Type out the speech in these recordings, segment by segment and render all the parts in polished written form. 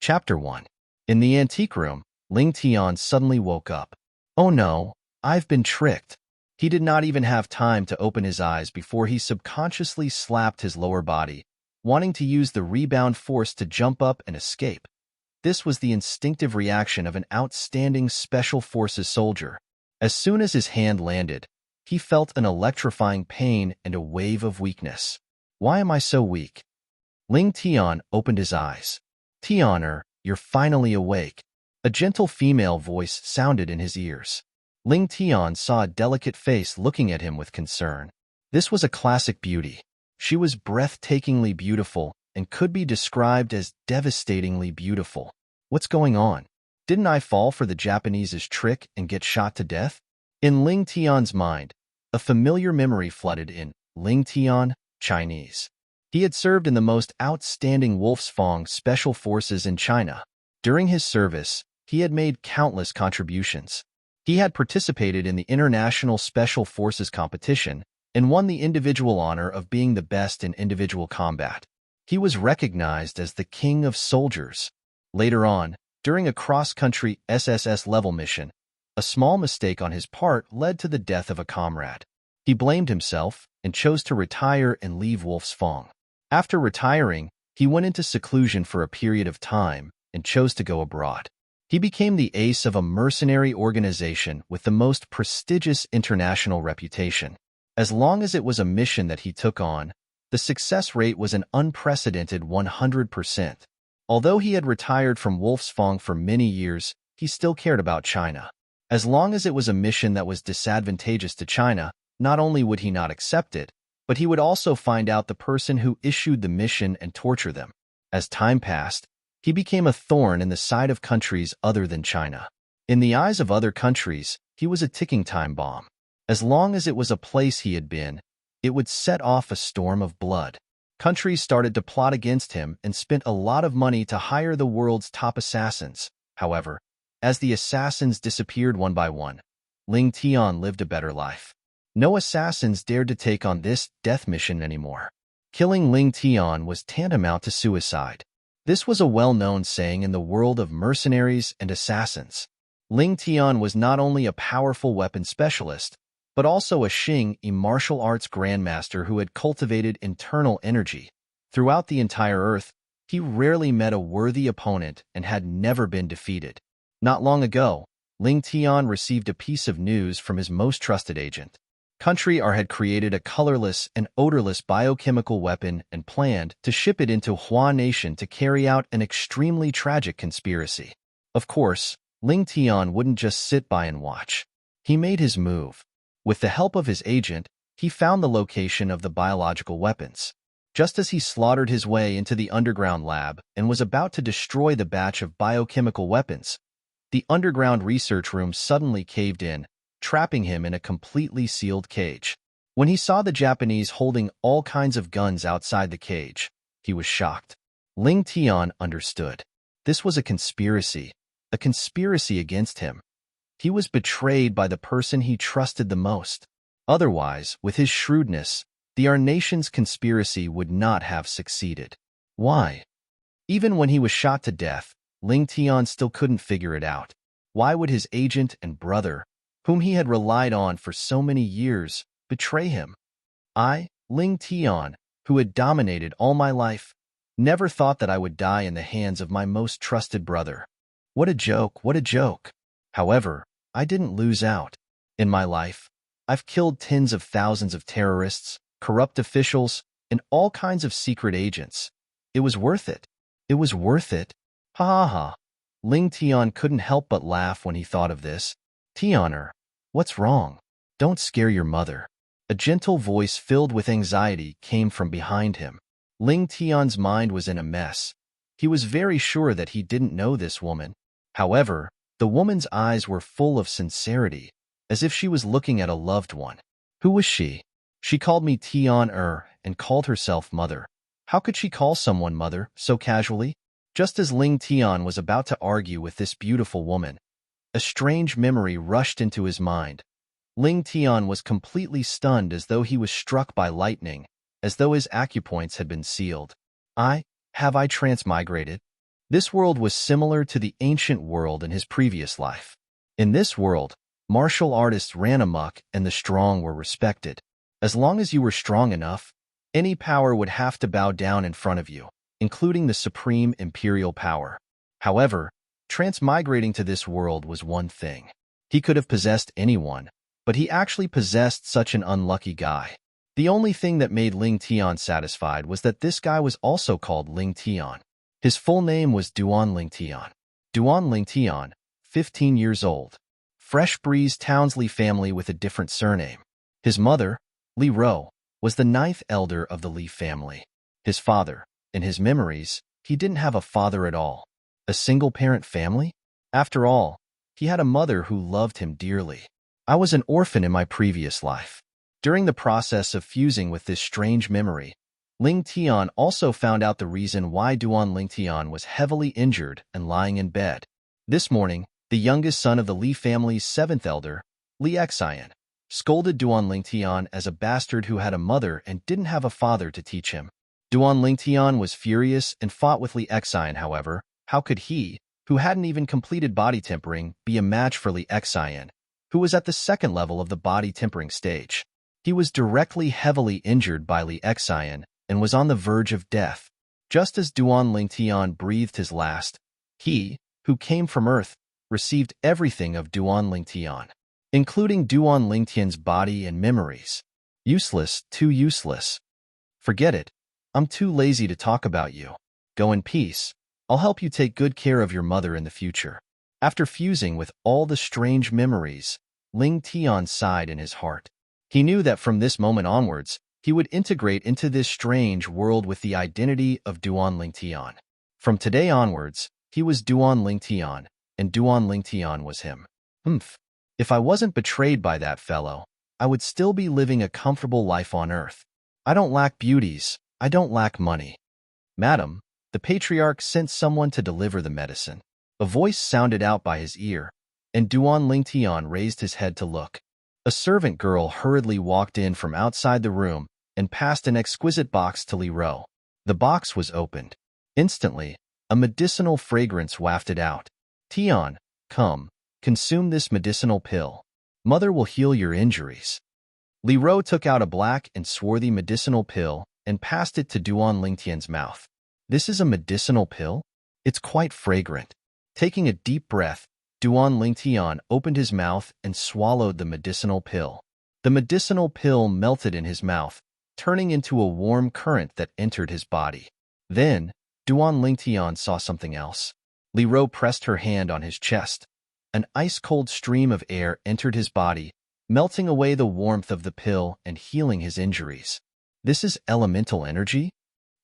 Chapter 1. In the antique room, Ling Tian suddenly woke up. Oh no, I've been tricked. He did not even have time to open his eyes before he subconsciously slapped his lower body, wanting to use the rebound force to jump up and escape. This was the instinctive reaction of an outstanding Special Forces soldier. As soon as his hand landed, he felt an electrifying pain and a wave of weakness. Why am I so weak? Ling Tian opened his eyes. Tianer, you're finally awake. A gentle female voice sounded in his ears. Ling Tian saw a delicate face looking at him with concern. This was a classic beauty. She was breathtakingly beautiful and could be described as devastatingly beautiful. What's going on? Didn't I fall for the Japanese's trick and get shot to death? In Ling Tian's mind, a familiar memory flooded in. Ling Tian, Chinese. He had served in the most outstanding Wolfsfang Special Forces in China. During his service, he had made countless contributions. He had participated in the International Special Forces competition and won the individual honor of being the best in individual combat. He was recognized as the King of Soldiers. Later on, during a cross-country SSS-level mission, a small mistake on his part led to the death of a comrade. He blamed himself and chose to retire and leave Wolfsfang. After retiring, he went into seclusion for a period of time and chose to go abroad. He became the ace of a mercenary organization with the most prestigious international reputation. As long as it was a mission that he took on, the success rate was an unprecedented 100%. Although he had retired from Wolfsfang for many years, he still cared about China. As long as it was a mission that was disadvantageous to China, not only would he not accept it, but he would also find out the person who issued the mission and torture them. As time passed, he became a thorn in the side of countries other than China. In the eyes of other countries, he was a ticking time bomb. As long as it was a place he had been, it would set off a storm of blood. Countries started to plot against him and spent a lot of money to hire the world's top assassins. However, as the assassins disappeared one by one, Ling Tian lived a better life. No assassins dared to take on this death mission anymore. Killing Ling Tian was tantamount to suicide. This was a well-known saying in the world of mercenaries and assassins. Ling Tian was not only a powerful weapon specialist, but also a Xing martial arts grandmaster who had cultivated internal energy. Throughout the entire Earth, he rarely met a worthy opponent and had never been defeated. Not long ago, Ling Tian received a piece of news from his most trusted agent. Country R had created a colorless and odorless biochemical weapon and planned to ship it into Hua Nation to carry out an extremely tragic conspiracy. Of course, Ling Tian wouldn't just sit by and watch. He made his move. With the help of his agent, he found the location of the biological weapons. Just as he slaughtered his way into the underground lab and was about to destroy the batch of biochemical weapons, the underground research room suddenly caved in, trapping him in a completely sealed cage. When he saw the Japanese holding all kinds of guns outside the cage, he was shocked. Ling Tian understood. This was a conspiracy against him. He was betrayed by the person he trusted the most. Otherwise, with his shrewdness, the R Nation's conspiracy would not have succeeded. Why? Even when he was shot to death, Ling Tian still couldn't figure it out. Why would his agent and brother, whom he had relied on for so many years, betray him? I, Ling Tian, who had dominated all my life, never thought that I would die in the hands of my most trusted brother. What a joke, what a joke. However, I didn't lose out. In my life, I've killed tens of thousands of terrorists, corrupt officials, and all kinds of secret agents. It was worth it. It was worth it. Ha ha ha. Ling Tian couldn't help but laugh when he thought of this. Tianer, what's wrong? Don't scare your mother. A gentle voice filled with anxiety came from behind him. Ling Tian's mind was in a mess. He was very sure that he didn't know this woman. However, the woman's eyes were full of sincerity, as if she was looking at a loved one. Who was she? She called me Tian and called herself mother. How could she call someone mother so casually? Just as Ling Tian was about to argue with this beautiful woman, a strange memory rushed into his mind. Ling Tian was completely stunned as though he was struck by lightning, as though his acupoints had been sealed. Have I transmigrated? This world was similar to the ancient world in his previous life. In this world, martial artists ran amok and the strong were respected. As long as you were strong enough, any power would have to bow down in front of you, including the supreme imperial power. However, transmigrating to this world was one thing. He could have possessed anyone, but he actually possessed such an unlucky guy. The only thing that made Ling Tian satisfied was that this guy was also called Ling Tian. His full name was Duan Ling Tian. Duan Ling Tian, 15 years old. Fresh breeze Townsley family with a different surname. His mother, Li Ro, was the 9th elder of the Li family. His father, in his memories, he didn't have a father at all. A single-parent family? After all, he had a mother who loved him dearly. I was an orphan in my previous life. During the process of fusing with this strange memory, Ling Tian also found out the reason why Duan Ling Tian was heavily injured and lying in bed. This morning, the youngest son of the Li family's 7th elder, Li Xian, scolded Duan Ling Tian as a bastard who had a mother and didn't have a father to teach him. Duan Ling Tian was furious and fought with Li Xian. However, how could he, who hadn't even completed body tempering, be a match for Li Xian, who was at the 2nd level of the body tempering stage? He was directly heavily injured by Li Xian and was on the verge of death. Just as Duan Ling Tian breathed his last, he, who came from Earth, received everything of Duan Ling Tian, including Duan Ling Tian's body and memories. Useless, too useless. Forget it. I'm too lazy to talk about you. Go in peace. I'll help you take good care of your mother in the future. After fusing with all the strange memories, Ling Tian sighed in his heart. He knew that from this moment onwards, he would integrate into this strange world with the identity of Duan Ling Tian. From today onwards, he was Duan Ling Tian, and Duan Ling Tian was him. If I wasn't betrayed by that fellow, I would still be living a comfortable life on Earth. I don't lack beauties, I don't lack money. Madam, the patriarch sent someone to deliver the medicine. A voice sounded out by his ear, and Duan Ling Tian raised his head to look. A servant girl hurriedly walked in from outside the room and passed an exquisite box to Li Ro. The box was opened. Instantly, a medicinal fragrance wafted out. Tian, come, consume this medicinal pill. Mother will heal your injuries. Li Ro took out a black and swarthy medicinal pill and passed it to Duan Ling Tian's mouth. This is a medicinal pill? It's quite fragrant. Taking a deep breath, Duan Ling Tian opened his mouth and swallowed the medicinal pill. The medicinal pill melted in his mouth, turning into a warm current that entered his body. Then, Duan Ling Tian saw something else. Li Ro pressed her hand on his chest. An ice-cold stream of air entered his body, melting away the warmth of the pill and healing his injuries. This is elemental energy?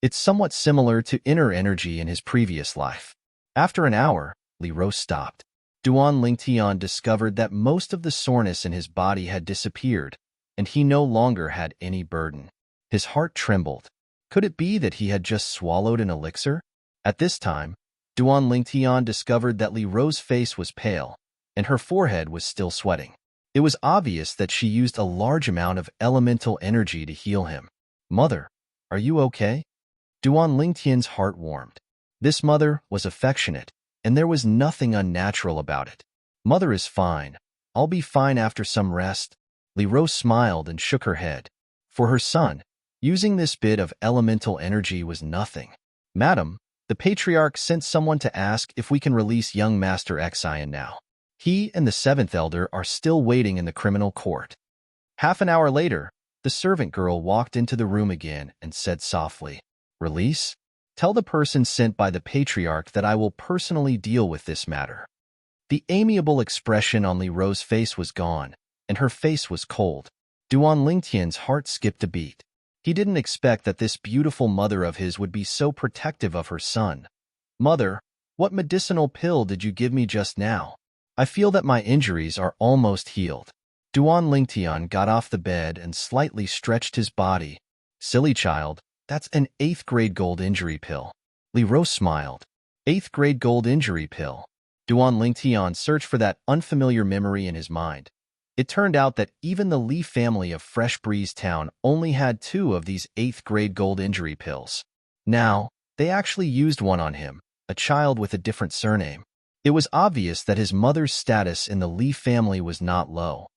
It's somewhat similar to inner energy in his previous life. After an hour, Li Ro stopped. Duan Ling Tian discovered that most of the soreness in his body had disappeared, and he no longer had any burden. His heart trembled. Could it be that he had just swallowed an elixir? At this time, Duan Ling Tian discovered that Li Ro's face was pale, and her forehead was still sweating. It was obvious that she used a large amount of elemental energy to heal him. Mother, are you okay? Duan Ling Tian's heart warmed. This mother was affectionate, and there was nothing unnatural about it. Mother is fine. I'll be fine after some rest. Li Ro smiled and shook her head. For her son, using this bit of elemental energy was nothing. Madam, the patriarch sent someone to ask if we can release young Master Xian now. He and the 7th elder are still waiting in the criminal court. Half an hour later, the servant girl walked into the room again and said softly, Release? Tell the person sent by the patriarch that I will personally deal with this matter. The amiable expression on Li Ro's face was gone, and her face was cold. Duan Ling Tian's heart skipped a beat. He didn't expect that this beautiful mother of his would be so protective of her son. Mother, what medicinal pill did you give me just now? I feel that my injuries are almost healed. Duan Ling Tian got off the bed and slightly stretched his body. Silly child, that's an 8th grade gold injury pill. Li Ro smiled. 8th grade gold injury pill. Duan Ling Tian searched for that unfamiliar memory in his mind. It turned out that even the Li family of Fresh Breeze Town only had 2 of these 8th grade gold injury pills. Now, they actually used one on him, a child with a different surname. It was obvious that his mother's status in the Li family was not low.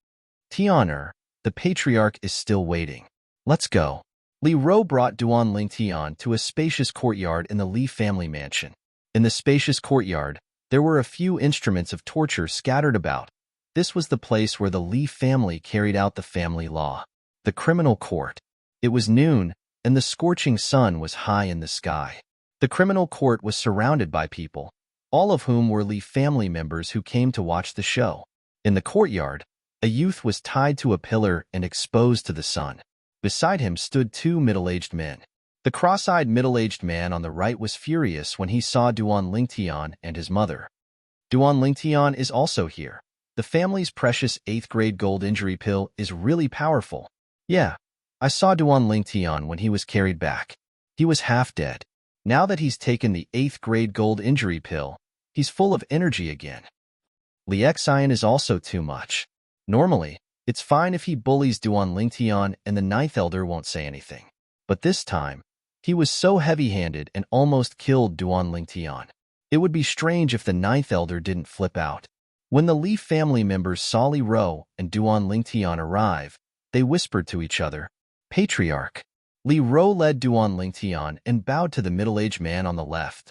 Tianer, the patriarch, is still waiting. Let's go. Li Ro brought Duan Ling Tian to a spacious courtyard in the Li family mansion. In the spacious courtyard, there were a few instruments of torture scattered about. This was the place where the Li family carried out the family law. The criminal court. It was noon, and the scorching sun was high in the sky. The criminal court was surrounded by people, all of whom were Li family members who came to watch the show. In the courtyard, a youth was tied to a pillar and exposed to the sun. Beside him stood two middle-aged men. The cross-eyed middle-aged man on the right was furious when he saw Duan Lingtian and his mother. Duan Lingtian is also here. The family's precious 8th grade gold injury pill is really powerful. Yeah, I saw Duan Lingtian when he was carried back. He was half dead. Now that he's taken the 8th grade gold injury pill, he's full of energy again. Li Xian is also too much. Normally, it's fine if he bullies Duan Lingtian and the 9th elder won't say anything. But this time, he was so heavy-handed and almost killed Duan Lingtian. It would be strange if the 9th elder didn't flip out. When the Li family members saw Li Ro and Duan Lingtian arrive, they whispered to each other, "Patriarch." Li Ro led Duan Lingtian and bowed to the middle-aged man on the left.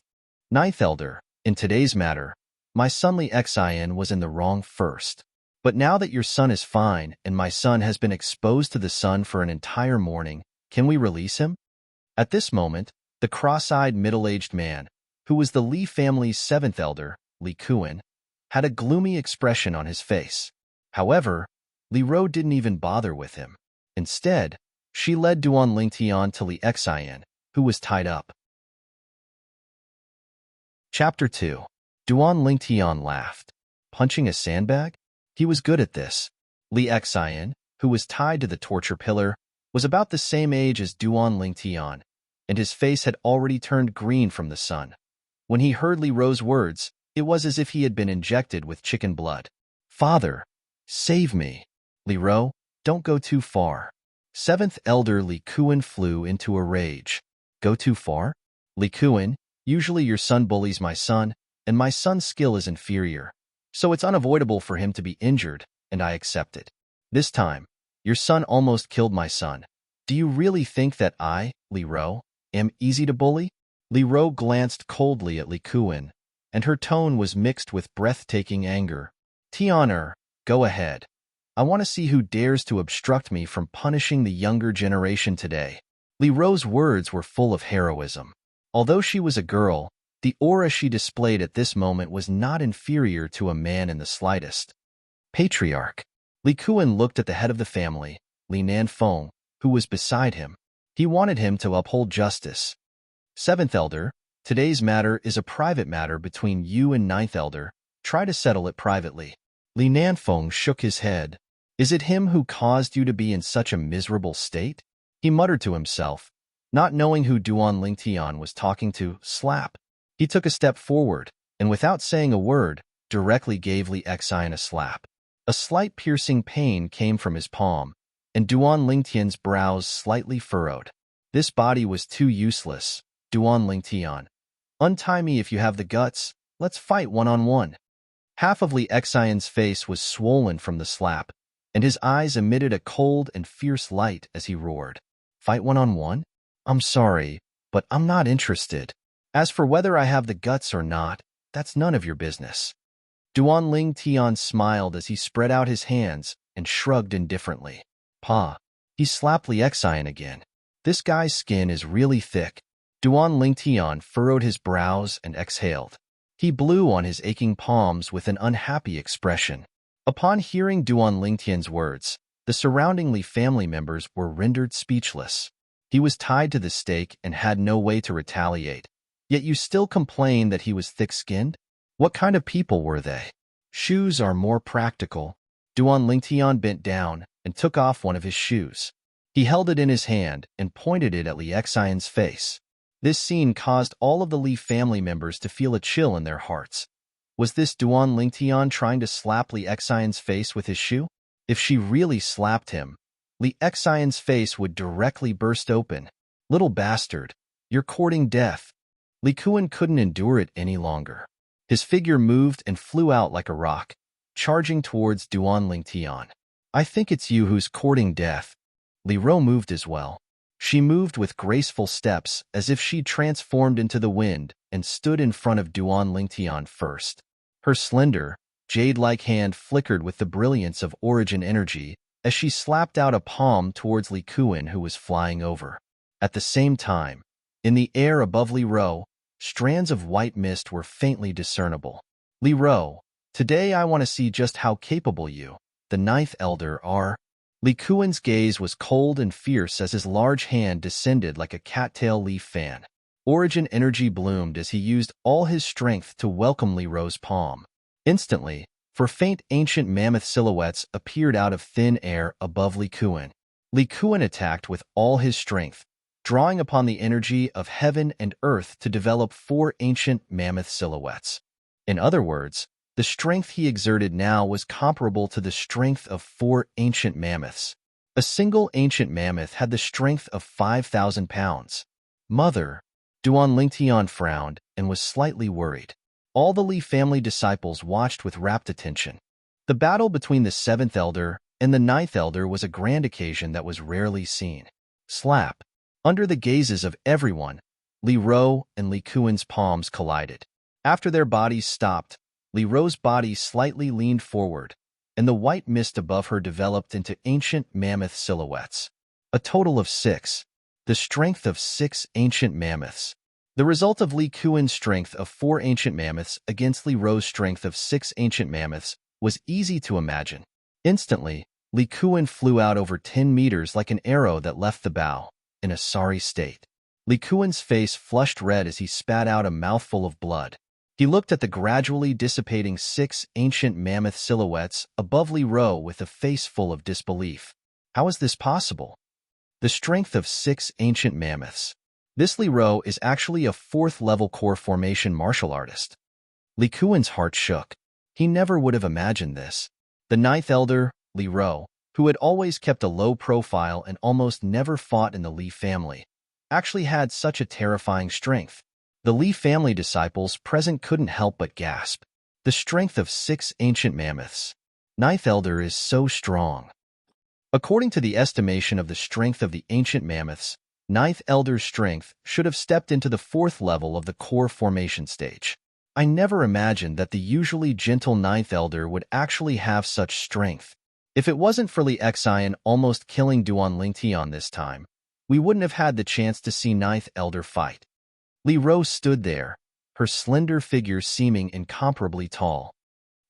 9th elder, in today's matter, my son Li Xian was in the wrong first. But now that your son is fine and my son has been exposed to the sun for an entire morning, can we release him? At this moment, the cross-eyed middle-aged man, who was the Li family's 7th elder, Li Kuan, had a gloomy expression on his face. However, Li Ro didn't even bother with him. Instead, she led Duan Lingtian to Li Xian, who was tied up. Chapter 2. Duan Lingtian laughed. Punching a sandbag? He was good at this. Li Xian, who was tied to the torture pillar, was about the same age as Duan Lingtian, and his face had already turned green from the sun. When he heard Li Ro's words, it was as if he had been injected with chicken blood. "Father, save me." "Li Ro, don't go too far." 7th elder Li Kuan flew into a rage. "Go too far? Li Kuan, usually your son bullies my son, and my son's skill is inferior. So it's unavoidable for him to be injured, and I accept it. This time, your son almost killed my son. Do you really think that I, Li Ro, am easy to bully?" Li Ro glanced coldly at Li Kuan, and her tone was mixed with breathtaking anger. "Tianer, go ahead. I want to see who dares to obstruct me from punishing the younger generation today." Li Ro's words were full of heroism. Although she was a girl, the aura she displayed at this moment was not inferior to a man in the slightest. "Patriarch." Li Kuan looked at the head of the family, Li Nanfeng, who was beside him. He wanted him to uphold justice. 7th elder, today's matter is a private matter between you and 9th elder. Try to settle it privately. Li Nanfeng shook his head. "Is it him who caused you to be in such a miserable state?" He muttered to himself, not knowing who Duan Lingtian was talking to. Slap. He took a step forward, and without saying a word, directly gave Li Xian a slap. A slight piercing pain came from his palm, and Duan Lingtian's brows slightly furrowed. This body was too useless. "Duan Lingtian, untie me if you have the guts. Let's fight one-on-one." Half of Li Xian's face was swollen from the slap, and his eyes emitted a cold and fierce light as he roared. "Fight one-on-one? I'm sorry, but I'm not interested. As for whether I have the guts or not, that's none of your business." Duan Lingtian smiled as he spread out his hands and shrugged indifferently. "Pa." He slapped Li Xian again. "This guy's skin is really thick." Duan Lingtian furrowed his brows and exhaled. He blew on his aching palms with an unhappy expression. Upon hearing Duan Lingtian's words, the surrounding Li family members were rendered speechless. He was tied to the stake and had no way to retaliate. Yet you still complain that he was thick-skinned? What kind of people were they? Shoes are more practical. Duan Lingtian bent down and took off one of his shoes. He held it in his hand and pointed it at Li Xian's face. This scene caused all of the Li family members to feel a chill in their hearts. Was this Duan Lingtian trying to slap Li Xian's face with his shoe? If she really slapped him, Li Xian's face would directly burst open. "Little bastard, you're courting death." Li Kuan couldn't endure it any longer. His figure moved and flew out like a rock, charging towards Duan Lingtian. I think it's you who's courting death. Li Ro moved as well. She moved with graceful steps as if she'd transformed into the wind and stood in front of Duan Lingtian first. Her slender, jade-like hand flickered with the brilliance of origin energy as she slapped out a palm towards Li Kuan, who was flying over. At the same time, in the air above Li Ro, strands of white mist were faintly discernible. Li Ro, today I want to see just how capable you, the Ninth Elder, are. Li Kuan's gaze was cold and fierce as his large hand descended like a cattail leaf fan. Origin energy bloomed as he used all his strength to welcome Li Ro's palm. Instantly, four faint ancient mammoth silhouettes appeared out of thin air above Li Kuan. Li Kuan attacked with all his strength, drawing upon the energy of heaven and earth to develop 4 ancient mammoth silhouettes. In other words, the strength he exerted now was comparable to the strength of 4 ancient mammoths. A single ancient mammoth had the strength of 5,000 pounds. Mother, Duan Lingtian frowned and was slightly worried. All the Li family disciples watched with rapt attention. The battle between the 7th Elder and the 9th Elder was a grand occasion that was rarely seen. Slap. Under the gazes of everyone, Li Ro and Li Kuan's palms collided. After their bodies stopped, Li Ro's body slightly leaned forward, and the white mist above her developed into ancient mammoth silhouettes. A total of 6. The strength of 6 ancient mammoths. The result of Li Kuan's strength of 4 ancient mammoths against Li Ro's strength of 6 ancient mammoths was easy to imagine. Instantly, Li Kuan flew out over 10 meters like an arrow that left the bow, in a sorry state. Li Kuan's face flushed red as he spat out a mouthful of blood. He looked at the gradually dissipating 6 ancient mammoth silhouettes above Li Ro with a face full of disbelief. How is this possible? The strength of 6 ancient mammoths. This Li Ro is actually a 4th-level core formation martial artist. Li Kuan's heart shook. He never would have imagined this. The 9th Elder, Li Ro, who had always kept a low profile and almost never fought in the Li family, actually had such a terrifying strength. The Li family disciples present couldn't help but gasp. The strength of 6 ancient mammoths. 9th Elder is so strong. According to the estimation of the strength of the ancient mammoths, 9th Elder's strength should have stepped into the 4th level of the core formation stage. I never imagined that the usually gentle 9th Elder would actually have such strength. If it wasn't for Li Xian almost killing Duan Lingtian this time, we wouldn't have had the chance to see 9th Elder fight. Li Ro stood there, her slender figure seeming incomparably tall.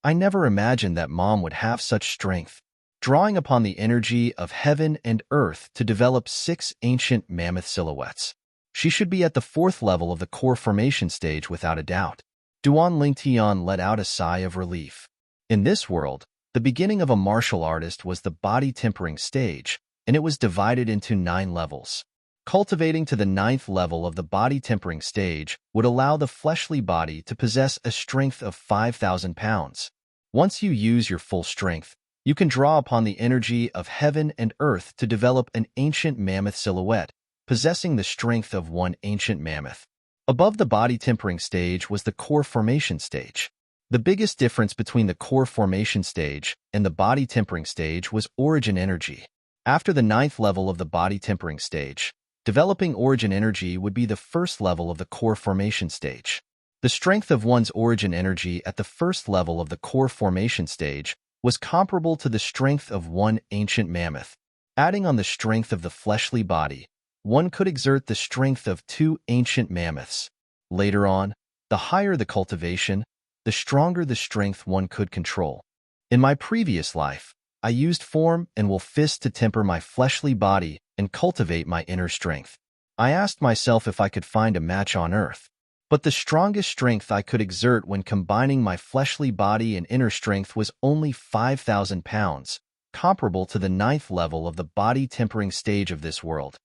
I never imagined that Mom would have such strength, drawing upon the energy of heaven and earth to develop 6 ancient mammoth silhouettes. She should be at the 4th level of the core formation stage without a doubt. Duan Lingtian let out a sigh of relief. In this world, the beginning of a martial artist was the body tempering stage, and it was divided into 9 levels. Cultivating to the 9th level of the body tempering stage would allow the fleshly body to possess a strength of 5,000 pounds. Once you use your full strength, you can draw upon the energy of heaven and earth to develop an ancient mammoth silhouette, possessing the strength of 1 ancient mammoth. Above the body tempering stage was the core formation stage. The biggest difference between the core formation stage and the body tempering stage was origin energy. After the 9th level of the body tempering stage, developing origin energy would be the 1st level of the core formation stage. The strength of one's origin energy at the 1st level of the core formation stage was comparable to the strength of 1 ancient mammoth. Adding on the strength of the fleshly body, one could exert the strength of 2 ancient mammoths. Later on, the higher the cultivation, the stronger the strength one could control. In my previous life, I used form and will fist to temper my fleshly body and cultivate my inner strength. I asked myself if I could find a match on earth. But the strongest strength I could exert when combining my fleshly body and inner strength was only 5,000 pounds, comparable to the 9th level of the body tempering stage of this world.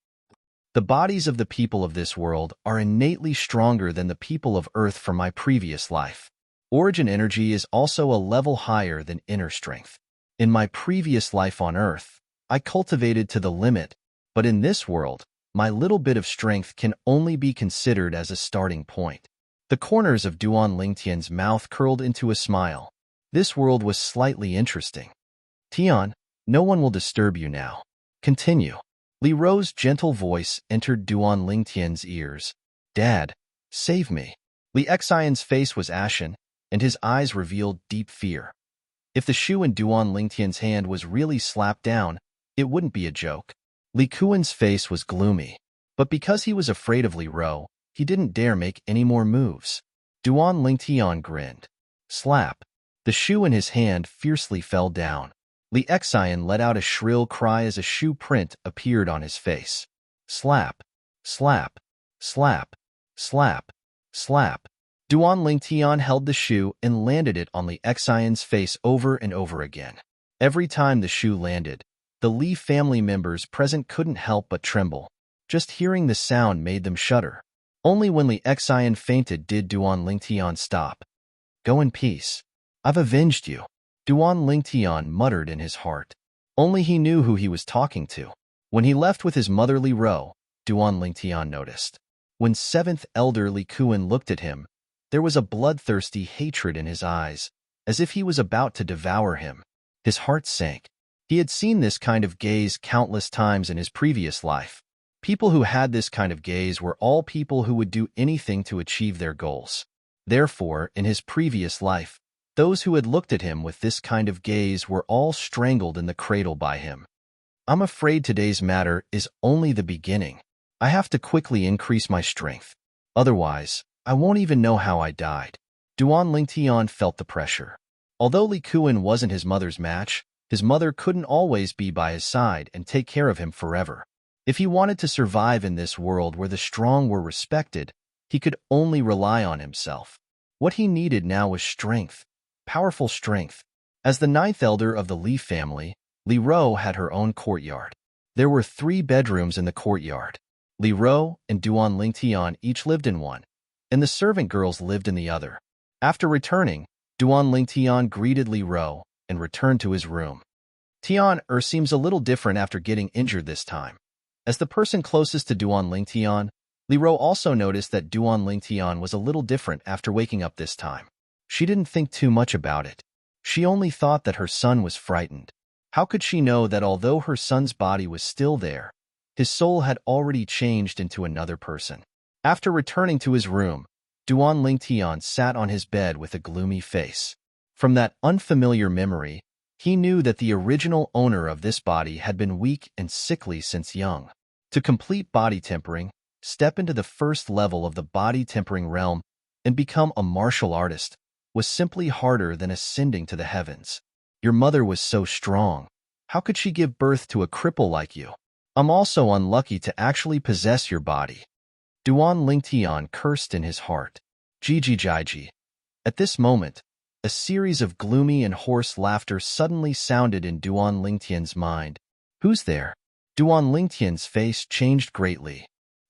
The bodies of the people of this world are innately stronger than the people of Earth from my previous life. Origin energy is also a level higher than inner strength. In my previous life on Earth, I cultivated to the limit, but in this world, My little bit of strength can only be considered as a starting point. The corners of Duan Lingtian's mouth curled into a smile. This world was slightly interesting. Tian, no one will disturb you now. Continue. Li Ro's gentle voice entered Duan Lingtian's ears. Dad, save me. Li Xian's face was ashen, and his eyes revealed deep fear. If the shoe in Duan Lingtian's hand was really slapped down, it wouldn't be a joke. Li Kuan's face was gloomy, but because he was afraid of Li Ro, he didn't dare make any more moves. Duan Lingtian grinned. Slap. The shoe in his hand fiercely fell down. Li Xian let out a shrill cry as a shoe print appeared on his face. Slap. Slap. Slap. Slap. Slap. Duan Lingtian held the shoe and landed it on Li Xian's face over and over again. Every time the shoe landed, the Li family members present couldn't help but tremble. Just hearing the sound made them shudder. Only when Li Xian fainted did Duan Lingtian stop. Go in peace. I've avenged you. Duan Lingtian muttered in his heart. Only he knew who he was talking to. When he left with his mother Li Ro, Duan Lingtian noticed. When seventh elder Li Kuan looked at him, there was a bloodthirsty hatred in his eyes, as if he was about to devour him. His heart sank. He had seen this kind of gaze countless times in his previous life. People who had this kind of gaze were all people who would do anything to achieve their goals. Therefore, in his previous life, those who had looked at him with this kind of gaze were all strangled in the cradle by him. I'm afraid today's matter is only the beginning. I have to quickly increase my strength. Otherwise, I won't even know how I died. Duan Lingtian felt the pressure. Although Li Kuan wasn't his mother's match, his mother couldn't always be by his side and take care of him forever. If he wanted to survive in this world where the strong were respected, he could only rely on himself. What he needed now was strength, powerful strength. As the ninth elder of the Li family, Li Ro had her own courtyard. There were 3 bedrooms in the courtyard. Li Ro and Duan Lingtian each lived in one, and the servant girls lived in the other. After returning, Duan Lingtian greeted Li Ro and returned to his room. Tian seems a little different after getting injured this time. As the person closest to Duan Lingtian, Li Ro also noticed that Duan Lingtian was a little different after waking up this time. She didn't think too much about it. She only thought that her son was frightened. How could she know that although her son's body was still there, his soul had already changed into another person? After returning to his room, Duan Lingtian sat on his bed with a gloomy face. From that unfamiliar memory, he knew that the original owner of this body had been weak and sickly since young. To complete body tempering, step into the first level of the body tempering realm, and become a martial artist was simply harder than ascending to the heavens. Your mother was so strong. How could she give birth to a cripple like you? I'm also unlucky to actually possess your body. Duan Lingtian cursed in his heart. Jiji. At this moment, a series of gloomy and hoarse laughter suddenly sounded in Duan Lingtian's mind. Who's there? Duan Lingtian's face changed greatly.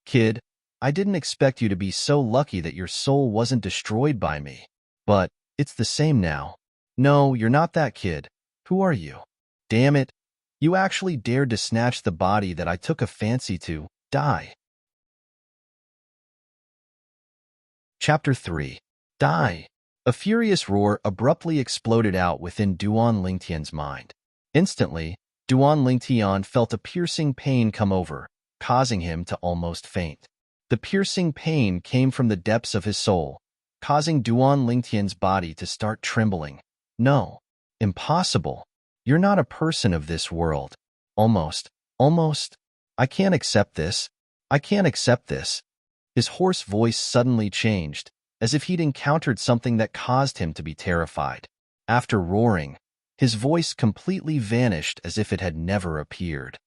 Kid, I didn't expect you to be so lucky that your soul wasn't destroyed by me. But it's the same now. No, you're not that kid. Who are you? Damn it. You actually dared to snatch the body that I took a fancy to. Die. Chapter 3. Die. A furious roar abruptly exploded out within Duan Lingtian's mind. Instantly, Duan Lingtian felt a piercing pain come over, causing him to almost faint. The piercing pain came from the depths of his soul, causing Duan Lingtian's body to start trembling. No. Impossible. You're not a person of this world. Almost. I can't accept this. I can't accept this. His hoarse voice suddenly changed, as if he'd encountered something that caused him to be terrified. After roaring, his voice completely vanished as if it had never appeared.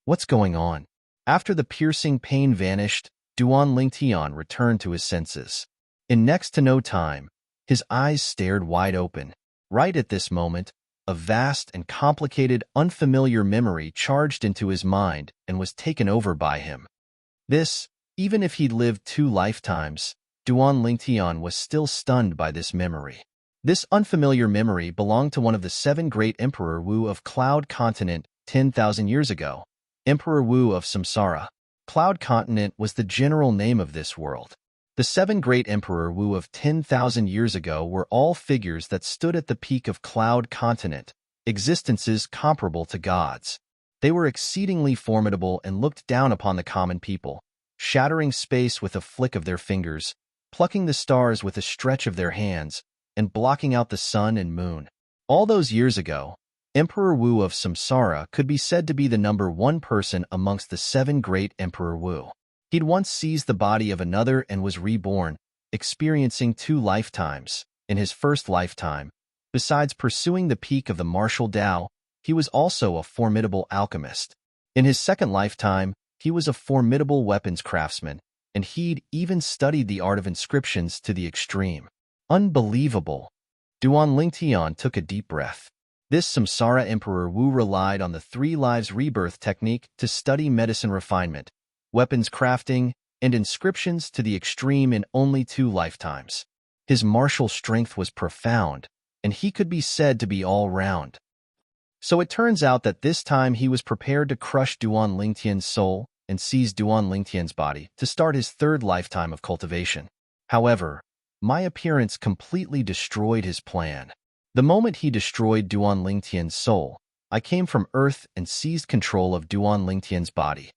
What's going on? After the piercing pain vanished, Duan Lingtian returned to his senses. In next to no time, his eyes stared wide open. Right at this moment, a vast and complicated, unfamiliar memory charged into his mind and was taken over by him. This, even if he'd lived 2 lifetimes, Duan Lingtian was still stunned by this memory. This unfamiliar memory belonged to one of the 7 great Emperor Wu of Cloud Continent 10,000 years ago, Emperor Wu of Samsara. Cloud Continent was the general name of this world. The seven great Emperor Wu of 10,000 years ago were all figures that stood at the peak of Cloud Continent, existences comparable to gods. They were exceedingly formidable and looked down upon the common people, shattering space with a flick of their fingers, plucking the stars with a stretch of their hands, and blocking out the sun and moon. All those years ago, Emperor Wu of Samsara could be said to be the number one person amongst the seven great Emperor Wu. He'd once seized the body of another and was reborn, experiencing two lifetimes. In his first lifetime, besides pursuing the peak of the martial Tao, he was also a formidable alchemist. In his second lifetime, he was a formidable weapons craftsman, and he'd even studied the art of inscriptions to the extreme. Unbelievable! Duan Lingtian took a deep breath. This Samsara Emperor Wu relied on the three lives rebirth technique to study medicine refinement, weapons crafting, and inscriptions to the extreme in only 2 lifetimes. His martial strength was profound, and he could be said to be all-round. So it turns out that this time he was prepared to crush Duan Lingtian's soul and seize Duan Lingtian's body to start his third lifetime of cultivation. However, my appearance completely destroyed his plan. The moment he destroyed Duan Lingtian's soul, I came from Earth and seized control of Duan Lingtian's body.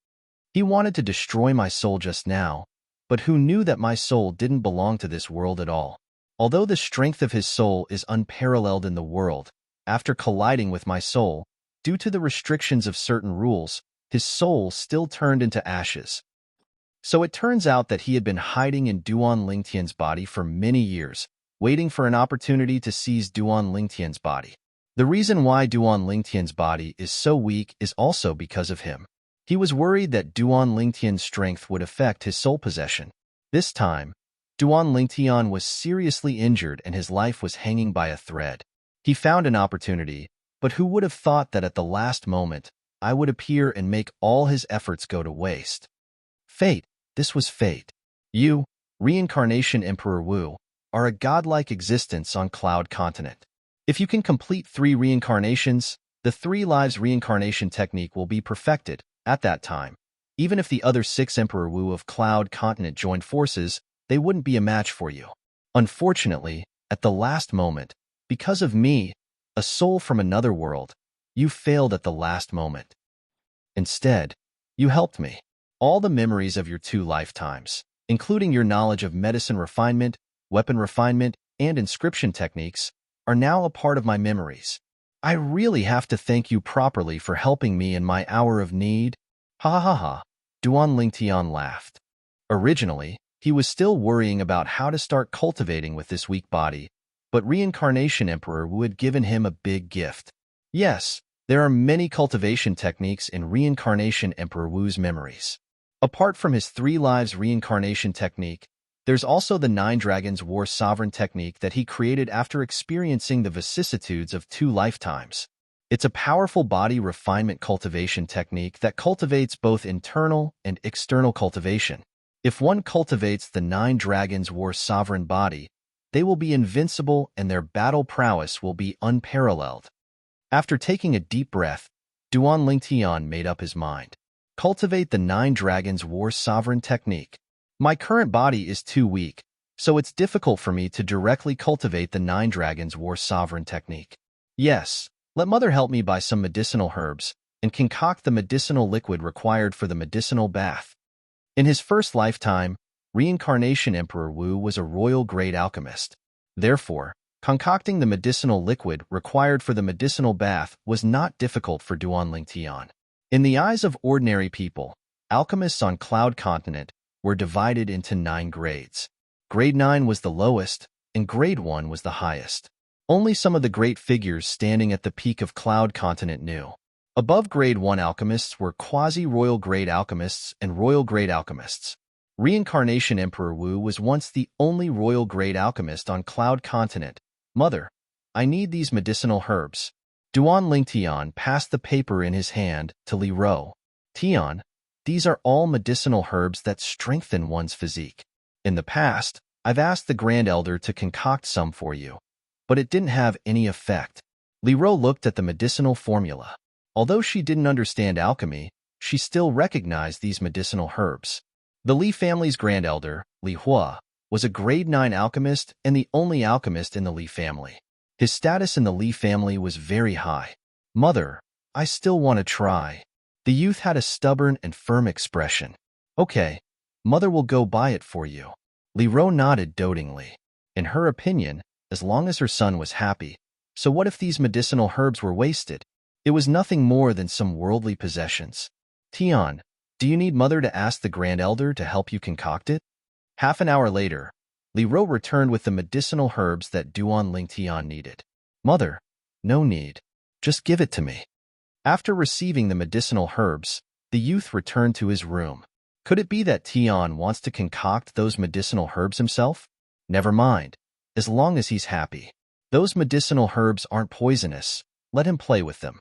He wanted to destroy my soul just now, but who knew that my soul didn't belong to this world at all? Although the strength of his soul is unparalleled in the world, after colliding with my soul, due to the restrictions of certain rules, his soul still turned into ashes. So it turns out that he had been hiding in Duan Lingtian's body for many years, waiting for an opportunity to seize Duan Lingtian's body. The reason why Duan Lingtian's body is so weak is also because of him. He was worried that Duan Lingtian's strength would affect his soul possession. This time, Duan Lingtian was seriously injured and his life was hanging by a thread. He found an opportunity, but who would have thought that at the last moment, I would appear and make all his efforts go to waste? Fate, this was fate. You, Reincarnation Emperor Wu, are a godlike existence on Cloud Continent. If you can complete 3 reincarnations, the 3 lives reincarnation technique will be perfected. At that time, even if the other 6 Emperor Wu of Cloud Continent joined forces, they wouldn't be a match for you. Unfortunately, at the last moment, because of me, a soul from another world, you failed at the last moment. Instead, you helped me. All the memories of your 2 lifetimes, including your knowledge of medicine refinement, weapon refinement, and inscription techniques, are now a part of my memories. I really have to thank you properly for helping me in my hour of need. Ha ha ha, Duan Lingtian laughed. Originally, he was still worrying about how to start cultivating with this weak body, but Reincarnation Emperor Wu had given him a big gift. Yes, there are many cultivation techniques in Reincarnation Emperor Wu's memories. Apart from his 3 lives reincarnation technique, there's also the 9 Dragons War Sovereign technique that he created after experiencing the vicissitudes of 2 lifetimes. It's a powerful body refinement cultivation technique that cultivates both internal and external cultivation. If one cultivates the 9 Dragons War Sovereign body, they will be invincible and their battle prowess will be unparalleled. After taking a deep breath, Duan Lingtian made up his mind. Cultivate the 9 Dragons War Sovereign technique. My current body is too weak, so it's difficult for me to directly cultivate the 9 Dragons War Sovereign technique. Yes, let Mother help me buy some medicinal herbs and concoct the medicinal liquid required for the medicinal bath. In his first lifetime, Reincarnation Emperor Wu was a royal-grade alchemist. Therefore, concocting the medicinal liquid required for the medicinal bath was not difficult for Duan Lingtian. In the eyes of ordinary people, alchemists on Cloud Continent were divided into 9 grades. Grade 9 was the lowest, and Grade 1 was the highest. Only some of the great figures standing at the peak of Cloud Continent knew. Above Grade 1 alchemists were quasi-royal grade alchemists and royal grade alchemists. Reincarnation Emperor Wu was once the only royal grade alchemist on Cloud Continent. Mother, I need these medicinal herbs. Duan Lingtian passed the paper in his hand to Li Ro. Tian, these are all medicinal herbs that strengthen one's physique. In the past, I've asked the Grand Elder to concoct some for you, but it didn't have any effect. Li Ro looked at the medicinal formula. Although she didn't understand alchemy, she still recognized these medicinal herbs. The Li family's grand elder, Li Hua, was a grade 9 alchemist and the only alchemist in the Li family. His status in the Li family was very high. "Mother, I still want to try." The youth had a stubborn and firm expression. "Okay, Mother will go buy it for you." Li Ro nodded dotingly. In her opinion, as long as her son was happy, so what if these medicinal herbs were wasted? It was nothing more than some worldly possessions. "Tian, do you need Mother to ask the grand elder to help you concoct it?" Half an hour later, Li Ro returned with the medicinal herbs that Duan Ling Tian needed. "Mother, no need. Just give it to me." After receiving the medicinal herbs, the youth returned to his room. Could it be that Tian wants to concoct those medicinal herbs himself? Never mind, as long as he's happy. Those medicinal herbs aren't poisonous. Let him play with them.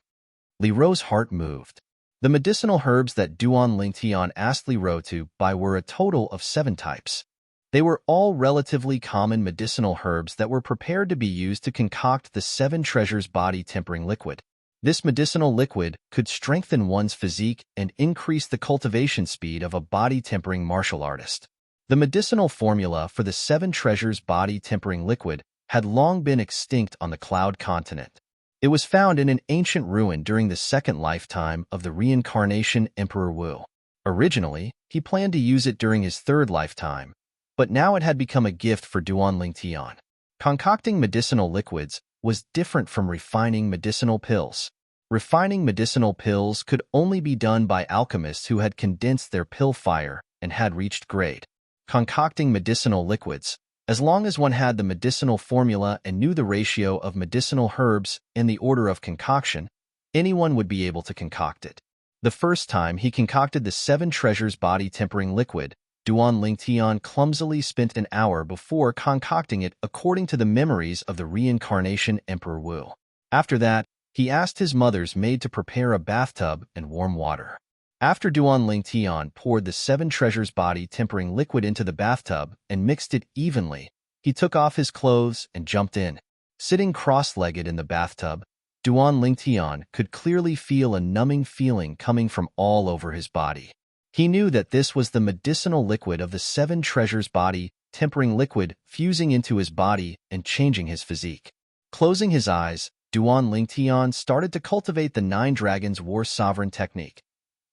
Li Ro's heart moved. The medicinal herbs that Duan Ling Tian asked Li Ro to buy were a total of 7 types. They were all relatively common medicinal herbs that were prepared to be used to concoct the 7 treasures body tempering liquid. This medicinal liquid could strengthen one's physique and increase the cultivation speed of a body-tempering martial artist. The medicinal formula for the 7 treasures body-tempering liquid had long been extinct on the Cloud continent. It was found in an ancient ruin during the second lifetime of the reincarnation Emperor Wu. Originally, he planned to use it during his third lifetime, but now it had become a gift for Duan Ling Tian. Concocting medicinal liquids was different from refining medicinal pills. Refining medicinal pills could only be done by alchemists who had condensed their pill fire and had reached grade. Concocting medicinal liquids, as long as one had the medicinal formula and knew the ratio of medicinal herbs in the order of concoction, anyone would be able to concoct it. The first time he concocted the 7 treasures body tempering liquid, Duan Ling Tian clumsily spent an hour before concocting it according to the memories of the reincarnation Emperor Wu. After that, he asked his mother's maid to prepare a bathtub and warm water. After Duan Ling Tian poured the 7 treasures body tempering liquid into the bathtub and mixed it evenly, he took off his clothes and jumped in. Sitting cross-legged in the bathtub, Duan Ling Tian could clearly feel a numbing feeling coming from all over his body. He knew that this was the medicinal liquid of the 7 treasures body tempering liquid fusing into his body and changing his physique. Closing his eyes, Duan Ling Tian started to cultivate the 9 Dragons War Sovereign technique.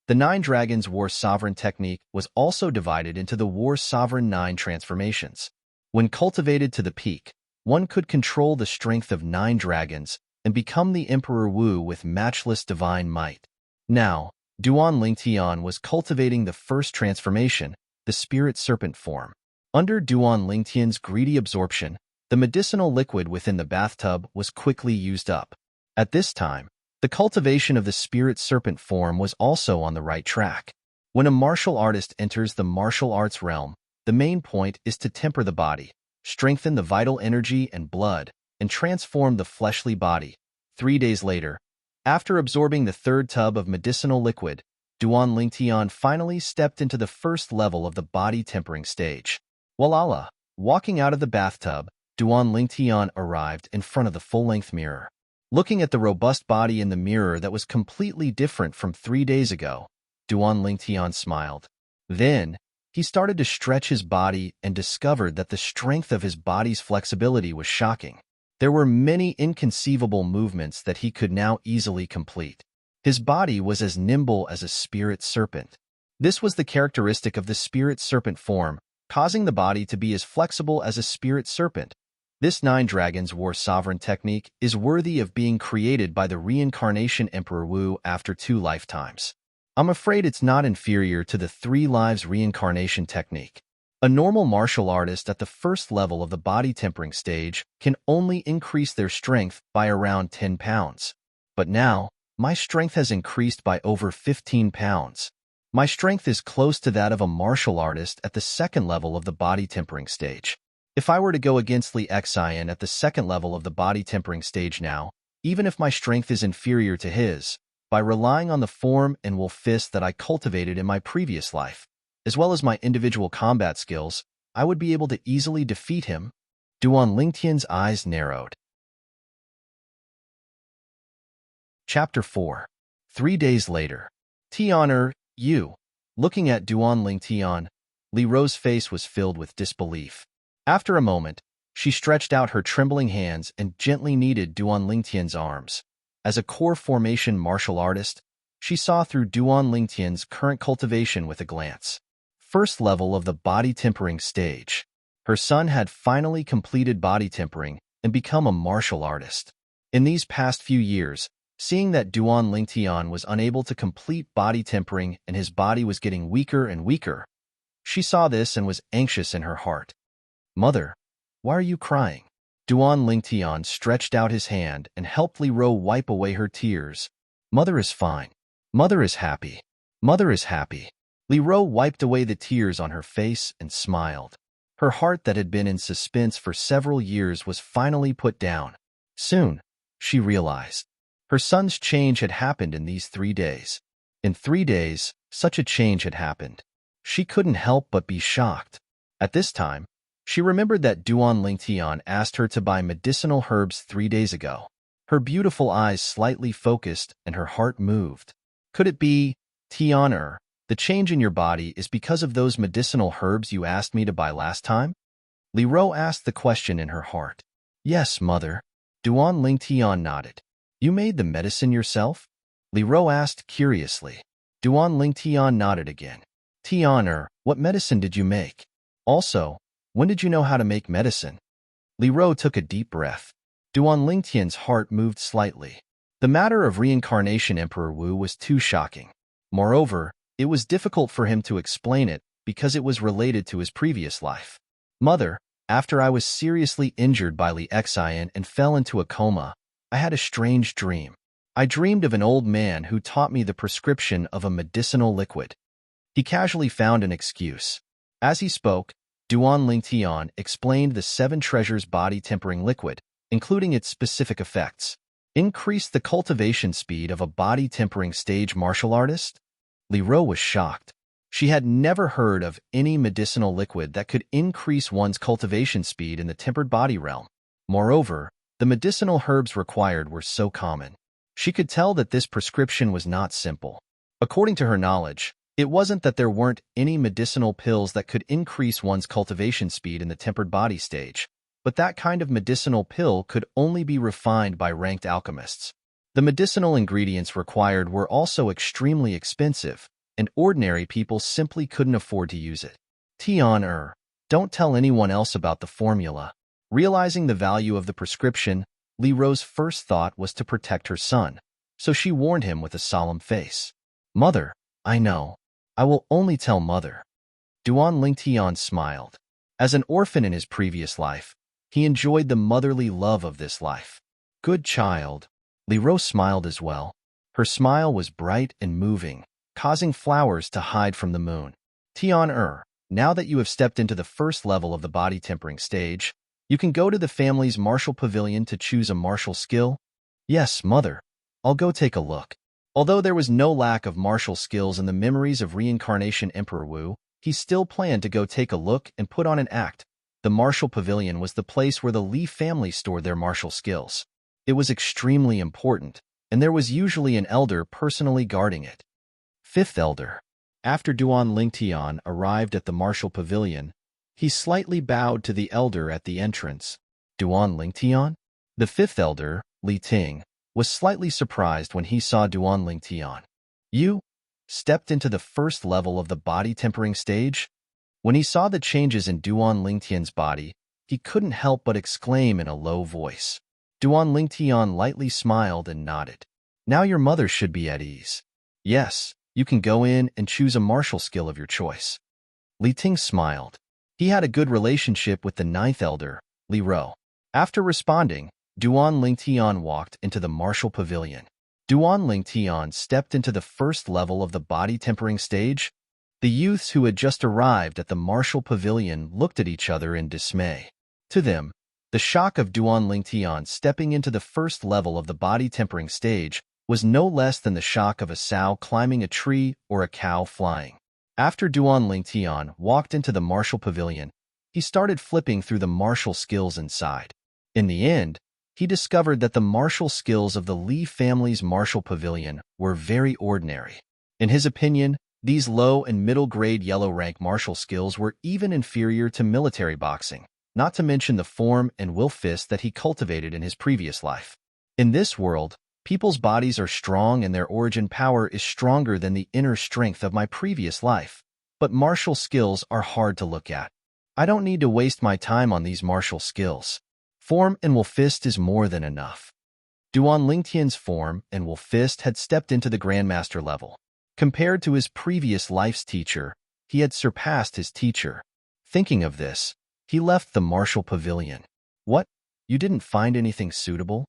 The 9 Dragons War Sovereign technique was also divided into the War Sovereign 9 transformations. When cultivated to the peak, one could control the strength of 9 dragons and become the Emperor Wu with matchless divine might. Now, Duan Ling Tian was cultivating the first transformation, the Spirit Serpent form. Under Duan Ling Tian's greedy absorption, the medicinal liquid within the bathtub was quickly used up. At this time, the cultivation of the Spirit Serpent form was also on the right track. When a martial artist enters the martial arts realm, the main point is to temper the body, strengthen the vital energy and blood, and transform the fleshly body. 3 days later, after absorbing the 3rd tub of medicinal liquid, Duan Ling Tian finally stepped into the first level of the body tempering stage. Walala, walking out of the bathtub, Duan Ling Tian arrived in front of the full-length mirror. Looking at the robust body in the mirror that was completely different from 3 days ago, Duan Ling Tian smiled. Then, he started to stretch his body and discovered that the strength of his body's flexibility was shocking. There were many inconceivable movements that he could now easily complete. His body was as nimble as a spirit serpent. This was the characteristic of the spirit serpent form, causing the body to be as flexible as a spirit serpent. This 9 Dragons War Sovereign technique is worthy of being created by the reincarnation Emperor Wu after 2 lifetimes. I'm afraid it's not inferior to the 3 lives reincarnation technique. A normal martial artist at the first level of the body tempering stage can only increase their strength by around 10 pounds. But now, my strength has increased by over 15 pounds. My strength is close to that of a martial artist at the 2nd level of the body tempering stage. If I were to go against Li Xian at the 2nd level of the body tempering stage now, even if my strength is inferior to his, by relying on the form and wolf fist that I cultivated in my previous life, as well as my individual combat skills, I would be able to easily defeat him. Duan Ling Tian's eyes narrowed. Chapter 4. 3 days later. Tianer, You. Looking at Duan Lingtian, Li Ro's face was filled with disbelief. After a moment, she stretched out her trembling hands and gently kneaded Duan Lingtian's arms. As a core formation martial artist, she saw through Duan Lingtian's current cultivation with a glance. First level of the body tempering stage. Her son had finally completed body tempering and become a martial artist. In these past few years, seeing that Duan Lingtian was unable to complete body tempering and his body was getting weaker and weaker, she saw this and was anxious in her heart. Mother, why are you crying? Duan Lingtian stretched out his hand and helped Li Ro wipe away her tears. Mother is fine. Mother is happy. Mother is happy. Li Ro wiped away the tears on her face and smiled. Her heart that had been in suspense for several years was finally put down. Soon, she realized. Her son's change had happened in these 3 days. In 3 days, such a change had happened. She couldn't help but be shocked. At this time, she remembered that Duan Lingtian asked her to buy medicinal herbs 3 days ago. Her beautiful eyes slightly focused and her heart moved. Could it be, Tian, the change in your body is because of those medicinal herbs you asked me to buy last time? Li Ro asked the question in her heart. Yes, mother. Duan Lingtian nodded. You made the medicine yourself? Li Ro asked curiously. Duan Lingtian nodded again. Tian, what medicine did you make? Also, when did you know how to make medicine? Li Ro took a deep breath. Duan Lingtian's heart moved slightly. The matter of reincarnation Emperor Wu was too shocking. Moreover, it was difficult for him to explain it because it was related to his previous life. Mother, after I was seriously injured by Li Xian and fell into a coma, I had a strange dream. I dreamed of an old man who taught me the prescription of a medicinal liquid. He casually found an excuse. As he spoke, Duan Lingtian explained the 7 treasures body tempering liquid, including its specific effects. Increase the cultivation speed of a body tempering stage martial artist? Li Ro was shocked. She had never heard of any medicinal liquid that could increase one's cultivation speed in the tempered body realm. Moreover, the medicinal herbs required were so common. She could tell that this prescription was not simple. According to her knowledge, it wasn't that there weren't any medicinal pills that could increase one's cultivation speed in the tempered body stage, but that kind of medicinal pill could only be refined by ranked alchemists. The medicinal ingredients required were also extremely expensive, and ordinary people simply couldn't afford to use it. Tian, don't tell anyone else about the formula. Realizing the value of the prescription, Li Ro's first thought was to protect her son, so she warned him with a solemn face. Mother, I know. I will only tell Mother. Duan Lingtian smiled. As an orphan in his previous life, he enjoyed the motherly love of this life. Good child. Li Ro smiled as well. Her smile was bright and moving, causing flowers to hide from the moon. Tian, now that you have stepped into the first level of the body tempering stage, you can go to the family's martial pavilion to choose a martial skill? Yes, Mother. I'll go take a look. Although there was no lack of martial skills in the memories of reincarnation Emperor Wu, he still planned to go take a look and put on an act. The martial pavilion was the place where the Li family stored their martial skills. It was extremely important, and there was usually an elder personally guarding it. 5th Elder. After Duan Lingtian arrived at the martial pavilion, he slightly bowed to the elder at the entrance. Duan Lingtian? The 5th Elder, Li Ting, was slightly surprised when he saw Duan Lingtian. You stepped into the first level of the body tempering stage? When he saw the changes in Duan Lingtian's body, he couldn't help but exclaim in a low voice. Duan Lingtian lightly smiled and nodded. Now your mother should be at ease. Yes, you can go in and choose a martial skill of your choice. Li Ting smiled. He had a good relationship with the 9th Elder, Li Ro. After responding, Duan Lingtian walked into the martial pavilion. Duan Lingtian stepped into the first level of the body tempering stage. The youths who had just arrived at the martial pavilion looked at each other in dismay. To them, the shock of Duan Lingtian stepping into the first level of the body tempering stage was no less than the shock of a sow climbing a tree or a cow flying. After Duan Lingtian walked into the martial pavilion, he started flipping through the martial skills inside. In the end, he discovered that the martial skills of the Li family's martial pavilion were very ordinary. In his opinion, These low and middle-grade yellow-rank martial skills were even inferior to military boxing, not to mention the form and will fist that he cultivated in his previous life. In this world, people's bodies are strong and their origin power is stronger than the inner strength of my previous life. But martial skills are hard to look at. I don't need to waste my time on these martial skills. Form and will fist is more than enough. Duan Lingtian's form and will fist had stepped into the Grandmaster level. Compared to his previous life's teacher, he had surpassed his teacher. Thinking of this, he left the martial pavilion. What? You didn't find anything suitable?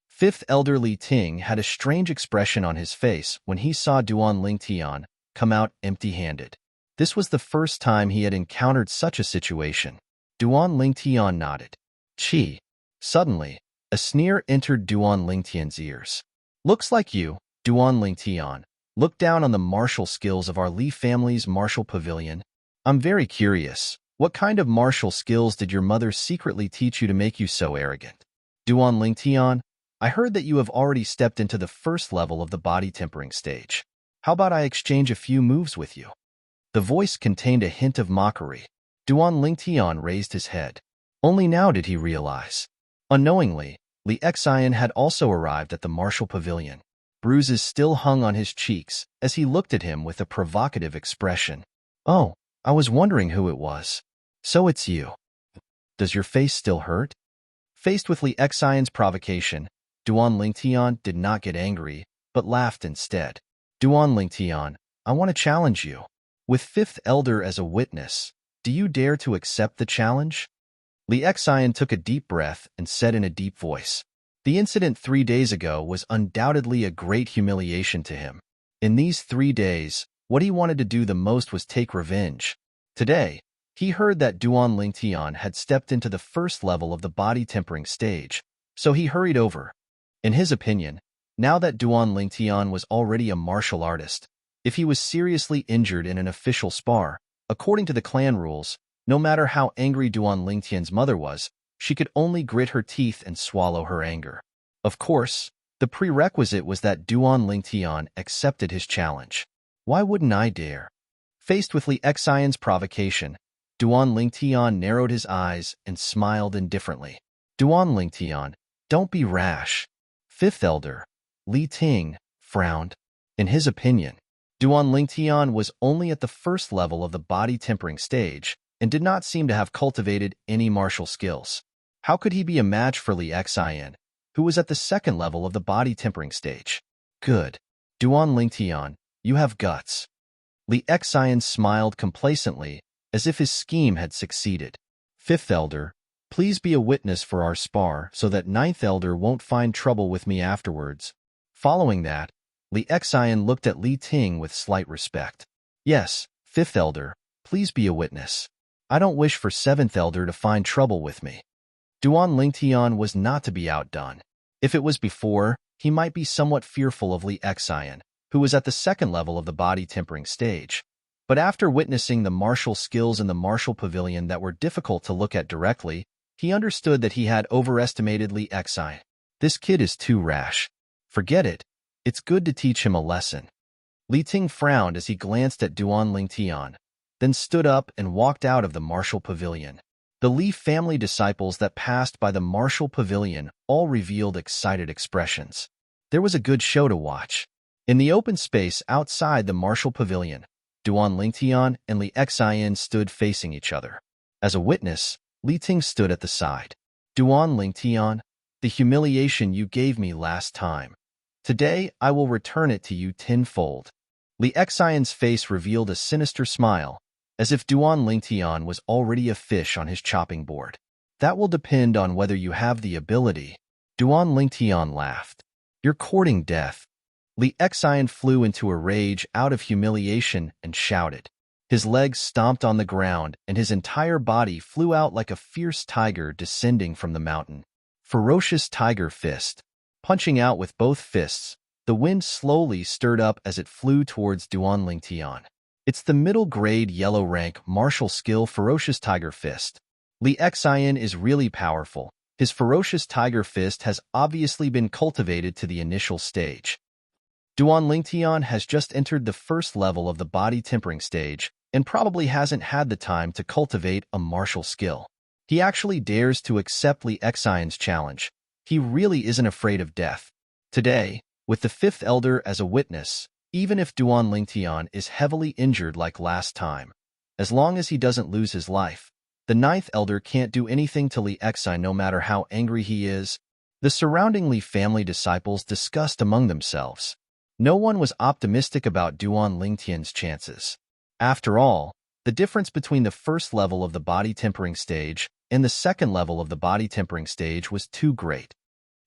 Fifth Elder Li Ting had a strange expression on his face when he saw Duan Lingtian come out empty-handed. This was the first time he had encountered such a situation. Duan Lingtian nodded. Chi. Suddenly, a sneer entered Duan Lingtian's ears. Looks like you, Duan Lingtian. Look down on the martial skills of our Li family's martial pavilion. I'm very curious. What kind of martial skills did your mother secretly teach you to make you so arrogant? Duan Lingtian, I heard that you have already stepped into the first level of the body tempering stage. How about I exchange a few moves with you? The voice contained a hint of mockery. Duan Lingtian raised his head. Only now did he realize. Unknowingly, Li Xian had also arrived at the martial pavilion. Bruises still hung on his cheeks as he looked at him with a provocative expression. Oh, I was wondering who it was. So it's you. Does your face still hurt? Faced with Li Xian's provocation, Duan Lingtian did not get angry, but laughed instead. Duan Lingtian, I want to challenge you. With Fifth Elder as a witness, do you dare to accept the challenge? Li Xian took a deep breath and said in a deep voice. The incident 3 days ago was undoubtedly a great humiliation to him. In these 3 days, what he wanted to do the most was take revenge. Today, he heard that Duan Lingtian had stepped into the first level of the body tempering stage, so he hurried over. In his opinion, now that Duan Lingtian was already a martial artist, if he was seriously injured in an official spar, according to the clan rules, no matter how angry Duan Lingtian's mother was, she could only grit her teeth and swallow her anger. Of course, the prerequisite was that Duan Lingtian accepted his challenge. Why wouldn't I dare? Faced with Li Xian's provocation, Duan Lingtian narrowed his eyes and smiled indifferently. Duan Lingtian, don't be rash. Fifth Elder, Li Ting, frowned. In his opinion, Duan Lingtian was only at the first level of the body tempering stage and did not seem to have cultivated any martial skills. How could he be a match for Li Xian, who was at the second level of the body tempering stage? Good. Duan Lingtian, you have guts. Li Xian smiled complacently, as if his scheme had succeeded. Fifth Elder, please be a witness for our spar so that Ninth Elder won't find trouble with me afterwards. Following that, Li Xian looked at Li Ting with slight respect. Yes, Fifth Elder, please be a witness. I don't wish for Seventh Elder to find trouble with me. Duan Lingtian was not to be outdone. If it was before, he might be somewhat fearful of Li Xian, who was at the second level of the body tempering stage. But after witnessing the martial skills in the martial pavilion that were difficult to look at directly, he understood that he had overestimated Li Xian. This kid is too rash. Forget it. It's good to teach him a lesson. Li Ting frowned as he glanced at Duan Lingtian, then stood up and walked out of the martial pavilion. The Li family disciples that passed by the martial pavilion all revealed excited expressions. There was a good show to watch. In the open space outside the martial pavilion, Duan Lingtian and Li Xian stood facing each other. As a witness, Li Ting stood at the side. Duan Lingtian, the humiliation you gave me last time. Today, I will return it to you tenfold. Li Xian's face revealed a sinister smile, as if Duan Lingtian was already a fish on his chopping board. That will depend on whether you have the ability. Duan Lingtian laughed. You're courting death. Li Xian flew into a rage out of humiliation and shouted. His legs stomped on the ground and his entire body flew out like a fierce tiger descending from the mountain. Ferocious tiger fist. Punching out with both fists, the wind slowly stirred up as it flew towards Duan Lingtian. It's the middle-grade yellow-rank martial skill Ferocious Tiger Fist. Li Xian is really powerful. His Ferocious Tiger Fist has obviously been cultivated to the initial stage. Duan Lingtian has just entered the first level of the body tempering stage and probably hasn't had the time to cultivate a martial skill. He actually dares to accept Li Xian's challenge. He really isn't afraid of death. Today, with the fifth elder as a witness, even if Duan Lingtian is heavily injured like last time, as long as he doesn't lose his life, the ninth elder can't do anything to Li Xian no matter how angry he is. The surrounding Li family disciples discussed among themselves. No one was optimistic about Duan Lingtian's chances. After all, the difference between the first level of the body tempering stage and the second level of the body tempering stage was too great.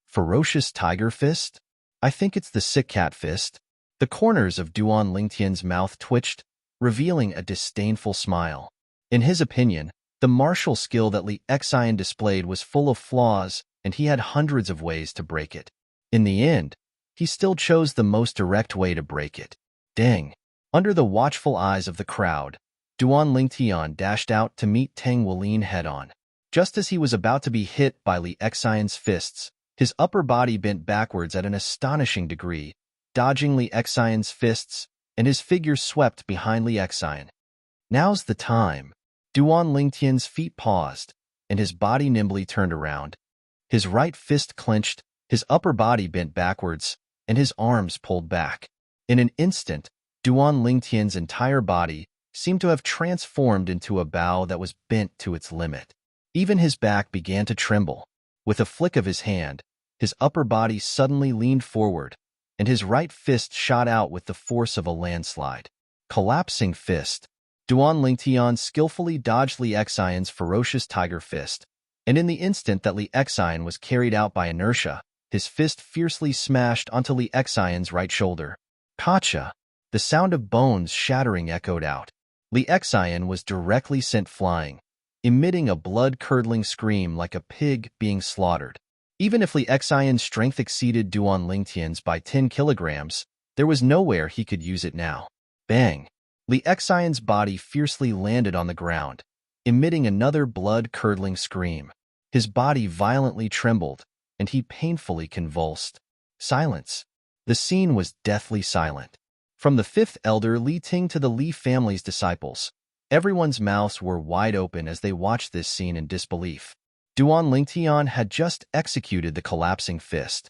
Ferocious tiger fist? I think it's the sick cat fist. The corners of Duan Lingtian's mouth twitched, revealing a disdainful smile. In his opinion, the martial skill that Li Xian displayed was full of flaws, and he had hundreds of ways to break it. In the end, he still chose the most direct way to break it. Dang! Under the watchful eyes of the crowd, Duan Lingtian dashed out to meet Tang Weilin head-on. Just as he was about to be hit by Li Xian's fists, his upper body bent backwards at an astonishing degree, dodging Li Xian's fists, and his figure swept behind Li Xian. Now's the time. Duan Lingtian's feet paused, and his body nimbly turned around. His right fist clenched, his upper body bent backwards, and his arms pulled back. In an instant, Duan Lingtian's entire body seemed to have transformed into a bow that was bent to its limit. Even his back began to tremble. With a flick of his hand, his upper body suddenly leaned forward, and his right fist shot out with the force of a landslide. Collapsing fist. Duan Lingtian skillfully dodged Li Xian's ferocious tiger fist, and in the instant that Li Xian was carried out by inertia, his fist fiercely smashed onto Li Xian's right shoulder. Kacha! The sound of bones shattering echoed out. Li Xian was directly sent flying, emitting a blood-curdling scream like a pig being slaughtered. Even if Li Xian's strength exceeded Duan Lingtian's by 10 kilograms, there was nowhere he could use it now. Bang! Li Xian's body fiercely landed on the ground, emitting another blood-curdling scream. His body violently trembled, and he painfully convulsed. Silence. The scene was deathly silent. From the fifth elder Li Ting to the Li family's disciples, everyone's mouths were wide open as they watched this scene in disbelief. Duan Lingtian had just executed the collapsing fist.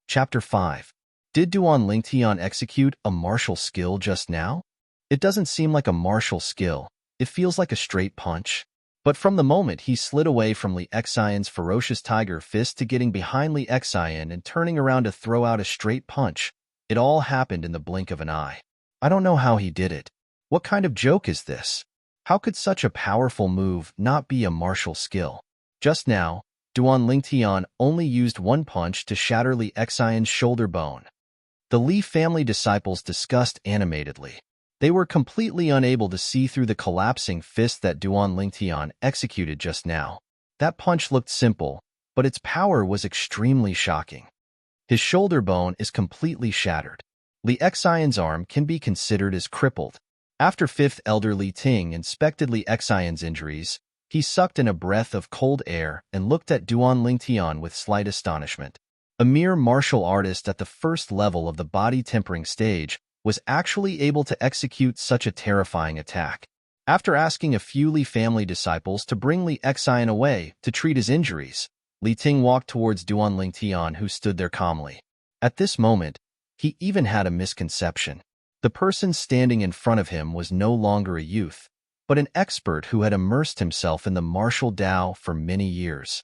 Chapter 5. Did Duan Lingtian execute a martial skill just now? It doesn't seem like a martial skill. It feels like a straight punch. But from the moment he slid away from Li Xian's ferocious tiger fist to getting behind Li Xian and turning around to throw out a straight punch, it all happened in the blink of an eye. I don't know how he did it. What kind of joke is this? How could such a powerful move not be a martial skill? Just now, Duan Lingtian only used one punch to shatter Li Xian's shoulder bone. The Li family disciples discussed animatedly. They were completely unable to see through the collapsing fist that Duan Lingtian executed just now. That punch looked simple, but its power was extremely shocking. His shoulder bone is completely shattered. Li Xian's arm can be considered as crippled. After fifth elder Li Ting inspected Li Xian's injuries, he sucked in a breath of cold air and looked at Duan Lingtian with slight astonishment. A mere martial artist at the first level of the body tempering stage was actually able to execute such a terrifying attack. After asking a few Li family disciples to bring Li Xian away to treat his injuries, Li Ting walked towards Duan Lingtian, who stood there calmly. At this moment, he even had a misconception. The person standing in front of him was no longer a youth, but an expert who had immersed himself in the martial Tao for many years.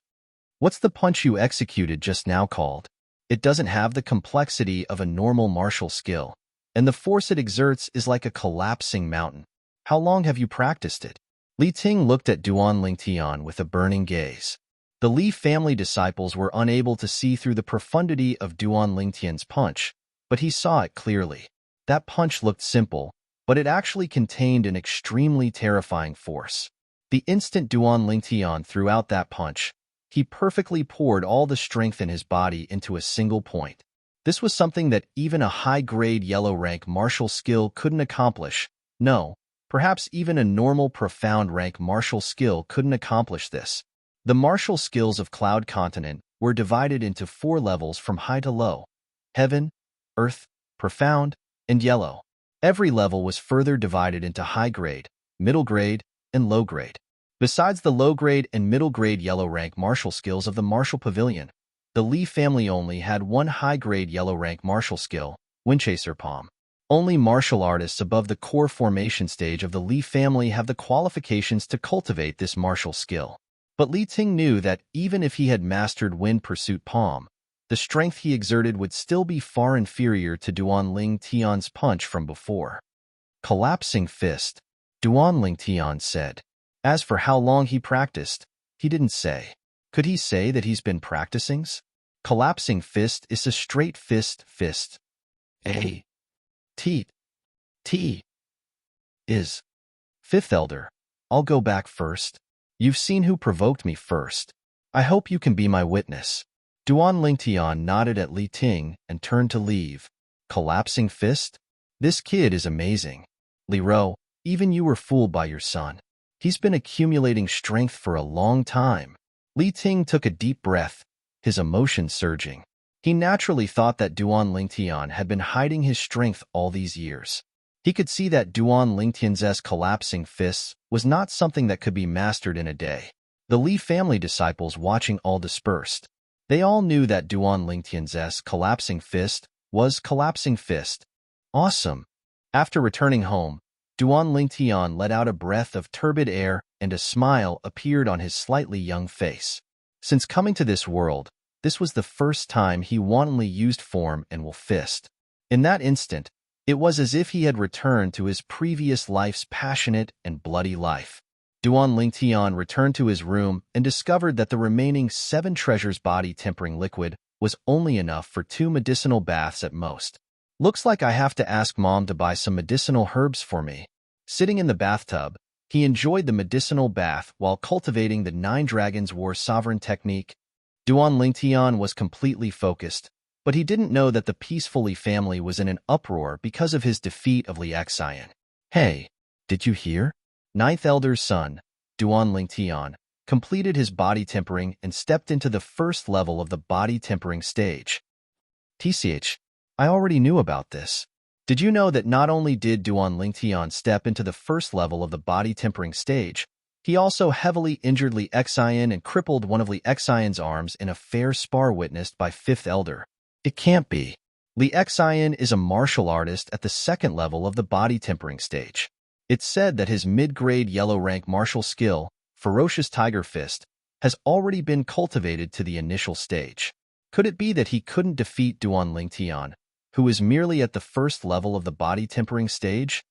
What's the punch you executed just now called? It doesn't have the complexity of a normal martial skill, and the force it exerts is like a collapsing mountain. How long have you practiced it? Li Ting looked at Duan Lingtian with a burning gaze. The Li family disciples were unable to see through the profundity of Duan Lingtian's punch, but he saw it clearly. That punch looked simple, but it actually contained an extremely terrifying force. The instant Duan Lingtian threw out that punch, he perfectly poured all the strength in his body into a single point. This was something that even a high-grade yellow-rank martial skill couldn't accomplish. No, perhaps even a normal profound rank martial skill couldn't accomplish this. The martial skills of Cloud Continent were divided into 4 levels from high to low: heaven, earth, profound, and yellow. Every level was further divided into high grade, middle grade, and low grade. Besides the low grade and middle grade yellow rank martial skills of the martial pavilion, the Li family only had one high grade yellow rank martial skill, Windchaser Palm. Only martial artists above the core formation stage of the Li family have the qualifications to cultivate this martial skill. But Li Ting knew that even if he had mastered Wind Pursuit Palm, the strength he exerted would still be far inferior to Duan Ling Tian's punch from before. Collapsing Fist, Duan Ling Tian said. As for how long he practiced, he didn't say. Could he say that he's been practicing? Collapsing Fist is a straight fist. A. T. T. Is. Fifth Elder, I'll go back first. You've seen who provoked me first. I hope you can be my witness. Duan Lingtian nodded at Li Ting and turned to leave. Collapsing Fist? This kid is amazing. Li Ro, even you were fooled by your son. He's been accumulating strength for a long time. Li Ting took a deep breath, his emotions surging. He naturally thought that Duan Lingtian had been hiding his strength all these years. He could see that Duan Lingtian's collapsing fists was not something that could be mastered in a day. The Li family disciples watching all dispersed. They all knew that Duan Lingtian's collapsing fist was collapsing fist. Awesome. After returning home, Duan Lingtian let out a breath of turbid air and a smile appeared on his slightly young face. Since coming to this world, this was the first time he wantonly used form and will fist. In that instant, it was as if he had returned to his previous life's passionate and bloody life. Duan Lingtian returned to his room and discovered that the remaining 7 treasures body-tempering liquid was only enough for 2 medicinal baths at most. Looks like I have to ask Mom to buy some medicinal herbs for me. Sitting in the bathtub, he enjoyed the medicinal bath while cultivating the 9 Dragons War Sovereign technique. Duan Lingtian was completely focused, but he didn't know that the peaceful Li family was in an uproar because of his defeat of Li Xian. Hey, did you hear? 9th Elder's son, Duan Lingtian, completed his body tempering and stepped into the first level of the body tempering stage. TCH, I already knew about this. Did you know that not only did Duan Lingtian step into the first level of the body tempering stage, he also heavily injured Li Xian and crippled one of Li Xian's arms in a fair spar witnessed by 5th Elder? It can't be. Li Xian is a martial artist at the 2nd level of the body tempering stage. It's said that his mid-grade yellow rank martial skill, Ferocious Tiger Fist, has already been cultivated to the initial stage. Could it be that he couldn't defeat Duan Lingtian, who is merely at the 1st level of the body tempering stage?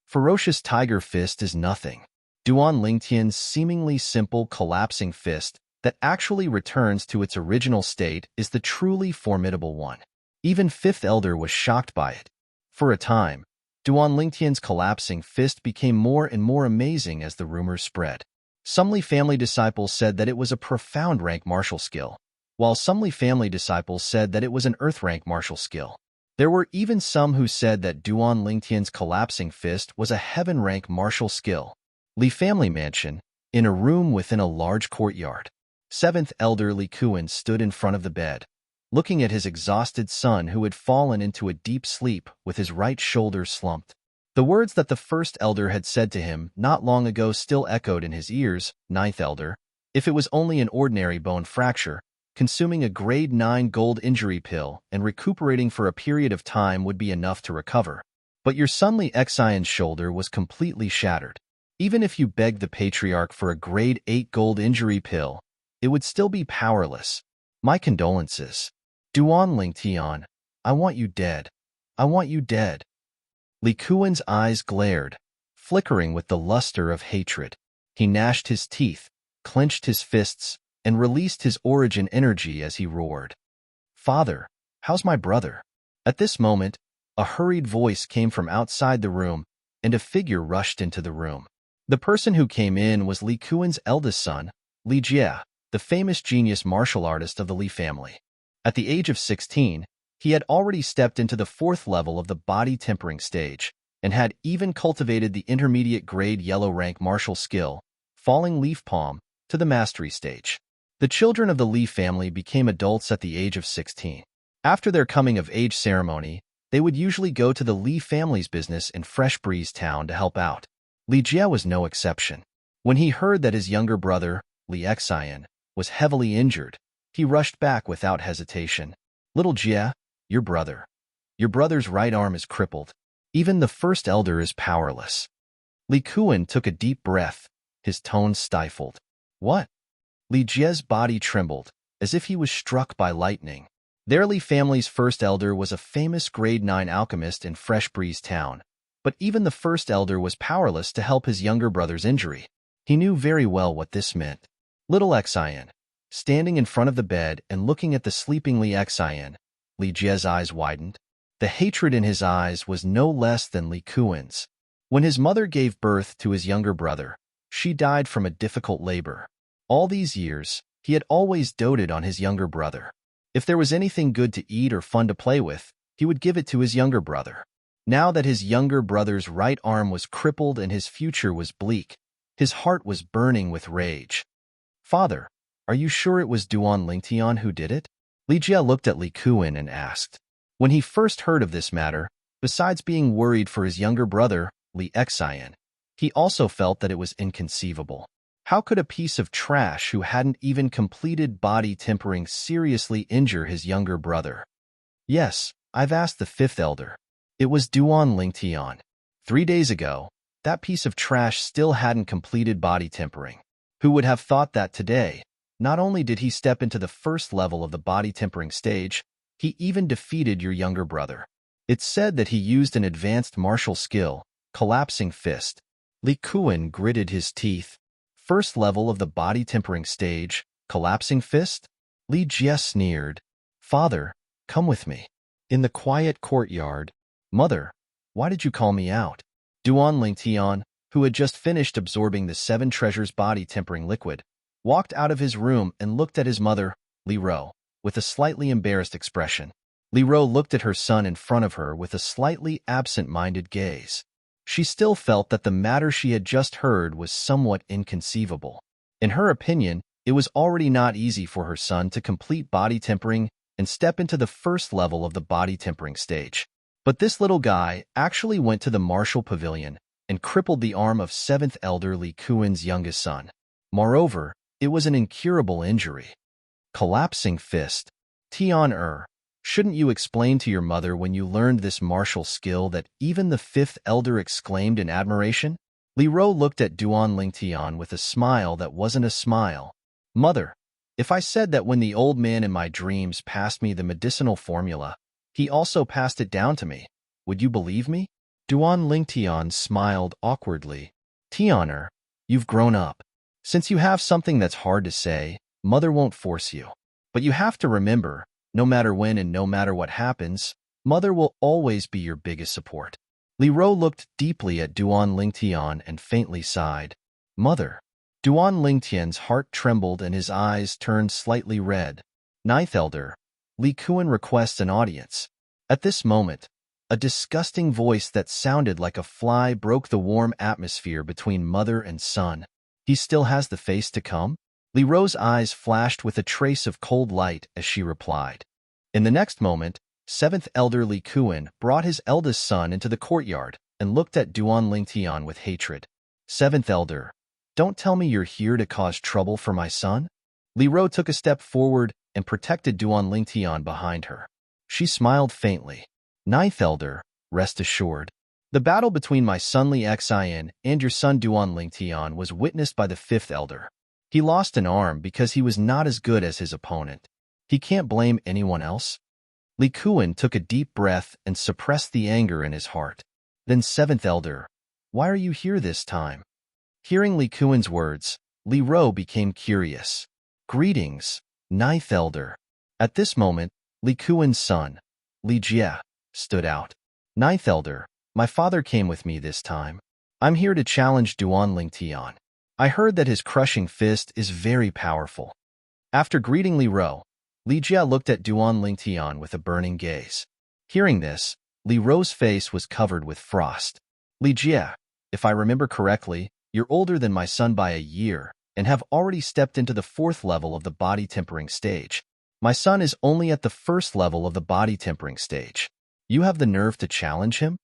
Ferocious Tiger Fist is nothing. Duan Lingtian's seemingly simple collapsing fist that actually returns to its original state is the truly formidable one. Even 5th Elder was shocked by it. For a time, Duan Lingtian's collapsing fist became more and more amazing as the rumors spread. Some Li family disciples said that it was a profound rank martial skill, while some Li family disciples said that it was an earth rank martial skill. There were even some who said that Duan Lingtian's collapsing fist was a heaven rank martial skill. Li family mansion, in a room within a large courtyard. 7th Elder Li Kuan stood in front of the bed, looking at his exhausted son who had fallen into a deep sleep with his right shoulder slumped. The words that the 1st Elder had said to him not long ago still echoed in his ears. 9th Elder, if it was only an ordinary bone fracture, consuming a grade 9 gold injury pill and recuperating for a period of time would be enough to recover. But your son Li Xian's shoulder was completely shattered. Even if you begged the Patriarch for a grade 8 gold injury pill, it would still be powerless. My condolences. Duan Lingtian, I want you dead. I want you dead. Li Kuan's eyes glared, flickering with the luster of hatred. He gnashed his teeth, clenched his fists, and released his origin energy as he roared. Father, how's my brother? At this moment, a hurried voice came from outside the room, and a figure rushed into the room. The person who came in was Li Kuan's eldest son, Li Jie, the famous genius martial artist of the Li family. At the age of 16, he had already stepped into the 4th level of the body tempering stage, and had even cultivated the intermediate grade yellow rank martial skill, Falling Leaf Palm, to the mastery stage. The children of the Li family became adults at the age of 16. After their coming-of-age ceremony, they would usually go to the Li family's business in Fresh Breeze Town to help out. Li Jie was no exception. When he heard that his younger brother, Li Xian, was heavily injured, he rushed back without hesitation. Little Jie, your brother. Your brother's right arm is crippled. Even the first elder is powerless. Li Kuan took a deep breath, his tone stifled. What? Li Jie's body trembled, as if he was struck by lightning. Their Li family's first elder was a famous grade 9 alchemist in Fresh Breeze Town, but even the first elder was powerless to help his younger brother's injury. He knew very well what this meant. Little Xian, standing in front of the bed and looking at the sleeping Li Xian, Li Jie's eyes widened. The hatred in his eyes was no less than Li Kuan's. When his mother gave birth to his younger brother, she died from a difficult labor. All these years, he had always doted on his younger brother. If there was anything good to eat or fun to play with, he would give it to his younger brother. Now that his younger brother's right arm was crippled and his future was bleak, his heart was burning with rage. Father, are you sure it was Duan Lingtian who did it? Li Jie looked at Li Kuan and asked. When he first heard of this matter, besides being worried for his younger brother, Li Xian, he also felt that it was inconceivable. How could a piece of trash who hadn't even completed body tempering seriously injure his younger brother? Yes, I've asked the fifth elder. It was Duan Lingtian. 3 days ago, that piece of trash still hadn't completed body tempering. Who would have thought that today, not only did he step into the first level of the body tempering stage, he even defeated your younger brother. It's said that he used an advanced martial skill, collapsing fist. Li Kuan gritted his teeth. First level of the body tempering stage, collapsing fist? Li Jie sneered. Father, come with me. In the quiet courtyard, Mother, why did you call me out? Duan Lingtian, who had just finished absorbing the 7 treasures body tempering liquid, walked out of his room and looked at his mother, Li Ro, with a slightly embarrassed expression. Li Ro looked at her son in front of her with a slightly absent-minded gaze. She still felt that the matter she had just heard was somewhat inconceivable. In her opinion, it was already not easy for her son to complete body tempering and step into the first level of the body tempering stage. But this little guy actually went to the martial pavilion and crippled the arm of 7th elder Li Kuan's youngest son. Moreover, it was an incurable injury. Collapsing fist. Tian shouldn't you explain to your mother when you learned this martial skill that even the 5th elder exclaimed in admiration? Li Ro looked at Duan Lingtian with a smile that wasn't a smile. Mother, if I said that when the old man in my dreams passed me the medicinal formula, he also passed it down to me, would you believe me? Duan Lingtian smiled awkwardly. Tian you've grown up. Since you have something that's hard to say, Mother won't force you. But you have to remember, no matter when and no matter what happens, Mother will always be your biggest support. Li Ro looked deeply at Duan Lingtian and faintly sighed. Mother. Duan Lingtian's heart trembled and his eyes turned slightly red. 9th elder. Li Kuan requests an audience. At this moment, a disgusting voice that sounded like a fly broke the warm atmosphere between mother and son. He still has the face to come? Li Ro's eyes flashed with a trace of cold light as she replied. In the next moment, 7th elder Li Kuan brought his eldest son into the courtyard and looked at Duan Lingtian with hatred. 7th elder, don't tell me you're here to cause trouble for my son? Li Ro took a step forward and protected Duan Lingtian behind her. She smiled faintly. 9th elder, rest assured. The battle between my son Li Xian and your son Duan Lingtian was witnessed by the 5th elder. He lost an arm because he was not as good as his opponent. He can't blame anyone else. Li Kuan took a deep breath and suppressed the anger in his heart. Then 7th elder, why are you here this time? Hearing Li Kuan's words, Li Ro became curious. Greetings, 9th elder. At this moment, Li Kuan's son, Li Jie, stood out. 9th elder, my father came with me this time. I'm here to challenge Duan Lingtian. I heard that his crushing fist is very powerful. After greeting Li Ro, Li Jie looked at Duan Lingtian with a burning gaze. Hearing this, Li Ro's face was covered with frost. Li Jie, if I remember correctly, you're older than my son by a year, and have already stepped into the 4th level of the body tempering stage. My son is only at the 1st level of the body tempering stage. You have the nerve to challenge him?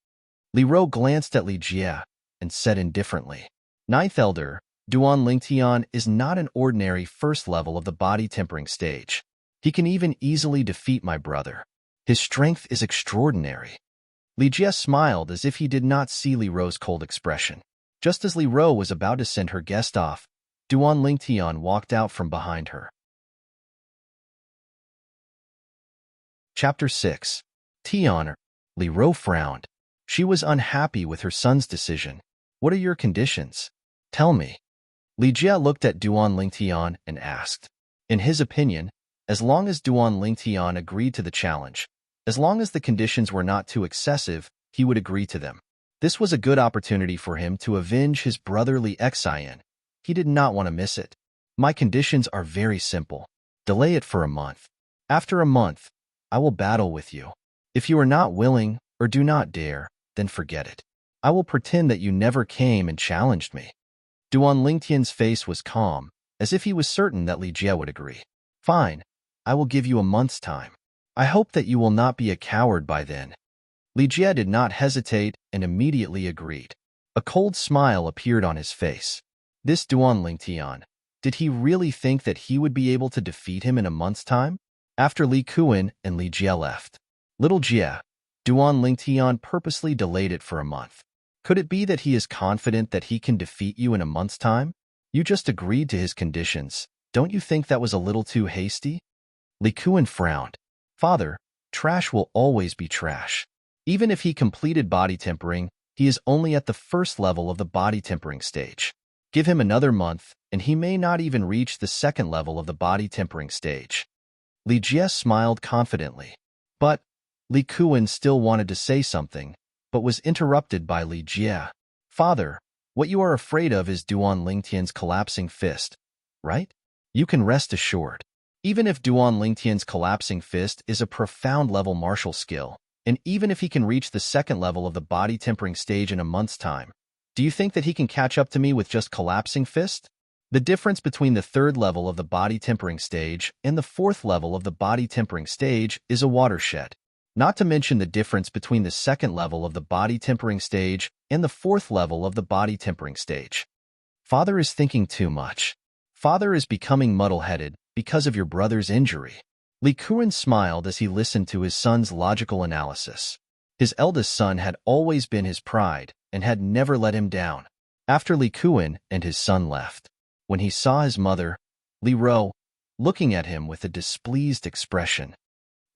Li Ro glanced at Li Jie and said indifferently, Ninth Elder, Duan Lingtian is not an ordinary 1st level of the body tempering stage. He can even easily defeat my brother. His strength is extraordinary. Li Jie smiled as if he did not see Li Ro's cold expression. Just as Li Ro was about to send her guest off, Duan Lingtian walked out from behind her. Chapter 6. Tian. Li Ro frowned. She was unhappy with her son's decision. What are your conditions? Tell me. Li Jie looked at Duan Lingtian and asked. In his opinion, as long as Duan Lingtian agreed to the challenge, as long as the conditions were not too excessive, he would agree to them. This was a good opportunity for him to avenge his brother Li Xian. He did not want to miss it. My conditions are very simple. Delay it for a month. After a month, I will battle with you. If you are not willing or do not dare, then forget it. I will pretend that you never came and challenged me. Duan Lingtian's face was calm, as if he was certain that Li Jie would agree. Fine, I will give you a month's time. I hope that you will not be a coward by then. Li Jie did not hesitate and immediately agreed. A cold smile appeared on his face. This Duan Lingtian, did he really think that he would be able to defeat him in a month's time? After Li Kuan and Li Jie left, Little Jie, Duan Lingtian purposely delayed it for a month. Could it be that he is confident that he can defeat you in a month's time? You just agreed to his conditions. Don't you think that was a little too hasty? Li Kuan frowned. Father, trash will always be trash. Even if he completed body tempering, he is only at the 1st level of the body tempering stage. Give him another month, and he may not even reach the 2nd level of the body tempering stage. Li Jie smiled confidently. But Li Kuan still wanted to say something, but was interrupted by Li Jie. Father, what you are afraid of is Duan Lingtian's collapsing fist, right? You can rest assured. Even if Duan Lingtian's collapsing fist is a profound level martial skill, and even if he can reach the 2nd level of the body tempering stage in a month's time, do you think that he can catch up to me with just collapsing fist? The difference between the 3rd level of the body tempering stage and the 4th level of the body tempering stage is a watershed. Not to mention the difference between the 2nd level of the body tempering stage and the 4th level of the body tempering stage. Father is thinking too much. Father is becoming muddle-headed because of your brother's injury. Li Kuan smiled as he listened to his son's logical analysis. His eldest son had always been his pride and had never let him down. After Li Kuan and his son left, when he saw his mother, Li Ro, looking at him with a displeased expression.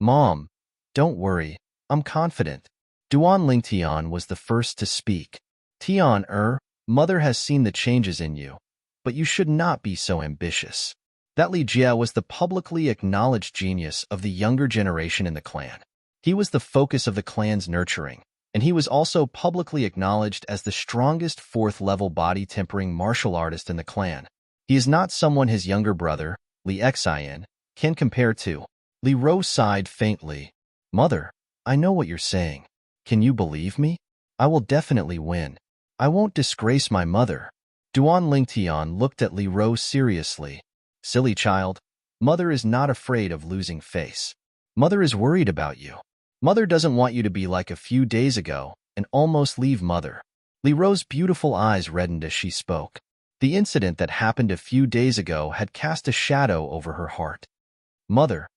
Mom, don't worry, I'm confident. Duan Lingtian was the first to speak. Tian, mother has seen the changes in you, but you should not be so ambitious. That Li Jie was the publicly acknowledged genius of the younger generation in the clan. He was the focus of the clan's nurturing, and he was also publicly acknowledged as the strongest 4th-level body tempering martial artist in the clan. He is not someone his younger brother, Li Xian, can compare to. Li Ro sighed faintly. Mother, I know what you're saying. Can you believe me? I will definitely win. I won't disgrace my mother. Duan Lingtian looked at Li Ro seriously. Silly child, mother is not afraid of losing face. Mother is worried about you. Mother doesn't want you to be like a few days ago and almost leave mother. Li Ro's beautiful eyes reddened as she spoke. The incident that happened a few days ago had cast a shadow over her heart. Mother,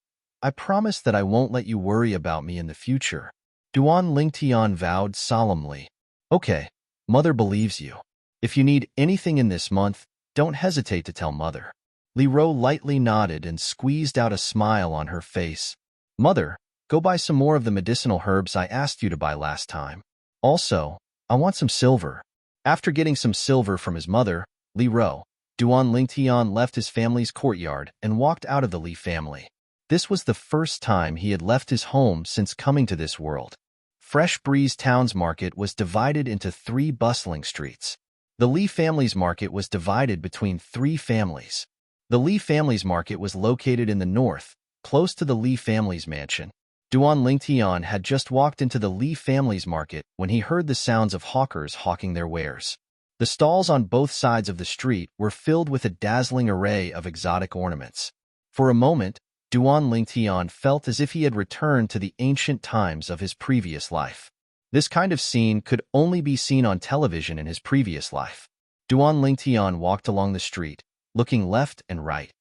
I promise that I won't let you worry about me in the future. Duan Lingtian vowed solemnly. Okay, mother believes you. If you need anything in this month, don't hesitate to tell mother. Li Ro lightly nodded and squeezed out a smile on her face. Mother, go buy some more of the medicinal herbs I asked you to buy last time. Also, I want some silver. After getting some silver from his mother, Li Ro, Duan Lingtian left his family's courtyard and walked out of the Li family. This was the first time he had left his home since coming to this world. Fresh Breeze Town's market was divided into 3 bustling streets. The Li family's market was divided between 3 families. The Li family's market was located in the north, close to the Li family's mansion. Duan Lingtian had just walked into the Li family's market when he heard the sounds of hawkers hawking their wares. The stalls on both sides of the street were filled with a dazzling array of exotic ornaments. For a moment, Duan Lingtian felt as if he had returned to the ancient times of his previous life. This kind of scene could only be seen on television in his previous life. Duan Lingtian walked along the street, looking left and right.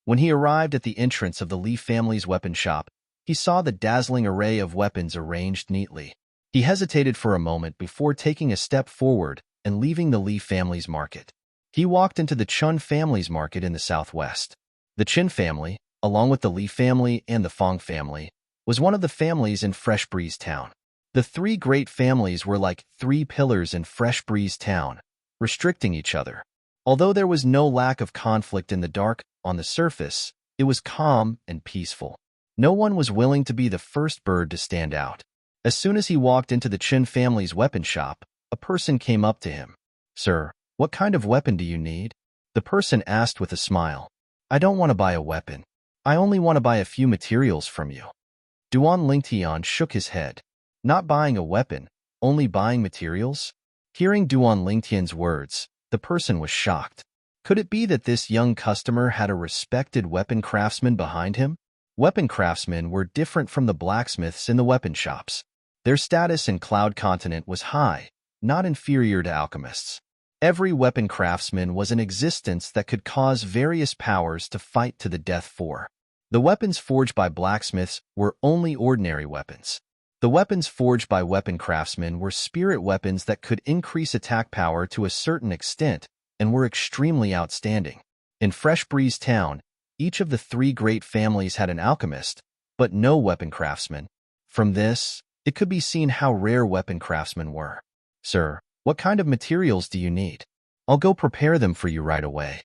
When he arrived at the entrance of the Li family's weapon shop, he saw the dazzling array of weapons arranged neatly. He hesitated for a moment before taking a step forward and leaving the Li family's market. He walked into the Chun family's market in the southwest. The Qin family, along with the Li family and the Fong family, was one of the families in Fresh Breeze Town. The three great families were like three pillars in Fresh Breeze Town, restricting each other. Although there was no lack of conflict in the dark, on the surface, it was calm and peaceful. No one was willing to be the first bird to stand out. As soon as he walked into the Qin family's weapon shop, a person came up to him. "Sir, what kind of weapon do you need?" The person asked with a smile. "I don't want to buy a weapon. I only want to buy a few materials from you." Duan Lingtian shook his head. Not buying a weapon, only buying materials? Hearing Duan Lingtian's words, the person was shocked. Could it be that this young customer had a respected weapon craftsman behind him? Weapon craftsmen were different from the blacksmiths in the weapon shops. Their status in Cloud Continent was high, not inferior to alchemists. Every weapon craftsman was an existence that could cause various powers to fight to the death for. The weapons forged by blacksmiths were only ordinary weapons. The weapons forged by weapon craftsmen were spirit weapons that could increase attack power to a certain extent and were extremely outstanding. In Fresh Breeze Town, each of the three great families had an alchemist, but no weapon craftsman. From this, it could be seen how rare weapon craftsmen were. "Sir, what kind of materials do you need? I'll go prepare them for you right away."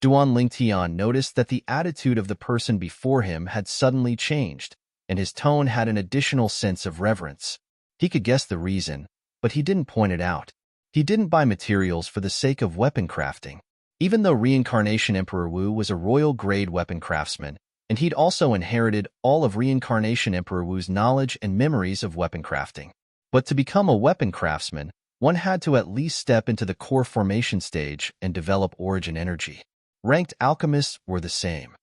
Duan Lingtian noticed that the attitude of the person before him had suddenly changed, and his tone had an additional sense of reverence. He could guess the reason, but he didn't point it out. He didn't buy materials for the sake of weapon crafting. Even though Reincarnation Emperor Wu was a royal-grade weapon craftsman, and he'd also inherited all of Reincarnation Emperor Wu's knowledge and memories of weapon crafting. But to become a weapon craftsman, one had to at least step into the core formation stage and develop origin energy. Ranked alchemists were the same.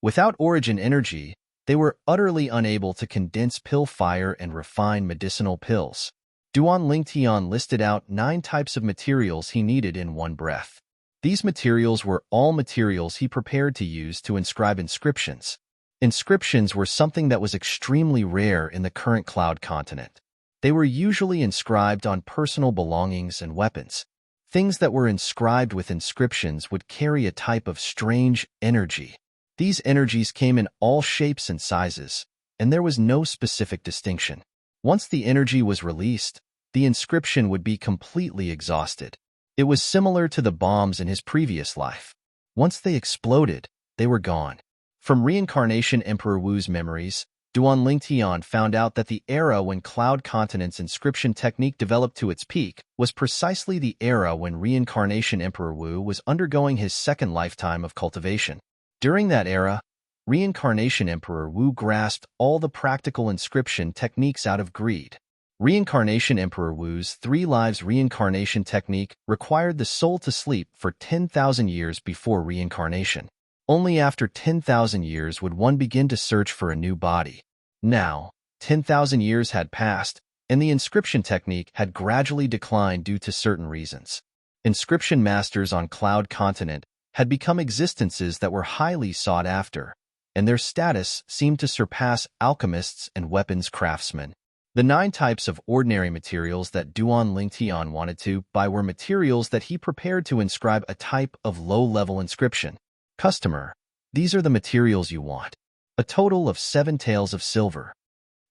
Without origin energy, they were utterly unable to condense pill fire and refine medicinal pills. Duan Lingtian listed out 9 types of materials he needed in one breath. These materials were all materials he prepared to use to inscribe inscriptions. Inscriptions were something that was extremely rare in the current Cloud Continent. They were usually inscribed on personal belongings and weapons. Things that were inscribed with inscriptions would carry a type of strange energy. These energies came in all shapes and sizes, and there was no specific distinction. Once the energy was released, the inscription would be completely exhausted. It was similar to the bombs in his previous life. Once they exploded, they were gone. From Reincarnation Emperor Wu's memories, Duan Lingtian found out that the era when Cloud Continent's inscription technique developed to its peak was precisely the era when Reincarnation Emperor Wu was undergoing his second lifetime of cultivation. During that era, Reincarnation Emperor Wu grasped all the practical inscription techniques out of greed. Reincarnation Emperor Wu's 3 lives reincarnation technique required the soul to sleep for 10,000 years before reincarnation. Only after 10,000 years would one begin to search for a new body. Now, 10,000 years had passed, and the inscription technique had gradually declined due to certain reasons. Inscription masters on Cloud Continent had become existences that were highly sought after, and their status seemed to surpass alchemists and weapons craftsmen. The 9 types of ordinary materials that Duan Lingtian wanted to buy were materials that he prepared to inscribe a type of low-level inscription. Customer, these are the materials you want. A total of 7 taels of silver.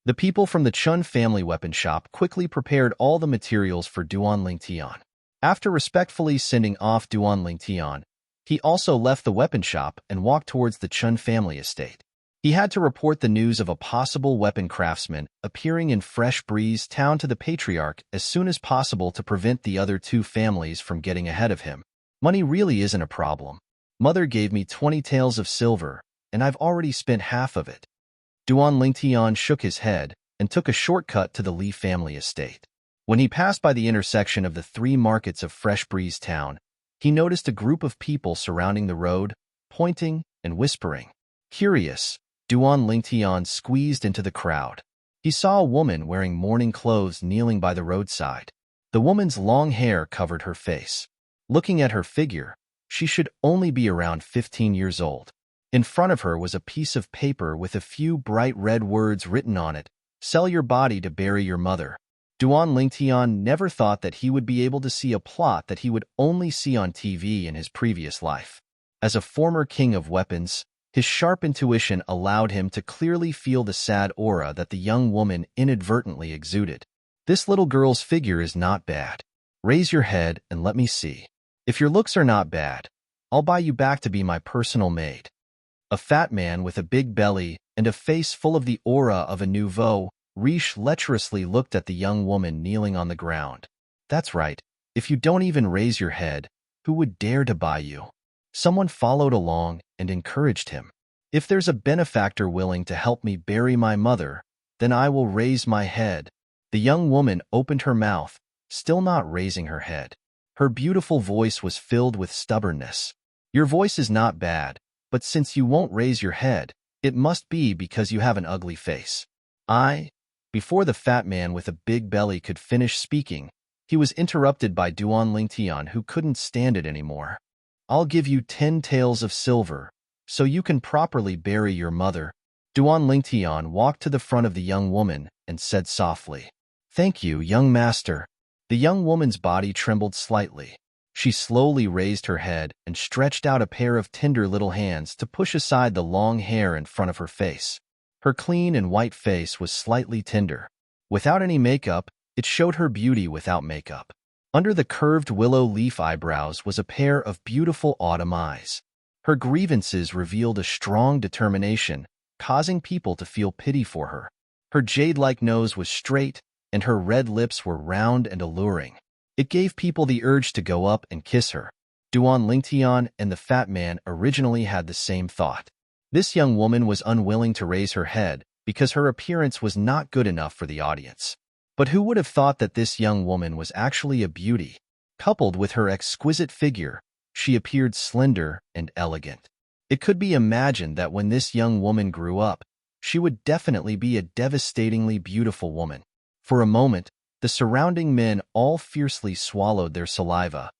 The people from the Chun family weapon shop quickly prepared all the materials for Duan Lingtian. After respectfully sending off Duan Lingtian, he also left the weapon shop and walked towards the Chun family estate. He had to report the news of a possible weapon craftsman appearing in Fresh Breeze Town to the Patriarch as soon as possible to prevent the other 2 families from getting ahead of him. Money really isn't a problem. Mother gave me 20 taels of silver, and I've already spent half of it. Duan Lingtian shook his head and took a shortcut to the Li family estate. When he passed by the intersection of the three markets of Fresh Breeze Town, he noticed a group of people surrounding the road, pointing and whispering. Curious, Duan Lingtian squeezed into the crowd. He saw a woman wearing mourning clothes kneeling by the roadside. The woman's long hair covered her face. Looking at her figure, she should only be around 15 years old. In front of her was a piece of paper with a few bright red words written on it, "Sell your body to bury your mother." Duan Lingtian never thought that he would be able to see a plot that he would only see on TV in his previous life. As a former king of weapons, his sharp intuition allowed him to clearly feel the sad aura that the young woman inadvertently exuded. This little girl's figure is not bad. Raise your head and let me see. If your looks are not bad, I'll buy you back to be my personal maid. A fat man with a big belly and a face full of the aura of a nouveau riche lecherously looked at the young woman kneeling on the ground. That's right. If you don't even raise your head, who would dare to buy you? Someone followed along and encouraged him. If there's a benefactor willing to help me bury my mother, then I will raise my head. The young woman opened her mouth, still not raising her head. Her beautiful voice was filled with stubbornness. Your voice is not bad, but since you won't raise your head, it must be because you have an ugly face. Before the fat man with a big belly could finish speaking, he was interrupted by Duan Lingtian, who couldn't stand it anymore. I'll give you 10 taels of silver, so you can properly bury your mother. Duan Lingtian walked to the front of the young woman and said softly, Thank you, young master. The young woman's body trembled slightly. She slowly raised her head and stretched out a pair of tender little hands to push aside the long hair in front of her face. Her clean and white face was slightly tender. Without any makeup, it showed her beauty without makeup. Under the curved willow leaf eyebrows was a pair of beautiful autumn eyes. Her grievances revealed a strong determination, causing people to feel pity for her. Her jade-like nose was straight, and her red lips were round and alluring. It gave people the urge to go up and kiss her. Duan Lingtian and the fat man originally had the same thought. This young woman was unwilling to raise her head because her appearance was not good enough for the audience. But who would have thought that this young woman was actually a beauty? Coupled with her exquisite figure, she appeared slender and elegant. It could be imagined that when this young woman grew up, she would definitely be a devastatingly beautiful woman. For a moment, the surrounding men all fiercely swallowed their saliva,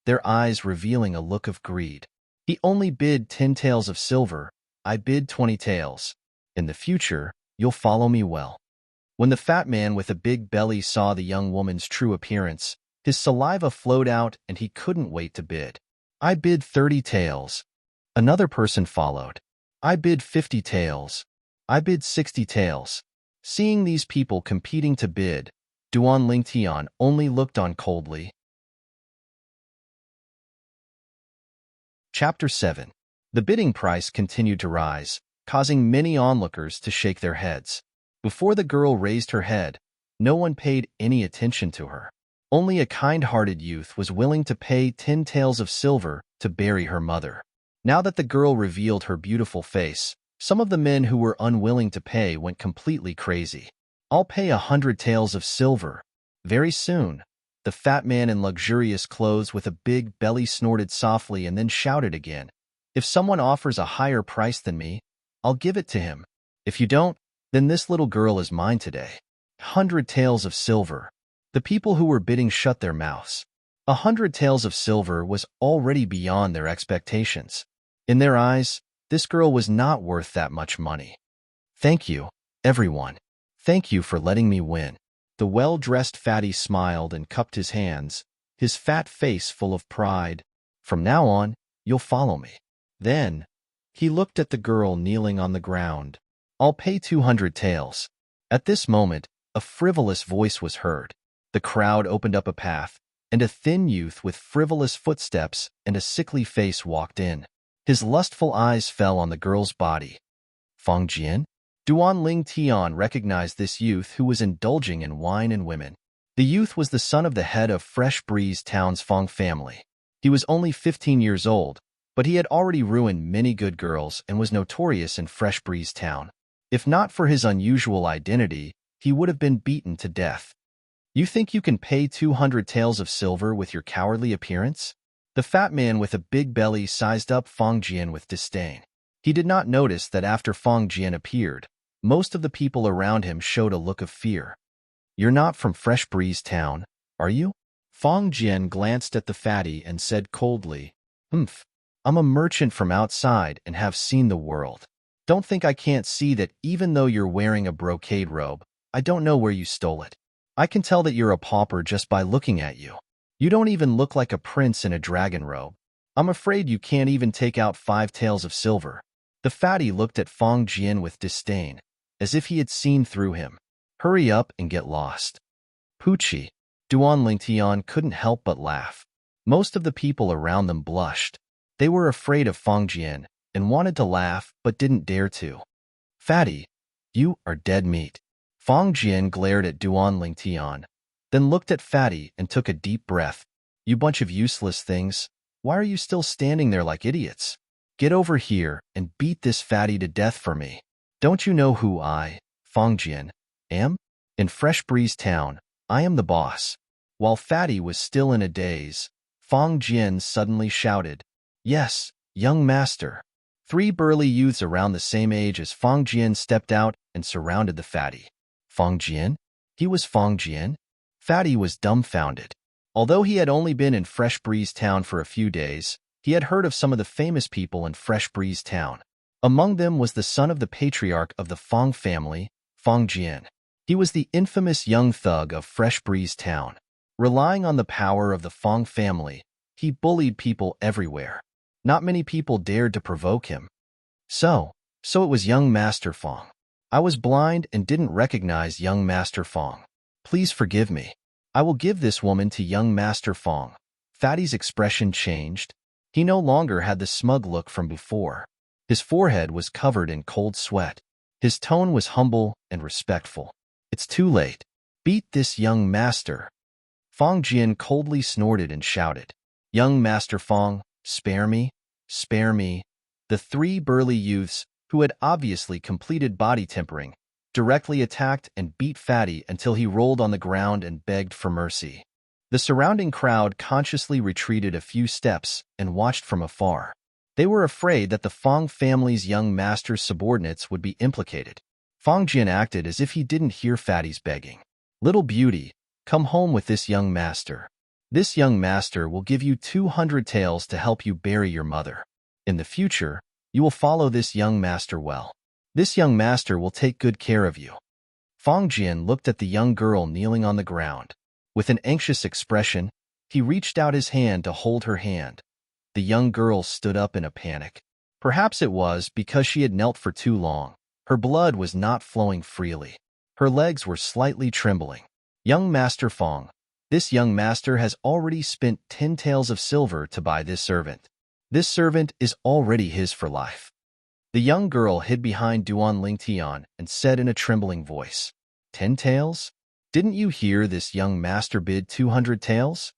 their eyes revealing a look of greed. He only bid 10 taels of silver. I bid 20 taels. In the future, you'll follow me well. When the fat man with a big belly saw the young woman's true appearance, his saliva flowed out and he couldn't wait to bid. I bid 30 taels. Another person followed. I bid 50 taels. I bid 60 taels. Seeing these people competing to bid, Duan Lingtian only looked on coldly. Chapter 7. The bidding price continued to rise, causing many onlookers to shake their heads. Before the girl raised her head, no one paid any attention to her. Only a kind-hearted youth was willing to pay 10 taels of silver to bury her mother. Now that the girl revealed her beautiful face, some of the men who were unwilling to pay went completely crazy. I'll pay 100 taels of silver. Very soon, the fat man in luxurious clothes with a big belly snorted softly and then shouted again. If someone offers a higher price than me, I'll give it to him. If you don't, then this little girl is mine today. 100 taels of silver. The people who were bidding shut their mouths. 100 taels of silver was already beyond their expectations. In their eyes, this girl was not worth that much money. Thank you, everyone. Thank you for letting me win. The well-dressed fatty smiled and cupped his hands, his fat face full of pride. From now on, you'll follow me. Then, he looked at the girl kneeling on the ground. I'll pay 200 taels. At this moment, a frivolous voice was heard. The crowd opened up a path, and a thin youth with frivolous footsteps and a sickly face walked in. His lustful eyes fell on the girl's body. Feng Jian? Duan Lingtian recognized this youth who was indulging in wine and women. The youth was the son of the head of Fresh Breeze Town's Feng family. He was only 15 years old, but he had already ruined many good girls and was notorious in Fresh Breeze Town. If not for his unusual identity, he would have been beaten to death. You think you can pay 200 taels of silver with your cowardly appearance? The fat man with a big belly sized up Fong Jian with disdain. He did not notice that after Fong Jian appeared, most of the people around him showed a look of fear. You're not from Fresh Breeze Town, are you? Fong Jian glanced at the fatty and said coldly, "Humph, I'm a merchant from outside and have seen the world. Don't think I can't see that even though you're wearing a brocade robe, I don't know where you stole it. I can tell that you're a pauper just by looking at you. You don't even look like a prince in a dragon robe. I'm afraid you can't even take out 5 taels of silver." The fatty looked at Fong Jian with disdain, as if he had seen through him. "Hurry up and get lost." Poochie. Duan Lingtian couldn't help but laugh. Most of the people around them blushed. They were afraid of Fong Jian and wanted to laugh but didn't dare to. "Fatty, you are dead meat." Fong Jian glared at Duan Lingtian, then looked at Fatty and took a deep breath. "You bunch of useless things, why are you still standing there like idiots? Get over here and beat this fatty to death for me. Don't you know who I, Fong Jian, am? In Fresh Breeze Town, I am the boss." While Fatty was still in a daze, Fong Jian suddenly shouted, "Yes, young master." 3 burly youths around the same age as Fong Jian stepped out and surrounded the fatty. Fong Jian? He was Fong Jian? Fatty was dumbfounded. Although he had only been in Fresh Breeze Town for a few days, he had heard of some of the famous people in Fresh Breeze Town. Among them was the son of the patriarch of the Fong family, Fong Jian. He was the infamous young thug of Fresh Breeze Town. Relying on the power of the Fong family, he bullied people everywhere. Not many people dared to provoke him. So it was young Master Fong. I was blind and didn't recognize young Master Fong. Please forgive me. I will give this woman to young Master Fong. Fatty's expression changed. He no longer had the smug look from before. His forehead was covered in cold sweat. His tone was humble and respectful. "It's too late. Beat this young master." Fong Jian coldly snorted and shouted, "Young Master Fong, spare me, spare me." The 3 burly youths, who had obviously completed body tempering, directly attacked and beat Fatty until he rolled on the ground and begged for mercy. The surrounding crowd consciously retreated a few steps and watched from afar. They were afraid that the Fong family's young master's subordinates would be implicated. Fong Jian acted as if he didn't hear Fatty's begging. "Little beauty, come home with this young master. This young master will give you 200 taels to help you bury your mother. In the future, you will follow this young master well. This young master will take good care of you." Fong Jian looked at the young girl kneeling on the ground. With an anxious expression, he reached out his hand to hold her hand. The young girl stood up in a panic. Perhaps it was because she had knelt for too long. Her blood was not flowing freely. Her legs were slightly trembling. "Young Master Fong, this young master has already spent 10 taels of silver to buy this servant. This servant is already his for life." The young girl hid behind Duan Lingtian and said in a trembling voice, "10 taels? Didn't you hear this young master bid 200 taels?"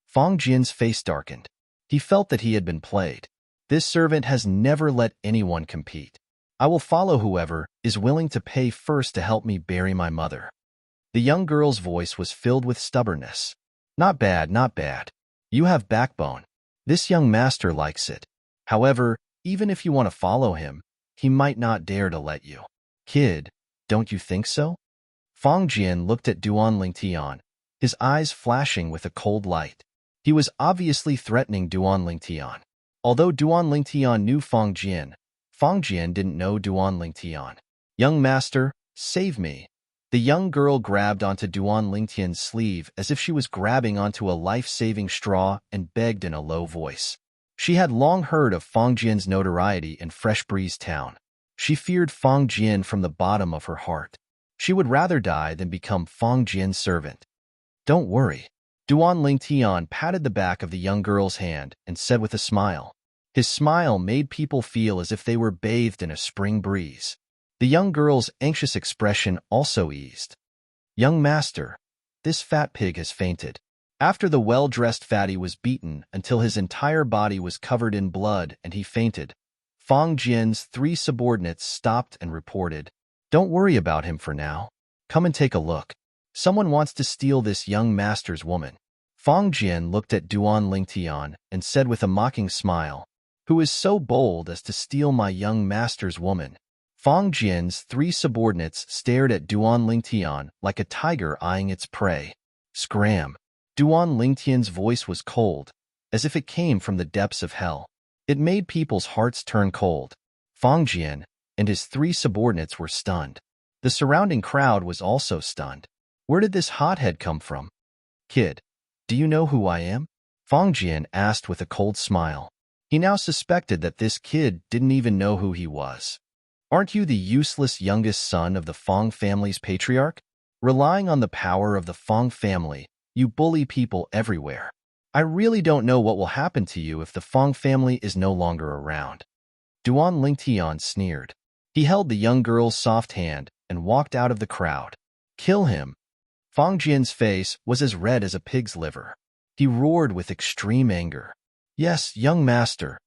Fong Jian's face darkened. He felt that he had been played. This servant has never let anyone compete. "I will follow whoever is willing to pay first to help me bury my mother." The young girl's voice was filled with stubbornness. "Not bad, not bad. You have backbone. This young master likes it. However, even if you want to follow him, he might not dare to let you." "Kid, don't you think so?" Fong Jian looked at Duan Lingtian, his eyes flashing with a cold light. He was obviously threatening Duan Lingtian. Although Duan Lingtian knew Fong Jian didn't know Duan Lingtian. "Young master, save me." The young girl grabbed onto Duan Lingtian's sleeve as if she was grabbing onto a life-saving straw and begged in a low voice. She had long heard of Fong Jian's notoriety in Fresh Breeze Town. She feared Fong Jian from the bottom of her heart. She would rather die than become Fong Jian's servant. "Don't worry." Duan Lingtian patted the back of the young girl's hand and said with a smile. His smile made people feel as if they were bathed in a spring breeze. The young girl's anxious expression also eased. "Young master, this fat pig has fainted." After the well-dressed fatty was beaten until his entire body was covered in blood and he fainted, Fong Jian's 3 subordinates stopped and reported, "Don't worry about him for now. Come and take a look." Someone wants to steal this young master's woman. Fong Jian looked at Duan Lingtian and said with a mocking smile, "Who is so bold as to steal my young master's woman?" Fong Jian's three subordinates stared at Duan Lingtian like a tiger eyeing its prey. Scram! Duan Lingtian's voice was cold, as if it came from the depths of hell. It made people's hearts turn cold. Fong Jian and his three subordinates were stunned. The surrounding crowd was also stunned. Where did this hothead come from? "Kid, do you know who I am?" Fong Jian asked with a cold smile. He now suspected that this kid didn't even know who he was. "Aren't you the useless youngest son of the Fong family's patriarch? Relying on the power of the Fong family, you bully people everywhere. I really don't know what will happen to you if the Fong family is no longer around." Duan Lingtian sneered. He held the young girl's soft hand and walked out of the crowd. "Kill him." Fong Jian's face was as red as a pig's liver. He roared with extreme anger. "Yes, young master."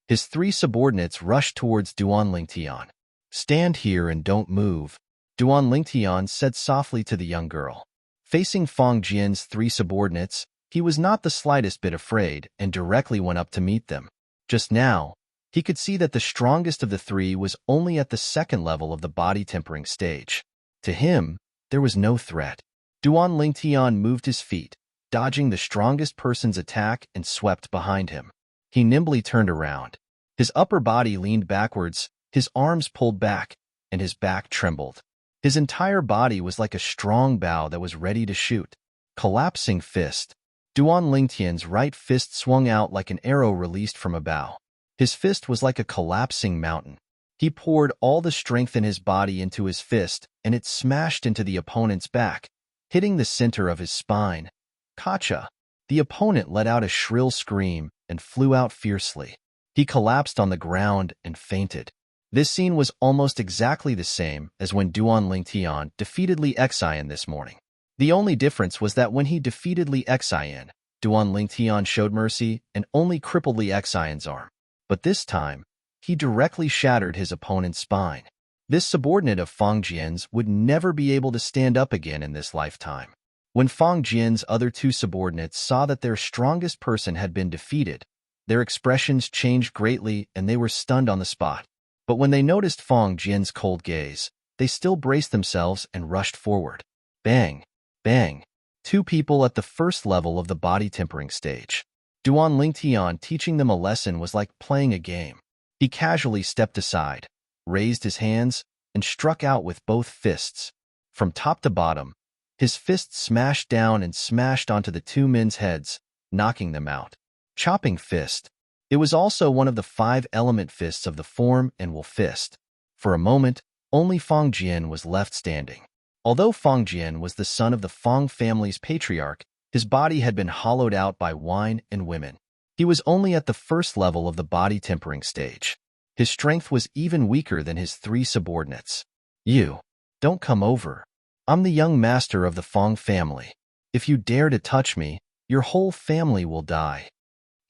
His three subordinates rushed towards Duan Lingtian. "Stand here and don't move," Duan Lingtian said softly to the young girl. Facing Fong Jian's three subordinates, he was not the slightest bit afraid and directly went up to meet them. Just now, he could see that the strongest of the three was only at the second level of the body tempering stage. To him, there was no threat. Duan Lingtian moved his feet, dodging the strongest person's attack and swept behind him. He nimbly turned around. His upper body leaned backwards, his arms pulled back, and his back trembled. His entire body was like a strong bow that was ready to shoot. Collapsing fist. Duan Lingtian's right fist swung out like an arrow released from a bow. His fist was like a collapsing mountain. He poured all the strength in his body into his fist, and it smashed into the opponent's back, hitting the center of his spine. Kacha! The opponent let out a shrill scream and flew out fiercely. He collapsed on the ground and fainted. This scene was almost exactly the same as when Duan Lingtian defeated Li Xian this morning. The only difference was that when he defeated Li Xian, Duan Lingtian showed mercy and only crippled Li Xian's arm. But this time, he directly shattered his opponent's spine. This subordinate of Fong Jian's would never be able to stand up again in this lifetime. When Fong Jian's other two subordinates saw that their strongest person had been defeated, their expressions changed greatly and they were stunned on the spot. But when they noticed Fong Jian's cold gaze, they still braced themselves and rushed forward. Bang! Bang! Two people at the first level of the body tempering stage. Duan Lingtian teaching them a lesson was like playing a game. He casually stepped aside, raised his hands, and struck out with both fists. From top to bottom, his fists smashed down and smashed onto the two men's heads, knocking them out. Chopping fist. It was also one of the 5 element fists of the form and will fist. For a moment, only Fong Jian was left standing. Although Fong Jian was the son of the Fong family's patriarch, his body had been hollowed out by wine and women. He was only at the first level of the body tempering stage. His strength was even weaker than his 3 subordinates. "You, don't come over. I'm the young master of the Fong family. If you dare to touch me, your whole family will die."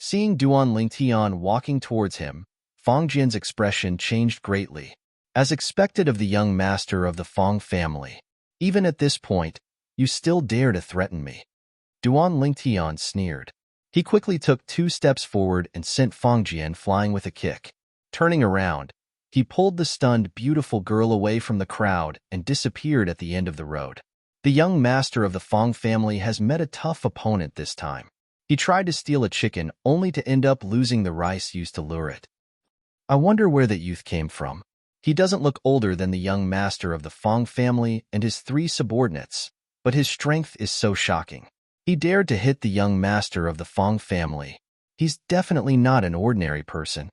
Seeing Duan Lingtian walking towards him, Fong Jian's expression changed greatly. As expected of the young master of the Fong family, "Even at this point, you still dare to threaten me." Duan Lingtian sneered. He quickly took 2 steps forward and sent Fong Jian flying with a kick. Turning around, he pulled the stunned, beautiful girl away from the crowd and disappeared at the end of the road. The young master of the Fong family has met a tough opponent this time. He tried to steal a chicken only to end up losing the rice used to lure it. I wonder where that youth came from. He doesn't look older than the young master of the Fong family and his 3 subordinates, but his strength is so shocking. He dared to hit the young master of the Fong family. He's definitely not an ordinary person.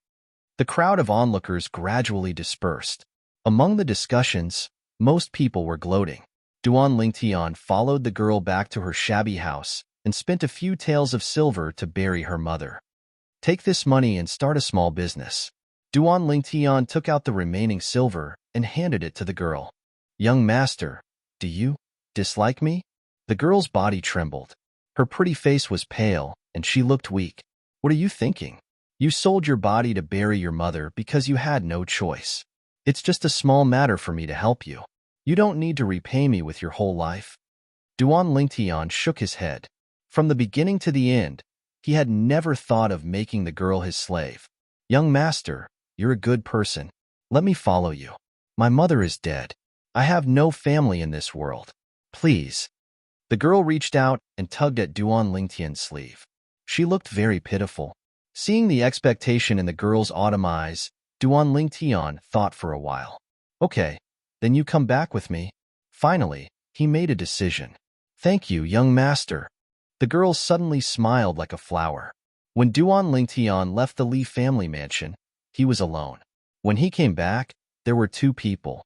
The crowd of onlookers gradually dispersed. Among the discussions, most people were gloating. Duan Lingtian followed the girl back to her shabby house and spent a few taels of silver to bury her mother. "Take this money and start a small business." Duan Lingtian took out the remaining silver and handed it to the girl. "Young master, do you dislike me?" The girl's body trembled. Her pretty face was pale, and she looked weak. "What are you thinking? You sold your body to bury your mother because you had no choice. It's just a small matter for me to help you. You don't need to repay me with your whole life." Duan Lingtian shook his head. From the beginning to the end, he had never thought of making the girl his slave. Young master, you're a good person. Let me follow you. My mother is dead. I have no family in this world. Please. The girl reached out and tugged at Duan Lingtian's sleeve. She looked very pitiful. Seeing the expectation in the girl's autumn eyes, Duan Lingtian thought for a while. Okay, then you come back with me. Finally, he made a decision. Thank you, young master. The girl suddenly smiled like a flower. When Duan Lingtian left the Li family mansion, he was alone. When he came back, there were two people.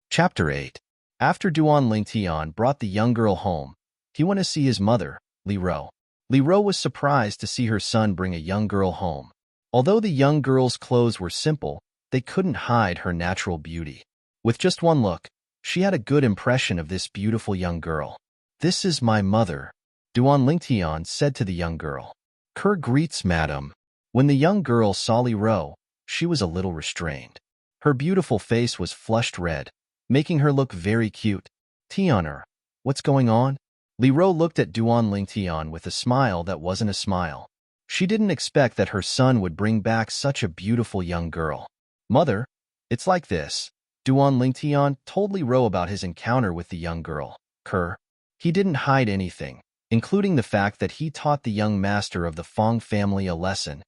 Chapter 8. After Duan Lingtian brought the young girl home, he went to see his mother, Li Ro. Li Ro was surprised to see her son bring a young girl home. Although the young girl's clothes were simple, they couldn't hide her natural beauty. With just one look, she had a good impression of this beautiful young girl. This is my mother, Duan Lingtian said to the young girl. Kerr greets madam. When the young girl saw Li Ro, she was a little restrained. Her beautiful face was flushed red, making her look very cute. Tianer, what's going on? Li Ro looked at Duan Lingtian with a smile that wasn't a smile. She didn't expect that her son would bring back such a beautiful young girl. Mother, it's like this. Duan Lingtian told Li Ro about his encounter with the young girl, Kerr. He didn't hide anything, including the fact that he taught the young master of the Fong family a lesson.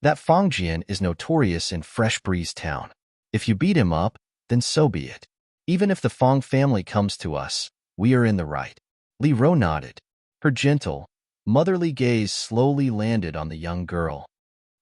That Fongjian is notorious in Fresh Breeze Town. If you beat him up, then so be it. Even if the Fong family comes to us, we are in the right. Li Ro nodded. Her gentle, motherly gaze slowly landed on the young girl.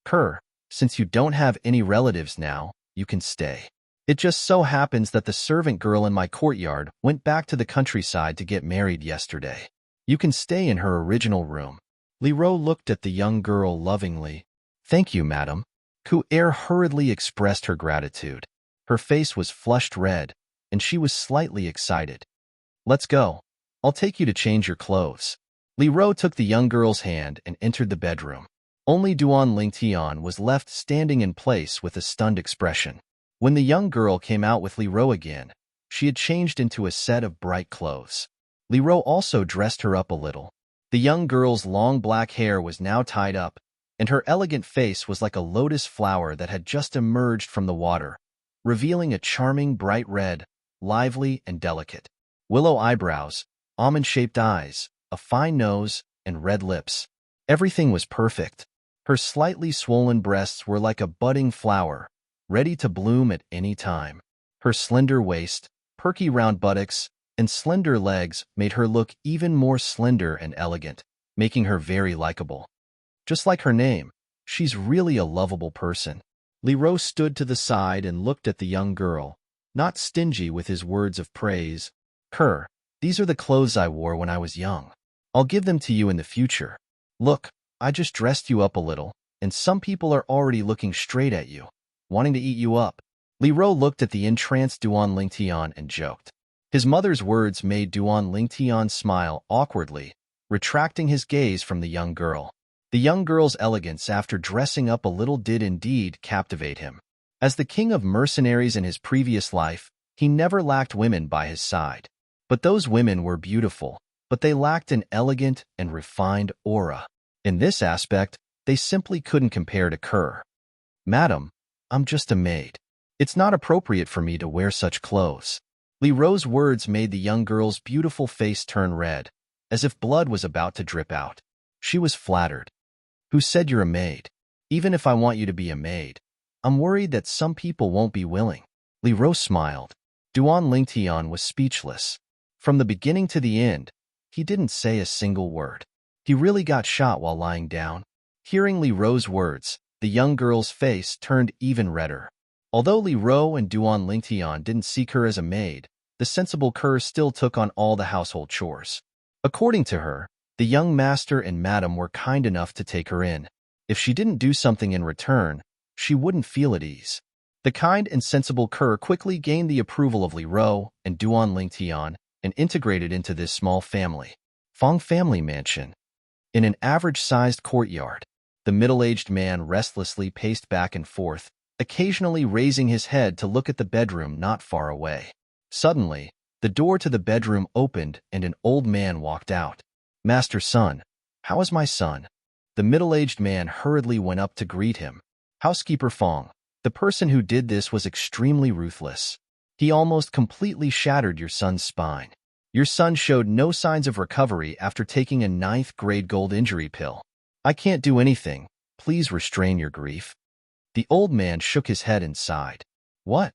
Kerr, since you don't have any relatives now, you can stay. It just so happens that the servant girl in my courtyard went back to the countryside to get married yesterday. You can stay in her original room. Li Ro looked at the young girl lovingly. Thank you, madam. Ku Er hurriedly expressed her gratitude. Her face was flushed red, and she was slightly excited. Let's go. I'll take you to change your clothes. Li Ro took the young girl's hand and entered the bedroom. Only Duan Lingtian was left standing in place with a stunned expression. When the young girl came out with Li Ro again, she had changed into a set of bright clothes. Li Ro also dressed her up a little. The young girl's long black hair was now tied up, and her elegant face was like a lotus flower that had just emerged from the water, revealing a charming bright red, lively and delicate. Willow eyebrows, almond-shaped eyes, a fine nose, and red lips. Everything was perfect. Her slightly swollen breasts were like a budding flower, ready to bloom at any time. Her slender waist, perky round buttocks, and slender legs made her look even more slender and elegant, making her very likable. Just like her name, she's really a lovable person. Li Ro stood to the side and looked at the young girl, not stingy with his words of praise. Kerr, these are the clothes I wore when I was young. I'll give them to you in the future. Look, I just dressed you up a little, and some people are already looking straight at you, wanting to eat you up. Li Ro looked at the entranced Duan Lingtian and joked. His mother's words made Duan Lingtian smile awkwardly, retracting his gaze from the young girl. The young girl's elegance after dressing up a little did indeed captivate him. As the king of mercenaries in his previous life, he never lacked women by his side. But those women were beautiful, but they lacked an elegant and refined aura. In this aspect, they simply couldn't compare to Kerr. Madam, I'm just a maid. It's not appropriate for me to wear such clothes. Li Ro's words made the young girl's beautiful face turn red, as if blood was about to drip out. She was flattered. Who said you're a maid? Even if I want you to be a maid, I'm worried that some people won't be willing. Li Ro smiled. Duan Lingtian was speechless. From the beginning to the end, he didn't say a single word. He really got shot while lying down. Hearing Li Ro's words, the young girl's face turned even redder. Although Li Ro and Duan Lingtian didn't seek her as a maid, the sensible Kerr still took on all the household chores. According to her, the young master and madam were kind enough to take her in. If she didn't do something in return, she wouldn't feel at ease. The kind and sensible Kerr quickly gained the approval of Li Ro and Duan Lingtian and integrated into this small family. Fong family mansion. In an average-sized courtyard, the middle-aged man restlessly paced back and forth, occasionally raising his head to look at the bedroom not far away. Suddenly, the door to the bedroom opened and an old man walked out. Master Sun, how is my son? The middle-aged man hurriedly went up to greet him. Housekeeper Fong, the person who did this was extremely ruthless. He almost completely shattered your son's spine. Your son showed no signs of recovery after taking a 9th-grade gold injury pill. I can't do anything. Please restrain your grief. The old man shook his head and sighed. What?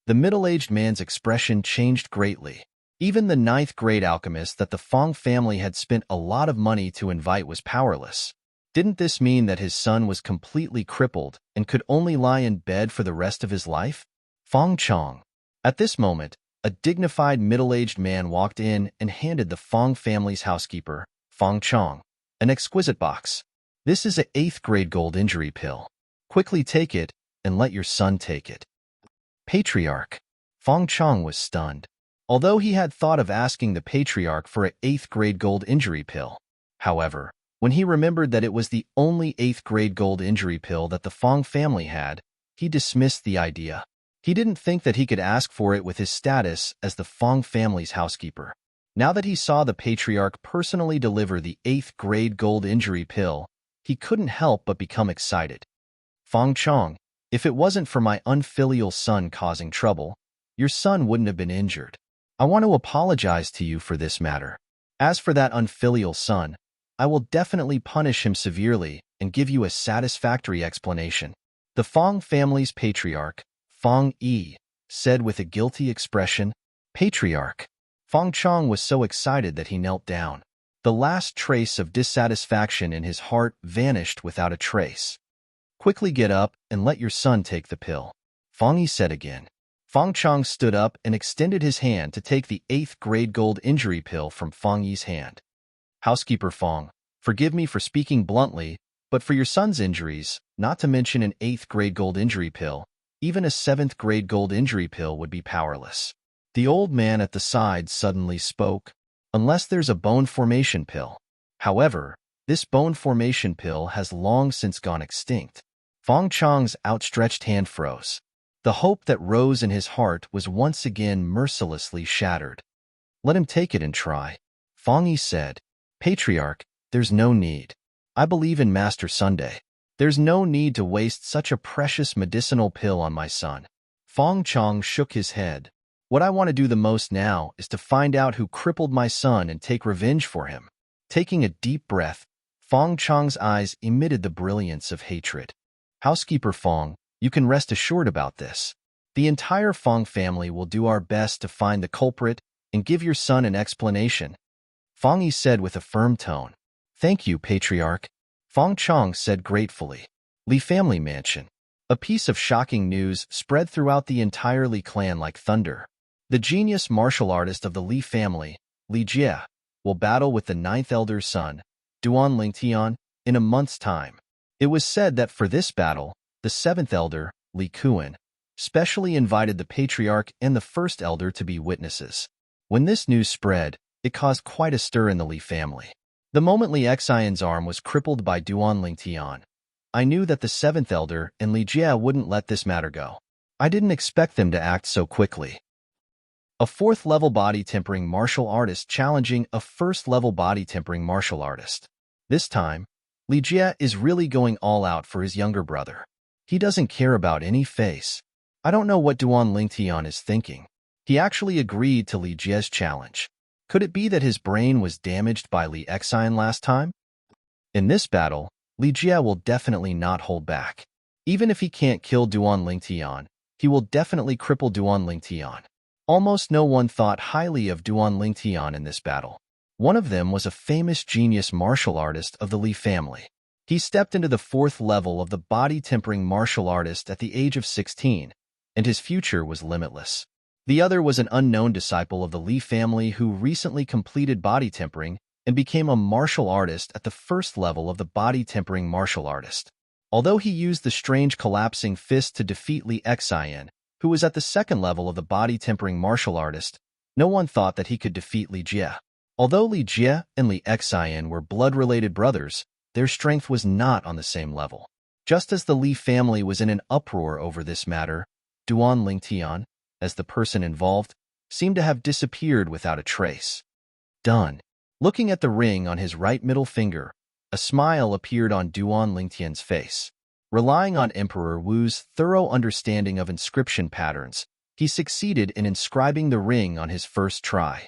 The middle-aged man's expression changed greatly. Even the 9th-grade alchemist that the Fong family had spent a lot of money to invite was powerless. Didn't this mean that his son was completely crippled and could only lie in bed for the rest of his life? Fong Chong. At this moment, a dignified middle-aged man walked in and handed the Fong family's housekeeper, Fong Chong, an exquisite box. This is a 8th-grade gold injury pill. Quickly take it and let your son take it. Patriarch. Fong Chong was stunned. Although he had thought of asking the patriarch for a 8th-grade gold injury pill. However, when he remembered that it was the only 8th-grade gold injury pill that the Fong family had, he dismissed the idea. He didn't think that he could ask for it with his status as the Fong family's housekeeper. Now that he saw the patriarch personally deliver the 8th-grade gold injury pill, he couldn't help but become excited. Fong Chong, if it wasn't for my unfilial son causing trouble, your son wouldn't have been injured. I want to apologize to you for this matter. As for that unfilial son, I will definitely punish him severely and give you a satisfactory explanation. The Fong family's patriarch, Fong Yi, said with a guilty expression. Patriarch. Fong Chong was so excited that he knelt down. The last trace of dissatisfaction in his heart vanished without a trace. Quickly get up and let your son take the pill. Fong Yi said again. Fong Chong stood up and extended his hand to take the 8th-grade gold injury pill from Fong Yi's hand. Housekeeper Fong, forgive me for speaking bluntly, but for your son's injuries, not to mention an 8th-grade gold injury pill, even a 7th-grade gold injury pill would be powerless. The old man at the side suddenly spoke. Unless there's a bone formation pill. However, this bone formation pill has long since gone extinct. Fong Chong's outstretched hand froze. The hope that rose in his heart was once again mercilessly shattered. Let him take it and try. Fong Yi said. Patriarch, there's no need. I believe in Master Sunday. There's no need to waste such a precious medicinal pill on my son. Fong Chong shook his head. What I want to do the most now is to find out who crippled my son and take revenge for him. Taking a deep breath, Fong Chong's eyes emitted the brilliance of hatred. Housekeeper Fong, you can rest assured about this. The entire Fong family will do our best to find the culprit and give your son an explanation. Fong Yi said with a firm tone. Thank you, Patriarch. Fong Chong said gratefully. Li family mansion. A piece of shocking news spread throughout the entire Li clan like thunder. The genius martial artist of the Li family, Li Jie, will battle with the 9th elder's son, Duan Lingtian, in a month's time. It was said that for this battle, the 7th elder, Li Kuan, specially invited the patriarch and the 1st elder to be witnesses. When this news spread, it caused quite a stir in the Li family. The moment Li Xian's arm was crippled by Duan Lingtian, I knew that the 7th elder and Li Jie wouldn't let this matter go. I didn't expect them to act so quickly. A 4th-level body-tempering martial artist challenging a 1st-level body-tempering martial artist. This time, Li Jie is really going all out for his younger brother. He doesn't care about any face. I don't know what Duan Lingtian is thinking. He actually agreed to Li Jie's challenge. Could it be that his brain was damaged by Li Xian last time? In this battle, Li Jie will definitely not hold back. Even if he can't kill Duan Lingtian, he will definitely cripple Duan Lingtian. Almost no one thought highly of Duan Lingtian in this battle. One of them was a famous genius martial artist of the Li family. He stepped into the 4th level of the body-tempering martial artist at the age of 16, and his future was limitless. The other was an unknown disciple of the Li family who recently completed body tempering and became a martial artist at the 1st level of the body-tempering martial artist. Although he used the strange collapsing fist to defeat Li Xian, who was at the 2nd level of the body-tempering martial artist, no one thought that he could defeat Li Jie. Although Li Jie and Li Xian were blood-related brothers, their strength was not on the same level. Just as the Li family was in an uproar over this matter, Duan Lingtian, as the person involved, seemed to have disappeared without a trace. Done. Looking at the ring on his right middle finger, a smile appeared on Duan Lingtian's face. Relying on Emperor Wu's thorough understanding of inscription patterns, he succeeded in inscribing the ring on his first try.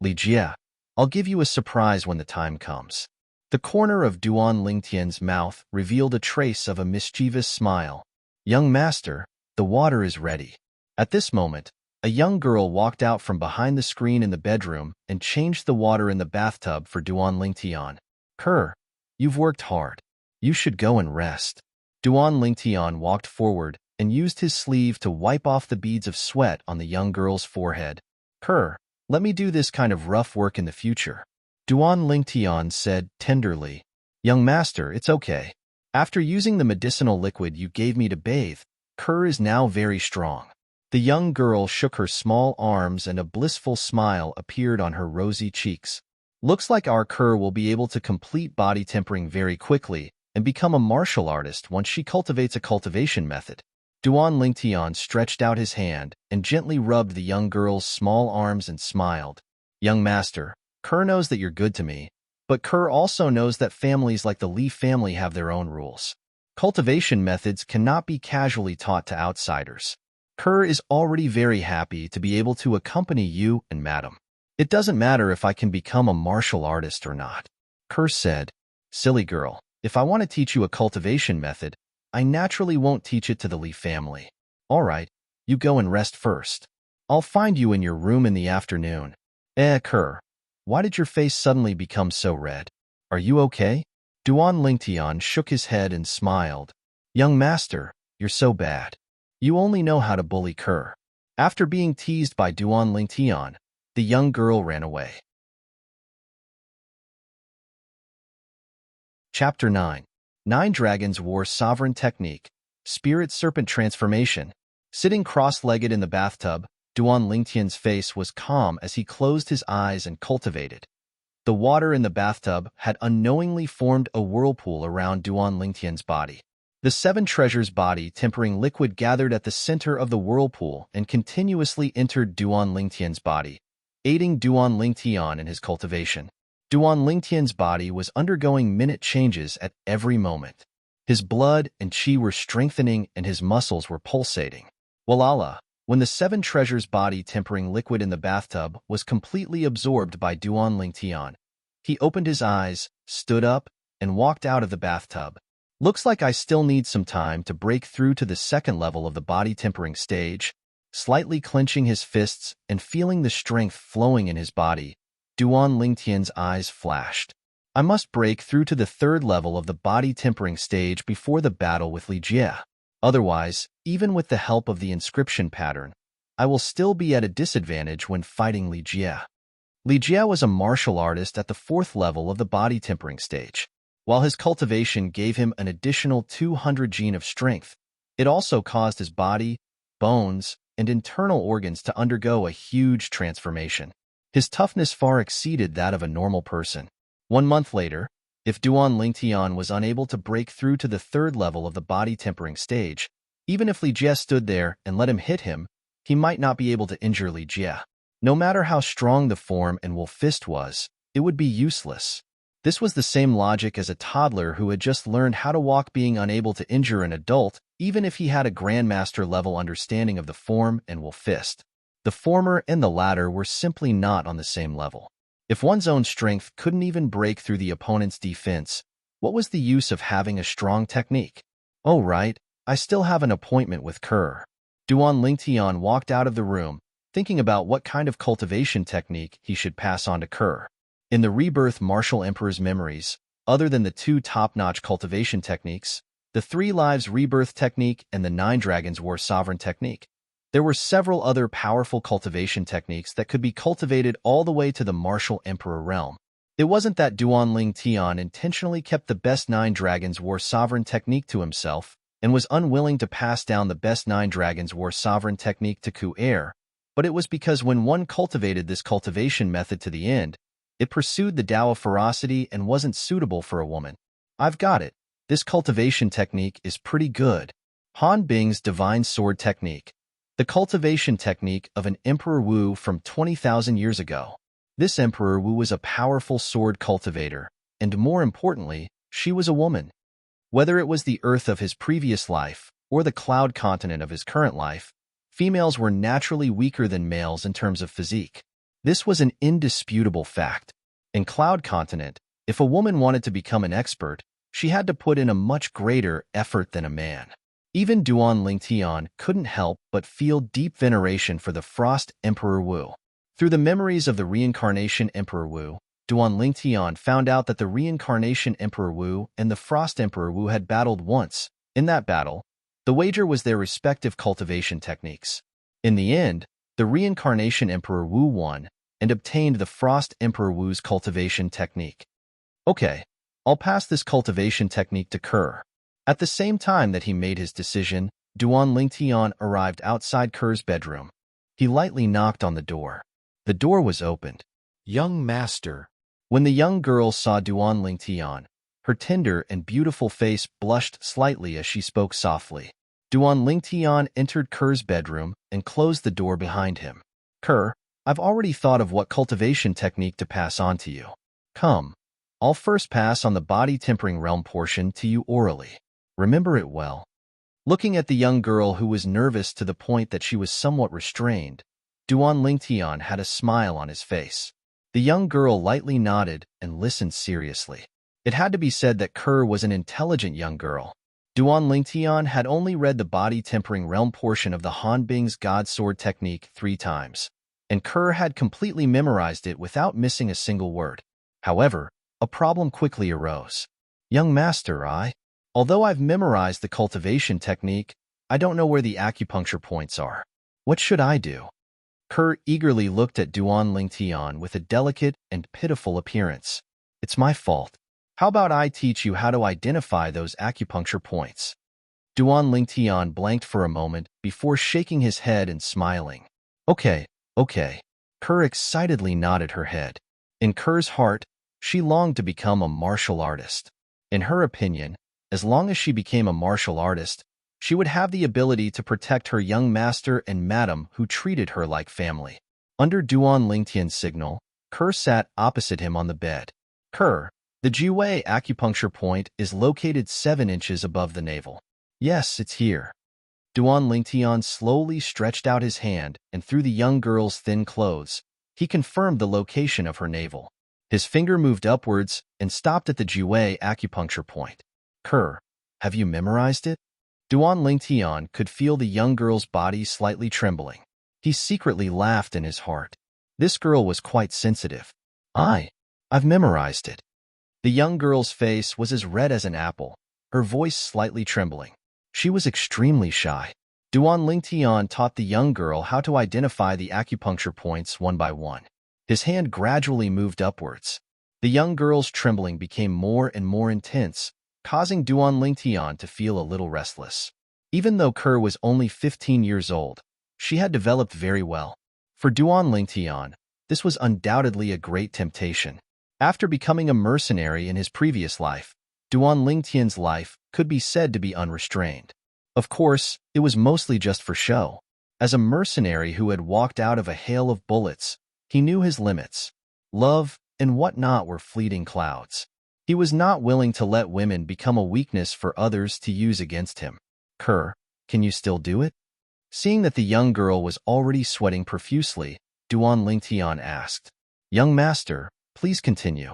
Li Jie, I'll give you a surprise when the time comes. The corner of Duan Lingtian's mouth revealed a trace of a mischievous smile. Young master, the water is ready. At this moment, a young girl walked out from behind the screen in the bedroom and changed the water in the bathtub for Duan Lingtian. Her, you've worked hard. You should go and rest. Duan Lingtian walked forward and used his sleeve to wipe off the beads of sweat on the young girl's forehead. Her, let me do this kind of rough work in the future. Duan Lingtian said tenderly. Young master, it's okay. After using the medicinal liquid you gave me to bathe, Kerr is now very strong. The young girl shook her small arms and a blissful smile appeared on her rosy cheeks. Looks like our Kerr will be able to complete body tempering very quickly and become a martial artist once she cultivates a cultivation method. Duan Lingtian stretched out his hand and gently rubbed the young girl's small arms and smiled. Young master, Kerr knows that you're good to me, but Kerr also knows that families like the Li family have their own rules. Cultivation methods cannot be casually taught to outsiders. Kerr is already very happy to be able to accompany you and madam. It doesn't matter if I can become a martial artist or not. Kerr said, silly girl, if I want to teach you a cultivation method, I naturally won't teach it to the Li family. All right, you go and rest first. I'll find you in your room in the afternoon. Kerr, why did your face suddenly become so red? Are you okay? Duan Lingtian shook his head and smiled. Young master, you're so bad. You only know how to bully Kerr. After being teased by Duan Lingtian, the young girl ran away. Chapter 9. 9 Dragons War Sovereign Technique, Spirit Serpent Transformation. Sitting cross-legged in the bathtub, Duan Lingtian's face was calm as he closed his eyes and cultivated. The water in the bathtub had unknowingly formed a whirlpool around Duan Lingtian's body. The 7 treasures body tempering liquid gathered at the center of the whirlpool and continuously entered Duan Lingtian's body, aiding Duan Lingtian in his cultivation. Duan Lingtian's body was undergoing minute changes at every moment. His blood and qi were strengthening and his muscles were pulsating. Walala, when the 7 treasures body tempering liquid in the bathtub was completely absorbed by Duan Lingtian, he opened his eyes, stood up, and walked out of the bathtub. Looks like I still need some time to break through to the second level of the body tempering stage. Slightly clenching his fists and feeling the strength flowing in his body, Duan Lingtian's eyes flashed. I must break through to the third level of the body tempering stage before the battle with Li Jie. Otherwise, even with the help of the inscription pattern, I will still be at a disadvantage when fighting Li Jie. Li Jie was a martial artist at the 4th level of the body tempering stage. While his cultivation gave him an additional 200 gene of strength, it also caused his body, bones, and internal organs to undergo a huge transformation. His toughness far exceeded that of a normal person. 1 month later, if Duan Lingtian was unable to break through to the 3rd level of the body tempering stage, even if Li Jie stood there and let him hit him, he might not be able to injure Li Jie. No matter how strong the form and wolf fist was, it would be useless. This was the same logic as a toddler who had just learned how to walk being unable to injure an adult, even if he had a grandmaster-level understanding of the form and wolf fist. The former and the latter were simply not on the same level. If one's own strength couldn't even break through the opponent's defense, what was the use of having a strong technique? Oh right, I still have an appointment with Kerr. Duan Lingtian walked out of the room, thinking about what kind of cultivation technique he should pass on to Kerr. In the Rebirth Martial Emperor's memories, other than the 2 top-notch cultivation techniques, the 3 Lives Rebirth technique and the 9 Dragons War Sovereign technique, there were several other powerful cultivation techniques that could be cultivated all the way to the Martial Emperor realm. It wasn't that Duan Lingtian intentionally kept the best 9 Dragons War Sovereign technique to himself and was unwilling to pass down the best 9 Dragons War Sovereign technique to Ku Air, but it was because when one cultivated this cultivation method to the end, it pursued the Tao of ferocity and wasn't suitable for a woman. I've got it. This cultivation technique is pretty good. Han Bing's Divine Sword Technique. The cultivation technique of an Emperor Wu from 20,000 years ago. This Emperor Wu was a powerful sword cultivator, and more importantly, she was a woman. Whether it was the Earth of his previous life or the cloud continent of his current life, females were naturally weaker than males in terms of physique. This was an indisputable fact. In Cloud Continent, if a woman wanted to become an expert, she had to put in a much greater effort than a man. Even Duan Lingtian couldn't help but feel deep veneration for the Frost Emperor Wu. Through the memories of the reincarnation Emperor Wu, Duan Lingtian found out that the reincarnation Emperor Wu and the Frost Emperor Wu had battled once. In that battle, the wager was their respective cultivation techniques. In the end, the reincarnation Emperor Wu won and obtained the Frost Emperor Wu's cultivation technique. Okay, I'll pass this cultivation technique to Kerr. At the same time that he made his decision, Duan Lingtian arrived outside Kerr's bedroom. He lightly knocked on the door. The door was opened. Young master. When the young girl saw Duan Lingtian, her tender and beautiful face blushed slightly as she spoke softly. Duan Lingtian entered Kerr's bedroom and closed the door behind him. Kerr, I've already thought of what cultivation technique to pass on to you. Come, I'll first pass on the body tempering realm portion to you orally. Remember it well. Looking at the young girl who was nervous to the point that she was somewhat restrained, Duan Lingtian had a smile on his face. The young girl lightly nodded and listened seriously. It had to be said that Kerr was an intelligent young girl. Duan Lingtian had only read the body tempering realm portion of the Han Bing's God Sword technique 3 times, and Kerr had completely memorized it without missing a single word. However, a problem quickly arose. Young master, although I've memorized the cultivation technique, I don't know where the acupuncture points are. What should I do? Kerr eagerly looked at Duan Lingtian with a delicate and pitiful appearance. It's my fault. How about I teach you how to identify those acupuncture points? Duan Lingtian blanked for a moment before shaking his head and smiling. Okay. Kerr excitedly nodded her head. In Kerr's heart, she longed to become a martial artist. In her opinion, as long as she became a martial artist, she would have the ability to protect her young master and madam who treated her like family. Under Duan Lingtian's signal, Kerr sat opposite him on the bed. Kerr, the Jiwei acupuncture point is located 7 inches above the navel. Yes, it's here. Duan Lingtian slowly stretched out his hand, and through the young girl's thin clothes, he confirmed the location of her navel. His finger moved upwards and stopped at the Jiwei acupuncture point. Kerr, have you memorized it? Duan Lingtian could feel the young girl's body slightly trembling. He secretly laughed in his heart. This girl was quite sensitive. I've memorized it. The young girl's face was as red as an apple, her voice slightly trembling. She was extremely shy. Duan Lingtian taught the young girl how to identify the acupuncture points one by one. His hand gradually moved upwards. The young girl's trembling became more and more intense, causing Duan Lingtian to feel a little restless. Even though Kerr was only 15 years old, she had developed very well. For Duan Lingtian, this was undoubtedly a great temptation. After becoming a mercenary in his previous life, Duan Lingtian's life could be said to be unrestrained. Of course, it was mostly just for show. As a mercenary who had walked out of a hail of bullets, he knew his limits. Love and whatnot were fleeting clouds. He was not willing to let women become a weakness for others to use against him. Kerr, can you still do it? Seeing that the young girl was already sweating profusely, Duan Lingtian asked, Young master, please continue.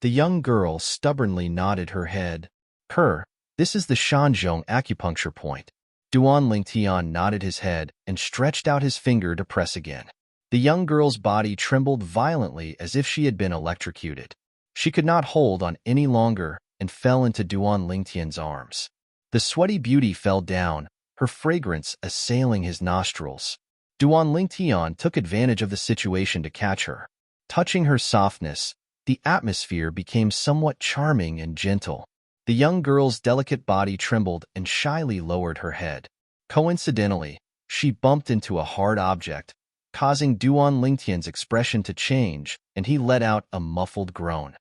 The young girl stubbornly nodded her head. Kerr, this is the Shanzhong acupuncture point. Duan Lingtian nodded his head and stretched out his finger to press again. The young girl's body trembled violently as if she had been electrocuted. She could not hold on any longer and fell into Duan Lingtian's arms. The sweaty beauty fell down, her fragrance assailing his nostrils. Duan Lingtian took advantage of the situation to catch her. Touching her softness, the atmosphere became somewhat charming and gentle. The young girl's delicate body trembled and shyly lowered her head. Coincidentally, she bumped into a hard object, causing Duan Lingtian's expression to change, and he let out a muffled groan.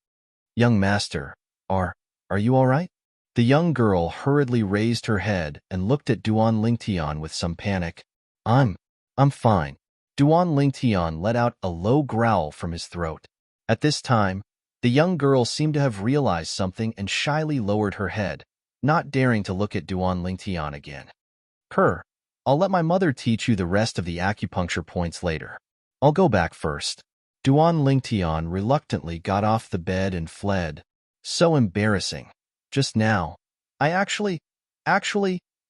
Young master, are you all right? The young girl hurriedly raised her head and looked at Duan Lingtian with some panic. I'm I'm fine. Duan Lingtian let out a low growl from his throat. At this time, the young girl seemed to have realized something and shyly lowered her head, not daring to look at Duan Lingtian again. Kerr, I'll let my mother teach you the rest of the acupuncture points later. I'll go back first. Duan Lingtian reluctantly got off the bed and fled. So embarrassing. Just now. Actually,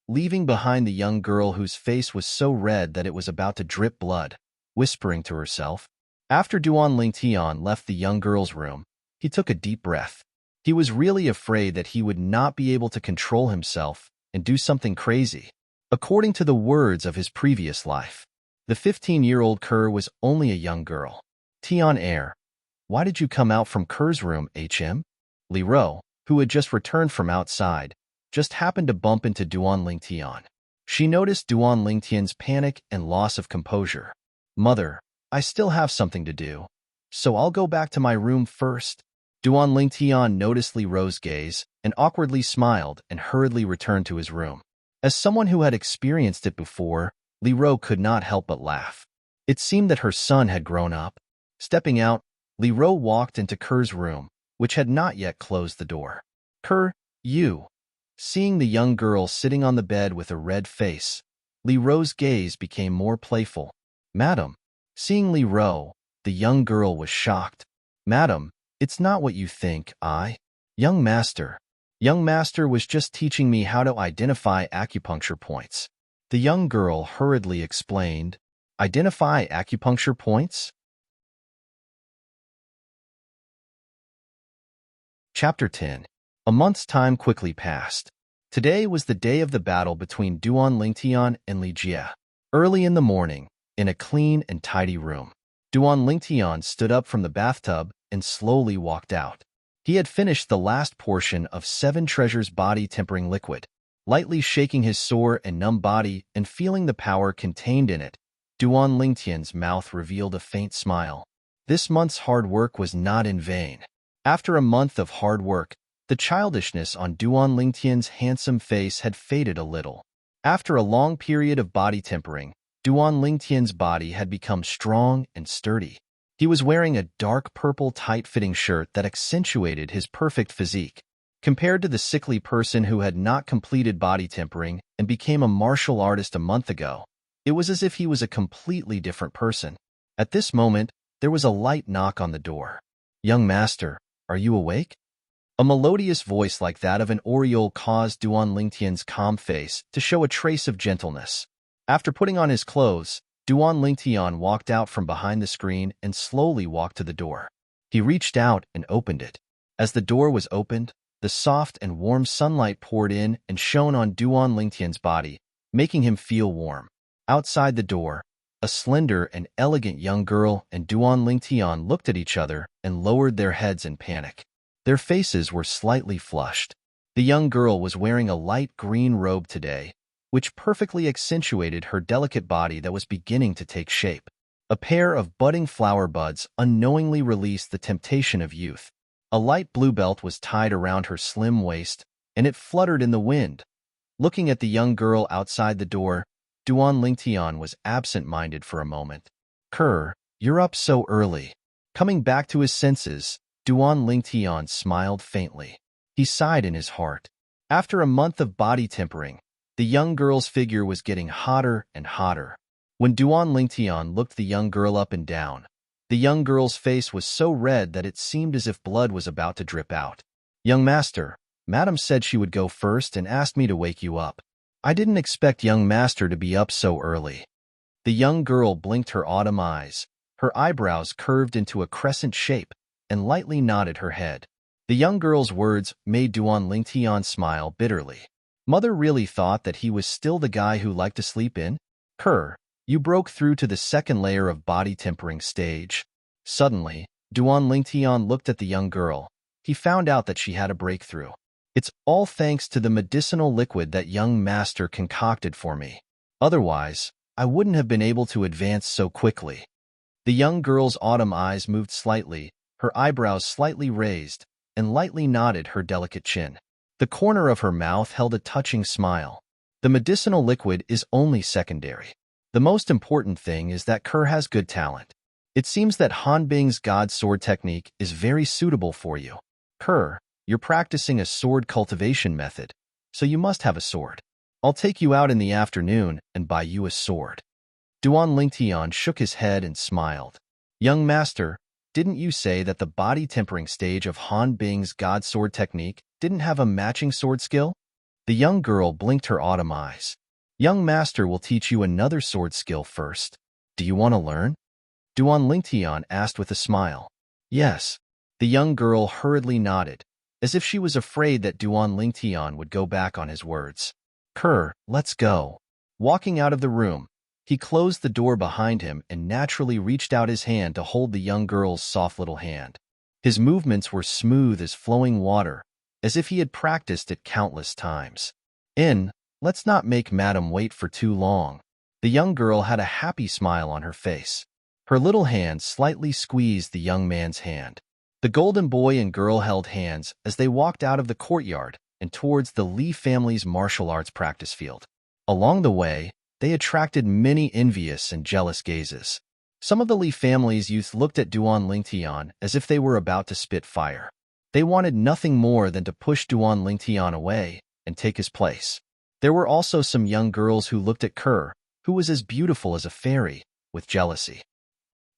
leaving behind the young girl whose face was so red that it was about to drip blood, whispering to herself. After Duan Lingtian left the young girl's room, he took a deep breath. He was really afraid that he would not be able to control himself and do something crazy. According to the words of his previous life, the 15-year-old Kerr was only a young girl. Tian Air, why did you come out from Kerr's room, HM? Li Ro, who had just returned from outside, just happened to bump into Duan Lingtian. She noticed Duan Lingtian's panic and loss of composure. Mother, I still have something to do, so I'll go back to my room first. Duan Lingtian noticed Li Ro's gaze and awkwardly smiled and hurriedly returned to his room. As someone who had experienced it before, Li Ro could not help but laugh. It seemed that her son had grown up. Stepping out, Li Ro walked into Kerr's room, which had not yet closed the door. Kerr, you. Seeing the young girl sitting on the bed with a red face, Li Ro's gaze became more playful. Madam. Seeing Li Ro, the young girl was shocked. Madam, it's not what you think, Young master. Young master was just teaching me how to identify acupuncture points. The young girl hurriedly explained. Identify acupuncture points? Chapter 10. A month's time quickly passed. Today was the day of the battle between Duan Lingtian and Li Jie. Early in the morning, in a clean and tidy room, Duan Lingtian stood up from the bathtub and slowly walked out. He had finished the last portion of 7 Treasures body tempering liquid. Lightly shaking his sore and numb body and feeling the power contained in it, Duan Lingtian's mouth revealed a faint smile. This month's hard work was not in vain. After a month of hard work, the childishness on Duan Lingtian's handsome face had faded a little. After a long period of body tempering, Duan Lingtian's body had become strong and sturdy. He was wearing a dark purple tight-fitting shirt that accentuated his perfect physique. Compared to the sickly person who had not completed body tempering and became a martial artist a month ago, it was as if he was a completely different person. At this moment, there was a light knock on the door. Young master, are you awake? A melodious voice like that of an oriole caused Duan Lingtian's calm face to show a trace of gentleness. After putting on his clothes, Duan Lingtian walked out from behind the screen and slowly walked to the door. He reached out and opened it. As the door was opened, the soft and warm sunlight poured in and shone on Duan Lingtian's body, making him feel warm. Outside the door, a slender and elegant young girl and Duan Lingtian looked at each other and lowered their heads in panic. Their faces were slightly flushed. The young girl was wearing a light green robe today, which perfectly accentuated her delicate body that was beginning to take shape. A pair of budding flower buds unknowingly released the temptation of youth. A light blue belt was tied around her slim waist, and it fluttered in the wind. Looking at the young girl outside the door, Duan Lingtian was absent-minded for a moment. Kerr, you're up so early. Coming back to his senses, Duan Lingtian smiled faintly. He sighed in his heart. After a month of body tempering, the young girl's figure was getting hotter and hotter. When Duan Lingtian looked the young girl up and down, the young girl's face was so red that it seemed as if blood was about to drip out. Young master, Madam said she would go first and asked me to wake you up. I didn't expect young master to be up so early. The young girl blinked her autumn eyes. Her eyebrows curved into a crescent shape and lightly nodded her head. The young girl's words made Duan Lingtian smile bitterly. Mother really thought that he was still the guy who liked to sleep in? Kerr, you broke through to the second layer of body tempering stage. Suddenly, Duan Lingtian looked at the young girl. He found out that she had a breakthrough. It's all thanks to the medicinal liquid that young master concocted for me. Otherwise, I wouldn't have been able to advance so quickly. The young girl's autumn eyes moved slightly, her eyebrows slightly raised, and lightly nodded her delicate chin. The corner of her mouth held a touching smile. The medicinal liquid is only secondary. The most important thing is that Kerr has good talent. It seems that Han Bing's God Sword technique is very suitable for you. Kerr, you're practicing a sword cultivation method, so you must have a sword. I'll take you out in the afternoon and buy you a sword. Duan Lingtian shook his head and smiled. Young master, didn't you say that the body tempering stage of Han Bing's God Sword technique didn't have a matching sword skill? The young girl blinked her autumn eyes. Young master will teach you another sword skill first. Do you want to learn? Duan Lingtian asked with a smile. Yes. The young girl hurriedly nodded, as if she was afraid that Duan Lingtian would go back on his words. Kerr, let's go. Walking out of the room, he closed the door behind him and naturally reached out his hand to hold the young girl's soft little hand. His movements were smooth as flowing water, as if he had practiced it countless times. Let's not make Madam wait for too long. The young girl had a happy smile on her face. Her little hand slightly squeezed the young man's hand. The golden boy and girl held hands as they walked out of the courtyard and towards the Li family's martial arts practice field. Along the way, they attracted many envious and jealous gazes. Some of the Li family's youth looked at Duan Lingtian as if they were about to spit fire. They wanted nothing more than to push Duan Lingtian away and take his place. There were also some young girls who looked at Kerr, who was as beautiful as a fairy, with jealousy.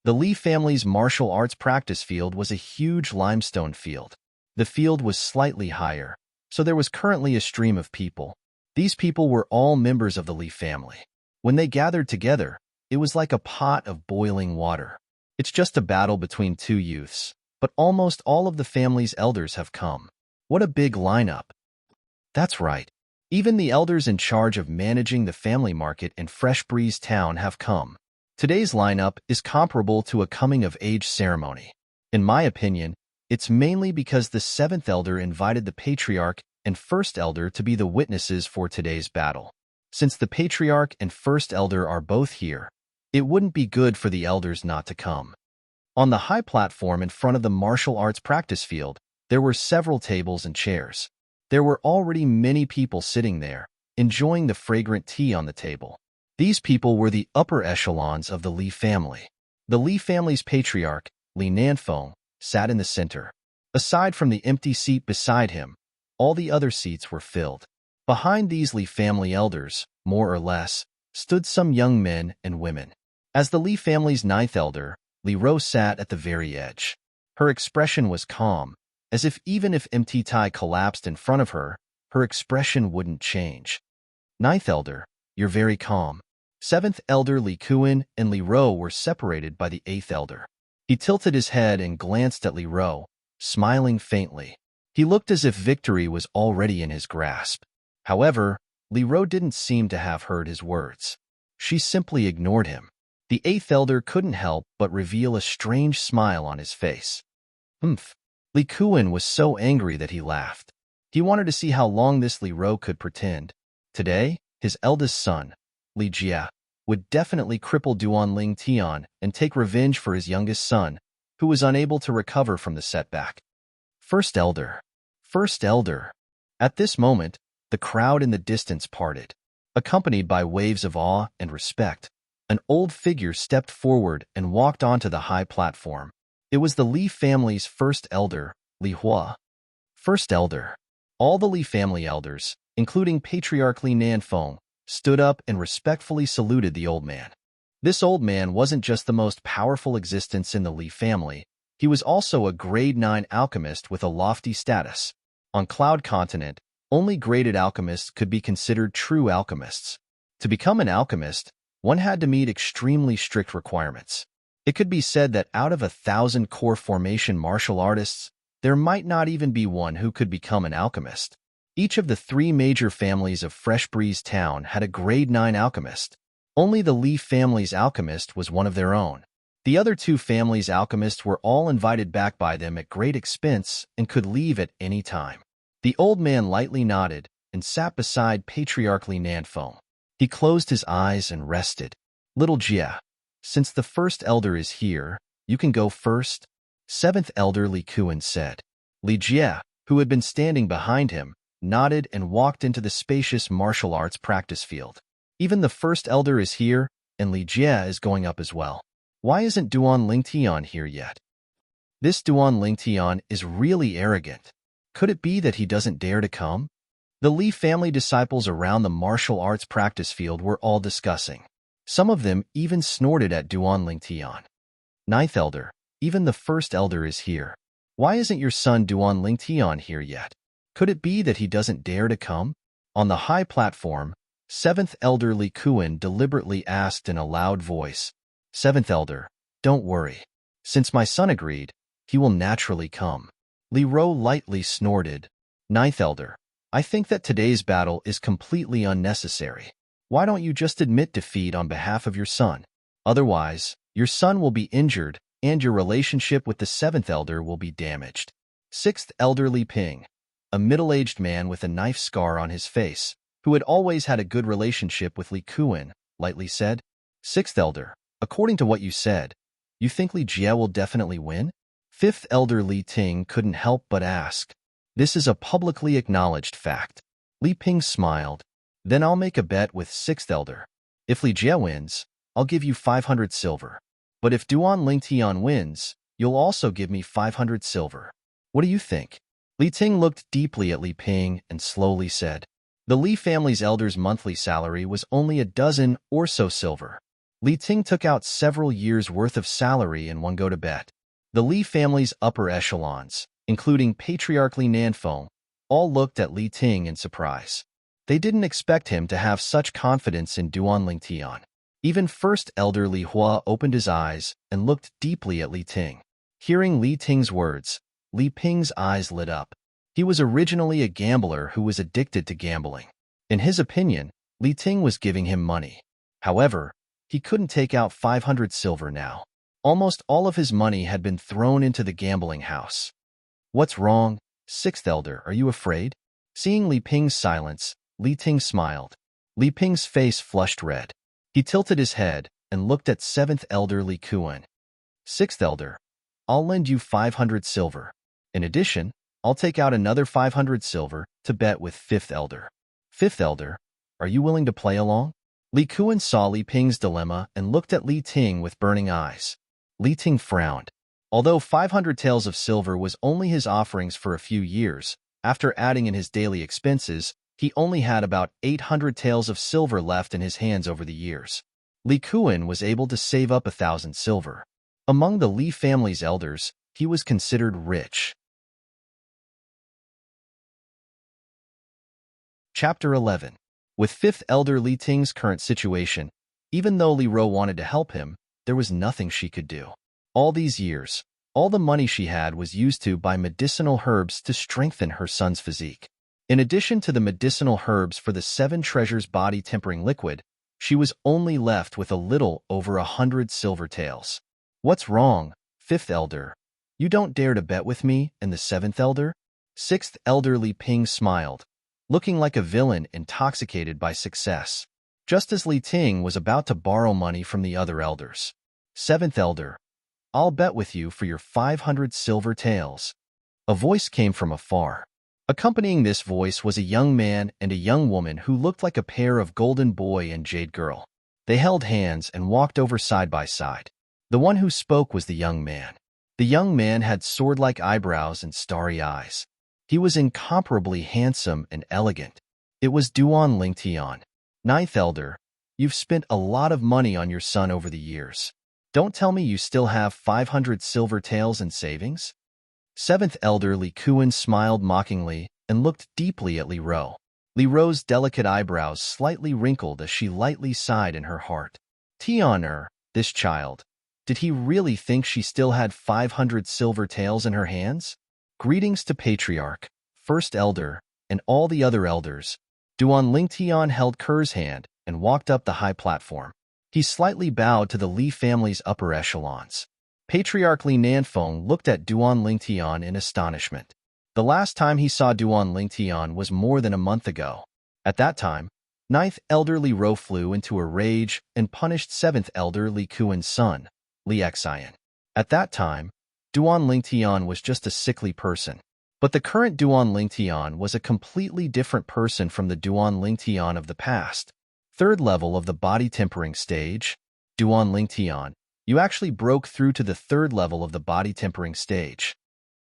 The Li family's martial arts practice field was a huge limestone field. The field was slightly higher, so there was currently a stream of people. These people were all members of the Li family. When they gathered together, it was like a pot of boiling water. It's just a battle between two youths, but almost all of the family's elders have come. What a big lineup. That's right. Even the elders in charge of managing the family market in Fresh Breeze Town have come. Today's lineup is comparable to a coming-of-age ceremony. In my opinion, it's mainly because the 7th elder invited the patriarch and 1st elder to be the witnesses for today's battle. Since the patriarch and 1st elder are both here, it wouldn't be good for the elders not to come. On the high platform in front of the martial arts practice field, there were several tables and chairs. There were already many people sitting there, enjoying the fragrant tea on the table. These people were the upper echelons of the Li family. The Li family's patriarch, Li Nanfeng, sat in the center. Aside from the empty seat beside him, all the other seats were filled. Behind these Li family elders, more or less, stood some young men and women. As the Li family's 9th elder, Li Ro sat at the very edge. Her expression was calm, as if even if empty Tai collapsed in front of her, her expression wouldn't change. 9th elder, you're very calm. 7th elder Li Kuan and Li Ro were separated by the 8th elder. He tilted his head and glanced at Li Ro, smiling faintly. He looked as if victory was already in his grasp. However, Li Ro didn't seem to have heard his words. She simply ignored him. The 8th elder couldn't help but reveal a strange smile on his face. Li Kuan was so angry that he laughed. He wanted to see how long this Li Ro could pretend. Today, his eldest son, Li Jia, would definitely cripple Duan Lingtian and take revenge for his youngest son, who was unable to recover from the setback. 1st elder. 1st elder. At this moment, the crowd in the distance parted. Accompanied by waves of awe and respect, an old figure stepped forward and walked onto the high platform. It was the Li family's 1st elder, Li Hua. 1st elder. All the Li family elders, including Patriarch Li Nanfeng, stood up and respectfully saluted the old man. This old man wasn't just the most powerful existence in the Li family, he was also a grade 9 alchemist with a lofty status. On Cloud Continent, only graded alchemists could be considered true alchemists. To become an alchemist, one had to meet extremely strict requirements. It could be said that out of 1,000 core formation martial artists, there might not even be one who could become an alchemist. Each of the 3 major families of Fresh Breeze Town had a grade 9 alchemist. Only the Li family's alchemist was one of their own. The other 2 families' alchemists were all invited back by them at great expense and could leave at any time. The old man lightly nodded and sat beside Patriarch Li Nanfeng. He closed his eyes and rested. Little Jia, since the 1st elder is here, you can go first, 7th elder Li Kuan said. Li Jia, who had been standing behind him, nodded and walked into the spacious martial arts practice field. Even the 1st elder is here, and Li Jie is going up as well. Why isn't Duan Lingtian here yet? This Duan Lingtian is really arrogant. Could it be that he doesn't dare to come? The Li family disciples around the martial arts practice field were all discussing. Some of them even snorted at Duan Lingtian. Ninth Elder, even the first elder is here. Why isn't your son Duan Lingtian here yet? Could it be that he doesn't dare to come? On the high platform, seventh elder Li Kuan deliberately asked in a loud voice, Seventh elder, don't worry. Since my son agreed, he will naturally come. Li Ro lightly snorted. Ninth elder, I think that today's battle is completely unnecessary. Why don't you just admit defeat on behalf of your son? Otherwise, your son will be injured and your relationship with the seventh elder will be damaged. Sixth elder Li Ping, a middle-aged man with a knife scar on his face, who had always had a good relationship with Li Kuan, lightly said, Sixth elder, according to what you said, you think Li Jie will definitely win? Fifth elder Li Ting couldn't help but ask. This is a publicly acknowledged fact. Li Ping smiled. Then I'll make a bet with sixth elder. If Li Jie wins, I'll give you 500 silver. But if Duan Lingtian wins, you'll also give me 500 silver. What do you think? Li Ting looked deeply at Li Ping and slowly said, The Li family's elder's monthly salary was only a dozen or so silver. Li Ting took out several years' worth of salary in one go to bet. The Li family's upper echelons, including Patriarch Li Nanfeng, all looked at Li Ting in surprise. They didn't expect him to have such confidence in Duan Lingtian. Even first elder Li Hua opened his eyes and looked deeply at Li Ting. Hearing Li Ting's words, Li Ping's eyes lit up. He was originally a gambler who was addicted to gambling. In his opinion, Li Ting was giving him money. However, he couldn't take out 500 silver now. Almost all of his money had been thrown into the gambling house. What's wrong? Sixth elder, are you afraid? Seeing Li Ping's silence, Li Ting smiled. Li Ping's face flushed red. He tilted his head and looked at seventh elder Li Kuan. Sixth elder, I'll lend you 500 silver. In addition, I'll take out another 500 silver to bet with fifth elder. Fifth elder, are you willing to play along? Li Kuan saw Li Ping's dilemma and looked at Li Ting with burning eyes. Li Ting frowned. Although 500 taels of silver was only his offerings for a few years, after adding in his daily expenses, he only had about 800 taels of silver left in his hands over the years. Li Kuan was able to save up 1,000 silver. Among the Li family's elders, he was considered rich. Chapter 11. With fifth elder Li Ting's current situation, even though Li Ro wanted to help him, there was nothing she could do. All these years, all the money she had was used to buy medicinal herbs to strengthen her son's physique. In addition to the medicinal herbs for the 7 treasures body tempering liquid, she was only left with a little over 100 silver taels. What's wrong, fifth elder? You don't dare to bet with me and the seventh elder? Sixth elder Li Ping smiled, looking like a villain intoxicated by success, just as Li Ting was about to borrow money from the other elders. Seventh elder, I'll bet with you for your 500 silver taels. A voice came from afar. Accompanying this voice was a young man and a young woman who looked like a pair of golden boy and jade girl. They held hands and walked over side by side. The one who spoke was the young man. The young man had sword-like eyebrows and starry eyes. He was incomparably handsome and elegant. It was Duan Lingtian. Ninth elder, you've spent a lot of money on your son over the years. Don't tell me you still have 500 silver taels in savings? Seventh elder Li Kuan smiled mockingly and looked deeply at Li Ro. Li Ro's delicate eyebrows slightly wrinkled as she lightly sighed in her heart. Tian this child. Did he really think she still had 500 silver taels in her hands? Greetings to Patriarch, First Elder, and all the other elders. Duan Lingtian held Ker's hand and walked up the high platform. He slightly bowed to the Li family's upper echelons. Patriarch Li Nanfeng looked at Duan Lingtian in astonishment. The last time he saw Duan Lingtian was more than a month ago. At that time, ninth elder Li Ro flew into a rage and punished seventh elder Li Kuan's son, Li Xian. At that time, Duan Lingtian was just a sickly person. But the current Duan Lingtian was a completely different person from the Duan Lingtian of the past. Third level of the body tempering stage, Duan Lingtian, you actually broke through to the third level of the body tempering stage.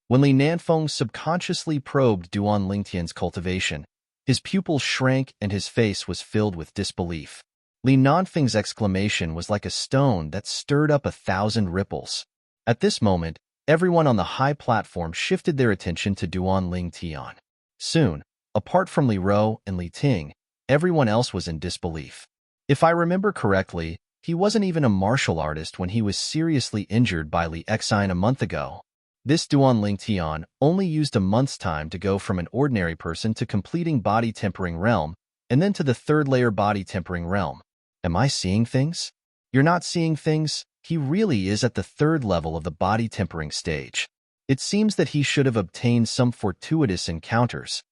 When Li Nanfeng subconsciously probed Duan Lingtian's cultivation, his pupils shrank and his face was filled with disbelief. Li Nanfeng's exclamation was like a stone that stirred up 1,000 ripples. At this moment, everyone on the high platform shifted their attention to Duan Lingtian. Soon, apart from Li Rou and Li Ting, everyone else was in disbelief. If I remember correctly, he wasn't even a martial artist when he was seriously injured by Li Xin a month ago. This Duan Lingtian only used a month's time to go from an ordinary person to completing body tempering realm, and then to the third layer body tempering realm. Am I seeing things? You're not seeing things? He really is at the third level of the body tempering stage. It seems that he should have obtained some fortuitous encounters.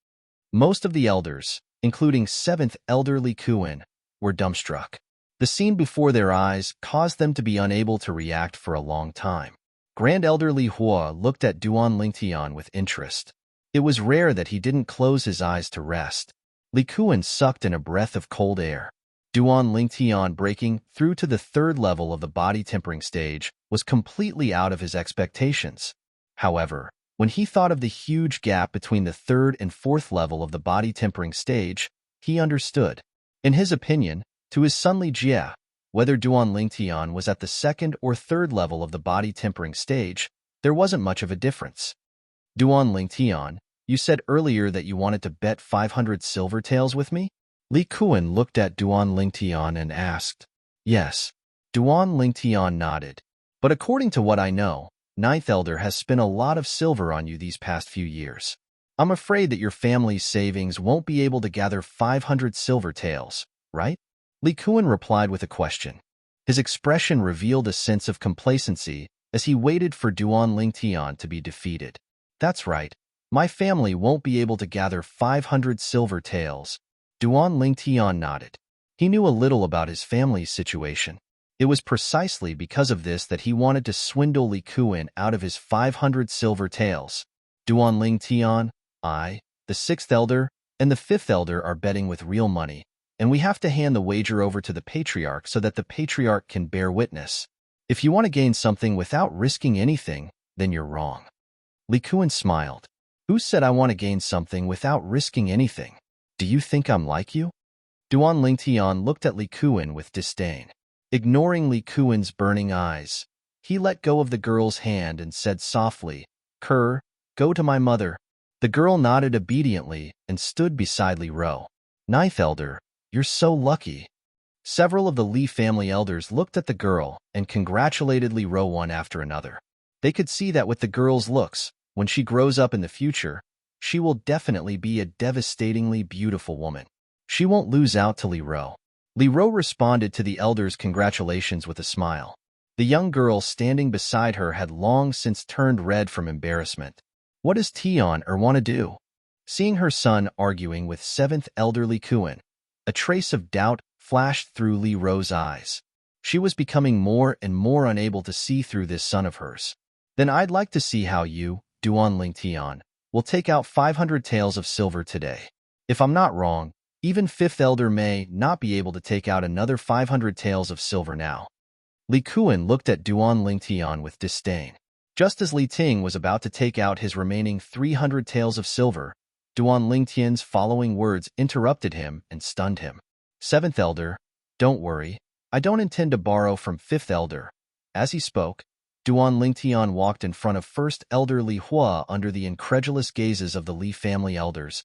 Most of the elders, including 7th Elder Li Kuan, were dumbstruck. The scene before their eyes caused them to be unable to react for a long time. Grand Elder Li Hua looked at Duan Lingtian with interest. It was rare that he didn't close his eyes to rest. Li Kuan sucked in a breath of cold air. Duan Lingtian breaking through to the third level of the body tempering stage was completely out of his expectations. However, when he thought of the huge gap between the third and fourth level of the body tempering stage, he understood. In his opinion, to his son Li Jie, whether Duan Lingtian was at the second or third level of the body tempering stage, there wasn't much of a difference. Duan Lingtian, you said earlier that you wanted to bet 500 silver taels with me? Li Kuan looked at Duan Lingtian and asked. Yes. Duan Lingtian nodded. But according to what I know, 9th Elder has spent a lot of silver on you these past few years. I'm afraid that your family's savings won't be able to gather 500 silver taels, right? Li Kuan replied with a question. His expression revealed a sense of complacency as he waited for Duan Lingtian to be defeated. That's right. My family won't be able to gather 500 silver taels. Duan Lingtian nodded. He knew a little about his family's situation. It was precisely because of this that he wanted to swindle Li Kuan out of his 500 silver taels. Duan Lingtian, I, the 6th Elder, and the 5th Elder are betting with real money, and we have to hand the wager over to the Patriarch so that the Patriarch can bear witness. If you want to gain something without risking anything, then you're wrong. Li Kuan smiled. Who said I want to gain something without risking anything? Do you think I'm like you? Duan Lingtian looked at Li Kuan with disdain. Ignoring Li Kuan's burning eyes, he let go of the girl's hand and said softly, Kerr, go to my mother. The girl nodded obediently and stood beside Li Rou. 9th Elder, you're so lucky. Several of the Li family elders looked at the girl and congratulated Li Rou one after another. They could see that with the girl's looks, when she grows up in the future, she will definitely be a devastatingly beautiful woman. She won't lose out to Li Rou. Li Rou responded to the elders' congratulations with a smile. The young girl standing beside her had long since turned red from embarrassment. What does Tian want to do? Seeing her son arguing with 7th Elder Li Kuan, a trace of doubt flashed through Li Rou's eyes. She was becoming more and more unable to see through this son of hers. Then I'd like to see how you, Duan Lingtian, will take out 500 taels of silver today. If I'm not wrong, even 5th Elder may not be able to take out another 500 taels of silver now. Li Kuan looked at Duan Lingtian with disdain. Just as Li Ting was about to take out his remaining 300 taels of silver, Duan Lingtian's following words interrupted him and stunned him. 7th Elder, don't worry, I don't intend to borrow from 5th Elder. As he spoke, Duan Lingtian walked in front of 1st Elder Li Hua under the incredulous gazes of the Li family elders.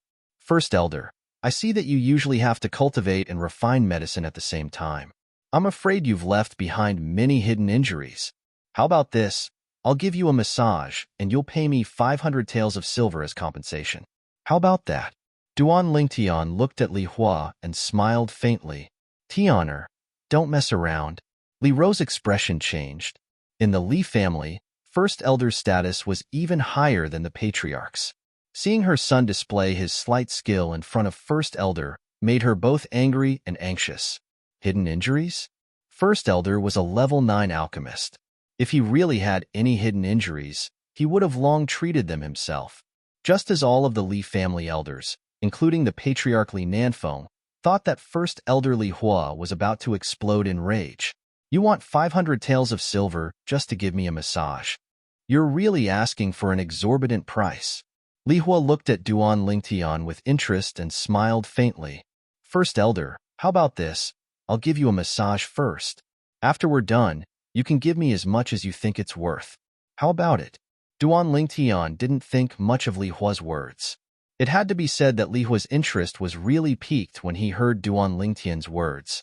1st Elder, I see that you usually have to cultivate and refine medicine at the same time. I'm afraid you've left behind many hidden injuries. How about this? I'll give you a massage, and you'll pay me 500 taels of silver as compensation. How about that? Duan Lingtian looked at Li Hua and smiled faintly. Tianer, don't mess around. Li Rou's expression changed. In the Li family, 1st Elder's status was even higher than the Patriarch's. Seeing her son display his slight skill in front of 1st Elder made her both angry and anxious. Hidden injuries? 1st Elder was a level 9 alchemist. If he really had any hidden injuries, he would have long treated them himself. Just as all of the Li family elders, including the Patriarch Li Nanfeng, thought that 1st Elder Li Hua was about to explode in rage. You want 500 taels of silver just to give me a massage. You're really asking for an exorbitant price. Li Hua looked at Duan Lingtian with interest and smiled faintly. First Elder, how about this? I'll give you a massage first. After we're done, you can give me as much as you think it's worth. How about it? Duan Lingtian didn't think much of Li Hua's words. It had to be said that Li Hua's interest was really piqued when he heard Duan Lingtian's words.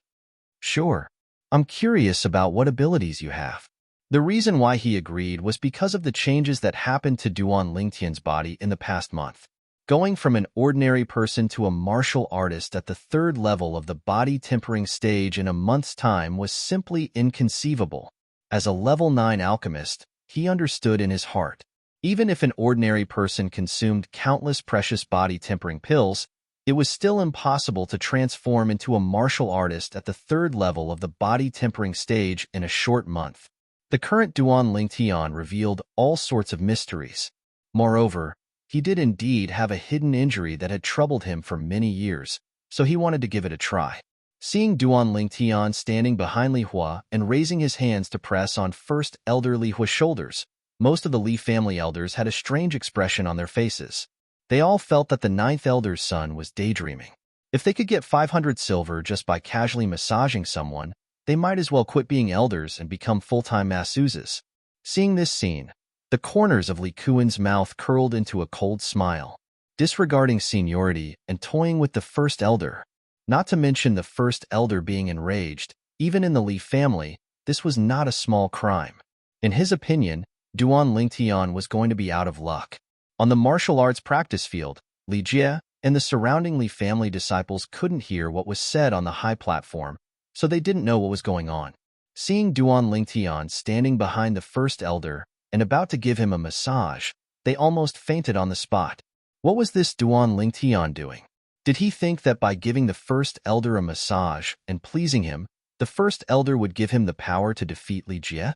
Sure. I'm curious about what abilities you have. The reason why he agreed was because of the changes that happened to Duan Lingtian's body in the past month. Going from an ordinary person to a martial artist at the third level of the body tempering stage in a month's time was simply inconceivable. As a level 9 alchemist, he understood in his heart. Even if an ordinary person consumed countless precious body tempering pills, it was still impossible to transform into a martial artist at the third level of the body tempering stage in a short month. The current Duan Lingtian revealed all sorts of mysteries. Moreover, he did indeed have a hidden injury that had troubled him for many years, so he wanted to give it a try. Seeing Duan Lingtian standing behind Li Hua and raising his hands to press on First Elder Li Hua's shoulders, most of the Li family elders had a strange expression on their faces. They all felt that the 9th Elder's son was daydreaming. If they could get 500 silver just by casually massaging someone, they might as well quit being elders and become full-time masseuses. Seeing this scene, the corners of Li Kuan's mouth curled into a cold smile. Disregarding seniority and toying with the First Elder, not to mention the First Elder being enraged, even in the Li family, this was not a small crime. In his opinion, Duan Lingtian was going to be out of luck. On the martial arts practice field, Li Jie and the surrounding Li family disciples couldn't hear what was said on the high platform, so they didn't know what was going on. Seeing Duan Lingtian standing behind the First Elder and about to give him a massage, they almost fainted on the spot. What was this Duan Lingtian doing? Did he think that by giving the First Elder a massage and pleasing him, the First Elder would give him the power to defeat Li Jie?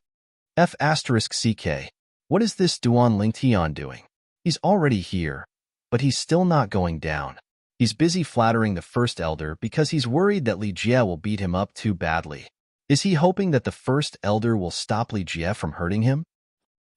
F***CK. What is this Duan Lingtian doing? He's already here, but he's still not going down. He's busy flattering the First Elder because he's worried that Li Jie will beat him up too badly. Is he hoping that the First Elder will stop Li Jie from hurting him?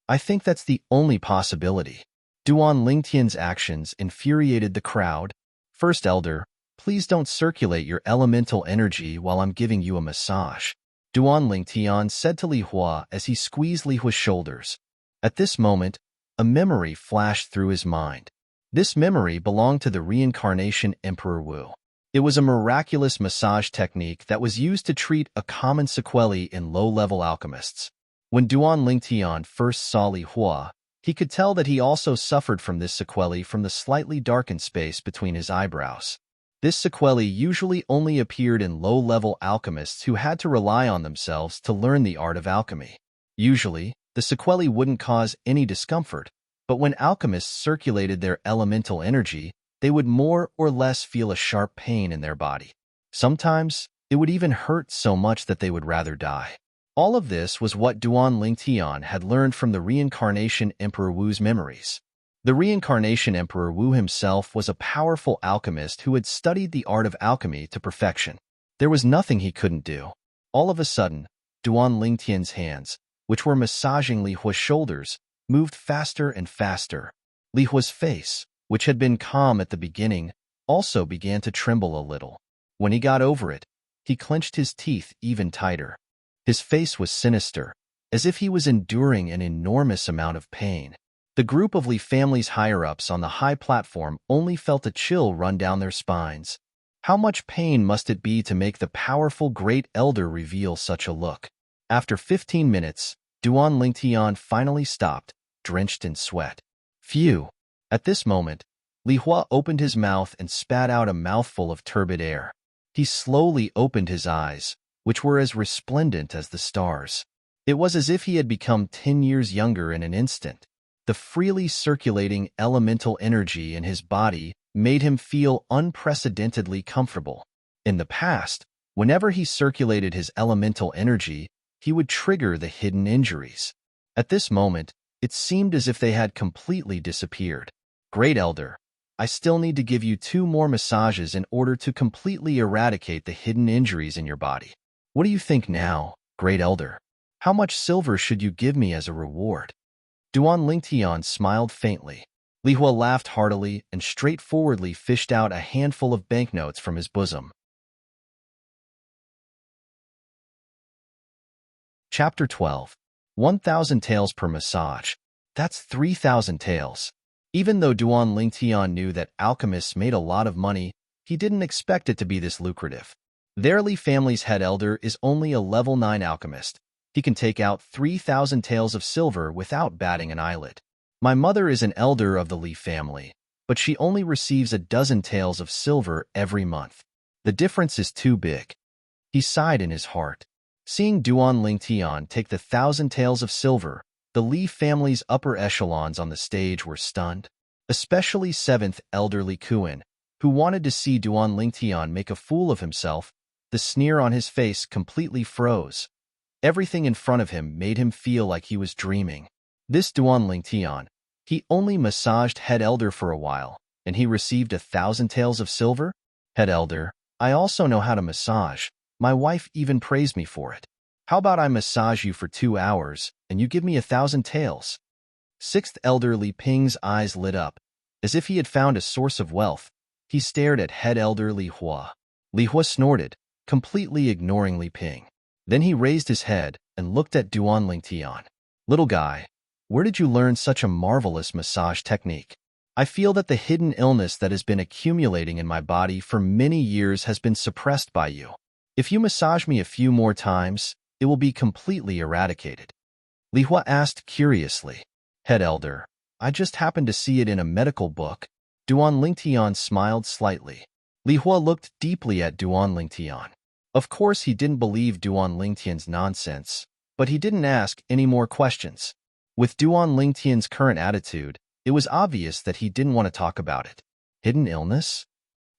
I think that's the only possibility. Duan Lingtian's actions infuriated the crowd. First Elder, please don't circulate your elemental energy while I'm giving you a massage. Duan Lingtian said to Li Hua as he squeezed Li Hua's shoulders. At this moment, a memory flashed through his mind. This memory belonged to the reincarnation Emperor Wu. It was a miraculous massage technique that was used to treat a common sequelae in low-level alchemists. When Duan Lingtian first saw Li Hua, he could tell that he also suffered from this sequelae from the slightly darkened space between his eyebrows. This sequelae usually only appeared in low-level alchemists who had to rely on themselves to learn the art of alchemy. Usually, the sequelae wouldn't cause any discomfort, but when alchemists circulated their elemental energy, they would more or less feel a sharp pain in their body. Sometimes, it would even hurt so much that they would rather die. All of this was what Duan Lingtian had learned from the reincarnation Emperor Wu's memories. The reincarnation Emperor Wu himself was a powerful alchemist who had studied the art of alchemy to perfection. There was nothing he couldn't do. All of a sudden, Duan Lingtian's hands, which were massaging Li Hua's shoulders, moved faster and faster. Li Hua's face, which had been calm at the beginning, also began to tremble a little. When he got over it, he clenched his teeth even tighter. His face was sinister, as if he was enduring an enormous amount of pain. The group of Li family's higher-ups on the high platform only felt a chill run down their spines. How much pain must it be to make the powerful Great Elder reveal such a look? After 15 minutes, Duan Lingtian finally stopped, drenched in sweat. Phew! At this moment, Li Hua opened his mouth and spat out a mouthful of turbid air. He slowly opened his eyes, which were as resplendent as the stars. It was as if he had become 10 years younger in an instant. The freely circulating elemental energy in his body made him feel unprecedentedly comfortable. In the past, whenever he circulated his elemental energy, he would trigger the hidden injuries. At this moment, it seemed as if they had completely disappeared. Great Elder, I still need to give you 2 more massages in order to completely eradicate the hidden injuries in your body. What do you think now? Great Elder, how much silver should you give me as a reward? Duan Lingtian smiled faintly. Li Hua laughed heartily and straightforwardly fished out a handful of banknotes from his bosom. Chapter 12. 1,000 taels per massage. That's 3,000 taels. Even though Duan Lingtian knew that alchemists made a lot of money, he didn't expect it to be this lucrative. Their Li family's head elder is only a level 9 alchemist. He can take out 3,000 taels of silver without batting an eyelid. My mother is an elder of the Li family, but she only receives a dozen taels of silver every month. The difference is too big. He sighed in his heart. Seeing Duan Lingtian take the 1,000 taels of silver, the Li family's upper echelons on the stage were stunned, especially 7th Elder Li Kuan, who wanted to see Duan Lingtian make a fool of himself. The sneer on his face completely froze. Everything in front of him made him feel like he was dreaming. This Duan Lingtian, he only massaged head elder for a while, and he received 1,000 taels of silver? Head elder, I also know how to massage. My wife even praised me for it. How about I massage you for 2 hours, and you give me 1,000 taels? 6th Elder Li Ping's eyes lit up. As if he had found a source of wealth, he stared at head elder Li Hua. Li Hua snorted, completely ignoring Li Ping. Then he raised his head and looked at Duan Lingtian. Little guy, where did you learn such a marvelous massage technique? I feel that the hidden illness that has been accumulating in my body for many years has been suppressed by you. If you massage me a few more times, it will be completely eradicated. Li Hua asked curiously. Head elder, I just happened to see it in a medical book. Duan Lingtian smiled slightly. Li Hua looked deeply at Duan Lingtian. Of course he didn't believe Duan Lingtian's nonsense, but he didn't ask any more questions. With Duan Lingtian's current attitude, it was obvious that he didn't want to talk about it. Hidden illness?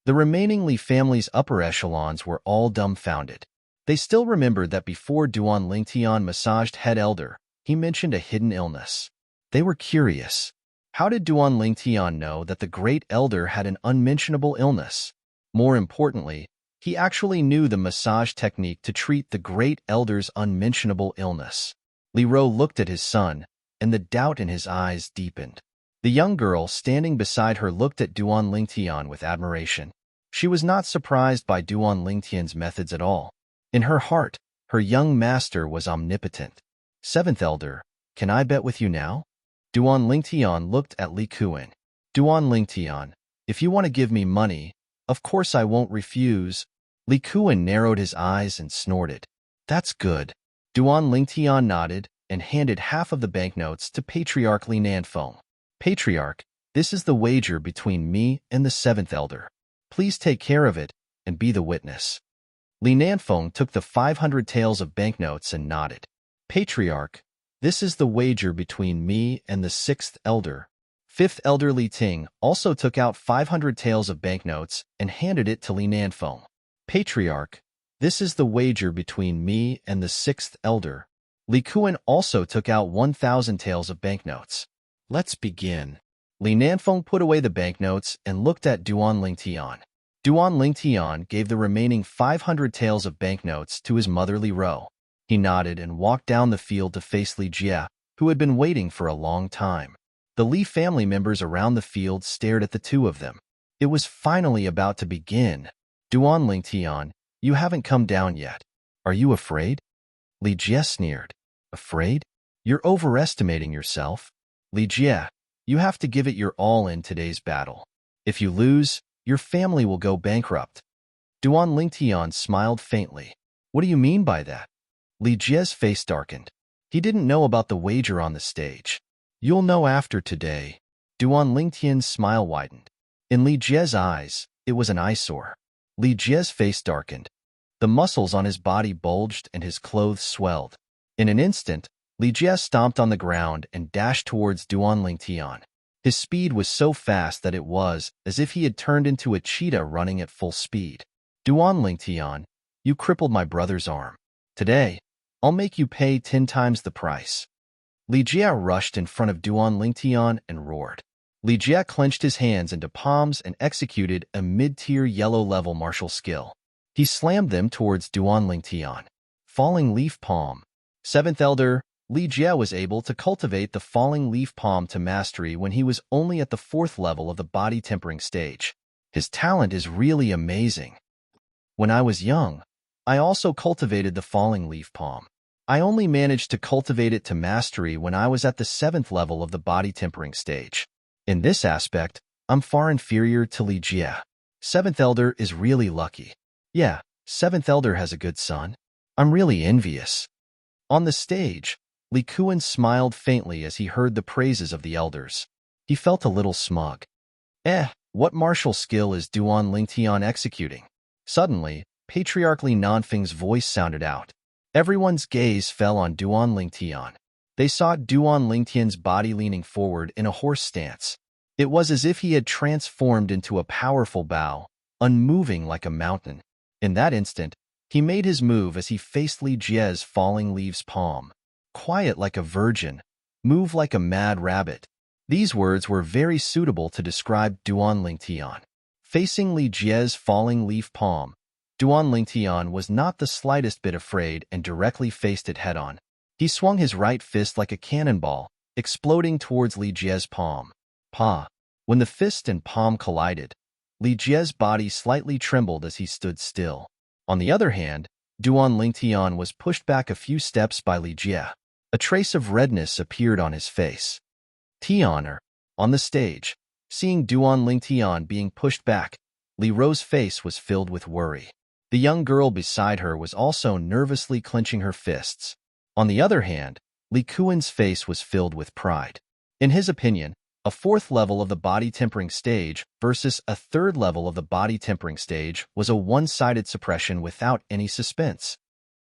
The remaining Li family's upper echelons were all dumbfounded. They still remembered that before Duan Lingtian massaged head elder, he mentioned a hidden illness. They were curious. How did Duan Lingtian know that the great elder had an unmentionable illness? More importantly, he actually knew the massage technique to treat the great elder's unmentionable illness. Li Ro looked at his son, and the doubt in his eyes deepened. The young girl standing beside her looked at Duan Lingtian with admiration. She was not surprised by Duan Lingtian's methods at all. In her heart, her young master was omnipotent. 7th Elder, can I bet with you now? Duan Lingtian looked at Li Kuan. Duan Lingtian, if you want to give me money, of course I won't refuse. Li Kuan narrowed his eyes and snorted. That's good. Duan Lingtian nodded and handed half of the banknotes to Patriarch Li Nanfeng. Patriarch, this is the wager between me and the 7th Elder. Please take care of it and be the witness. Li Nanfeng took the 500 taels of banknotes and nodded. Patriarch, this is the wager between me and the 6th Elder. 5th Elder Li Ting also took out 500 taels of banknotes and handed it to Li Nanfeng. Patriarch, this is the wager between me and the 6th Elder. Li Kuan also took out 1,000 taels of banknotes. Let's begin. Li Nanfeng put away the banknotes and looked at Duan Lingtian. Duan Lingtian gave the remaining 500 taels of banknotes to his mother Li Ro. He nodded and walked down the field to face Li Jie, who had been waiting for a long time. The Li family members around the field stared at the two of them. It was finally about to begin. Duan Lingtian, you haven't come down yet. Are you afraid? Li Jie sneered. Afraid? You're overestimating yourself. Li Jie, you have to give it your all in today's battle. If you lose, your family will go bankrupt. Duan Lingtian smiled faintly. What do you mean by that? Li Jie's face darkened. He didn't know about the wager on the stage. You'll know after today. Duan Lingtian's smile widened. In Li Jie's eyes, it was an eyesore. Li Jie's face darkened. The muscles on his body bulged and his clothes swelled. In an instant, Li Jie stomped on the ground and dashed towards Duan Lingtian. His speed was so fast that it was as if he had turned into a cheetah running at full speed. Duan Lingtian, you crippled my brother's arm. Today, I'll make you pay 10 times the price. Li Jie rushed in front of Duan Lingtian and roared. Li Jie clenched his hands into palms and executed a mid-tier yellow-level martial skill. He slammed them towards Duan Lingtian. Falling leaf palm. Seventh Elder, Li Jie was able to cultivate the falling leaf palm to mastery when he was only at the 4th level of the body tempering stage. His talent is really amazing. When I was young, I also cultivated the falling leaf palm. I only managed to cultivate it to mastery when I was at the 7th level of the body tempering stage. In this aspect, I'm far inferior to Li Jie. 7th Elder is really lucky. Yeah, 7th Elder has a good son. I'm really envious. On the stage, Li Kuan smiled faintly as he heard the praises of the elders. He felt a little smug. What martial skill is Duan Lingtian executing? Suddenly, Patriarch Li Nanfeng's voice sounded out. Everyone's gaze fell on Duan Lingtian. They saw Duan Lingtian's body leaning forward in a horse stance. It was as if he had transformed into a powerful bow, unmoving like a mountain. In that instant, he made his move as he faced Li Jie's falling leaves palm. Quiet like a virgin, move like a mad rabbit. These words were very suitable to describe Duan Lingtian. Facing Li Jie's falling leaf palm, Duan Lingtian was not the slightest bit afraid and directly faced it head-on. He swung his right fist like a cannonball, exploding towards Li Jie's palm. Pa! When the fist and palm collided, Li Jie's body slightly trembled as he stood still. On the other hand, Duan Lingtian was pushed back a few steps by Li Jie. A trace of redness appeared on his face. Tianer. On the stage, seeing Duan Lingtian being pushed back, Li Ro's face was filled with worry. The young girl beside her was also nervously clenching her fists. On the other hand, Li Kuan's face was filled with pride. In his opinion, a 4th level of the body tempering stage versus a 3rd level of the body tempering stage was a one-sided suppression without any suspense.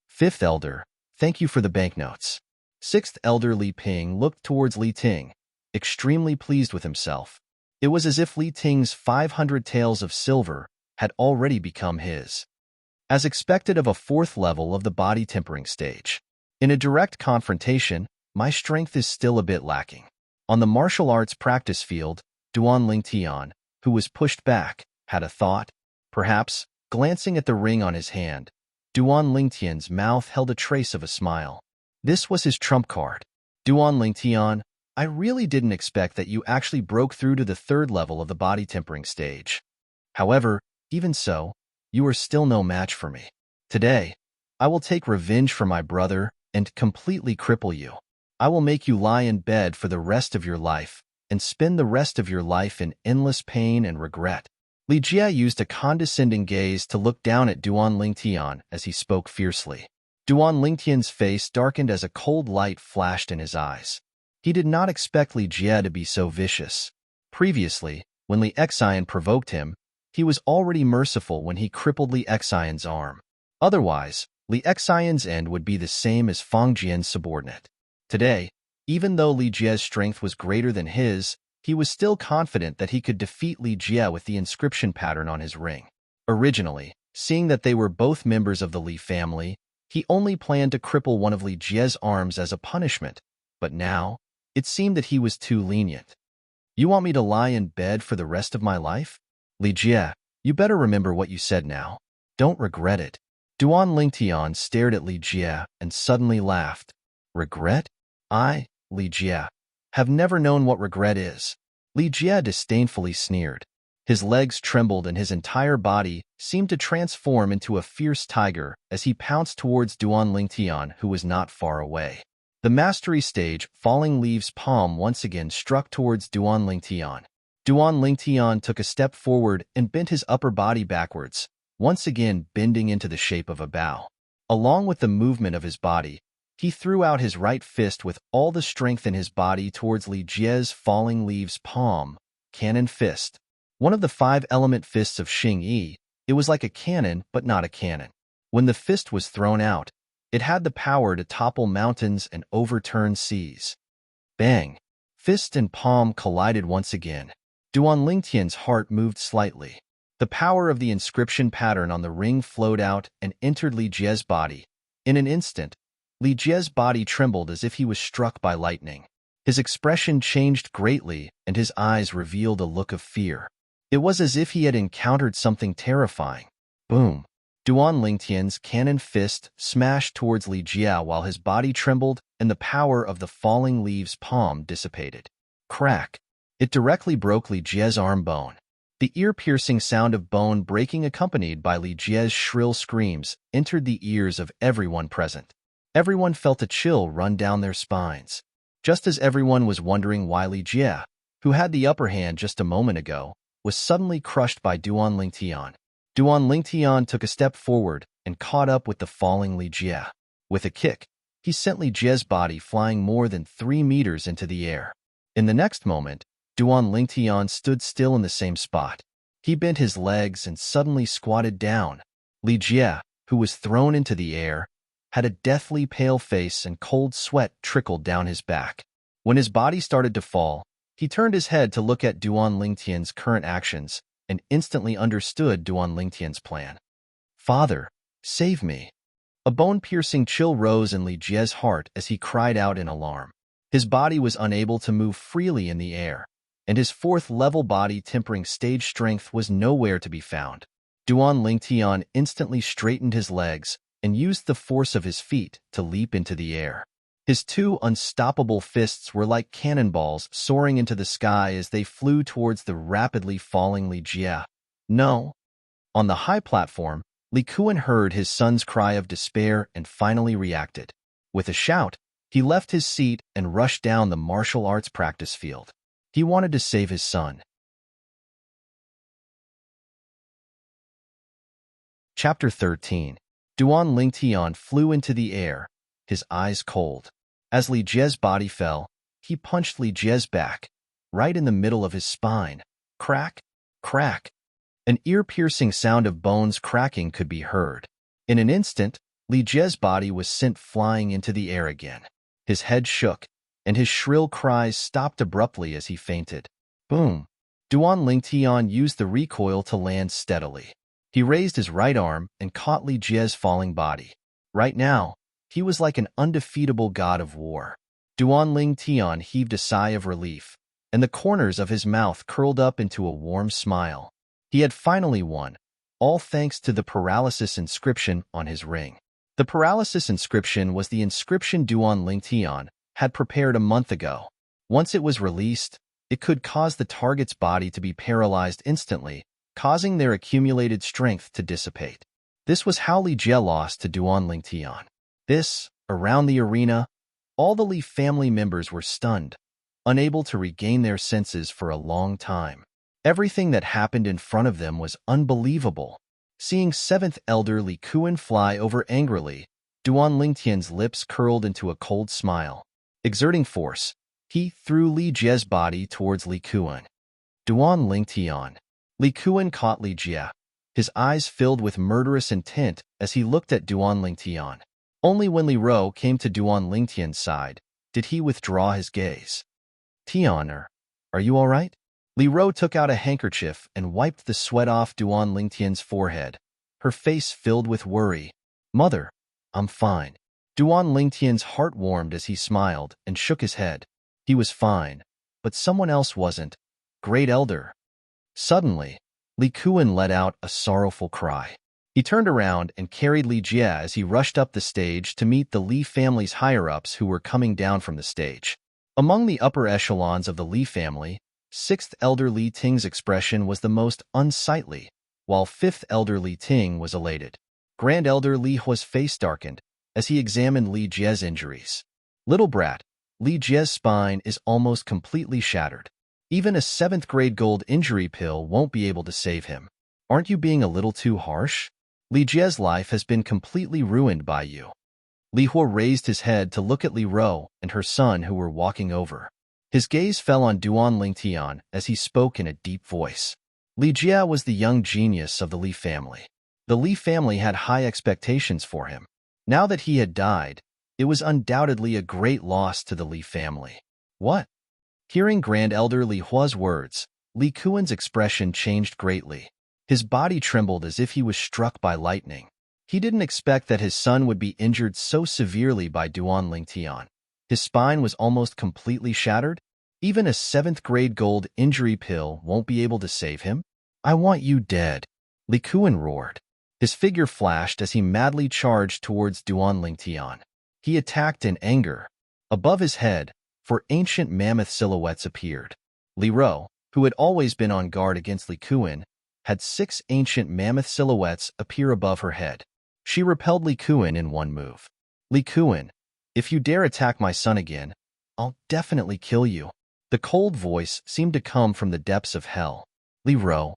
5th Elder, thank you for the banknotes. 6th Elder Li Ping looked towards Li Ting, extremely pleased with himself. It was as if Li Ting's 500 taels of silver had already become his. As expected of a 4th level of the body tempering stage. In a direct confrontation, my strength is still a bit lacking. On the martial arts practice field, Duan Lingtian, who was pushed back, had a thought. Perhaps, glancing at the ring on his hand, Duan Lingtian's mouth held a trace of a smile. This was his trump card. Duan Lingtian, I really didn't expect that you actually broke through to the 3rd level of the body tempering stage. However, even so, you are still no match for me. Today, I will take revenge for my brother and completely cripple you. I will make you lie in bed for the rest of your life and spend the rest of your life in endless pain and regret. Li Jie used a condescending gaze to look down at Duan Lingtian as he spoke fiercely. Duan Lingtian's face darkened as a cold light flashed in his eyes. He did not expect Li Jie to be so vicious. Previously, when Li Xian provoked him, he was already merciful when he crippled Li Xian's arm. Otherwise, Li Xian's end would be the same as Fang Jian's subordinate. Today, even though Li Jie's strength was greater than his, he was still confident that he could defeat Li Jie with the inscription pattern on his ring. Originally, seeing that they were both members of the Li family, he only planned to cripple one of Li Jie's arms as a punishment, but now, it seemed that he was too lenient. You want me to lie in bed for the rest of my life? Li Jie, you better remember what you said now. Don't regret it. Duan Lingtian stared at Li Jie and suddenly laughed. Regret? I, Li Jie, have never known what regret is. Li Jie disdainfully sneered. His legs trembled and his entire body seemed to transform into a fierce tiger as he pounced towards Duan Lingtian, who was not far away. The mastery stage, falling leaves palm once again struck towards Duan Lingtian. Duan Lingtian took a step forward and bent his upper body backwards, once again bending into the shape of a bow. Along with the movement of his body, he threw out his right fist with all the strength in his body towards Li Jie's falling leaves palm, cannon fist. One of the 5-element fists of Xing Yi, it was like a cannon but not a cannon. When the fist was thrown out, it had the power to topple mountains and overturn seas. Bang! Fist and palm collided once again. Duan Lingtian's heart moved slightly. The power of the inscription pattern on the ring flowed out and entered Li Jie's body. In an instant, Li Jie's body trembled as if he was struck by lightning. His expression changed greatly and his eyes revealed a look of fear. It was as if he had encountered something terrifying. Boom! Duan Lingtian's cannon fist smashed towards Li Jie while his body trembled and the power of the falling leaves' palm dissipated. Crack! It directly broke Li Jie's arm bone. The ear-piercing sound of bone breaking accompanied by Li Jie's shrill screams entered the ears of everyone present. Everyone felt a chill run down their spines. Just as everyone was wondering why Li Jie, who had the upper hand just a moment ago, was suddenly crushed by Duan Lingtian. Duan Lingtian took a step forward and caught up with the falling Li Jie. With a kick, he sent Li Jie's body flying more than 3 meters into the air. In the next moment, Duan Lingtian stood still in the same spot. He bent his legs and suddenly squatted down. Li Jie, who was thrown into the air, had a deathly pale face and cold sweat trickled down his back. When his body started to fall, he turned his head to look at Duan Lingtian's current actions and instantly understood Duan Lingtian's plan. "Father, save me." A bone-piercing chill rose in Li Jie's heart as he cried out in alarm. His body was unable to move freely in the air, and his 4th-level body tempering stage strength was nowhere to be found. Duan Lingtian instantly straightened his legs and used the force of his feet to leap into the air. His 2 unstoppable fists were like cannonballs soaring into the sky as they flew towards the rapidly falling Li Jie. "No!" On the high platform, Li Kuan heard his son's cry of despair and finally reacted. With a shout, he left his seat and rushed down the martial arts practice field. He wanted to save his son. Chapter 13. Duan Lingtian flew into the air, his eyes cold. As Li Jie's body fell, he punched Li Jie's back, right in the middle of his spine. Crack! Crack! An ear-piercing sound of bones cracking could be heard. In an instant, Li Jie's body was sent flying into the air again. His head shook, and his shrill cries stopped abruptly as he fainted. Boom! Duan Lingtian used the recoil to land steadily. He raised his right arm and caught Li Jie's falling body. Right now, he was like an undefeatable god of war. Duan Lingtian heaved a sigh of relief, and the corners of his mouth curled up into a warm smile. He had finally won, all thanks to the paralysis inscription on his ring. The paralysis inscription was the inscription Duan Lingtian had prepared a month ago. Once it was released, it could cause the target's body to be paralyzed instantly, causing their accumulated strength to dissipate. This was how Li Jie lost to Duan Lingtian. Around the arena, all the Li family members were stunned, unable to regain their senses for a long time. Everything that happened in front of them was unbelievable. Seeing 7th Elder Li Kuan fly over angrily, Duan Lingtian's lips curled into a cold smile. Exerting force, he threw Li Jie's body towards Li Kuan. Duan Lingtian. Li Kuan caught Li Jie, his eyes filled with murderous intent as he looked at Duan Lingtian. Only when Li Ro came to Duan Lingtian's side did he withdraw his gaze. "Tian, are you all right?" Li Ro took out a handkerchief and wiped the sweat off Duan Lingtian's forehead, her face filled with worry. "Mother, I'm fine." Duan Lingtian's heart warmed as he smiled and shook his head. He was fine, but someone else wasn't. Great Elder. Suddenly, Li Kuan let out a sorrowful cry. He turned around and carried Li Jie as he rushed up the stage to meet the Li family's higher-ups who were coming down from the stage. Among the upper echelons of the Li family, 6th Elder Li Ting's expression was the most unsightly, while 5th Elder Li Ting was elated. Grand Elder Li Hua's face darkened as he examined Li Jie's injuries. "Little brat, Li Jie's spine is almost completely shattered. Even a 7th-grade gold injury pill won't be able to save him. Aren't you being a little too harsh? Li Jie's life has been completely ruined by you." Li Hua raised his head to look at Li Ro and her son who were walking over. His gaze fell on Duan Lingtian as he spoke in a deep voice. Li Jie was the young genius of the Li family. The Li family had high expectations for him. Now that he had died, it was undoubtedly a great loss to the Li family. "What?" Hearing Grand Elder Li Hua's words, Li Kuan's expression changed greatly. His body trembled as if he was struck by lightning. He didn't expect that his son would be injured so severely by Duan Lingtian. His spine was almost completely shattered. Even a 7th-grade gold injury pill won't be able to save him. "I want you dead," Li Kuan roared. His figure flashed as he madly charged towards Duan Lingtian. He attacked in anger. Above his head, four ancient mammoth silhouettes appeared. Li Ro, who had always been on guard against Li Kuan, had 6 ancient mammoth silhouettes appear above her head. She repelled Li Kuan in one move. Li Kuan, if you dare attack my son again, I'll definitely kill you. The cold voice seemed to come from the depths of hell. Li Ro.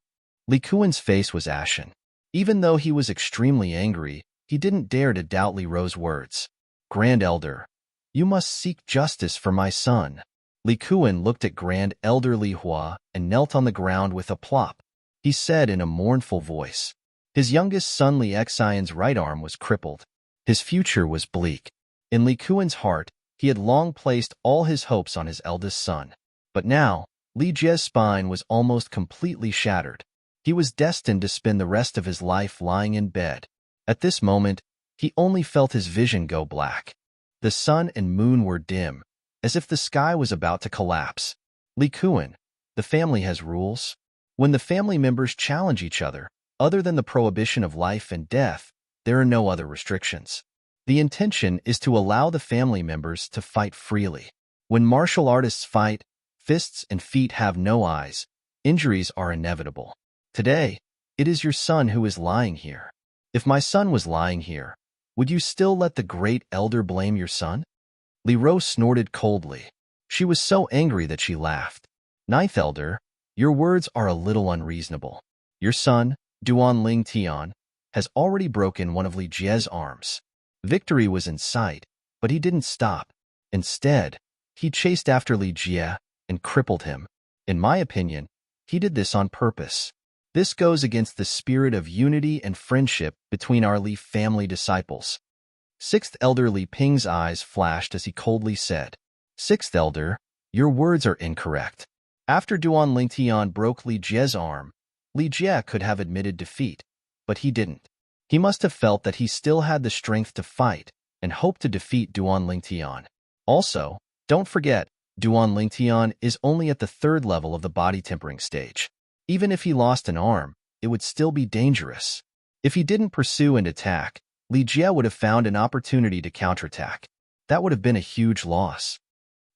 Li Kuan's face was ashen. Even though he was extremely angry, he didn't dare to doubt Li Ro's words. Grand Elder, you must seek justice for my son. Li Kuan looked at Grand Elder Li Hua and knelt on the ground with a plop. He said in a mournful voice. His youngest son Li Xian's right arm was crippled. His future was bleak. In Li Kuan's heart, he had long placed all his hopes on his eldest son. But now, Li Jie's spine was almost completely shattered. He was destined to spend the rest of his life lying in bed. At this moment, he only felt his vision go black. The sun and moon were dim, as if the sky was about to collapse. Li Kuan, the family has rules. When the family members challenge each other, other than the prohibition of life and death, there are no other restrictions. The intention is to allow the family members to fight freely. When martial artists fight, fists and feet have no eyes. Injuries are inevitable. Today, it is your son who is lying here. If my son was lying here, would you still let the great elder blame your son? Li Ro snorted coldly. She was so angry that she laughed. Ninth Elder, your words are a little unreasonable. Your son, Duan Lingtian, has already broken one of Li Jie's arms. Victory was in sight, but he didn't stop. Instead, he chased after Li Jie and crippled him. In my opinion, he did this on purpose. This goes against the spirit of unity and friendship between our Li family disciples. Sixth Elder Li Ping's eyes flashed as he coldly said, Sixth Elder, your words are incorrect. After Duan Lingtian broke Li Jie's arm, Li Jie could have admitted defeat, but he didn't. He must have felt that he still had the strength to fight and hoped to defeat Duan Lingtian. Also, don't forget, Duan Lingtian is only at the 3rd level of the body tempering stage. Even if he lost an arm, it would still be dangerous. If he didn't pursue and attack, Li Jie would have found an opportunity to counterattack. That would have been a huge loss.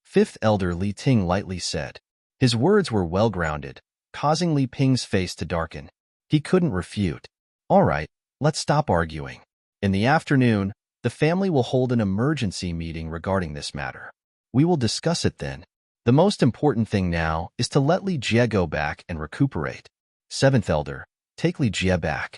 Fifth Elder Li Ting lightly said. His words were well-grounded, causing Li Ping's face to darken. He couldn't refute. All right, let's stop arguing. In the afternoon, the family will hold an emergency meeting regarding this matter. We will discuss it then. The most important thing now is to let Li Jie go back and recuperate. Seventh Elder, take Li Jie back.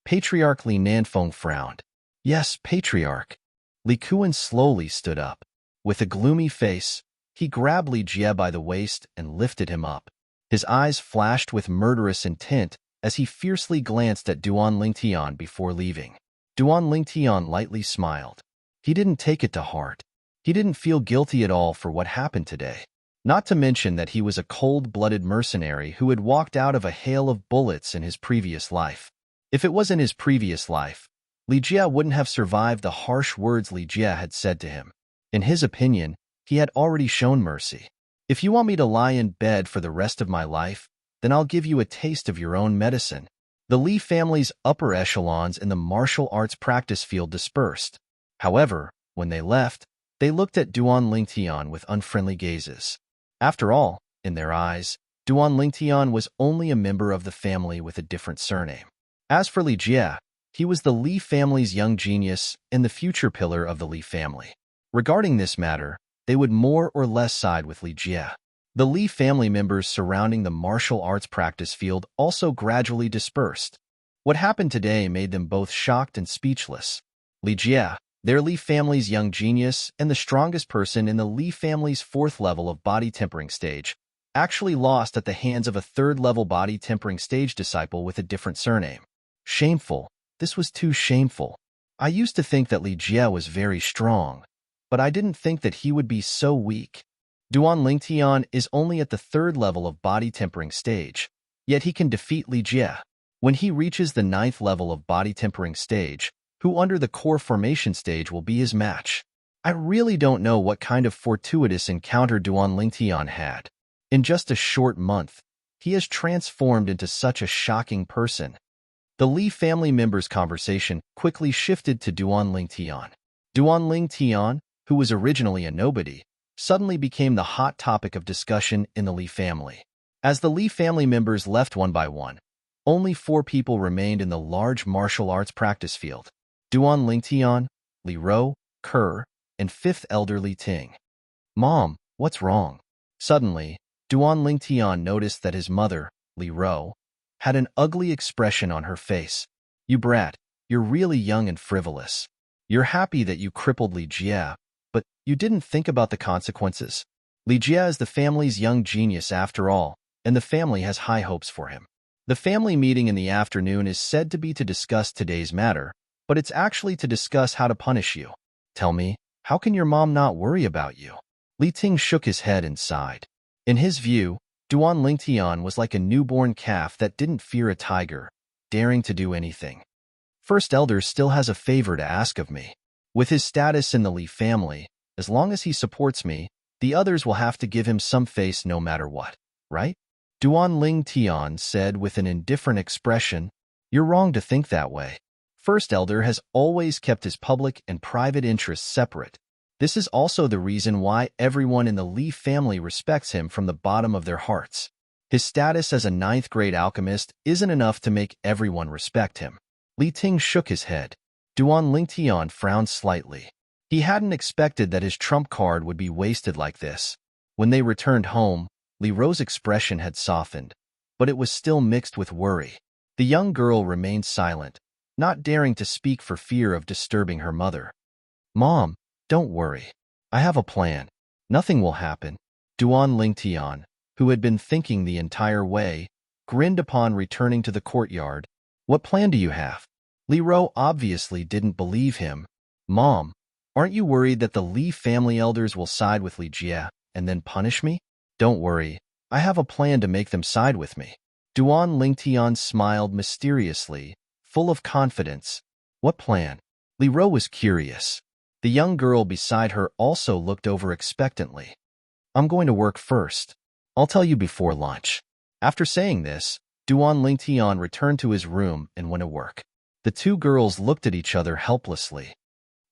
Patriarch Li Nanfeng frowned. Yes, Patriarch. Li Kuan slowly stood up. With a gloomy face, he grabbed Li Jie by the waist and lifted him up. His eyes flashed with murderous intent as he fiercely glanced at Duan Lingtian before leaving. Duan Lingtian lightly smiled. He didn't take it to heart. He didn't feel guilty at all for what happened today. Not to mention that he was a cold-blooded mercenary who had walked out of a hail of bullets in his previous life. If it was in his previous life, Li Jie wouldn't have survived the harsh words Li Jie had said to him. In his opinion, he had already shown mercy. If you want me to lie in bed for the rest of my life, then I'll give you a taste of your own medicine. The Li family's upper echelons in the martial arts practice field dispersed. However, when they left, they looked at Duan Lingtian with unfriendly gazes. After all, in their eyes, Duan Lingtian was only a member of the family with a different surname. As for Li Jie, he was the Li family's young genius and the future pillar of the Li family. Regarding this matter, they would more or less side with Li Jie. The Li family members surrounding the martial arts practice field also gradually dispersed. What happened today made them both shocked and speechless. Li Jie, their Li family's young genius and the strongest person in the Li family's 4th level of body tempering stage, actually lost at the hands of a 3rd level body tempering stage disciple with a different surname. Shameful. This was too shameful. I used to think that Li Jie was very strong, but I didn't think that he would be so weak. Duan Lingtian is only at the 3rd level of body tempering stage, yet he can defeat Li Jie. When he reaches the 9th level of body tempering stage, who under the core formation stage will be his match? I really don't know what kind of fortuitous encounter Duan Lingtian had. In just a short month, he has transformed into such a shocking person. The Li family members' conversation quickly shifted to Duan Ling Tian. Duan Ling Tian, who was originally a nobody, suddenly became the hot topic of discussion in the Li family. As the Li family members left one by one, only 4 people remained in the large martial arts practice field: Duan Ling Tian, Li Ro, Ke, and 5th elder Li Ting. "Mom, what's wrong?" Suddenly, Duan Ling Tian noticed that his mother, Li Ro, had an ugly expression on her face. "You brat, you're really young and frivolous. You're happy that you crippled Li Jie, but you didn't think about the consequences. Li Jie is the family's young genius after all, and the family has high hopes for him." The family meeting in the afternoon is said to be to discuss today's matter, but it's actually to discuss how to punish you. "Tell me, how can your mom not worry about you?" Li Ting shook his head and sighed. In his view, Duan Ling Tian was like a newborn calf that didn't fear a tiger, daring to do anything. "First elder still has a favor to ask of me. With his status in the Li family, as long as he supports me, the others will have to give him some face no matter what, right?" Duan Ling Tian said with an indifferent expression. "You're wrong to think that way. First elder has always kept his public and private interests separate. This is also the reason why everyone in the Li family respects him from the bottom of their hearts. His status as a 9th-grade alchemist isn't enough to make everyone respect him." Li Ting shook his head. Duan Ling Tian frowned slightly. He hadn't expected that his trump card would be wasted like this. When they returned home, Li Ro's expression had softened, but it was still mixed with worry. The young girl remained silent, not daring to speak for fear of disturbing her mother. "Mom, don't worry. I have a plan. Nothing will happen." Duan Ling Tian, who had been thinking the entire way, grinned upon returning to the courtyard. "What plan do you have?" Li Ro obviously didn't believe him. "Mom, aren't you worried that the Li family elders will side with Li Jie and then punish me?" "Don't worry. I have a plan to make them side with me." Duan Ling Tian smiled mysteriously, full of confidence. "What plan?" Li Ro was curious. The young girl beside her also looked over expectantly. "I'm going to work first. I'll tell you before lunch." After saying this, Duan Ling Tian returned to his room and went to work. The 2 girls looked at each other helplessly.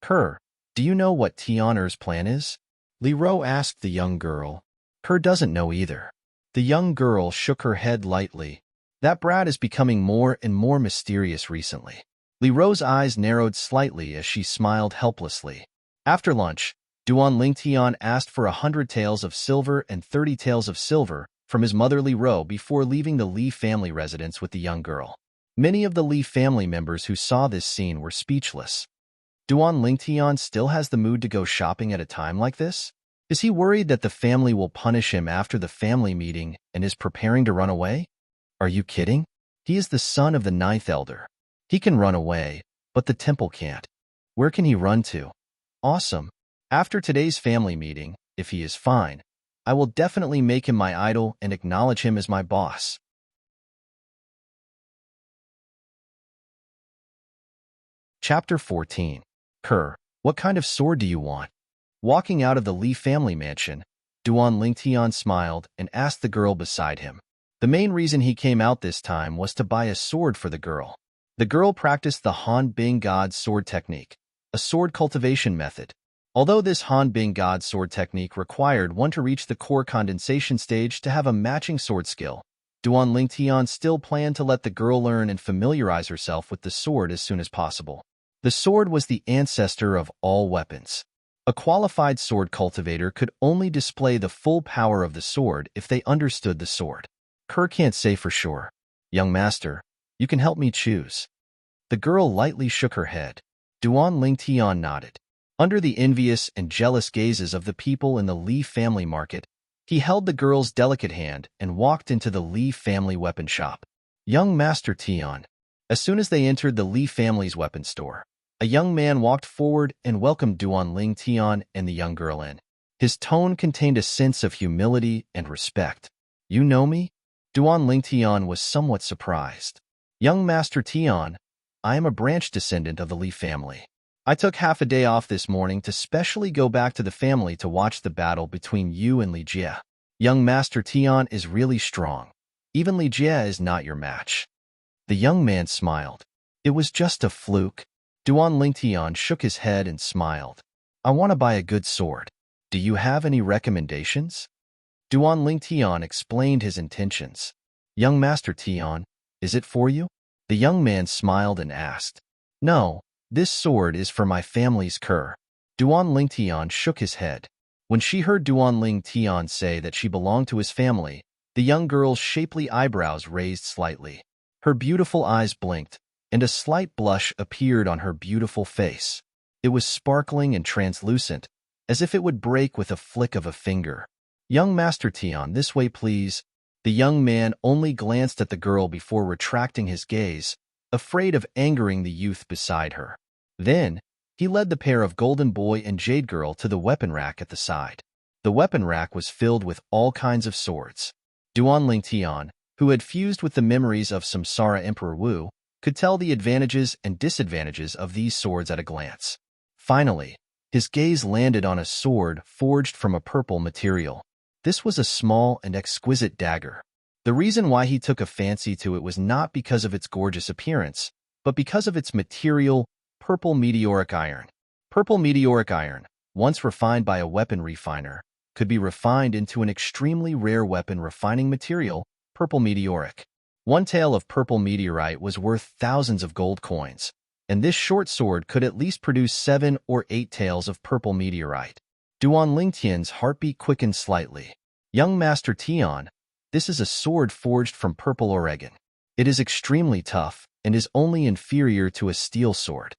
"Ke, do you know what Tianer's plan is?" Li Ro asked the young girl. Ke doesn't know either. The young girl shook her head lightly. "That brat is becoming more and more mysterious recently." Li Ro's eyes narrowed slightly as she smiled helplessly. After lunch, Duan Ling Tian asked for 100 taels of silver and 30 taels of silver from his mother Li Ro before leaving the Li family residence with the young girl. Many of the Li family members who saw this scene were speechless. Duan Ling Tian still has the mood to go shopping at a time like this? Is he worried that the family will punish him after the family meeting and is preparing to run away? Are you kidding? He is the son of the 9th elder. He can run away, but the temple can't. Where can he run to? Awesome. After today's family meeting, if he is fine, I will definitely make him my idol and acknowledge him as my boss. Chapter 14. Ke, what kind of sword do you want? Walking out of the Li family mansion, Duan Ling Tian smiled and asked the girl beside him. The main reason he came out this time was to buy a sword for the girl. The girl practiced the Han Bing God sword technique, a sword cultivation method. Although this Han Bing God sword technique required one to reach the core condensation stage to have a matching sword skill, Duan Ling Tian still planned to let the girl learn and familiarize herself with the sword as soon as possible. The sword was the ancestor of all weapons. A qualified sword cultivator could only display the full power of the sword if they understood the sword. Ke can't say for sure. Young master, you can help me choose. The girl lightly shook her head. Duan Ling Tian nodded. Under the envious and jealous gazes of the people in the Li family market, he held the girl's delicate hand and walked into the Li family weapon shop. Young Master Tian. As soon as they entered the Li family's weapon store, a young man walked forward and welcomed Duan Ling Tian and the young girl in. His tone contained a sense of humility and respect. You know me? Duan Ling Tian was somewhat surprised. Young Master Tian, I am a branch descendant of the Li family. I took half a day off this morning to specially go back to the family to watch the battle between you and Li Jie. Young Master Tian is really strong. Even Li Jie is not your match. The young man smiled. It was just a fluke. Duan Lingtian shook his head and smiled. I want to buy a good sword. Do you have any recommendations? Duan Lingtian explained his intentions. Young Master Tian, is it for you? The young man smiled and asked. No, this sword is for my family's cur. Duan Lingtian shook his head. When she heard Duan Lingtian say that she belonged to his family, the young girl's shapely eyebrows raised slightly. Her beautiful eyes blinked, and a slight blush appeared on her beautiful face. It was sparkling and translucent, as if it would break with a flick of a finger. Young Master Tian, this way please. The young man only glanced at the girl before retracting his gaze, afraid of angering the youth beside her. Then, he led the pair of Golden Boy and Jade Girl to the weapon rack at the side. The weapon rack was filled with all kinds of swords. Duan Lingtian, who had fused with the memories of Samsara Emperor Wu, could tell the advantages and disadvantages of these swords at a glance. Finally, his gaze landed on a sword forged from a purple material. This was a small and exquisite dagger. The reason why he took a fancy to it was not because of its gorgeous appearance, but because of its material, purple meteoric iron. Purple meteoric iron, once refined by a weapon refiner, could be refined into an extremely rare weapon refining material, purple meteoric. One tael of purple meteorite was worth thousands of gold coins, and this short sword could at least produce 7 or 8 taels of purple meteorite. Duan Lingtian's heartbeat quickened slightly. Young Master Tian, this is a sword forged from purple Oregon. It is extremely tough and is only inferior to a steel sword.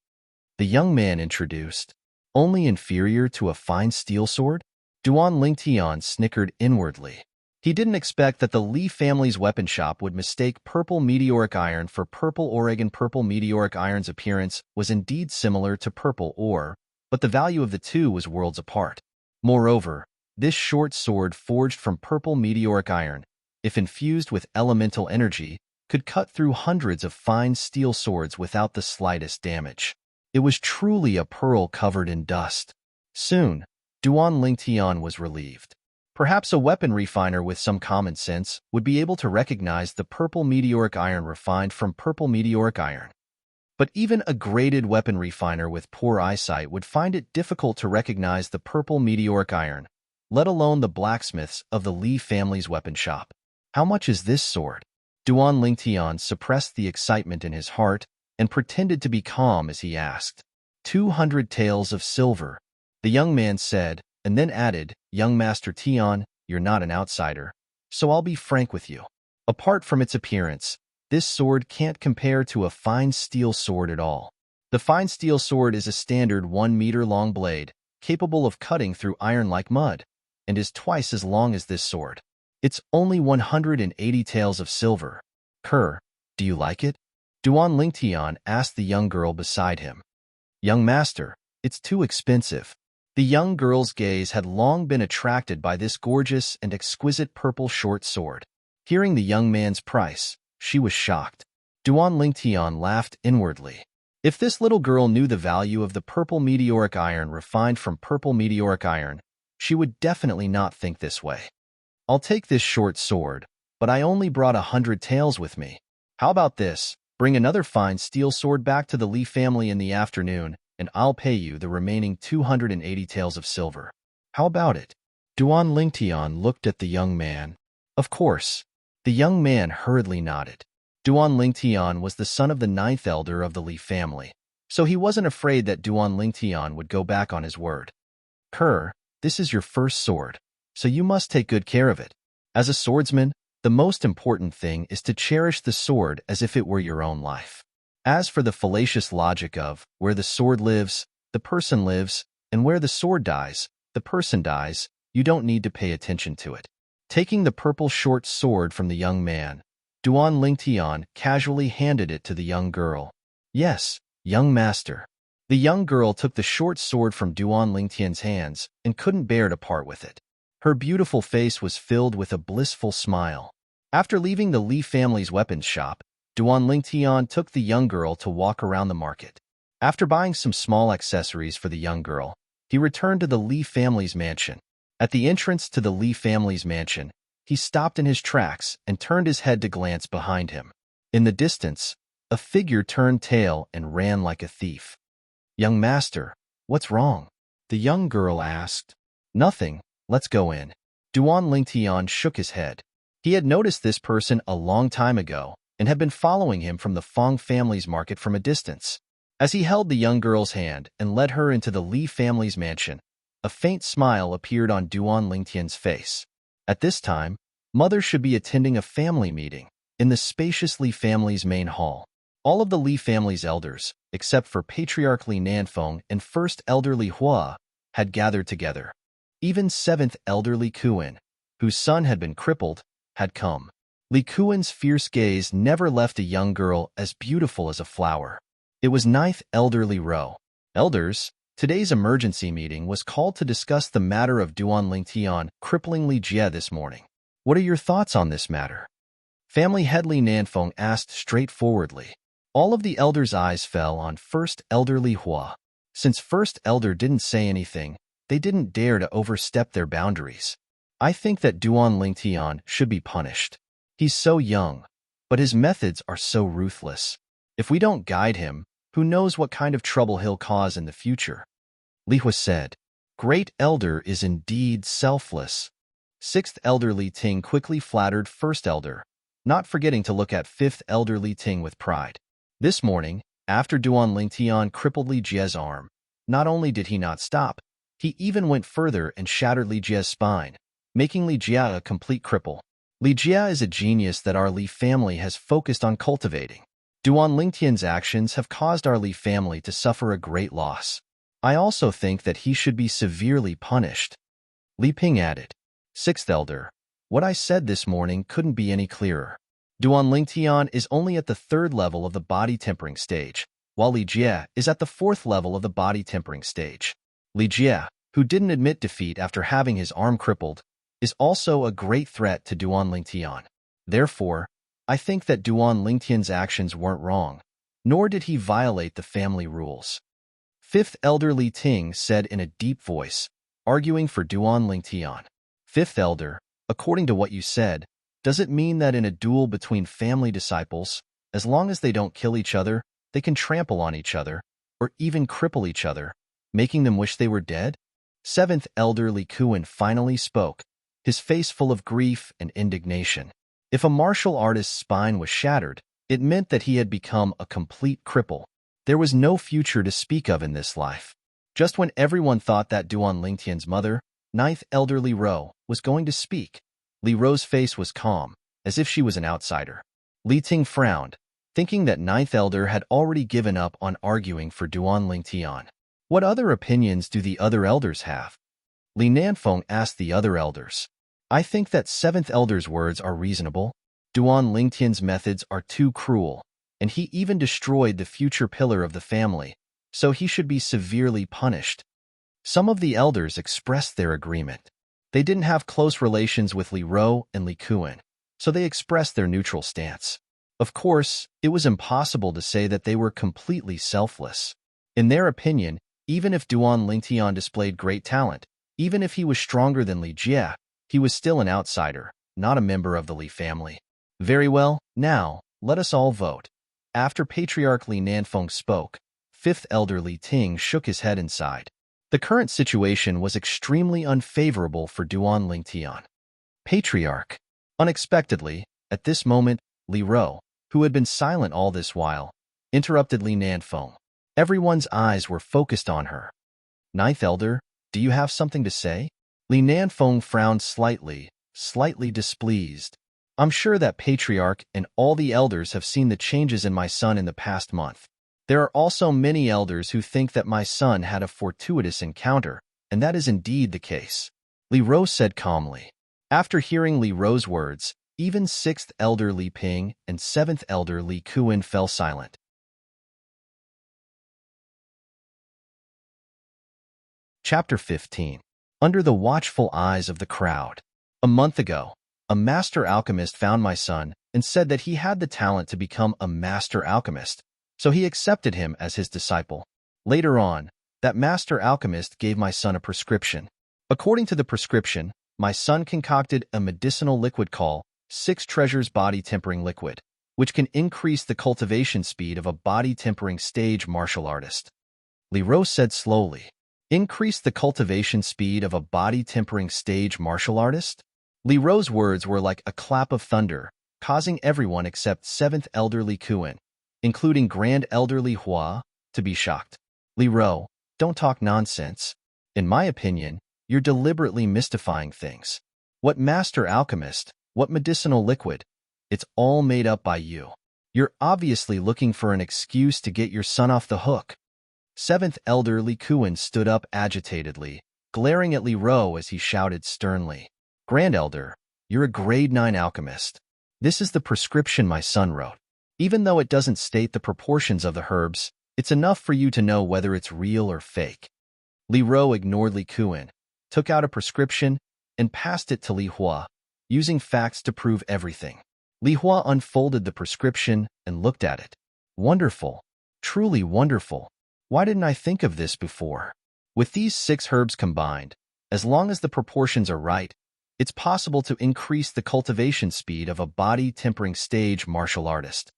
The young man introduced. Only inferior to a fine steel sword? Duan Lingtian snickered inwardly. He didn't expect that the Li family's weapon shop would mistake purple meteoric iron for purple Oregon. Purple meteoric iron's appearance was indeed similar to purple ore, but the value of the two was worlds apart. Moreover, this short sword forged from purple meteoric iron, if infused with elemental energy, could cut through hundreds of fine steel swords without the slightest damage. It was truly a pearl covered in dust. Soon, Duan Lingtian was relieved. Perhaps a weapon refiner with some common sense would be able to recognize the purple meteoric iron refined from purple meteoric iron. But even a graded weapon refiner with poor eyesight would find it difficult to recognize the purple meteoric iron, let alone the blacksmiths of the Li family's weapon shop. How much is this sword? Duan Lingtian suppressed the excitement in his heart and pretended to be calm as he asked. 200 taels of silver, the young man said, and then added, Young Master Tian, you're not an outsider, so I'll be frank with you. Apart from its appearance, this sword can't compare to a fine steel sword at all. The fine steel sword is a standard 1-meter-long blade, capable of cutting through iron like mud, and is twice as long as this sword. It's only 180 taels of silver. Kerr, do you like it? Duan Lingtian asked the young girl beside him. Young master, it's too expensive. The young girl's gaze had long been attracted by this gorgeous and exquisite purple short sword. Hearing the young man's price, she was shocked. Duan Lingtian laughed inwardly. If this little girl knew the value of the purple meteoric iron refined from purple meteoric iron, she would definitely not think this way. I'll take this short sword, but I only brought 100 taels with me. How about this? Bring another fine steel sword back to the Li family in the afternoon, and I'll pay you the remaining 280 taels of silver. How about it? Duan Lingtian looked at the young man. Of course. The young man hurriedly nodded. Duan Lingtian was the son of the 9th elder of the Li family, so he wasn't afraid that Duan Lingtian would go back on his word. Kerr, this is your first sword, so you must take good care of it. As a swordsman, the most important thing is to cherish the sword as if it were your own life. As for the fallacious logic of where the sword lives, the person lives, and where the sword dies, the person dies, you don't need to pay attention to it. Taking the purple short sword from the young man, Duan Lingtian casually handed it to the young girl. Yes, young master. The young girl took the short sword from Duan Lingtian's hands and couldn't bear to part with it. Her beautiful face was filled with a blissful smile. After leaving the Li family's weapons shop, Duan Lingtian took the young girl to walk around the market. After buying some small accessories for the young girl, he returned to the Li family's mansion. At the entrance to the Li family's mansion, he stopped in his tracks and turned his head to glance behind him. In the distance, A figure turned tail and ran like a thief. "Young master, what's wrong?" the young girl asked. "Nothing, let's go in." Duan Lingtian shook his head. He had noticed this person a long time ago and had been following him from the Fong family's market from a distance. As he held the young girl's hand and led her into the Li family's mansion, a faint smile appeared on Duan Lingtian's face. At this time, Mother should be attending a family meeting in the spacious Li family's main hall. All of the Li family's elders, except for Patriarch Li Nanfeng and First Elder Li Hua, had gathered together. Even 7th Elder Li Kuan, whose son had been crippled, had come. Li Kuan's fierce gaze never left a young girl as beautiful as a flower. It was 9th Elder Li Ro. "Elders, today's emergency meeting was called to discuss the matter of Duan Lingtian crippling Li Jie this morning. What are your thoughts on this matter?" Family head Li Nanfeng asked straightforwardly. All of the elders' eyes fell on First Elder Li Hua. Since First Elder didn't say anything, they didn't dare to overstep their boundaries. "I think that Duan Lingtian should be punished. He's so young, but his methods are so ruthless. If we don't guide him, who knows what kind of trouble he'll cause in the future?" Li Hua said. "Great Elder is indeed selfless." 6th Elder Li Ting quickly flattered First Elder, not forgetting to look at 5th Elder Li Ting with pride. This morning, after Duan Lingtian crippled Li Jie's arm, not only did he not stop, he even went further and shattered Li Jie's spine, making Li Jie a complete cripple. Li Jie is a genius that our Li family has focused on cultivating. Duan Lingtian's actions have caused our Li family to suffer a great loss. I also think that he should be severely punished." Li Ping added. 6th Elder, what I said this morning couldn't be any clearer. Duan Lingtian is only at the 3rd level of the body tempering stage, while Li Jie is at the 4th level of the body tempering stage. Li Jie, who didn't admit defeat after having his arm crippled, is also a great threat to Duan Lingtian. Therefore, I think that Duan Lingtian's actions weren't wrong, nor did he violate the family rules. 5th Elder Li Ting said in a deep voice, arguing for Duan Lingtian. 5th Elder, according to what you said, does it mean that in a duel between family disciples, as long as they don't kill each other, they can trample on each other, or even cripple each other, making them wish they were dead? 7th Elder Li Kuan finally spoke, his face full of grief and indignation. If a martial artist's spine was shattered, it meant that he had become a complete cripple. There was no future to speak of in this life. Just when everyone thought that Duan Lingtian's mother, 9th Elder Li Ro, was going to speak, Li Ro's face was calm, as if she was an outsider. Li Ting frowned, thinking that 9th Elder had already given up on arguing for Duan Lingtian. What other opinions do the other elders have? Li Nanfeng asked the other elders. I think that 7th Elder's words are reasonable. Duan Lingtian's methods are too cruel, and he even destroyed the future pillar of the family, so he should be severely punished. Some of the elders expressed their agreement. They didn't have close relations with Li Ro and Li Kuan, so they expressed their neutral stance. Of course, it was impossible to say that they were completely selfless. In their opinion, even if Duan Lingtian displayed great talent, even if he was stronger than Li Jie, he was still an outsider, not a member of the Li family. Very well, now, let us all vote. After Patriarch Li Nanfeng spoke, 5th Elder Li Ting shook his head and sighed. The current situation was extremely unfavorable for Duan Lingtian. Patriarch. Unexpectedly, at this moment, Li Ro, who had been silent all this while, interrupted Li Nanfeng. Everyone's eyes were focused on her. 9th Elder, do you have something to say? Li Nanfeng frowned slightly displeased. I'm sure that Patriarch and all the elders have seen the changes in my son in the past month. There are also many elders who think that my son had a fortuitous encounter, and that is indeed the case. Li Ro said calmly. After hearing Li Ro's words, even 6th Elder Li Ping and 7th Elder Li Kuan fell silent. Chapter 15. Under the watchful eyes of the crowd. A month ago, a master alchemist found my son and said that he had the talent to become a master alchemist, so he accepted him as his disciple. Later on, that master alchemist gave my son a prescription. According to the prescription, my son concocted a medicinal liquid called 6 Treasures Body Tempering Liquid. which can increase the cultivation speed of a body-tempering stage martial artist. Li Rou said slowly. Increase the cultivation speed of a body-tempering stage martial artist? Li Rou's words were like a clap of thunder, causing everyone except 7th Elder Li Kuan, including Grand Elder Li Hua, to be shocked. Li Rou, don't talk nonsense. In my opinion, you're deliberately mystifying things. What master alchemist, what medicinal liquid? It's all made up by you. You're obviously looking for an excuse to get your son off the hook. 7th Elder Li Kuan stood up agitatedly, glaring at Li Rou as he shouted sternly. Grand Elder, you're a grade 9 alchemist. This is the prescription my son wrote. Even though it doesn't state the proportions of the herbs, it's enough for you to know whether it's real or fake. Li Rou ignored Li Kuan, took out a prescription, and passed it to Li Hua, using facts to prove everything. Li Hua unfolded the prescription and looked at it. Wonderful. Truly wonderful. Why didn't I think of this before? With these 6 herbs combined, as long as the proportions are right, it's possible to increase the cultivation speed of a body-tempering stage martial artist.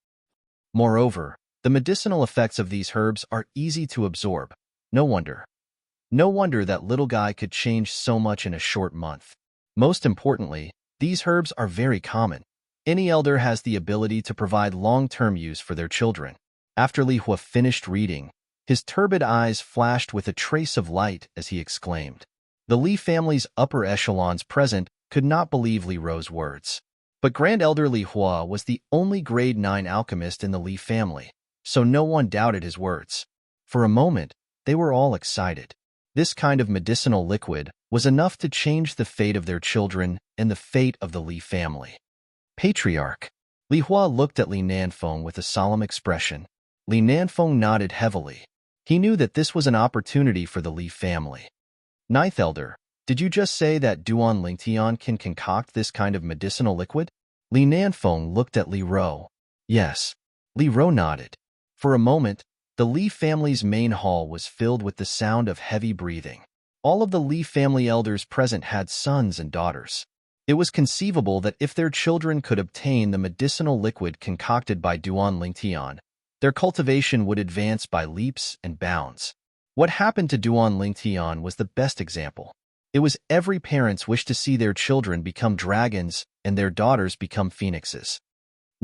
Moreover, the medicinal effects of these herbs are easy to absorb. No wonder that little guy could change so much in a short month. Most importantly, these herbs are very common. Any elder has the ability to provide long-term use for their children. After Li Hua finished reading, his turbid eyes flashed with a trace of light as he exclaimed. The Li family's upper echelons present could not believe Li Rou's words. But Grand Elder Li Hua was the only grade 9 alchemist in the Li family, so no one doubted his words. For a moment, they were all excited. This kind of medicinal liquid was enough to change the fate of their children and the fate of the Li family. Patriarch. Li Hua looked at Li Nanfeng with a solemn expression. Li Nanfeng nodded heavily. He knew that this was an opportunity for the Li family. 9th Elder, did you just say that Duan Lingtian can concoct this kind of medicinal liquid? Li Nanfeng looked at Li Rou. Yes. Li Rou nodded. For a moment, the Li family's main hall was filled with the sound of heavy breathing. All of the Li family elders present had sons and daughters. It was conceivable that if their children could obtain the medicinal liquid concocted by Duan Lingtian, their cultivation would advance by leaps and bounds. What happened to Duan Lingtian was the best example. It was every parent's wish to see their children become dragons and their daughters become phoenixes.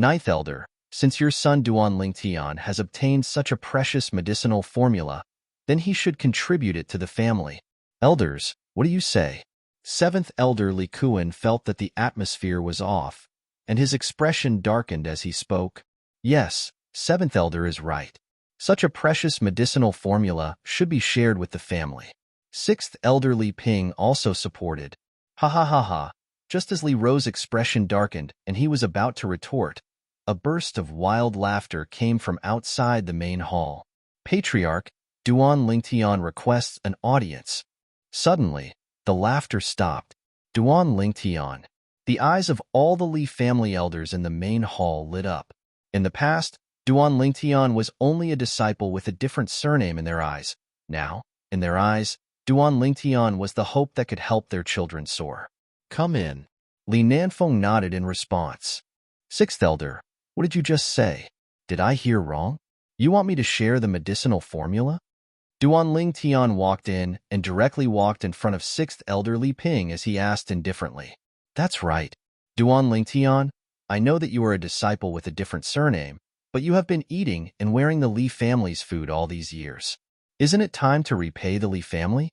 9th Elder, since your son Duan Lingtian has obtained such a precious medicinal formula, then he should contribute it to the family. Elders, what do you say? 7th Elder Li Kuan felt that the atmosphere was off, and his expression darkened as he spoke. Yes, 7th Elder is right. Such a precious medicinal formula should be shared with the family. 6th Elder Li Ping also supported. Ha ha ha ha. Just as Li Rou's expression darkened and he was about to retort, a burst of wild laughter came from outside the main hall. Patriarch, Duan Lingtian requests an audience. Suddenly, the laughter stopped. Duan Lingtian. The eyes of all the Li family elders in the main hall lit up. In the past, Duan Lingtian was only a disciple with a different surname in their eyes. Now, in their eyes, Duan Lingtian was the hope that could help their children soar. Come in. Li Nanfeng nodded in response. 6th Elder, what did you just say? Did I hear wrong? You want me to share the medicinal formula? Duan Lingtian walked in and directly walked in front of 6th Elder Li Ping as he asked indifferently. That's right. Duan Lingtian, I know that you are a disciple with a different surname, but you have been eating and wearing the Li family's food all these years. Isn't it time to repay the Li family?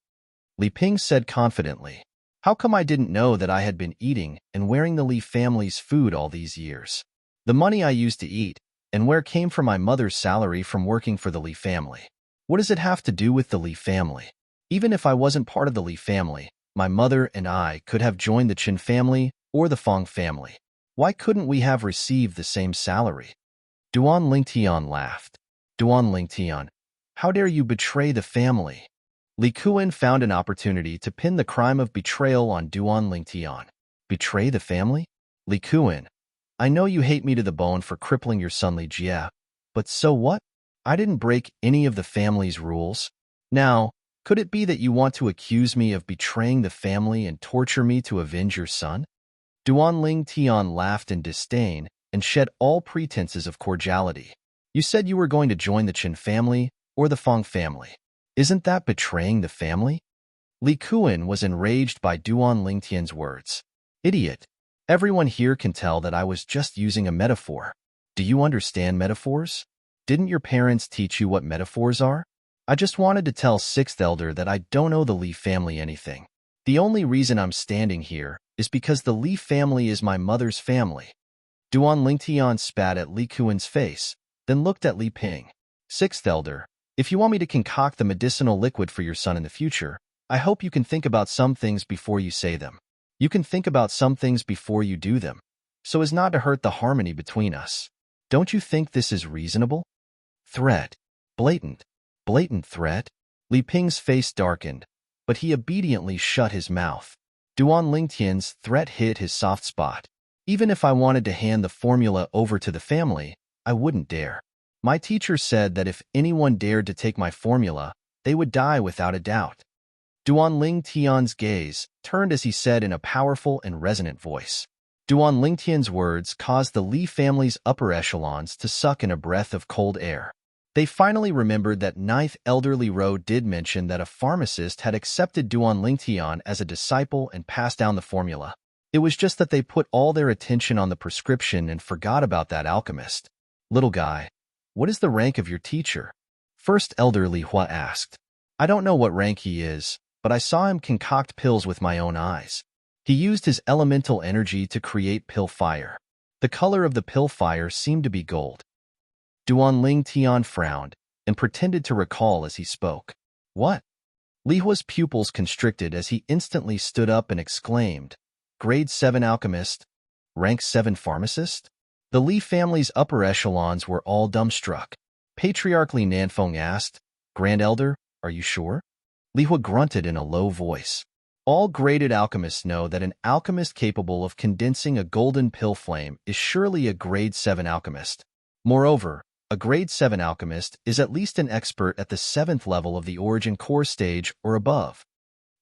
Li Ping said confidently. How come I didn't know that I had been eating and wearing the Li family's food all these years? The money I used to eat and wear came from my mother's salary from working for the Li family. What does it have to do with the Li family? Even if I wasn't part of the Li family, my mother and I could have joined the Qin family or the Fong family. Why couldn't we have received the same salary? Duan Lingtian laughed. Duan Lingtian, how dare you betray the family? Li Kuan found an opportunity to pin the crime of betrayal on Duan Lingtian. Betray the family? Li Kuan, I know you hate me to the bone for crippling your son Li Jie, but so what? I didn't break any of the family's rules. Now, could it be that you want to accuse me of betraying the family and torture me to avenge your son? Duan Lingtian laughed in disdain and shed all pretenses of cordiality. You said you were going to join the Chen family or the Fong family. Isn't that betraying the family? Li Kuan was enraged by Duan Lingtian's words. Idiot. Everyone here can tell that I was just using a metaphor. Do you understand metaphors? Didn't your parents teach you what metaphors are? I just wanted to tell Sixth Elder that I don't owe the Li family anything. The only reason I'm standing here is because the Li family is my mother's family. Duan Lingtian spat at Li Kuan's face, then looked at Li Ping. Sixth Elder, if you want me to concoct the medicinal liquid for your son in the future, I hope you can think about some things before you say them. You can think about some things before you do them, so as not to hurt the harmony between us. Don't you think this is reasonable? Threat. Blatant threat. Li Ping's face darkened, but he obediently shut his mouth. Duan Lingtian's threat hit his soft spot. Even if I wanted to hand the formula over to the family, I wouldn't dare. My teacher said that if anyone dared to take my formula, they would die without a doubt. Duan Lingtian's gaze turned as he said in a powerful and resonant voice. Duan Lingtian's words caused the Li family's upper echelons to suck in a breath of cold air. They finally remembered that ninth elderly Ro did mention that a pharmacist had accepted Duan Lingtian as a disciple and passed down the formula. It was just that they put all their attention on the prescription and forgot about that alchemist. Little guy, what is the rank of your teacher? First elderly Hua asked. I don't know what rank he is, but I saw him concoct pills with my own eyes. He used his elemental energy to create pill fire. The color of the pill fire seemed to be gold. Duan Lingtian frowned and pretended to recall as he spoke. What? Li Hua's pupils constricted as he instantly stood up and exclaimed, Grade 7 alchemist, rank 7 pharmacist? The Li family's upper echelons were all dumbstruck. Patriarch Li Nanfeng asked, Grand Elder, are you sure? Li Hua grunted in a low voice. All graded alchemists know that an alchemist capable of condensing a golden pill flame is surely a grade 7 alchemist. Moreover, a grade 7 alchemist is at least an expert at the 7th level of the Origin Core stage or above.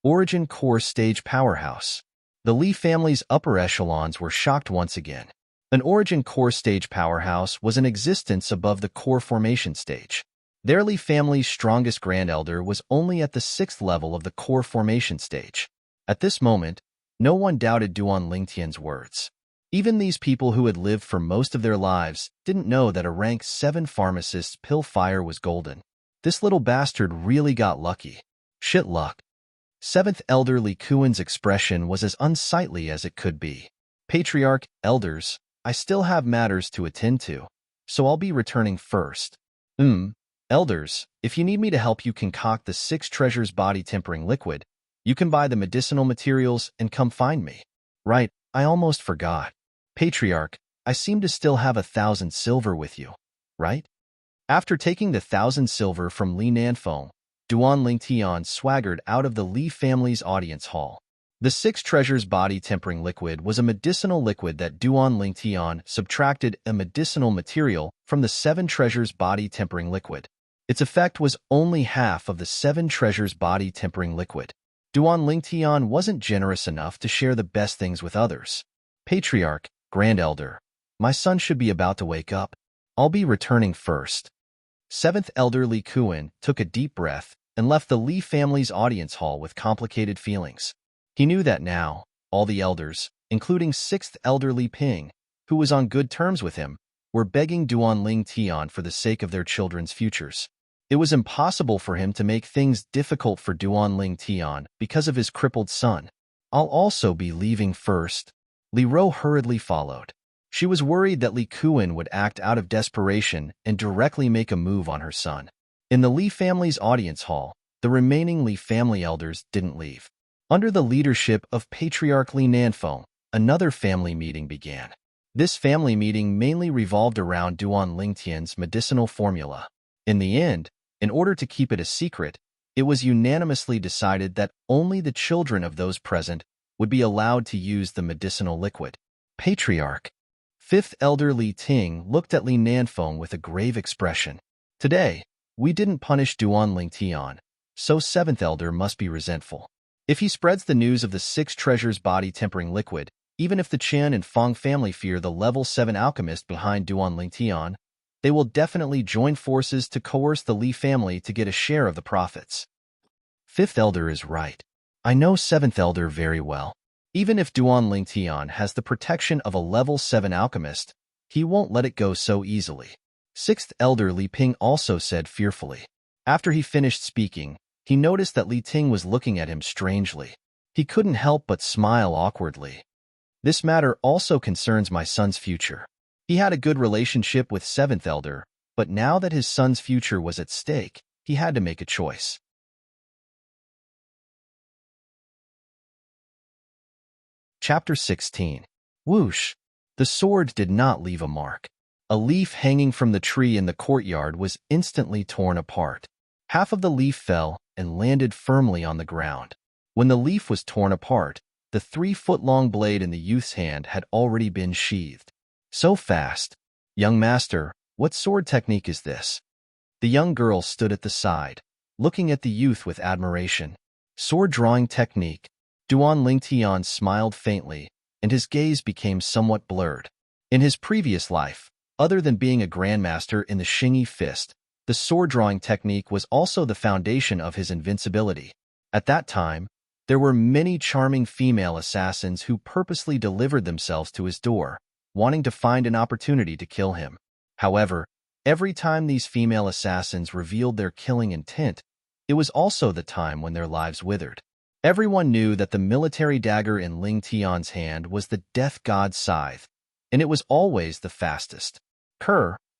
Origin Core stage powerhouse. The Li family's upper echelons were shocked once again. An Origin Core stage powerhouse was in existence above the Core formation stage. Their Li family's strongest Grand Elder was only at the 6th level of the Core formation stage. At this moment, no one doubted Duan Lingtian's words. Even these people who had lived for most of their lives didn't know that a rank 7 pharmacist's pill fire was golden. This little bastard really got lucky. Shit luck. 7th Elder Li Kuan's expression was as unsightly as it could be. Patriarch, elders, I still have matters to attend to, so I'll be returning first. Elders, if you need me to help you concoct the 6 treasures body tempering liquid, you can buy the medicinal materials and come find me. Right, I almost forgot. Patriarch, I seem to still have 1,000 silver with you, right? After taking the 1,000 silver from Li Nanfeng, Duan Lingtian swaggered out of the Li family's audience hall. The 6 treasures body tempering liquid was a medicinal liquid that Duan Lingtian subtracted a medicinal material from the 7 treasures body tempering liquid. Its effect was only half of the 7 treasures body tempering liquid. Duan Lingtian wasn't generous enough to share the best things with others. Patriarch, Grand Elder, my son should be about to wake up. I'll be returning first. 7th Elder Li Kuan took a deep breath and left the Li family's audience hall with complicated feelings. He knew that now, all the elders, including 6th Elder Li Ping, who was on good terms with him, were begging Duan Lingtian for the sake of their children's futures. It was impossible for him to make things difficult for Duan Lingtian because of his crippled son. I'll also be leaving first. Li Ro hurriedly followed. She was worried that Li Kuan would act out of desperation and directly make a move on her son. In the Li family's audience hall, the remaining Li family elders didn't leave. Under the leadership of Patriarch Li Nanfeng, another family meeting began. This family meeting mainly revolved around Duan Lingtian's medicinal formula. In the end, in order to keep it a secret, it was unanimously decided that only the children of those present would be allowed to use the medicinal liquid. Patriarch. 5th Elder Li Ting looked at Li Nanfeng with a grave expression. Today, we didn't punish Duan Lingtian, so 7th Elder must be resentful. If he spreads the news of the 6 treasures body tempering liquid, Even if the Qian and Feng family fear the level 7 alchemist behind Duan Lingtian, they will definitely join forces to coerce the Li family to get a share of the profits. Fifth Elder is right. I know Seventh Elder very well. Even if Duan Lingtian has the protection of a level 7 alchemist, he won't let it go so easily. Sixth Elder Li Ping also said fearfully. After he finished speaking, he noticed that Li Ting was looking at him strangely. He couldn't help but smile awkwardly. This matter also concerns my son's future. He had a good relationship with Seventh Elder, but now that his son's future was at stake, he had to make a choice. Chapter 16. Whoosh! The sword did not leave a mark. A leaf hanging from the tree in the courtyard was instantly torn apart. Half of the leaf fell and landed firmly on the ground. When the leaf was torn apart, the 3-foot-long blade in the youth's hand had already been sheathed. So fast. Young master, what sword technique is this? The young girl stood at the side, looking at the youth with admiration. Sword drawing technique. Duan Lingtian smiled faintly, and his gaze became somewhat blurred. In his previous life, other than being a grandmaster in the Xingyi fist, the sword drawing technique was also the foundation of his invincibility. At that time, there were many charming female assassins who purposely delivered themselves to his door, wanting to find an opportunity to kill him. However, every time these female assassins revealed their killing intent, it was also the time when their lives withered. Everyone knew that the military dagger in Ling Tian's hand was the death god's scythe, and it was always the fastest.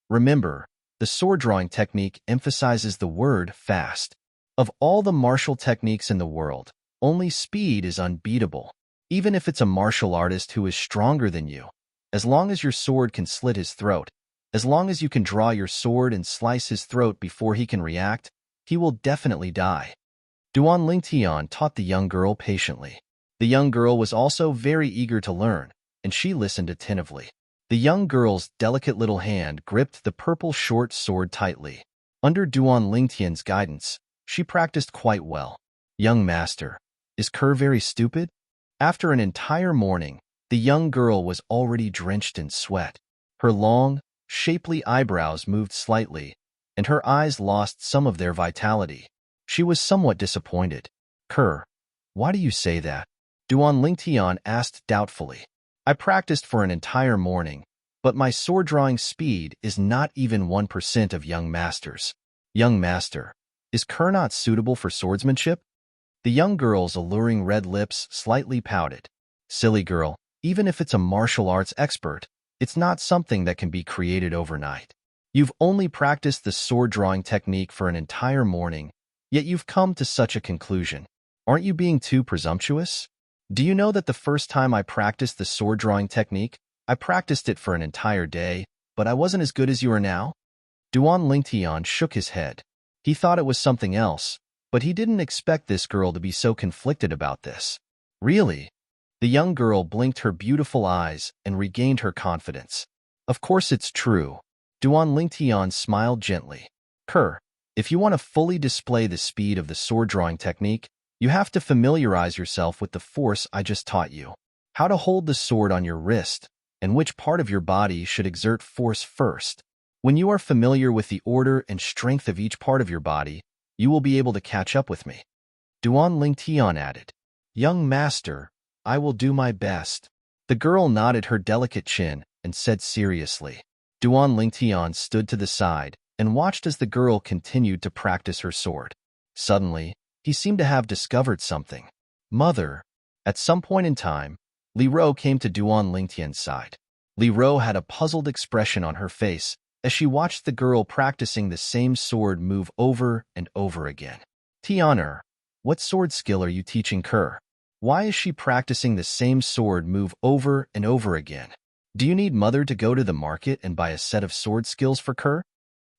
Remember, the sword drawing technique emphasizes the word fast. Of all the martial techniques in the world, only speed is unbeatable. Even if it's a martial artist who is stronger than you, as long as your sword can slit his throat, as long as you can draw your sword and slice his throat before he can react, he will definitely die. Duan Lingtian taught the young girl patiently. The young girl was also very eager to learn, and she listened attentively. The young girl's delicate little hand gripped the purple short sword tightly. Under Duan Lingtian's guidance, she practiced quite well. Young master, is Kerr very stupid? After an entire morning, the young girl was already drenched in sweat. Her long, shapely eyebrows moved slightly, and her eyes lost some of their vitality. She was somewhat disappointed. Kerr, why do you say that? Duan Lingtian asked doubtfully. I practiced for an entire morning, but my sword-drawing speed is not even 1% of young master's. Young master, is Kerr not suitable for swordsmanship? The young girl's alluring red lips slightly pouted. Silly girl, even if it's a martial arts expert, it's not something that can be created overnight. You've only practiced the sword-drawing technique for an entire morning, yet you've come to such a conclusion. Aren't you being too presumptuous? Do you know that the first time I practiced the sword-drawing technique, I practiced it for an entire day, but I wasn't as good as you are now? Duan Lingtian shook his head. He thought it was something else, but he didn't expect this girl to be so conflicted about this. Really? The young girl blinked her beautiful eyes and regained her confidence. Of course it's true. Duan Lingtian smiled gently. Kerr, if you want to fully display the speed of the sword-drawing technique, you have to familiarize yourself with the force I just taught you. How to hold the sword on your wrist, and which part of your body should exert force first. When you are familiar with the order and strength of each part of your body, you will be able to catch up with me. Duan Lingtian added. Young master, I will do my best. The girl nodded her delicate chin and said seriously. Duan Lingtian stood to the side and watched as the girl continued to practice her sword. Suddenly, he seemed to have discovered something. Mother. At some point in time, Li Ro came to Duan Lingtian's side. Li Ro had a puzzled expression on her face as she watched the girl practicing the same sword move over and over again. Tianer, what sword skill are you teaching Kerr? Why is she practicing the same sword move over and over again? Do you need Mother to go to the market and buy a set of sword skills for Kerr?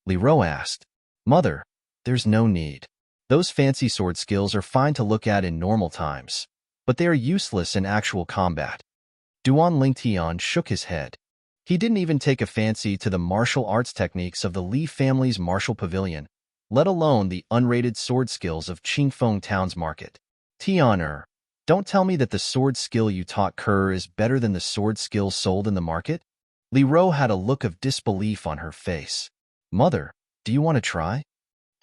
Li Ro asked. Mother, there's no need. Those fancy sword skills are fine to look at in normal times, but they are useless in actual combat. Duan Lingtian shook his head. He didn't even take a fancy to the martial arts techniques of the Li family's martial pavilion, let alone the unrated sword skills of Qingfeng Town's market. Tianer, Don't tell me that the sword skill you taught Kerr is better than the sword skill sold in the market? Li Ro had a look of disbelief on her face. Mother, do you want to try?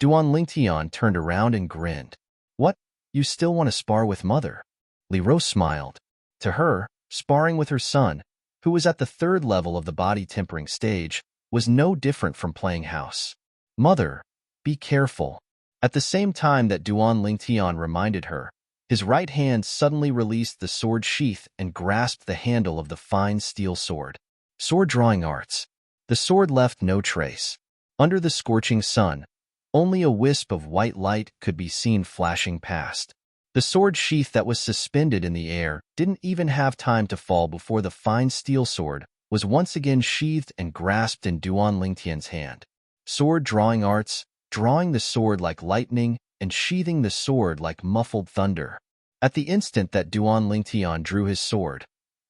Duan Lingtian turned around and grinned. What? You still want to spar with Mother? Li Ro smiled. To her, sparring with her son, who was at the third level of the body tempering stage, was no different from playing house. Mother, be careful. At the same time that Duan Lingtian reminded her, his right hand suddenly released the sword sheath and grasped the handle of the fine steel sword. Sword drawing arts. The sword left no trace. Under the scorching sun, only a wisp of white light could be seen flashing past. The sword sheath that was suspended in the air didn't even have time to fall before the fine steel sword was once again sheathed and grasped in Duan Lingtian's hand. Sword drawing arts, drawing the sword like lightning and sheathing the sword like muffled thunder. At the instant that Duan Lingtian drew his sword,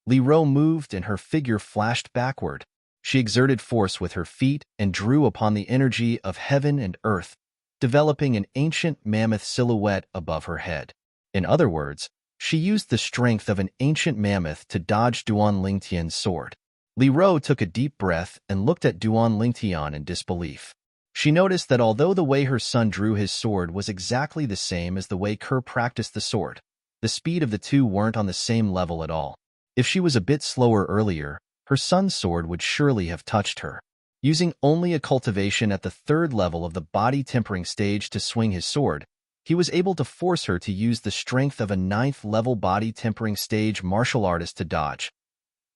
Li Ro moved and her figure flashed backward. She exerted force with her feet and drew upon the energy of heaven and earth, developing an ancient mammoth silhouette above her head. In other words, she used the strength of an ancient mammoth to dodge Duan Lingtian's sword. Li Ro took a deep breath and looked at Duan Lingtian in disbelief. She noticed that although the way her son drew his sword was exactly the same as the way Kerr practiced the sword, the speed of the two weren't on the same level at all. If she was a bit slower earlier, her son's sword would surely have touched her. Using only a cultivation at the third level of the body tempering stage to swing his sword, he was able to force her to use the strength of a 9th level body tempering stage martial artist to dodge.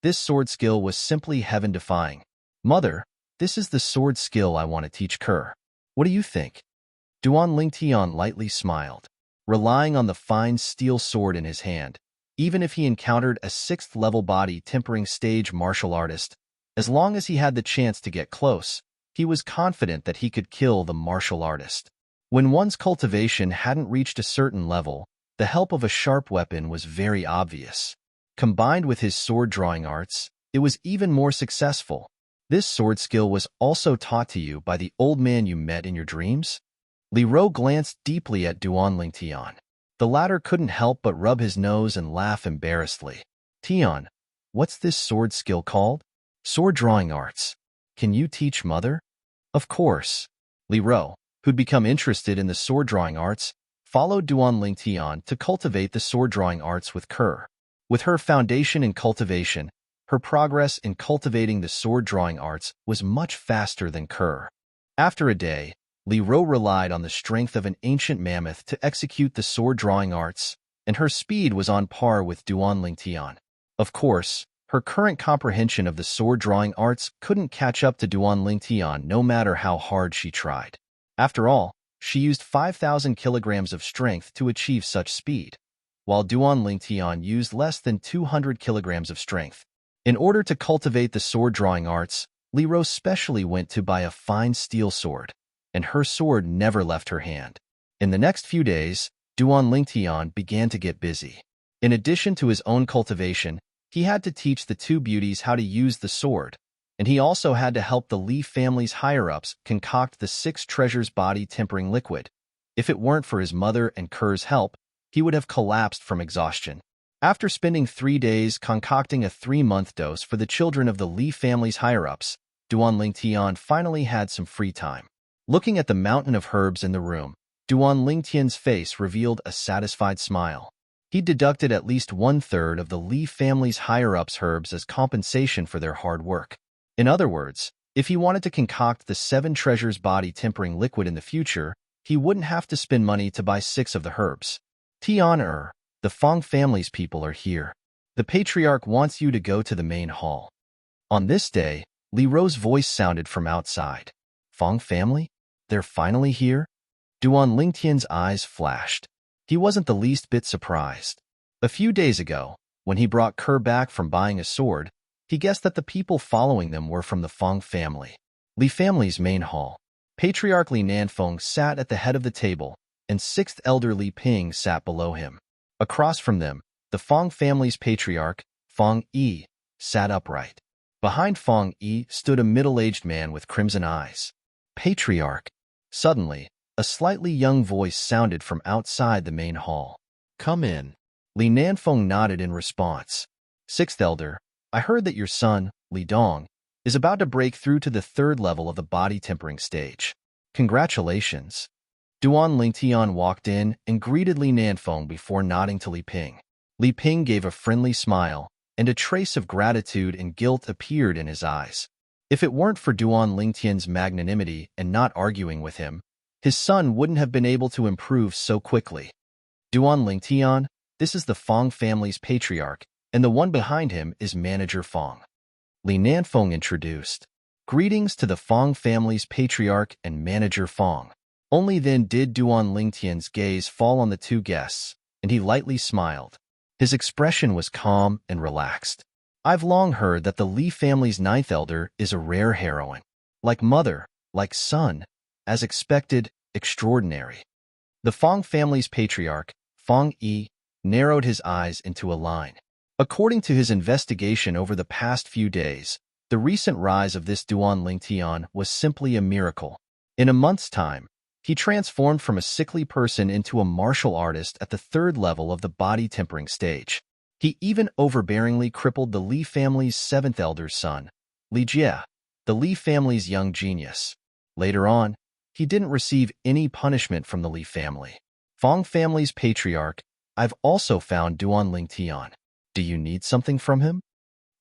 This sword skill was simply heaven-defying. Mother, this is the sword skill I want to teach Kerr. What do you think? Duan Lingtian lightly smiled. Relying on the fine steel sword in his hand, even if he encountered a 6th level body tempering stage martial artist, as long as he had the chance to get close, he was confident that he could kill the martial artist. When one's cultivation hadn't reached a certain level, the help of a sharp weapon was very obvious. Combined with his sword drawing arts, it was even more successful. This sword skill was also taught to you by the old man you met in your dreams? Li Ro glanced deeply at Duan Lingtian. The latter couldn't help but rub his nose and laugh embarrassedly. Tian, what's this sword skill called? Sword drawing arts. Can you teach Mother? Of course. Li Ro, who'd become interested in the sword drawing arts, followed Duan Lingtian to cultivate the sword drawing arts with Kerr. With her foundation in cultivation, her progress in cultivating the sword drawing arts was much faster than Kerr. After a day, Li Ro relied on the strength of an ancient mammoth to execute the sword drawing arts, and her speed was on par with Duan Lingtian. Of course, her current comprehension of the sword drawing arts couldn't catch up to Duan Lingtian no matter how hard she tried. After all, she used 5,000 kilograms of strength to achieve such speed, while Duan Lingtian used less than 200 kilograms of strength. In order to cultivate the sword drawing arts, Li Ro specially went to buy a fine steel sword, and her sword never left her hand. In the next few days, Duan Lingtian began to get busy. In addition to his own cultivation, he had to teach the two beauties how to use the sword, and he also had to help the Li family's higher-ups concoct the 6 treasures body tempering liquid. If it weren't for his mother and Kerr's help, he would have collapsed from exhaustion. After spending 3 days concocting a 3-month dose for the children of the Li family's higher-ups, Duan Lingtian finally had some free time. Looking at the mountain of herbs in the room, Duan Lingtian's face revealed a satisfied smile. He deducted at least 1/3 of the Li family's higher-ups' herbs as compensation for their hard work. In other words, if he wanted to concoct the 7 treasures body tempering liquid in the future, he wouldn't have to spend money to buy 6 of the herbs. Tian, the Fong family's people are here. The patriarch wants you to go to the main hall. On this day, Li Ro's voice sounded from outside. Fong family? They're finally here? Duan Lingtian's eyes flashed. He wasn't the least bit surprised. A few days ago, when he brought Kerr back from buying a sword, he guessed that the people following them were from the Fong family. Li family's main hall. Patriarch Li Nanfeng sat at the head of the table, and 6th elder Li Ping sat below him. Across from them, the Fong family's patriarch, Fong Yi, sat upright. Behind Fong Yi stood a middle-aged man with crimson eyes. Patriarch. Suddenly, a slightly young voice sounded from outside the main hall. Come in. Li Nanfeng nodded in response. Sixth Elder, I heard that your son, Li Dong, is about to break through to the third level of the body tempering stage. Congratulations. Duan Lingtian walked in and greeted Li Nanfeng before nodding to Li Ping. Li Ping gave a friendly smile, and a trace of gratitude and guilt appeared in his eyes. If it weren't for Duan Lingtian's magnanimity and not arguing with him, his son wouldn't have been able to improve so quickly. Duan Lingtian, this is the Fong family's patriarch, and the one behind him is Manager Fong. Li Nanfeng introduced. Greetings to the Fong family's patriarch and Manager Fong. Only then did Duan Lingtian's gaze fall on the two guests, and he lightly smiled. His expression was calm and relaxed. I've long heard that the Li family's ninth elder is a rare heroine. Like mother, like son, as expected, extraordinary. The Fong family's patriarch, Fong Yi, narrowed his eyes into a line. According to his investigation over the past few days, the recent rise of this Duan Lingtian was simply a miracle. In a month's time, he transformed from a sickly person into a martial artist at the third level of the body tempering stage. He even overbearingly crippled the Li family's seventh elder's son, Li Jie, the Li family's young genius. Later on, he didn't receive any punishment from the Li family. Fong family's patriarch, I've also found Duan Lingtian. Do you need something from him?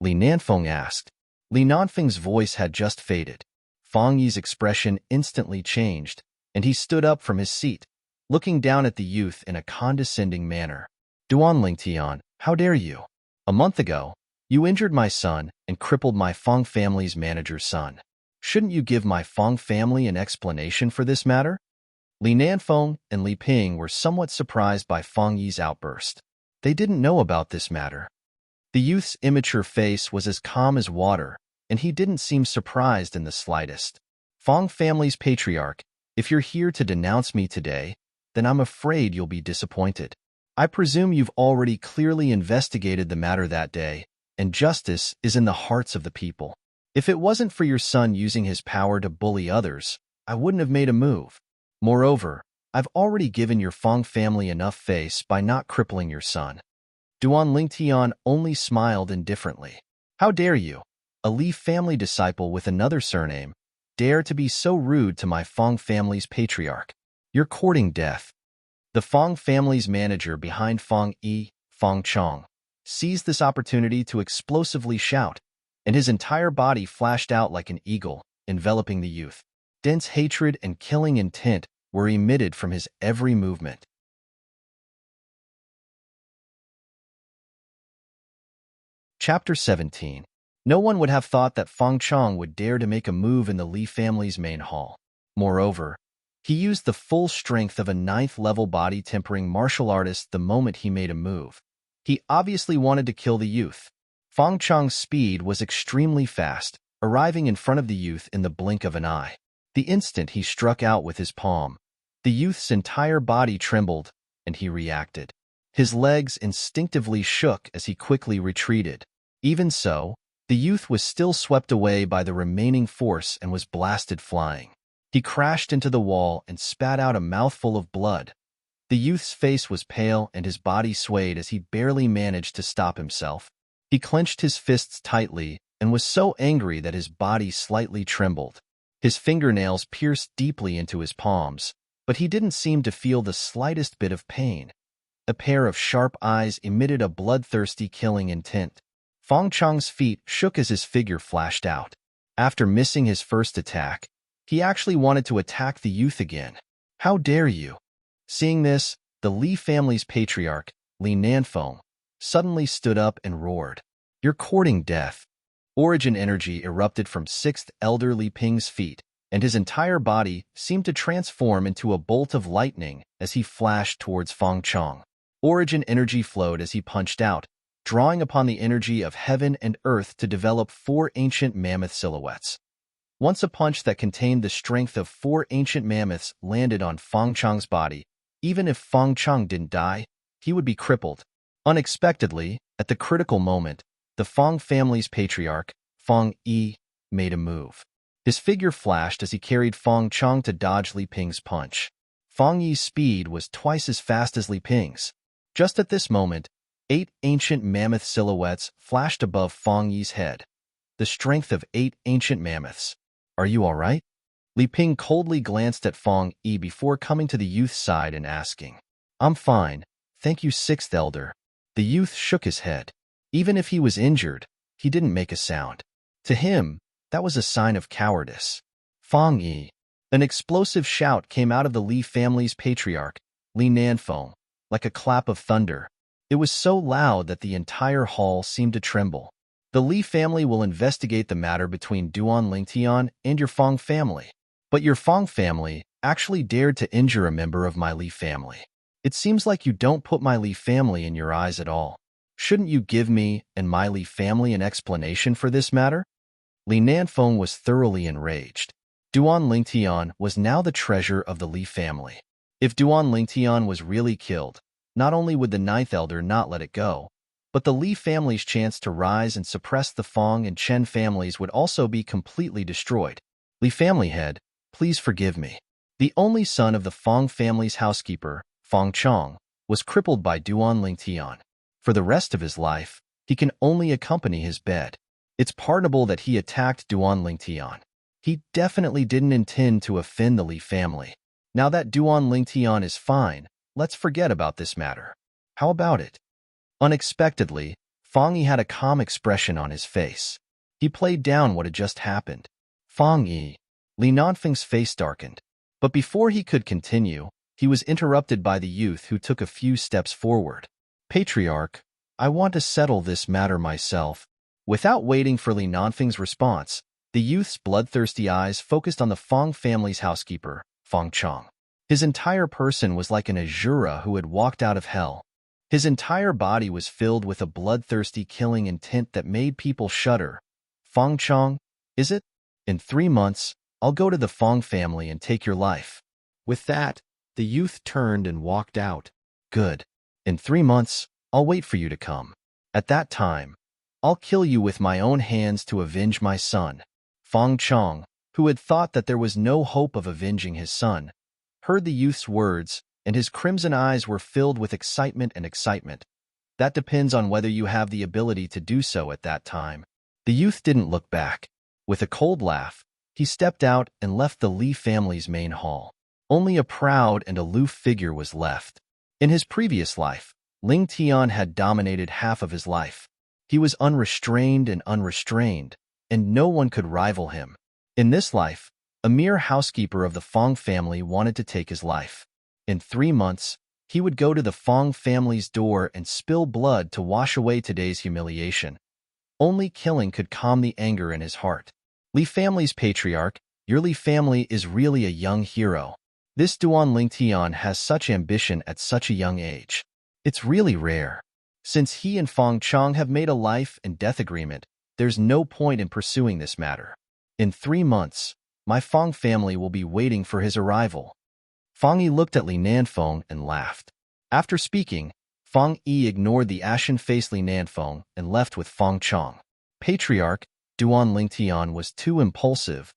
Li Nanfeng asked. Li Nanfeng's voice had just faded. Fong Yi's expression instantly changed, and he stood up from his seat, looking down at the youth in a condescending manner. Duan Lingtian, how dare you? A month ago, you injured my son and crippled my Fong family's manager's son. Shouldn't you give my Fong family an explanation for this matter? Li Nanfeng and Li Ping were somewhat surprised by Fong Yi's outburst. They didn't know about this matter. The youth's immature face was as calm as water, and he didn't seem surprised in the slightest. Fong family's patriarch, if you're here to denounce me today, then I'm afraid you'll be disappointed. I presume you've already clearly investigated the matter that day, and justice is in the hearts of the people. If it wasn't for your son using his power to bully others, I wouldn't have made a move. Moreover, I've already given your Fong family enough face by not crippling your son. Duan Lingtian only smiled indifferently. How dare you, a Li family disciple with another surname, dare to be so rude to my Fong family's patriarch? You're courting death. The Fong family's manager behind Fong Yi, Fong Chong, seized this opportunity to explosively shout, and his entire body flashed out like an eagle, enveloping the youth. Dense hatred and killing intent were emitted from his every movement. Chapter 17. No one would have thought that Fong Chong would dare to make a move in the Li family's main hall. Moreover, he used the full strength of a ninth-level body-tempering martial artist the moment he made a move. He obviously wanted to kill the youth. Fong Chong's speed was extremely fast, arriving in front of the youth in the blink of an eye. The instant he struck out with his palm, the youth's entire body trembled, and he reacted. His legs instinctively shook as he quickly retreated. Even so, the youth was still swept away by the remaining force and was blasted flying. He crashed into the wall and spat out a mouthful of blood. The youth's face was pale and his body swayed as he barely managed to stop himself. He clenched his fists tightly and was so angry that his body slightly trembled. His fingernails pierced deeply into his palms, but he didn't seem to feel the slightest bit of pain. A pair of sharp eyes emitted a bloodthirsty killing intent. Fong Chong's feet shook as his figure flashed out. After missing his first attack, he actually wanted to attack the youth again. How dare you? Seeing this, the Li family's patriarch, Li Nanfeng, suddenly stood up and roared. You're courting death. Origin energy erupted from sixth elder Li Ping's feet, and his entire body seemed to transform into a bolt of lightning as he flashed towards Fong Chong. Origin energy flowed as he punched out, drawing upon the energy of heaven and earth to develop 4 ancient mammoth silhouettes. Once a punch that contained the strength of 4 ancient mammoths landed on Fong Chong's body, even if Fong Chong didn't die, he would be crippled. Unexpectedly, at the critical moment, the Fong family's patriarch, Fong Yi, made a move. His figure flashed as he carried Fong Chong to dodge Li Ping's punch. Fong Yi's speed was twice as fast as Li Ping's. Just at this moment, 8 ancient mammoth silhouettes flashed above Fang Yi's head. The strength of 8 ancient mammoths. Are you all right? Li Ping coldly glanced at Fang Yi before coming to the youth's side and asking. I'm fine, thank you, sixth elder. The youth shook his head. Even if he was injured, he didn't make a sound. To him, that was a sign of cowardice. Fang Yi. An explosive shout came out of the Li family's patriarch, Li Nanfeng, like a clap of thunder. It was so loud that the entire hall seemed to tremble. The Li family will investigate the matter between Duan Lingtian and your Fang family. But your Fang family actually dared to injure a member of my Li family. It seems like you don't put my Li family in your eyes at all. Shouldn't you give me and my Li family an explanation for this matter? Li Nanfeng was thoroughly enraged. Duan Lingtian was now the treasure of the Li family. If Duan Lingtian was really killed, not only would the ninth elder not let it go, but the Li family's chance to rise and suppress the Fang and Chen families would also be completely destroyed. Li family head, please forgive me. The only son of the Fang family's housekeeper, Fang Chong, was crippled by Duan Lingtian. For the rest of his life, he can only accompany his bed. It's pardonable that he attacked Duan Lingtian. He definitely didn't intend to offend the Li family. Now that Duan Lingtian is fine, let's forget about this matter. How about it? Unexpectedly, Fang Yi had a calm expression on his face. He played down what had just happened. Fang Yi. Li Nanfeng's face darkened. But before he could continue, he was interrupted by the youth who took a few steps forward. Patriarch, I want to settle this matter myself. Without waiting for Li Nanfeng's response, the youth's bloodthirsty eyes focused on the Fang family's housekeeper, Fang Chong. His entire person was like an Azura who had walked out of hell. His entire body was filled with a bloodthirsty killing intent that made people shudder. Fang Chong, is it? In 3 months, I'll go to the Fang family and take your life. With that, the youth turned and walked out. Good. In 3 months, I'll wait for you to come. At that time, I'll kill you with my own hands to avenge my son. Fang Chong, who had thought that there was no hope of avenging his son, heard the youth's words, and his crimson eyes were filled with excitement and excitement. That depends on whether you have the ability to do so at that time. The youth didn't look back. With a cold laugh, he stepped out and left the Li family's main hall. Only a proud and aloof figure was left. In his previous life, Ling Tian had dominated half of his life. He was unrestrained, and no one could rival him. In this life, a mere housekeeper of the Fang family wanted to take his life. In 3 months, he would go to the Fang family's door and spill blood to wash away today's humiliation. Only killing could calm the anger in his heart. Li family's patriarch, your Li family is really a young hero. This Duan Lingtian has such ambition at such a young age. It's really rare. Since he and Fang Chong have made a life and death agreement, there's no point in pursuing this matter. In 3 months, my Fang family will be waiting for his arrival. Fang Yi looked at Li Nanfeng and laughed. After speaking, Fang Yi ignored the ashen-faced Li Nanfeng and left with Fang Chong. Patriarch, Duan Lingtian was too impulsive.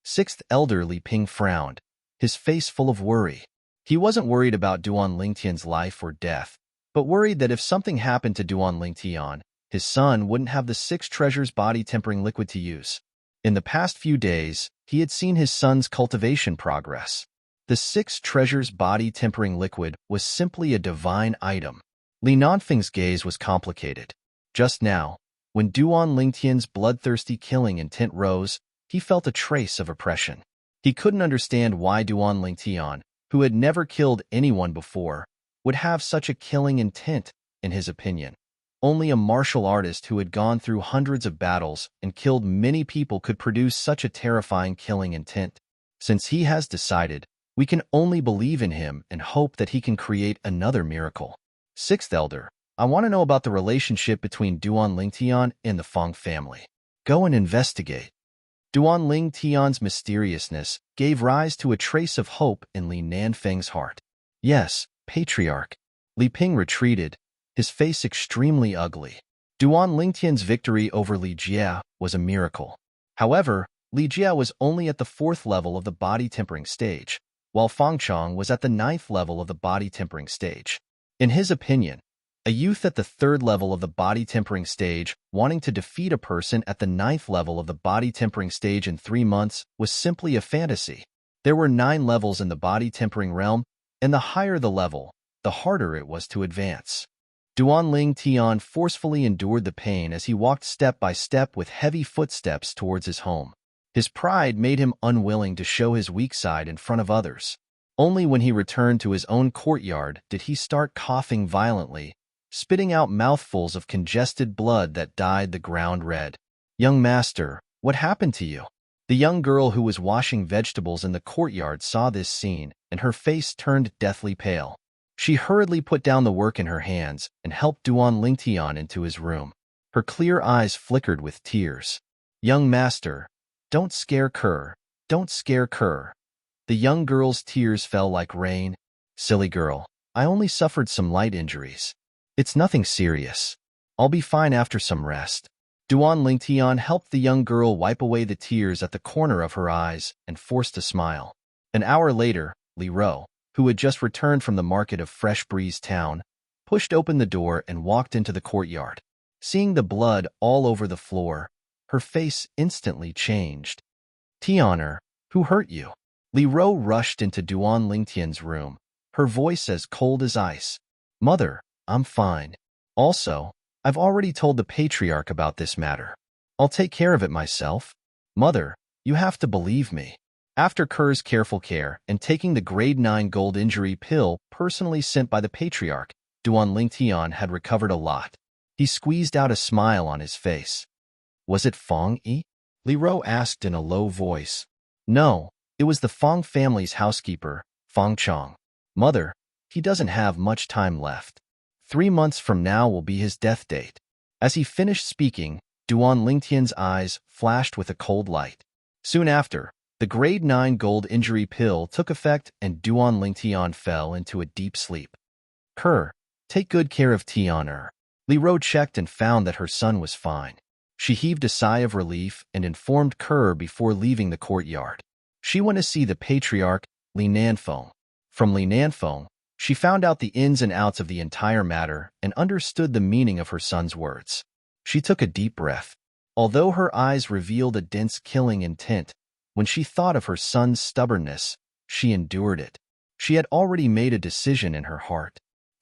Sixth elder Li Ping frowned, his face full of worry. He wasn't worried about Duan Lingtian's life or death, but worried that if something happened to Duan Lingtian, his son wouldn't have the 6 treasures body-tempering liquid to use. In the past few days, he had seen his son's cultivation progress. The 6 treasures body-tempering liquid was simply a divine item. Li Nanfeng's gaze was complicated. Just now, when Duan Lingtian's bloodthirsty killing intent rose, he felt a trace of oppression. He couldn't understand why Duan Lingtian, who had never killed anyone before, would have such a killing intent, in his opinion. Only a martial artist who had gone through hundreds of battles and killed many people could produce such a terrifying killing intent. Since he has decided, we can only believe in him and hope that he can create another miracle. Sixth elder, I want to know about the relationship between Duan Lingtian and the Fang family. Go and investigate. Duan Lingtian's mysteriousness gave rise to a trace of hope in Li Nanfeng's heart. Yes, Patriarch. Li Ping retreated, his face extremely ugly. Duan Lingtian's victory over Li Jia was a miracle. However, Li Jia was only at the 4th level of the body-tempering stage, while Fang Chong was at the 9th level of the body-tempering stage. In his opinion, A youth at the 3rd level of the body tempering stage wanting to defeat a person at the 9th level of the body tempering stage in 3 months was simply a fantasy. There were 9 levels in the body tempering realm, and the higher the level, the harder it was to advance. Duan Tian forcefully endured the pain as he walked step by step with heavy footsteps towards his home. His pride made him unwilling to show his weak side in front of others. Only when he returned to his own courtyard did he start coughing violently, spitting out mouthfuls of congested blood that dyed the ground red. "Young master, what happened to you?" The young girl who was washing vegetables in the courtyard saw this scene, and her face turned deathly pale. She hurriedly put down the work in her hands and helped Duan Lingtian into his room. Her clear eyes flickered with tears. "Young master, don't scare Kerr. Don't scare Kerr." The young girl's tears fell like rain. "Silly girl, I only suffered some light injuries. It's nothing serious. I'll be fine after some rest." Duan Lingtian helped the young girl wipe away the tears at the corner of her eyes and forced a smile. An hour later, Li Ro, who had just returned from the market of Fresh Breeze Town, pushed open the door and walked into the courtyard. Seeing the blood all over the floor, her face instantly changed. "Tianer, who hurt you?" Li Ro rushed into Duan Lingtian's room, her voice as cold as ice. "Mother, I'm fine. Also, I've already told the patriarch about this matter. I'll take care of it myself. Mother, you have to believe me." After Kerr's careful care and taking the grade 9 gold injury pill personally sent by the patriarch, Duan Lingtian had recovered a lot. He squeezed out a smile on his face. "Was it Fong Yi?" Li Ro asked in a low voice. "No, it was the Fong family's housekeeper, Fong Chong. Mother, he doesn't have much time left. 3 months from now will be his death date." As he finished speaking, Duan Lingtian's eyes flashed with a cold light. Soon after, the grade 9 gold injury pill took effect and Duan Lingtian fell into a deep sleep. "Kerr, take good care of Tianer." Li Ro checked and found that her son was fine. She heaved a sigh of relief and informed Kerr before leaving the courtyard. She went to see the patriarch, Li Nanfeng. From Li Nanfeng, she found out the ins and outs of the entire matter and understood the meaning of her son's words. She took a deep breath. Although her eyes revealed a dense killing intent, when she thought of her son's stubbornness, she endured it. She had already made a decision in her heart.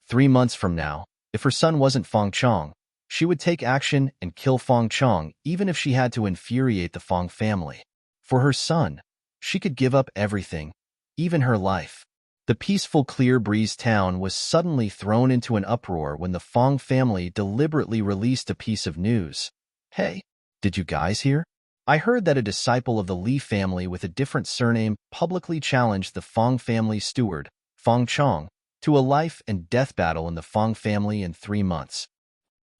3 months from now, if her son wasn't Fong Chong, she would take action and kill Fong Chong even if she had to infuriate the Fong family. For her son, she could give up everything, even her life. The peaceful Clear Breeze town was suddenly thrown into an uproar when the Fong family deliberately released a piece of news. "Hey, did you guys hear? I heard that a disciple of the Li family with a different surname publicly challenged the Fong family steward, Fong Chong, to a life and death battle in the Fong family in 3 months.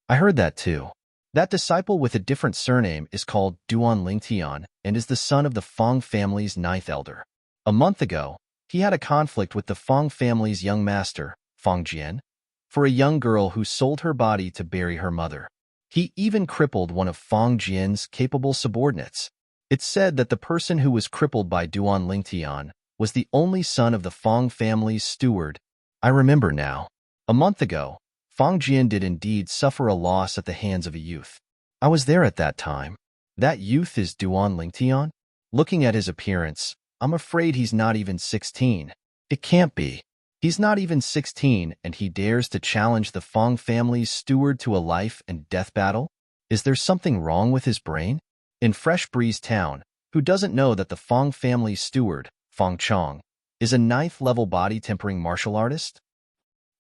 I heard that too. That disciple with a different surname is called Duan Lingtian and is the son of the Fong family's 9th elder. A month ago, he had a conflict with the Fong family's young master, Fong Jian, for a young girl who sold her body to bury her mother. He even crippled one of Fong Jian's capable subordinates. It's said that the person who was crippled by Duan Lingtian was the only son of the Fong family's steward. I remember now. A month ago, Fong Jian did indeed suffer a loss at the hands of a youth. I was there at that time. That youth is Duan Lingtian? Looking at his appearance, I'm afraid he's not even 16. It can't be. He's not even 16 and he dares to challenge the Fong family's steward to a life and death battle? Is there something wrong with his brain? In Fresh Breeze Town, who doesn't know that the Fong family's steward, Fong Chong, is a 9th level body tempering martial artist?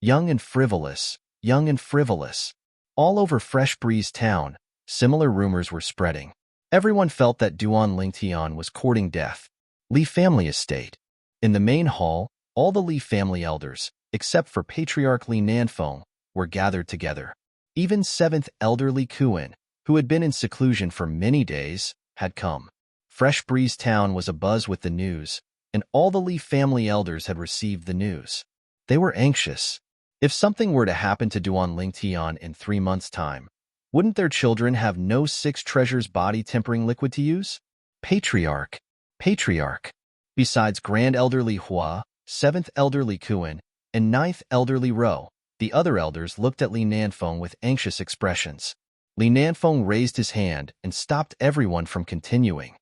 Young and frivolous, young and frivolous. All over Fresh Breeze Town, similar rumors were spreading. Everyone felt that Duan Lingtian was courting death. Li family estate. In the main hall, all the Li family elders, except for Patriarch Li Nanfeng, were gathered together. Even 7th elder Li Kuan, who had been in seclusion for many days, had come. Fresh Breeze Town was abuzz with the news, and all the Li family elders had received the news. They were anxious. If something were to happen to Duan Lingtian in 3 months' time, wouldn't their children have no 6 treasures body tempering liquid to use? Patriarch. Besides Grand Elder Li Hua, 7th elder Li Kuan, and 9th elder Li Ro, The other elders looked at Li Nanfeng with anxious expressions. Li Nanfeng raised his hand and stopped everyone from continuing.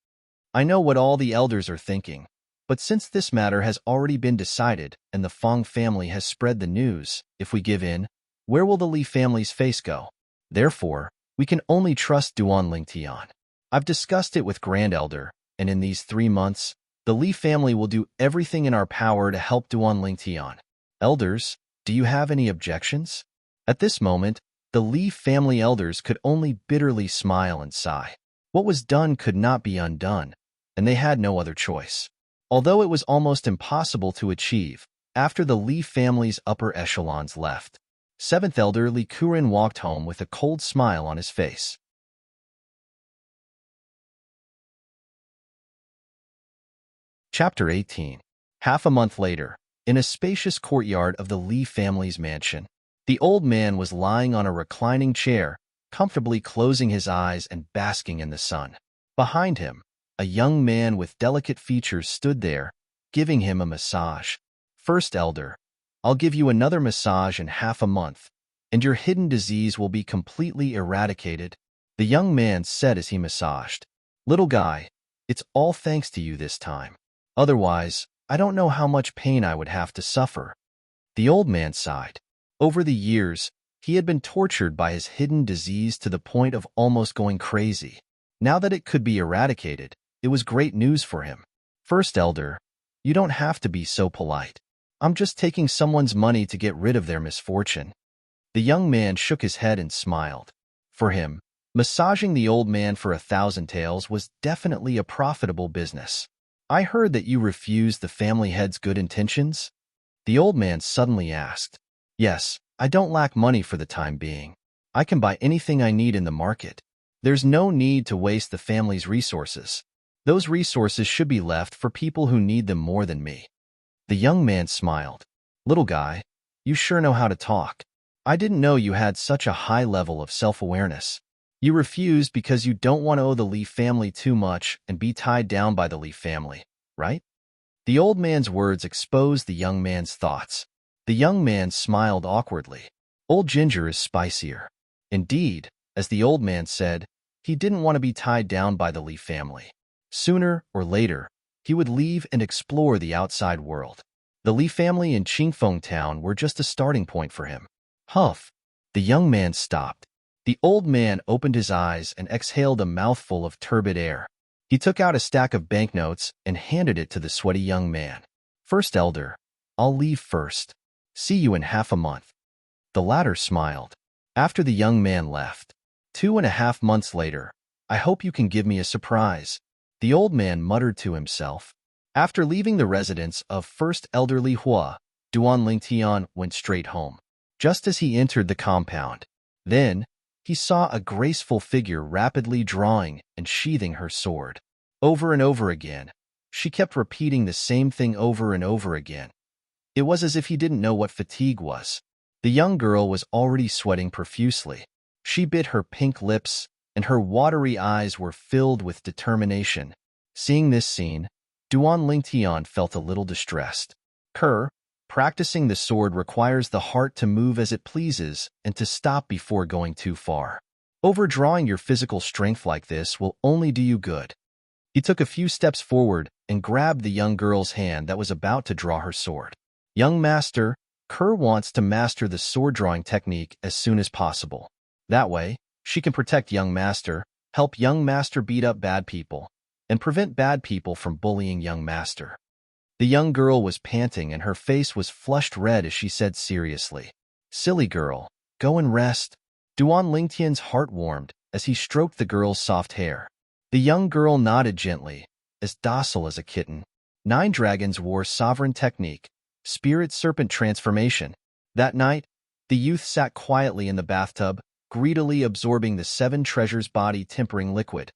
I know what all the elders are thinking, but since this matter has already been decided and the Feng family has spread the news, if we give in, where will the Li family's face go? Therefore, we can only trust Duan Lingtian. I've discussed it with Grand Elder, and in these 3 months, the Li family will do everything in our power to help Duan Lingtian. Elders, do you have any objections? At this moment, the Li family elders could only bitterly smile and sigh. What was done could not be undone, and they had no other choice. Although it was almost impossible to achieve, after the Li family's upper echelons left, 7th Elder Li Kurin walked home with a cold smile on his face. Chapter 18. Half a month later, in a spacious courtyard of the Li family's mansion, the old man was lying on a reclining chair, comfortably closing his eyes and basking in the sun. Behind him, a young man with delicate features stood there, giving him a massage. First Elder, I'll give you another massage in half a month, and your hidden disease will be completely eradicated, the young man said as he massaged. Little guy, it's all thanks to you this time. Otherwise, I don't know how much pain I would have to suffer. The old man sighed. Over the years, he had been tortured by his hidden disease to the point of almost going crazy. Now that it could be eradicated, it was great news for him. First Elder, you don't have to be so polite. I'm just taking someone's money to get rid of their misfortune. The young man shook his head and smiled. For him, massaging the old man for 1,000 taels was definitely a profitable business. I heard that you refused the family head's good intentions? The old man suddenly asked. Yes, I don't lack money for the time being. I can buy anything I need in the market. There's no need to waste the family's resources. Those resources should be left for people who need them more than me. The young man smiled. Little guy, you sure know how to talk. I didn't know you had such a high level of self-awareness. You refused because you don't want to owe the Li family too much and be tied down by the Li family, right? The old man's words exposed the young man's thoughts. The young man smiled awkwardly. Old ginger is spicier. Indeed, as the old man said, he didn't want to be tied down by the Li family. Sooner or later, he would leave and explore the outside world. The Li family in Qingfeng town were just a starting point for him. Huff! The young man stopped. The old man opened his eyes and exhaled a mouthful of turbid air. He took out a stack of banknotes and handed it to the sweaty young man. First Elder, I'll leave first. See you in half a month. The latter smiled. After the young man left, 2.5 months later, I hope you can give me a surprise, the old man muttered to himself. After leaving the residence of First Elder Li Hua, Duan Lingtian went straight home. Just as he entered the compound, then, he saw a graceful figure rapidly drawing and sheathing her sword. Over and over again, she kept repeating the same thing over and over again. It was as if he didn't know what fatigue was. The young girl was already sweating profusely. She bit her pink lips, and her watery eyes were filled with determination. Seeing this scene, Duan Lingtian felt a little distressed. Practicing the sword requires the heart to move as it pleases and to stop before going too far. Overdrawing your physical strength like this will only do you good. He took a few steps forward and grabbed the young girl's hand that was about to draw her sword. Young master, Kerr wants to master the sword drawing technique as soon as possible. That way, she can protect young master, help young master beat up bad people, and prevent bad people from bullying young master. The young girl was panting and her face was flushed red as she said seriously, Silly girl, go and rest. Duan Lingtian's heart warmed as he stroked the girl's soft hair. The young girl nodded gently, as docile as a kitten. 9 dragons wore sovereign technique, spirit serpent transformation. That night, the youth sat quietly in the bathtub, greedily absorbing the 7 treasures body tempering liquid.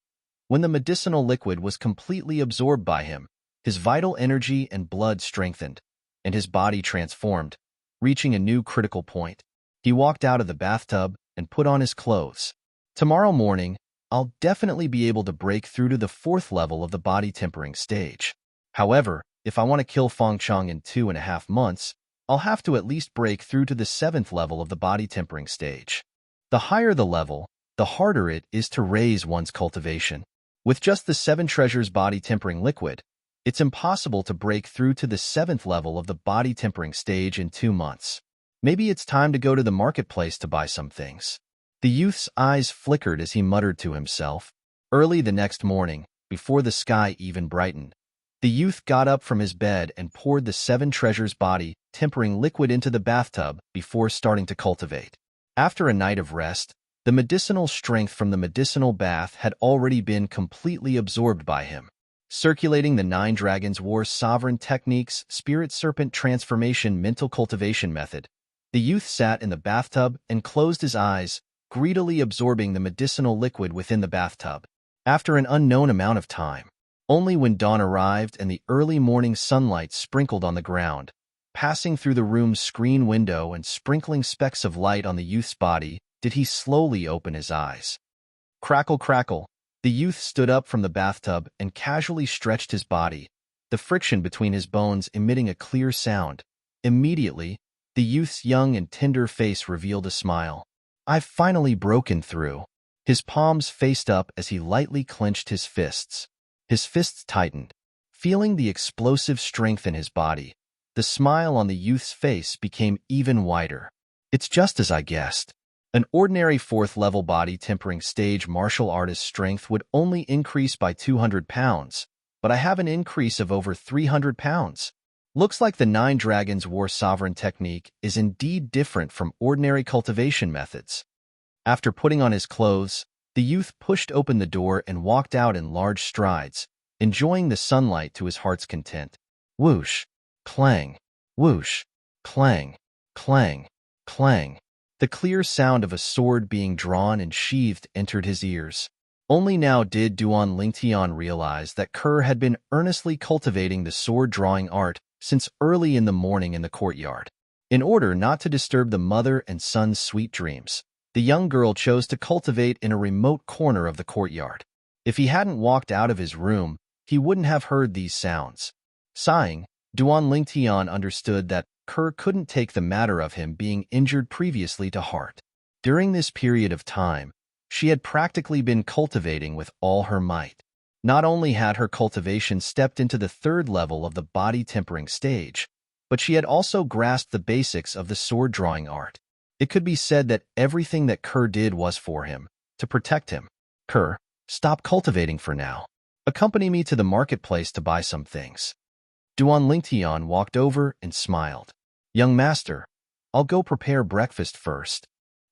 When the medicinal liquid was completely absorbed by him, his vital energy and blood strengthened, and his body transformed, reaching a new critical point. He walked out of the bathtub and put on his clothes. Tomorrow morning, I'll definitely be able to break through to the 4th level of the body tempering stage. However, if I want to kill Feng Chang in 2.5 months, I'll have to at least break through to the 7th level of the body tempering stage. The higher the level, the harder it is to raise one's cultivation. With just the 7 treasures body tempering liquid, it's impossible to break through to the 7th level of the body tempering stage in 2 months. Maybe it's time to go to the marketplace to buy some things. The youth's eyes flickered as he muttered to himself. Early the next morning, before the sky even brightened, the youth got up from his bed and poured the 7 treasures body tempering liquid into the bathtub before starting to cultivate. After a night of rest, the medicinal strength from the medicinal bath had already been completely absorbed by him. Circulating the 9 Dragons War Sovereign Techniques Spirit Serpent Transformation Mental Cultivation Method, the youth sat in the bathtub and closed his eyes, greedily absorbing the medicinal liquid within the bathtub. After an unknown amount of time, only when dawn arrived and the early morning sunlight sprinkled on the ground, passing through the room's screen window and sprinkling specks of light on the youth's body, did he slowly open his eyes. Crackle, crackle. The youth stood up from the bathtub and casually stretched his body, the friction between his bones emitting a clear sound. Immediately, the youth's young and tender face revealed a smile. "I've finally broken through." His palms faced up as he lightly clenched his fists. His fists tightened. Feeling the explosive strength in his body, the smile on the youth's face became even wider. "It's just as I guessed. An ordinary 4th-level body tempering stage martial artist strength would only increase by 200 pounds, but I have an increase of over 300 pounds. Looks like the 9 Dragons War Sovereign technique is indeed different from ordinary cultivation methods." After putting on his clothes, the youth pushed open the door and walked out in large strides, enjoying the sunlight to his heart's content. Whoosh, clang, whoosh, clang, clang, clang. The clear sound of a sword being drawn and sheathed entered his ears. Only now did Duan Lingtian realize that Kerr had been earnestly cultivating the sword-drawing art since early in the morning in the courtyard. In order not to disturb the mother and son's sweet dreams, the young girl chose to cultivate in a remote corner of the courtyard. If he hadn't walked out of his room, he wouldn't have heard these sounds. Sighing, Duan Lingtian understood that Kerr couldn't take the matter of him being injured previously to heart. During this period of time, she had practically been cultivating with all her might. Not only had her cultivation stepped into the 3rd level of the body tempering stage, but she had also grasped the basics of the sword-drawing art. It could be said that everything that Kerr did was for him, to protect him. "Kerr, stop cultivating for now. Accompany me to the marketplace to buy some things." Duan Lingtian walked over and smiled. "Young master, I'll go prepare breakfast first."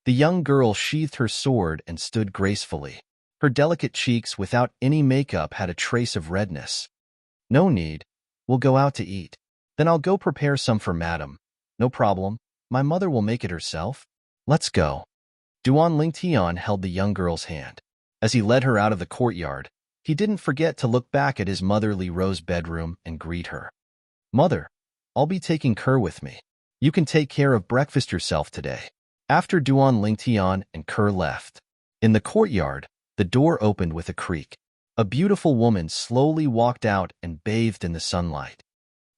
The young girl sheathed her sword and stood gracefully. Her delicate cheeks without any makeup had a trace of redness. "No need. We'll go out to eat. Then I'll go prepare some for madam. No problem. My mother will make it herself. Let's go." Duan Lingtian held the young girl's hand. As he led her out of the courtyard, he didn't forget to look back at his motherly rose bedroom and greet her. "Mother, I'll be taking Kerr with me. You can take care of breakfast yourself today." After Duan Lingtian and Kerr left, in the courtyard, the door opened with a creak. A beautiful woman slowly walked out and bathed in the sunlight.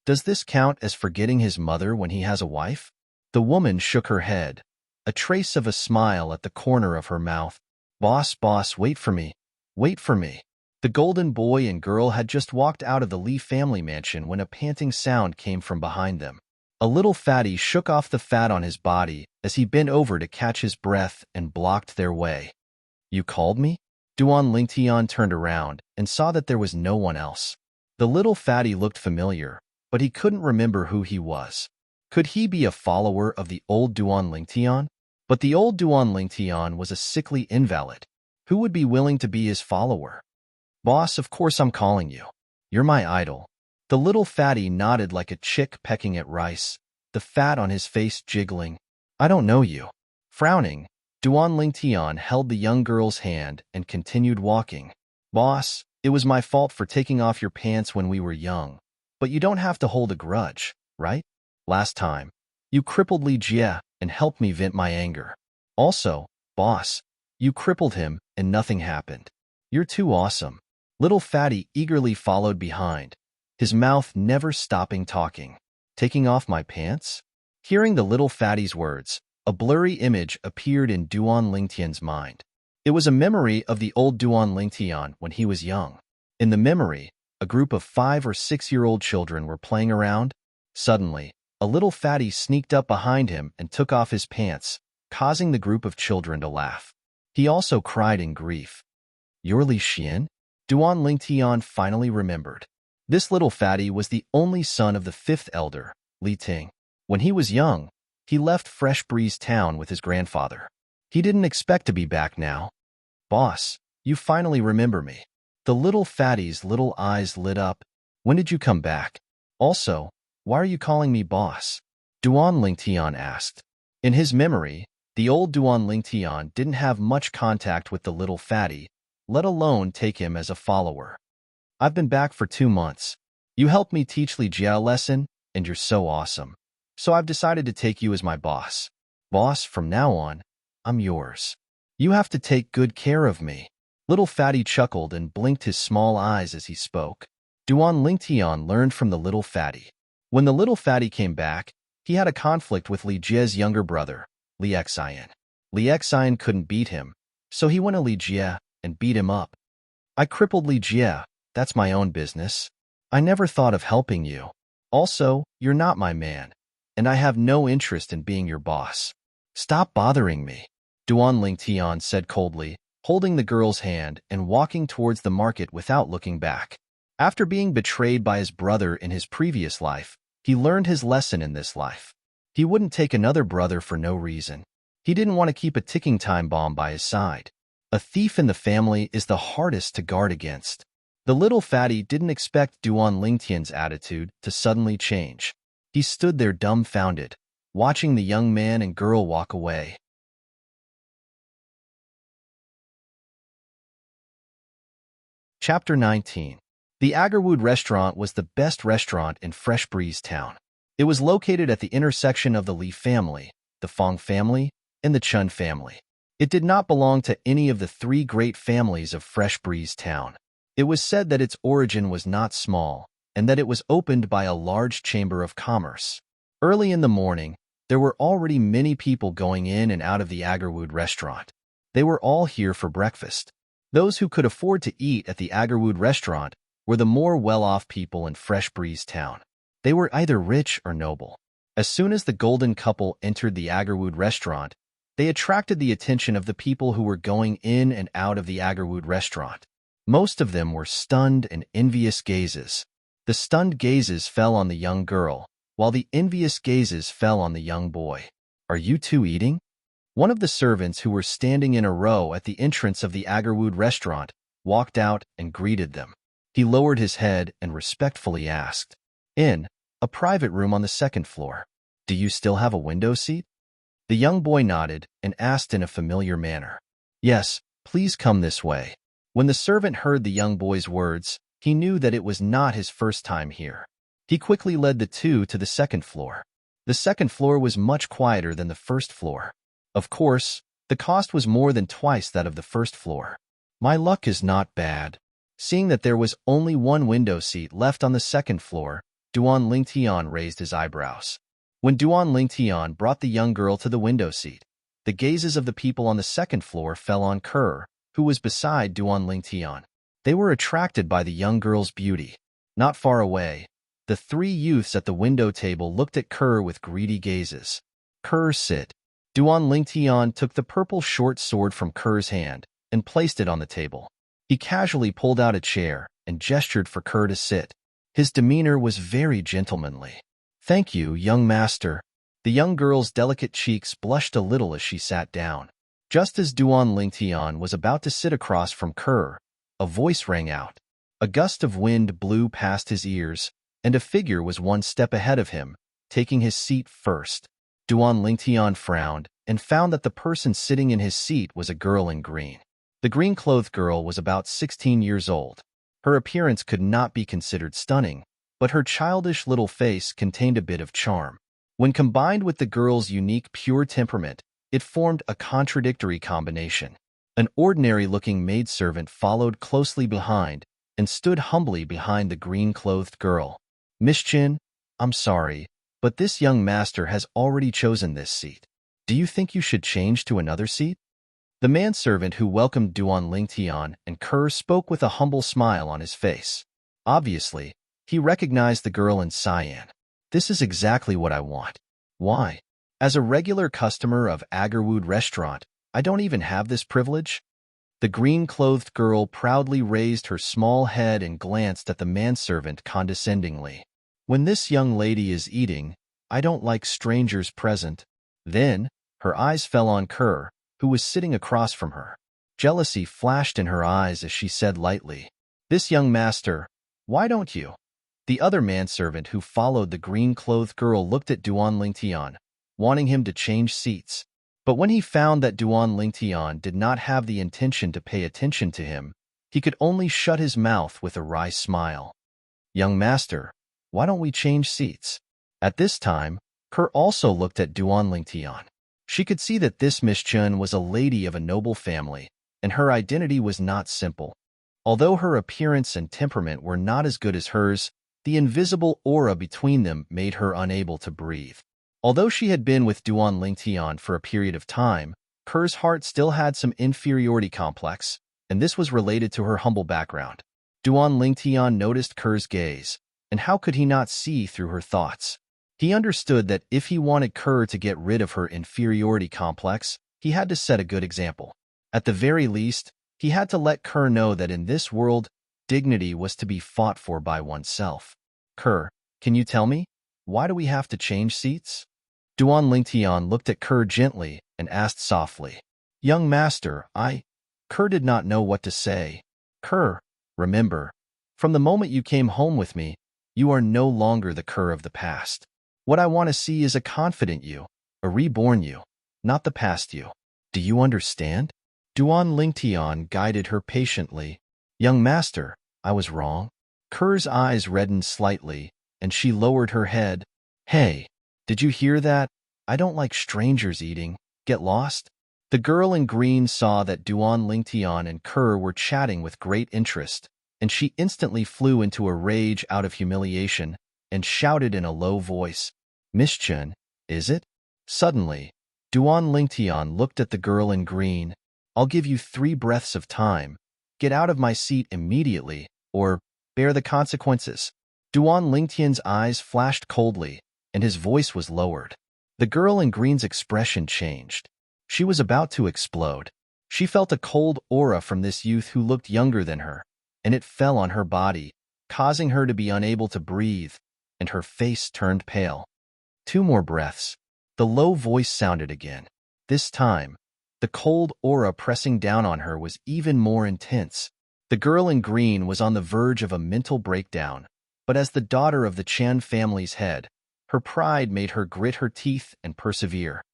Does this count as forgetting his mother when he has a wife? The woman shook her head, a trace of a smile at the corner of her mouth. Boss, wait for me. Wait for me." The golden boy and girl had just walked out of the Lee family mansion when a panting sound came from behind them. A little fatty shook off the fat on his body as he bent over to catch his breath and blocked their way. "You called me?" Duan Lingtian turned around and saw that there was no one else. The little fatty looked familiar, but he couldn't remember who he was. Could he be a follower of the old Duan Lingtian? But the old Duan Lingtian was a sickly invalid. Who would be willing to be his follower? "Boss, of course I'm calling you. You're my idol." The little fatty nodded like a chick pecking at rice, the fat on his face jiggling. "I don't know you." Frowning, Duan Lingtian held the young girl's hand and continued walking. "Boss, it was my fault for taking off your pants when we were young, but you don't have to hold a grudge, right? Last time, you crippled Li Jie and helped me vent my anger. Also, boss, you crippled him and nothing happened. You're too awesome." Little fatty eagerly followed behind, his mouth never stopping talking. "Taking off my pants? Hearing the little fatty's words, a blurry image appeared in Duan Lingtian's mind. It was a memory of the old Duan Lingtian when he was young. In the memory, a group of 5 or 6-year-old children were playing around. Suddenly, a little fatty sneaked up behind him and took off his pants, causing the group of children to laugh. He also cried in grief. "You're Li Xian?" Duan Lingtian finally remembered. This little fatty was the only son of the 5th elder, Li Ting. When he was young, he left Fresh Breeze Town with his grandfather. He didn't expect to be back now. "Boss, you finally remember me." The little fatty's little eyes lit up. "When did you come back? Also, why are you calling me boss?" Duan Lingtian asked. In his memory, the old Duan Lingtian didn't have much contact with the little fatty, let alone take him as a follower. "I've been back for 2 months. You helped me teach Li Jia a lesson, and you're so awesome. So I've decided to take you as my boss. Boss, from now on, I'm yours. You have to take good care of me." Little fatty chuckled and blinked his small eyes as he spoke. Duan Lingtian learned from the little fatty. When the little fatty came back, he had a conflict with Li Jia's younger brother, Li Xian. Li Xian couldn't beat him, so he went to Li Jia and beat him up. "I crippled Li Jia. That's my own business. I never thought of helping you. Also, you're not my man, and I have no interest in being your boss. Stop bothering me," Duan Lingtian said coldly, holding the girl's hand and walking towards the market without looking back. After being betrayed by his brother in his previous life, he learned his lesson in this life. He wouldn't take another brother for no reason. He didn't want to keep a ticking time bomb by his side. A thief in the family is the hardest to guard against. The little fatty didn't expect Duan Lingtian's attitude to suddenly change. He stood there dumbfounded, watching the young man and girl walk away. Chapter 19. The Agarwood restaurant was the best restaurant in Fresh Breeze Town. It was located at the intersection of the Li family, the Fong family, and the Chun family. It did not belong to any of the 3 great families of Fresh Breeze Town. It was said that its origin was not small, and that it was opened by a large chamber of commerce. Early in the morning, there were already many people going in and out of the Agarwood restaurant. They were all here for breakfast. Those who could afford to eat at the Agarwood restaurant were the more well-off people in Fresh Breeze Town. They were either rich or noble. As soon as the golden couple entered the Agarwood restaurant, they attracted the attention of the people who were going in and out of the Agarwood restaurant. Most of them were stunned and envious gazes. The stunned gazes fell on the young girl, while the envious gazes fell on the young boy. "Are you two eating?" One of the servants who were standing in a row at the entrance of the Agarwood restaurant walked out and greeted them. He lowered his head and respectfully asked, "In a private room on the 2nd floor. Do you still have a window seat?" The young boy nodded and asked in a familiar manner, "Yes, please come this way." When the servant heard the young boy's words, he knew that it was not his first time here. He quickly led the two to the 2nd floor. The 2nd floor was much quieter than the 1st floor. Of course, the cost was more than twice that of the 1st floor. "My luck is not bad." Seeing that there was only one window seat left on the 2nd floor, Duan Lingtian raised his eyebrows. When Duan Lingtian brought the young girl to the window seat, the gazes of the people on the 2nd floor fell on Kerr, who was beside Duan Lingtian. They were attracted by the young girl's beauty. Not far away, the 3 youths at the window table looked at Kerr with greedy gazes. "Kerr, sit." Duan Lingtian took the purple short sword from Kerr's hand and placed it on the table. He casually pulled out a chair and gestured for Kerr to sit. His demeanor was very gentlemanly. "Thank you, young master." The young girl's delicate cheeks blushed a little as she sat down. Just as Duan Lingtian was about to sit across from Kerr, a voice rang out. A gust of wind blew past his ears, and a figure was 1 step ahead of him, taking his seat first. Duan Lingtian frowned and found that the person sitting in his seat was a girl in green. The green-clothed girl was about 16 years old. Her appearance could not be considered stunning, but her childish little face contained a bit of charm. When combined with the girl's unique pure temperament, it formed a contradictory combination. An ordinary-looking maidservant followed closely behind and stood humbly behind the green-clothed girl. "Miss Chin, I'm sorry, But this young master has already chosen this seat. Do you think you should change to another seat? The manservant who welcomed Duan Lingtian and Kerr spoke with a humble smile on his face. Obviously, he recognized the girl in cyan. This is exactly what I want. Why? As a regular customer of Agarwood restaurant, I don't even have this privilege? The green-clothed girl proudly raised her small head and glanced at the manservant condescendingly. When this young lady is eating, I don't like strangers present. Then, her eyes fell on Kerr, who was sitting across from her. Jealousy flashed in her eyes as she said lightly, "This young master, why don't you?" The other manservant who followed the green-clothed girl looked at Duan Lingtian, wanting him to change seats. But when he found that Duan Lingtian did not have the intention to pay attention to him, he could only shut his mouth with a wry smile. "Young master, why don't we change seats?" At this time, Kerr also looked at Duan Lingtian. She could see that this Miss Chun was a lady of a noble family, and her identity was not simple. Although her appearance and temperament were not as good as hers, the invisible aura between them made her unable to breathe. Although she had been with Duan Lingtian for a period of time, Kerr's heart still had some inferiority complex, and this was related to her humble background. Duan Lingtian noticed Kerr's gaze, and how could he not see through her thoughts? He understood that if he wanted Kerr to get rid of her inferiority complex, he had to set a good example. At the very least, he had to let Kerr know that in this world, dignity was to be fought for by oneself. "Kerr, can you tell me, why do we have to change seats?" Duan Lingtian looked at Kerr gently and asked softly, "Young master, Kerr did not know what to say. "Kerr, remember, from the moment you came home with me, you are no longer the Kerr of the past. What I want to see is a confident you, a reborn you, not the past you. Do you understand?" Duan Lingtian guided her patiently. "Young master, I was wrong." Kerr's eyes reddened slightly, and she lowered her head. "Hey, did you hear that? I don't like strangers eating. Get lost?" The girl in green saw that Duan Lingtian and Kerr were chatting with great interest, and she instantly flew into a rage out of humiliation and shouted in a low voice, "Miss Chun, is it?" Suddenly, Duan Lingtian looked at the girl in green. "I'll give you 3 breaths of time. Get out of my seat immediately, or bear the consequences." Duan Lingtian's eyes flashed coldly, and his voice was lowered. The girl in green's expression changed. She was about to explode. She felt a cold aura from this youth who looked younger than her, and it fell on her body, causing her to be unable to breathe, and her face turned pale. 2 more breaths. The low voice sounded again. This time, the cold aura pressing down on her was even more intense. The girl in green was on the verge of a mental breakdown, but as the daughter of the Chan family's head, her pride made her grit her teeth and persevere.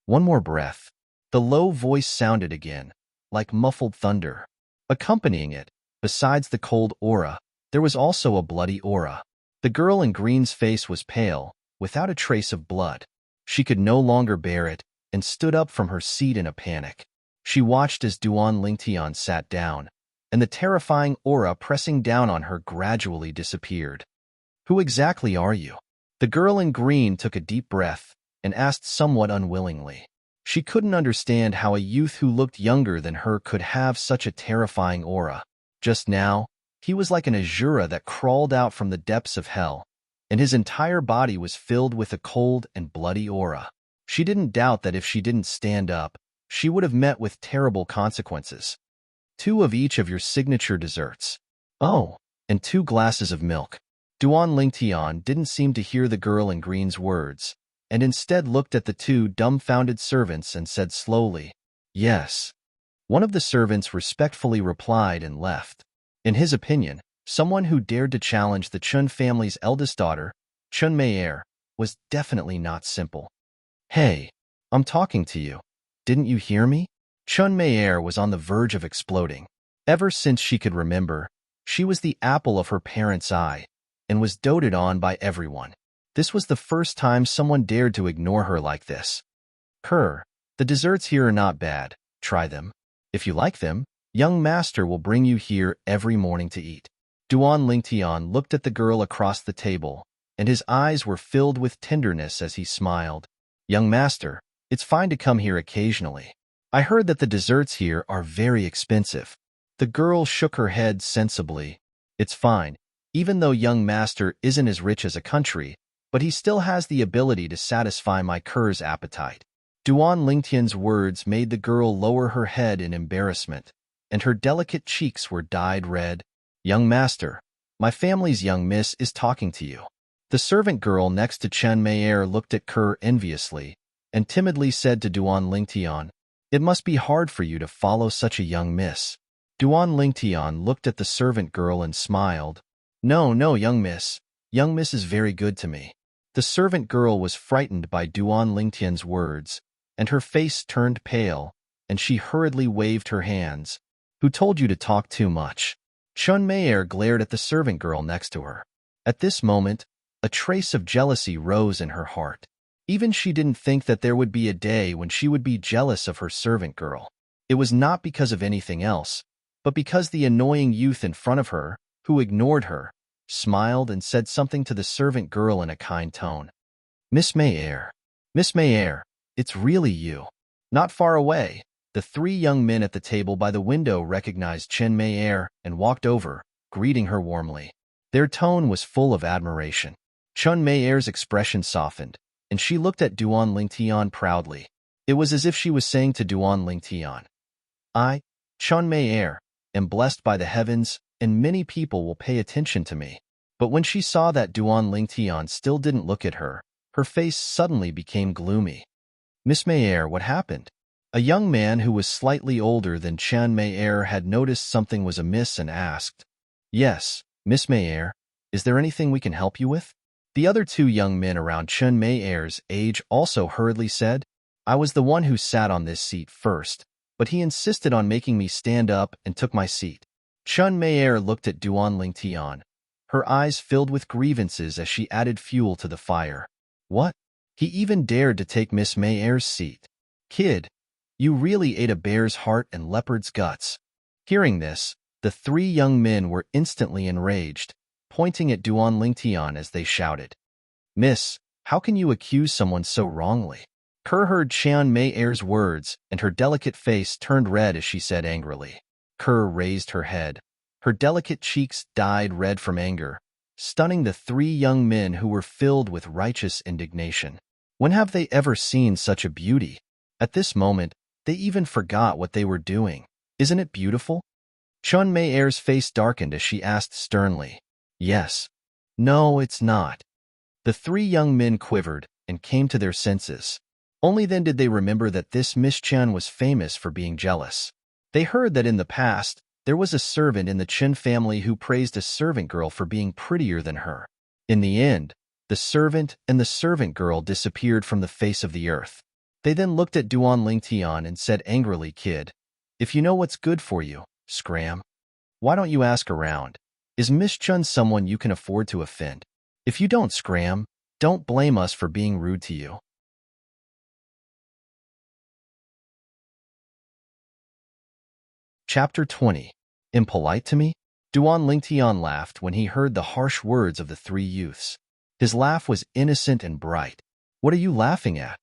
1 more breath. The low voice sounded again, like muffled thunder. Accompanying it, besides the cold aura, there was also a bloody aura. The girl in green's face was pale, without a trace of blood. She could no longer bear it, and stood up from her seat in a panic. She watched as Duan Lingtian sat down, and the terrifying aura pressing down on her gradually disappeared. "Who exactly are you?" The girl in green took a deep breath and asked somewhat unwillingly. She couldn't understand how a youth who looked younger than her could have such a terrifying aura. Just now, he was like an Azura that crawled out from the depths of hell, and his entire body was filled with a cold and bloody aura. She didn't doubt that if she didn't stand up, she would have met with terrible consequences. 2 of each of your signature desserts. Oh, and 2 glasses of milk. Duan Lingtian didn't seem to hear the girl in green's words, and instead looked at the 2 dumbfounded servants and said slowly, "Yes." One of the servants respectfully replied and left. In his opinion, someone who dared to challenge the Chun family's eldest daughter, Chun Meier, was definitely not simple. "Hey, I'm talking to you. Didn't you hear me?" Chun Meier was on the verge of exploding. Ever since she could remember, she was the apple of her parents' eye, and was doted on by everyone. This was the first time someone dared to ignore her like this. "Kerr, the desserts here are not bad. Try them. If you like them, young master will bring you here every morning to eat." Duan Lingtian looked at the girl across the table, and his eyes were filled with tenderness as he smiled. Young master, it's fine to come here occasionally. I heard that the desserts here are very expensive. The girl shook her head sensibly. It's fine, even though young master isn't as rich as a country, but he still has the ability to satisfy my cur's appetite. Duan Lingtian's words made the girl lower her head in embarrassment, and her delicate cheeks were dyed red. Young master, my family's young miss is talking to you. The servant girl next to Chen Meier looked at Kerr enviously and timidly said to Duan Lingtian, "It must be hard for you to follow such a young miss." Duan Lingtian looked at the servant girl and smiled. No, young miss. Young miss is very good to me." The servant girl was frightened by Duan Lingtian's words, and her face turned pale, and she hurriedly waved her hands. "Who told you to talk too much?" Chen Meier glared at the servant girl next to her. At this moment, a trace of jealousy rose in her heart. Even she didn't think that there would be a day when she would be jealous of her servant girl. It was not because of anything else, but because the annoying youth in front of her, who ignored her, smiled and said something to the servant girl in a kind tone. Miss Meier, it's really you." Not far away, the three young men at the table by the window recognized Chen Meier and walked over, greeting her warmly. Their tone was full of admiration. Chen Meier's expression softened, and she looked at Duan Lingtian proudly. It was as if she was saying to Duan Lingtian, "I, Chen Meier, am blessed by the heavens, and many people will pay attention to me." But when she saw that Duan Lingtian still didn't look at her, her face suddenly became gloomy. "Miss Meier, what happened?" A young man who was slightly older than Chen Meier had noticed something was amiss and asked, "Yes, Miss Meier, is there anything we can help you with?" The other two young men around Chen Meier's age also hurriedly said, "I was the one who sat on this seat first, but he insisted on making me stand up and took my seat." Chen Meier looked at Duan Lingtian. Her eyes filled with grievances as she added fuel to the fire. "What? He even dared to take Miss Meier's seat. Kid, you really ate a bear's heart and leopard's guts." Hearing this, the three young men were instantly enraged, pointing at Duan Lingtian as they shouted, "Miss, how can you accuse someone so wrongly?" Kerr heard Chen Meier's words, and her delicate face turned red as she said angrily. Kerr raised her head. Her delicate cheeks dyed red from anger, stunning the three young men who were filled with righteous indignation. When have they ever seen such a beauty? At this moment, they even forgot what they were doing. "Isn't it beautiful?" Chen Meier's face darkened as she asked sternly. "Yes." "No, it's not." The three young men quivered and came to their senses. Only then did they remember that this Miss Chen was famous for being jealous. They heard that in the past, there was a servant in the Chen family who praised a servant girl for being prettier than her. In the end, the servant and the servant girl disappeared from the face of the earth. They then looked at Duan Lingtian and said angrily, "Kid, if you know what's good for you, scram. Why don't you ask around? Is Miss Chen someone you can afford to offend? If you don't scram, don't blame us for being rude to you." Chapter 20. Impolite to me? Duan Lingtian laughed when he heard the harsh words of the three youths. His laugh was innocent and bright. "What are you laughing at?"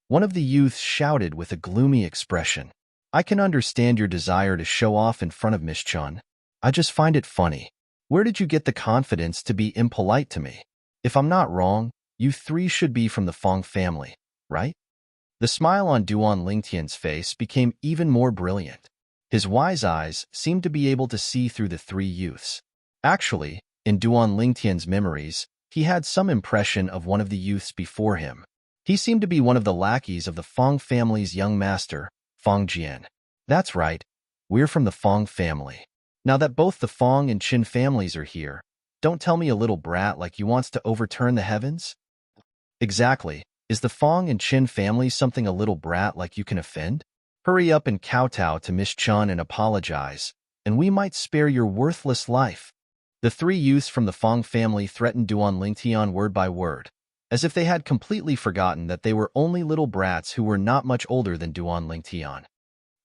One of the youths shouted with a gloomy expression. "I can understand your desire to show off in front of Miss Chen. I just find it funny. Where did you get the confidence to be impolite to me? If I'm not wrong, you three should be from the Fong family, right?" The smile on Duan Lingtian's face became even more brilliant. His wise eyes seemed to be able to see through the three youths. Actually, in Duan Lingtian's memories, he had some impression of one of the youths before him. He seemed to be one of the lackeys of the Fong family's young master, Fong Jian. "That's right, we're from the Fong family. Now that both the Fong and Qin families are here, don't tell me a little brat like you wants to overturn the heavens?" "Exactly. Is the Fong and Qin family something a little brat like you can offend? Hurry up and kowtow to Miss Chen and apologize, and we might spare your worthless life." The three youths from the Fong family threatened Duan Lingtian word by word, as if they had completely forgotten that they were only little brats who were not much older than Duan Lingtian.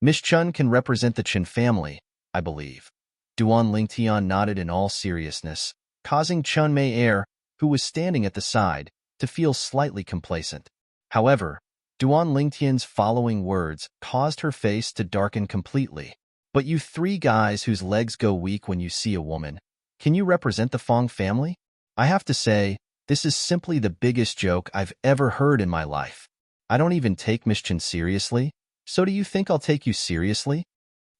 "Miss Chen can represent the Chen family, I believe." Duan Lingtian nodded in all seriousness, causing Chen Meier, who was standing at the side, to feel slightly complacent. However, Duan Lingtian's following words caused her face to darken completely. But you three guys whose legs go weak when you see a woman, can you represent the Fong family? I have to say, this is simply the biggest joke I've ever heard in my life. I don't even take Miss Chen seriously, so do you think I'll take you seriously?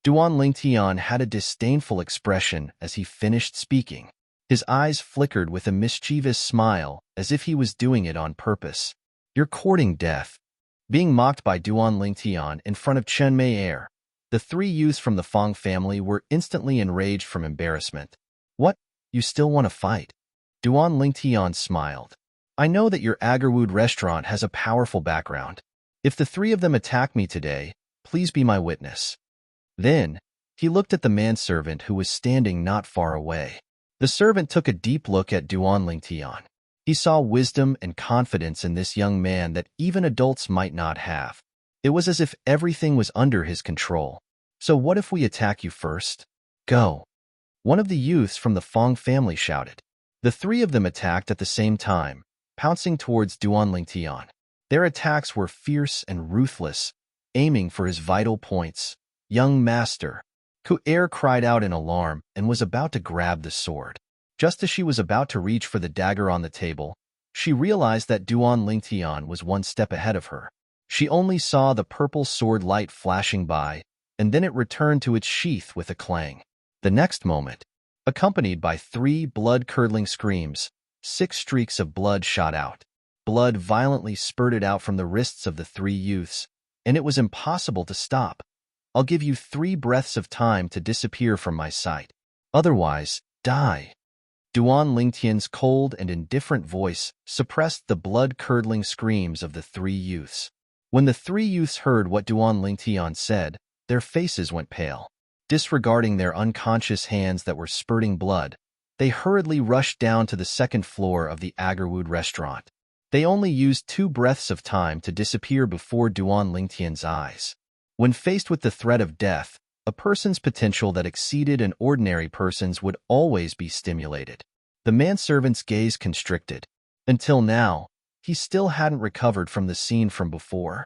Duan Lingtian had a disdainful expression as he finished speaking. His eyes flickered with a mischievous smile, as if he was doing it on purpose. You're courting death. Being mocked by Duan Lingtian in front of Chen Mei, the three youths from the Fong family were instantly enraged from embarrassment. What? You still want to fight? Duan Lingtian smiled. I know that your Agarwood restaurant has a powerful background. If the three of them attack me today, please be my witness. Then, he looked at the manservant who was standing not far away. The servant took a deep look at Duan Lingtian. He saw wisdom and confidence in this young man that even adults might not have. It was as if everything was under his control. So what if we attack you first? Go. One of the youths from the Fong family shouted. The three of them attacked at the same time, pouncing towards Duan Lingtian. Their attacks were fierce and ruthless, aiming for his vital points. Young master. Ku'er cried out in alarm and was about to grab the sword. Just as she was about to reach for the dagger on the table, she realized that Duan Lingtian was one step ahead of her. She only saw the purple sword light flashing by, and then it returned to its sheath with a clang. The next moment, accompanied by 3 blood-curdling screams, 6 streaks of blood shot out. Blood violently spurted out from the wrists of the 3 youths, and it was impossible to stop. I'll give you 3 breaths of time to disappear from my sight. Otherwise, die. Duan Lingtian's cold and indifferent voice suppressed the blood-curdling screams of the 3 youths. When the 3 youths heard what Duan Lingtian said, their faces went pale. Disregarding their unconscious hands that were spurting blood, they hurriedly rushed down to the 2nd floor of the Agarwood restaurant. They only used 2 breaths of time to disappear before Duan Lingtian's eyes. When faced with the threat of death, a person's potential that exceeded an ordinary person's would always be stimulated. The manservant's gaze constricted. Until now, he still hadn't recovered from the scene from before.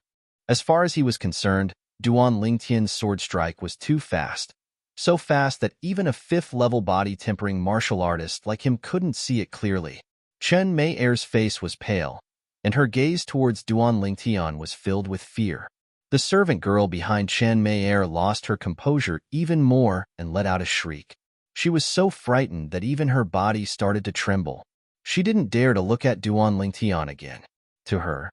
As far as he was concerned, Duan Lingtian's sword strike was too fast. So fast that even a 5th-level body-tempering martial artist like him couldn't see it clearly. Chen Mei's face was pale, and her gaze towards Duan Lingtian was filled with fear. The servant girl behind Chen Mei lost her composure even more and let out a shriek. She was so frightened that even her body started to tremble. She didn't dare to look at Duan Lingtian again. To her,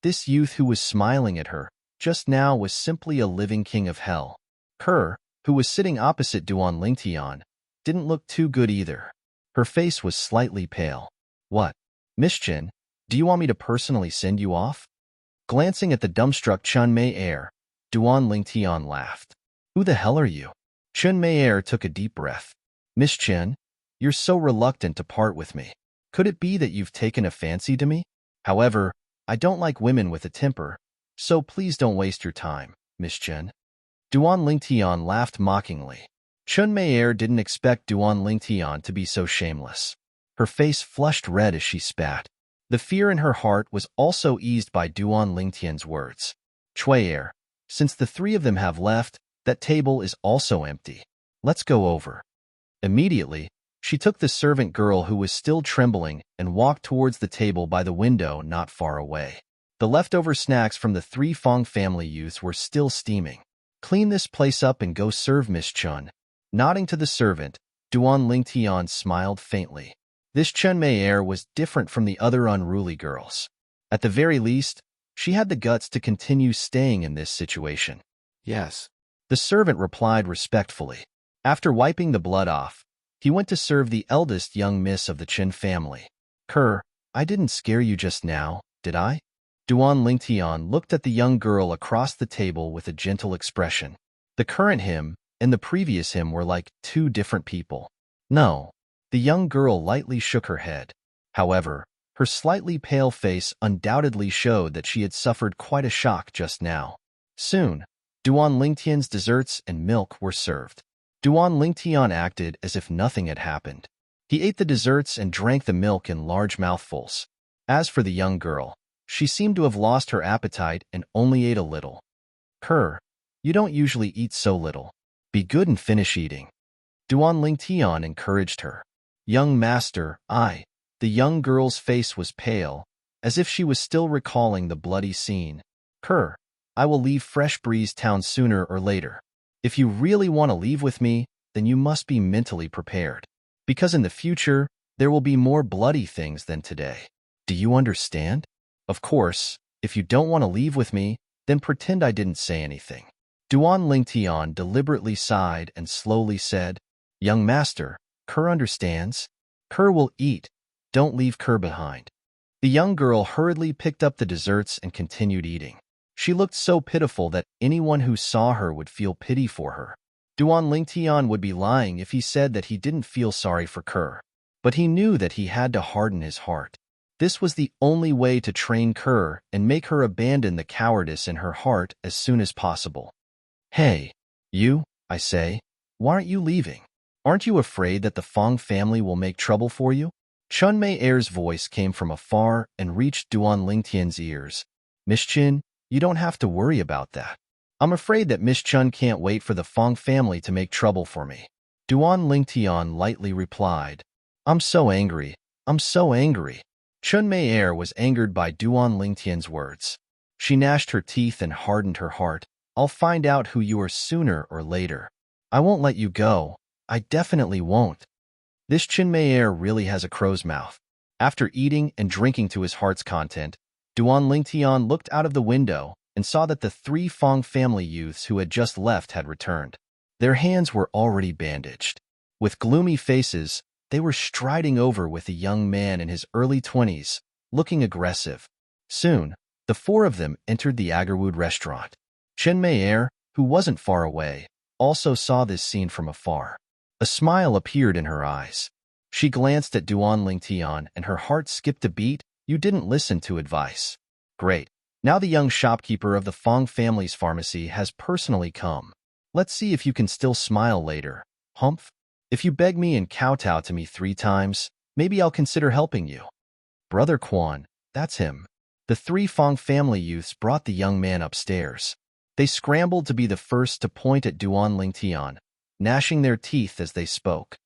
this youth who was smiling at her just now was simply a living king of hell. Kerr, who was sitting opposite Duan Lingtian, didn't look too good either. Her face was slightly pale. What? Miss Chen, do you want me to personally send you off? Glancing at the dumbstruck Chen Mei, Duan Lingtian laughed. Who the hell are you? Chen Mei took a deep breath. Miss Chen, you're so reluctant to part with me. Could it be that you've taken a fancy to me? However, I don't like women with a temper, so please don't waste your time, Miss Chen. Duan Lingtian laughed mockingly. Chen Mei didn't expect Duan Lingtian to be so shameless. Her face flushed red as she spat. The fear in her heart was also eased by Duan Lingtian's words. Chui'er, since the 3 of them have left, that table is also empty. Let's go over. Immediately, she took the servant girl who was still trembling and walked towards the table by the window not far away. The leftover snacks from the 3 Fong family youths were still steaming. Clean this place up and go serve Miss Chun. Nodding to the servant, Duan Lingtian smiled faintly. This Chen Mei was different from the other unruly girls. At the very least, she had the guts to continue staying in this situation. Yes. The servant replied respectfully. After wiping the blood off, he went to serve the eldest young miss of the Chen family. Kerr, I didn't scare you just now, did I? Duan Lingtian looked at the young girl across the table with a gentle expression. The current him and the previous him were like 2 different people. No. The young girl lightly shook her head. However, her slightly pale face undoubtedly showed that she had suffered quite a shock just now. Soon, Duan Lingtian's desserts and milk were served. Duan Lingtian acted as if nothing had happened. He ate the desserts and drank the milk in large mouthfuls. As for the young girl, she seemed to have lost her appetite and only ate a little. Her, you don't usually eat so little. Be good and finish eating. Duan Lingtian encouraged her. Young master, the young girl's face was pale, as if she was still recalling the bloody scene. I will leave Fresh Breeze Town sooner or later. If you really want to leave with me, then you must be mentally prepared. Because in the future, there will be more bloody things than today. Do you understand? Of course, if you don't want to leave with me, then pretend I didn't say anything. Duan Lingtian deliberately sighed and slowly said, Young master, Kerr understands. Kerr will eat. Don't leave Kerr behind. The young girl hurriedly picked up the desserts and continued eating. She looked so pitiful that anyone who saw her would feel pity for her. Duan Lingtian would be lying if he said that he didn't feel sorry for Kerr. But he knew that he had to harden his heart. This was the only way to train Kerr and make her abandon the cowardice in her heart as soon as possible. Hey, you, I say, why aren't you leaving? Aren't you afraid that the Fong family will make trouble for you? Chun Mei Er's voice came from afar and reached Duan Lingtian's ears. Miss Chin, you don't have to worry about that. I'm afraid that Miss Chun can't wait for the Fong family to make trouble for me. Duan Lingtian lightly replied. I'm so angry. I'm so angry. Chun Mei Er was angered by Duan Lingtian's words. She gnashed her teeth and hardened her heart. I'll find out who you are sooner or later. I won't let you go. I definitely won't. This Chun Mei Er really has a crow's mouth. After eating and drinking to his heart's content, Duan Lingtian looked out of the window and saw that the 3 Fong family youths who had just left had returned. Their hands were already bandaged. With gloomy faces, they were striding over with a young man in his early 20s, looking aggressive. Soon, the 4 of them entered the Agarwood restaurant. Chun Mei Er, who wasn't far away, also saw this scene from afar. A smile appeared in her eyes. She glanced at Duan Lingtian and her heart skipped a beat. You didn't listen to advice. Great. Now the young shopkeeper of the Fong family's pharmacy has personally come. Let's see if you can still smile later. Humph. If you beg me and kowtow to me 3 times, maybe I'll consider helping you. Brother Quan, that's him. The 3 Fong family youths brought the young man upstairs. They scrambled to be the first to point at Duan Lingtian, gnashing their teeth as they spoke.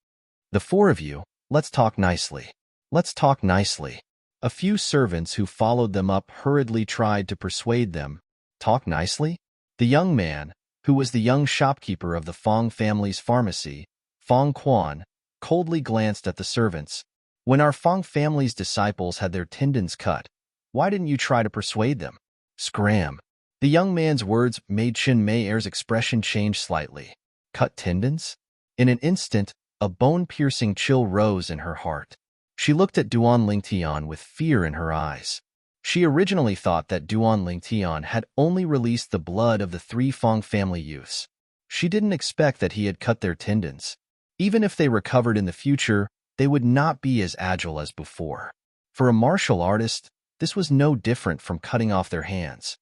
The 4 of you, let's talk nicely. Let's talk nicely. A few servants who followed them up hurriedly tried to persuade them. Talk nicely? The young man, who was the young shopkeeper of the Fong family's pharmacy, Fong Quan, coldly glanced at the servants. When our Fong family's disciples had their tendons cut, why didn't you try to persuade them? Scram. The young man's words made Chun Mei Er's expression change slightly. Cut tendons? In an instant, a bone-piercing chill rose in her heart. She looked at Duan Lingtian with fear in her eyes. She originally thought that Duan Lingtian had only released the blood of the 3 Fong family youths. She didn't expect that he had cut their tendons. Even if they recovered in the future, they would not be as agile as before. For a martial artist, this was no different from cutting off their hands.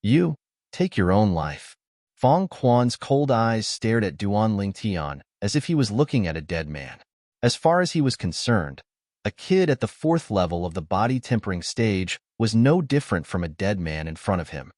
You, take your own life. Fong Quan's cold eyes stared at Duan Lingtian as if he was looking at a dead man. As far as he was concerned, a kid at the 4th level of the body-tempering stage was no different from a dead man in front of him.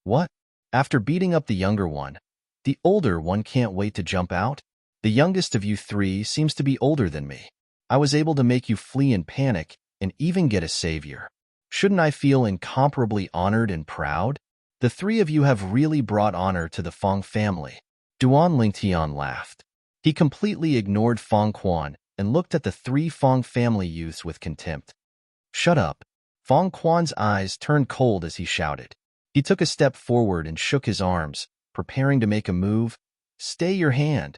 What? After beating up the younger one, the older one can't wait to jump out? The youngest of you 3 seems to be older than me. I was able to make you flee in panic and even get a savior. Shouldn't I feel incomparably honored and proud? The 3 of you have really brought honor to the Fong family. Duan Lingtian laughed. He completely ignored Fong Quan and looked at the 3 Fong family youths with contempt. Shut up. Fong Quan's eyes turned cold as he shouted. He took a step forward and shook his arms, preparing to make a move. Stay your hand.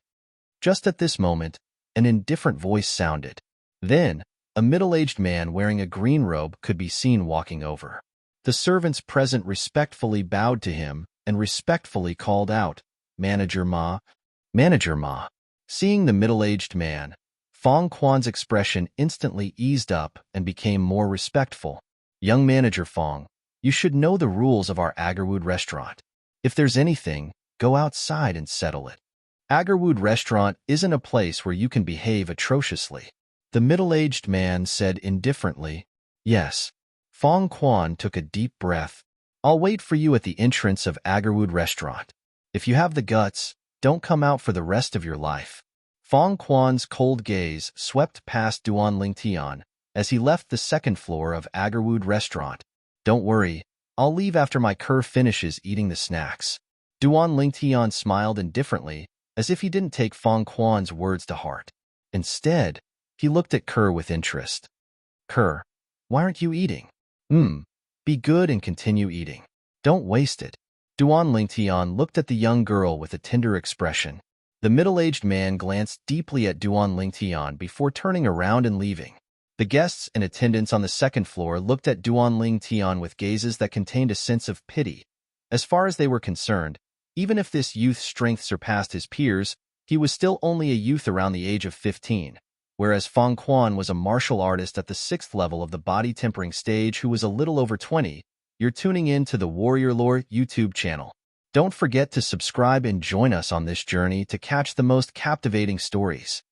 Just at this moment, an indifferent voice sounded. Then, a middle-aged man wearing a green robe could be seen walking over. The servants present respectfully bowed to him and respectfully called out, Manager Ma. Manager Ma. Seeing the middle-aged man, Fong Quan's expression instantly eased up and became more respectful. Young Manager Fong, you should know the rules of our Agarwood restaurant. If there's anything, go outside and settle it. Agarwood restaurant isn't a place where you can behave atrociously. The middle-aged man said indifferently. Yes. Fong Quan took a deep breath. I'll wait for you at the entrance of Agarwood restaurant. If you have the guts, don't come out for the rest of your life. Fong Quan's cold gaze swept past Duan Lingtian as he left the second floor of Agarwood restaurant. Don't worry, I'll leave after my cur finishes eating the snacks. Duan Lingtian smiled indifferently, as if he didn't take Fong Quan's words to heart. Instead, he looked at Kerr with interest. Kerr, why aren't you eating? Be good and continue eating. Don't waste it. Duan Lingtian looked at the young girl with a tender expression. The middle-aged man glanced deeply at Duan Lingtian before turning around and leaving. The guests in attendance on the second floor looked at Duan Lingtian with gazes that contained a sense of pity. As far as they were concerned, even if this youth's strength surpassed his peers, he was still only a youth around the age of 15, whereas Fong Quan was a martial artist at the 6th level of the body tempering stage who was a little over 20. You're tuning in to the Warrior Lore YouTube channel. Don't forget to subscribe and join us on this journey to catch the most captivating stories.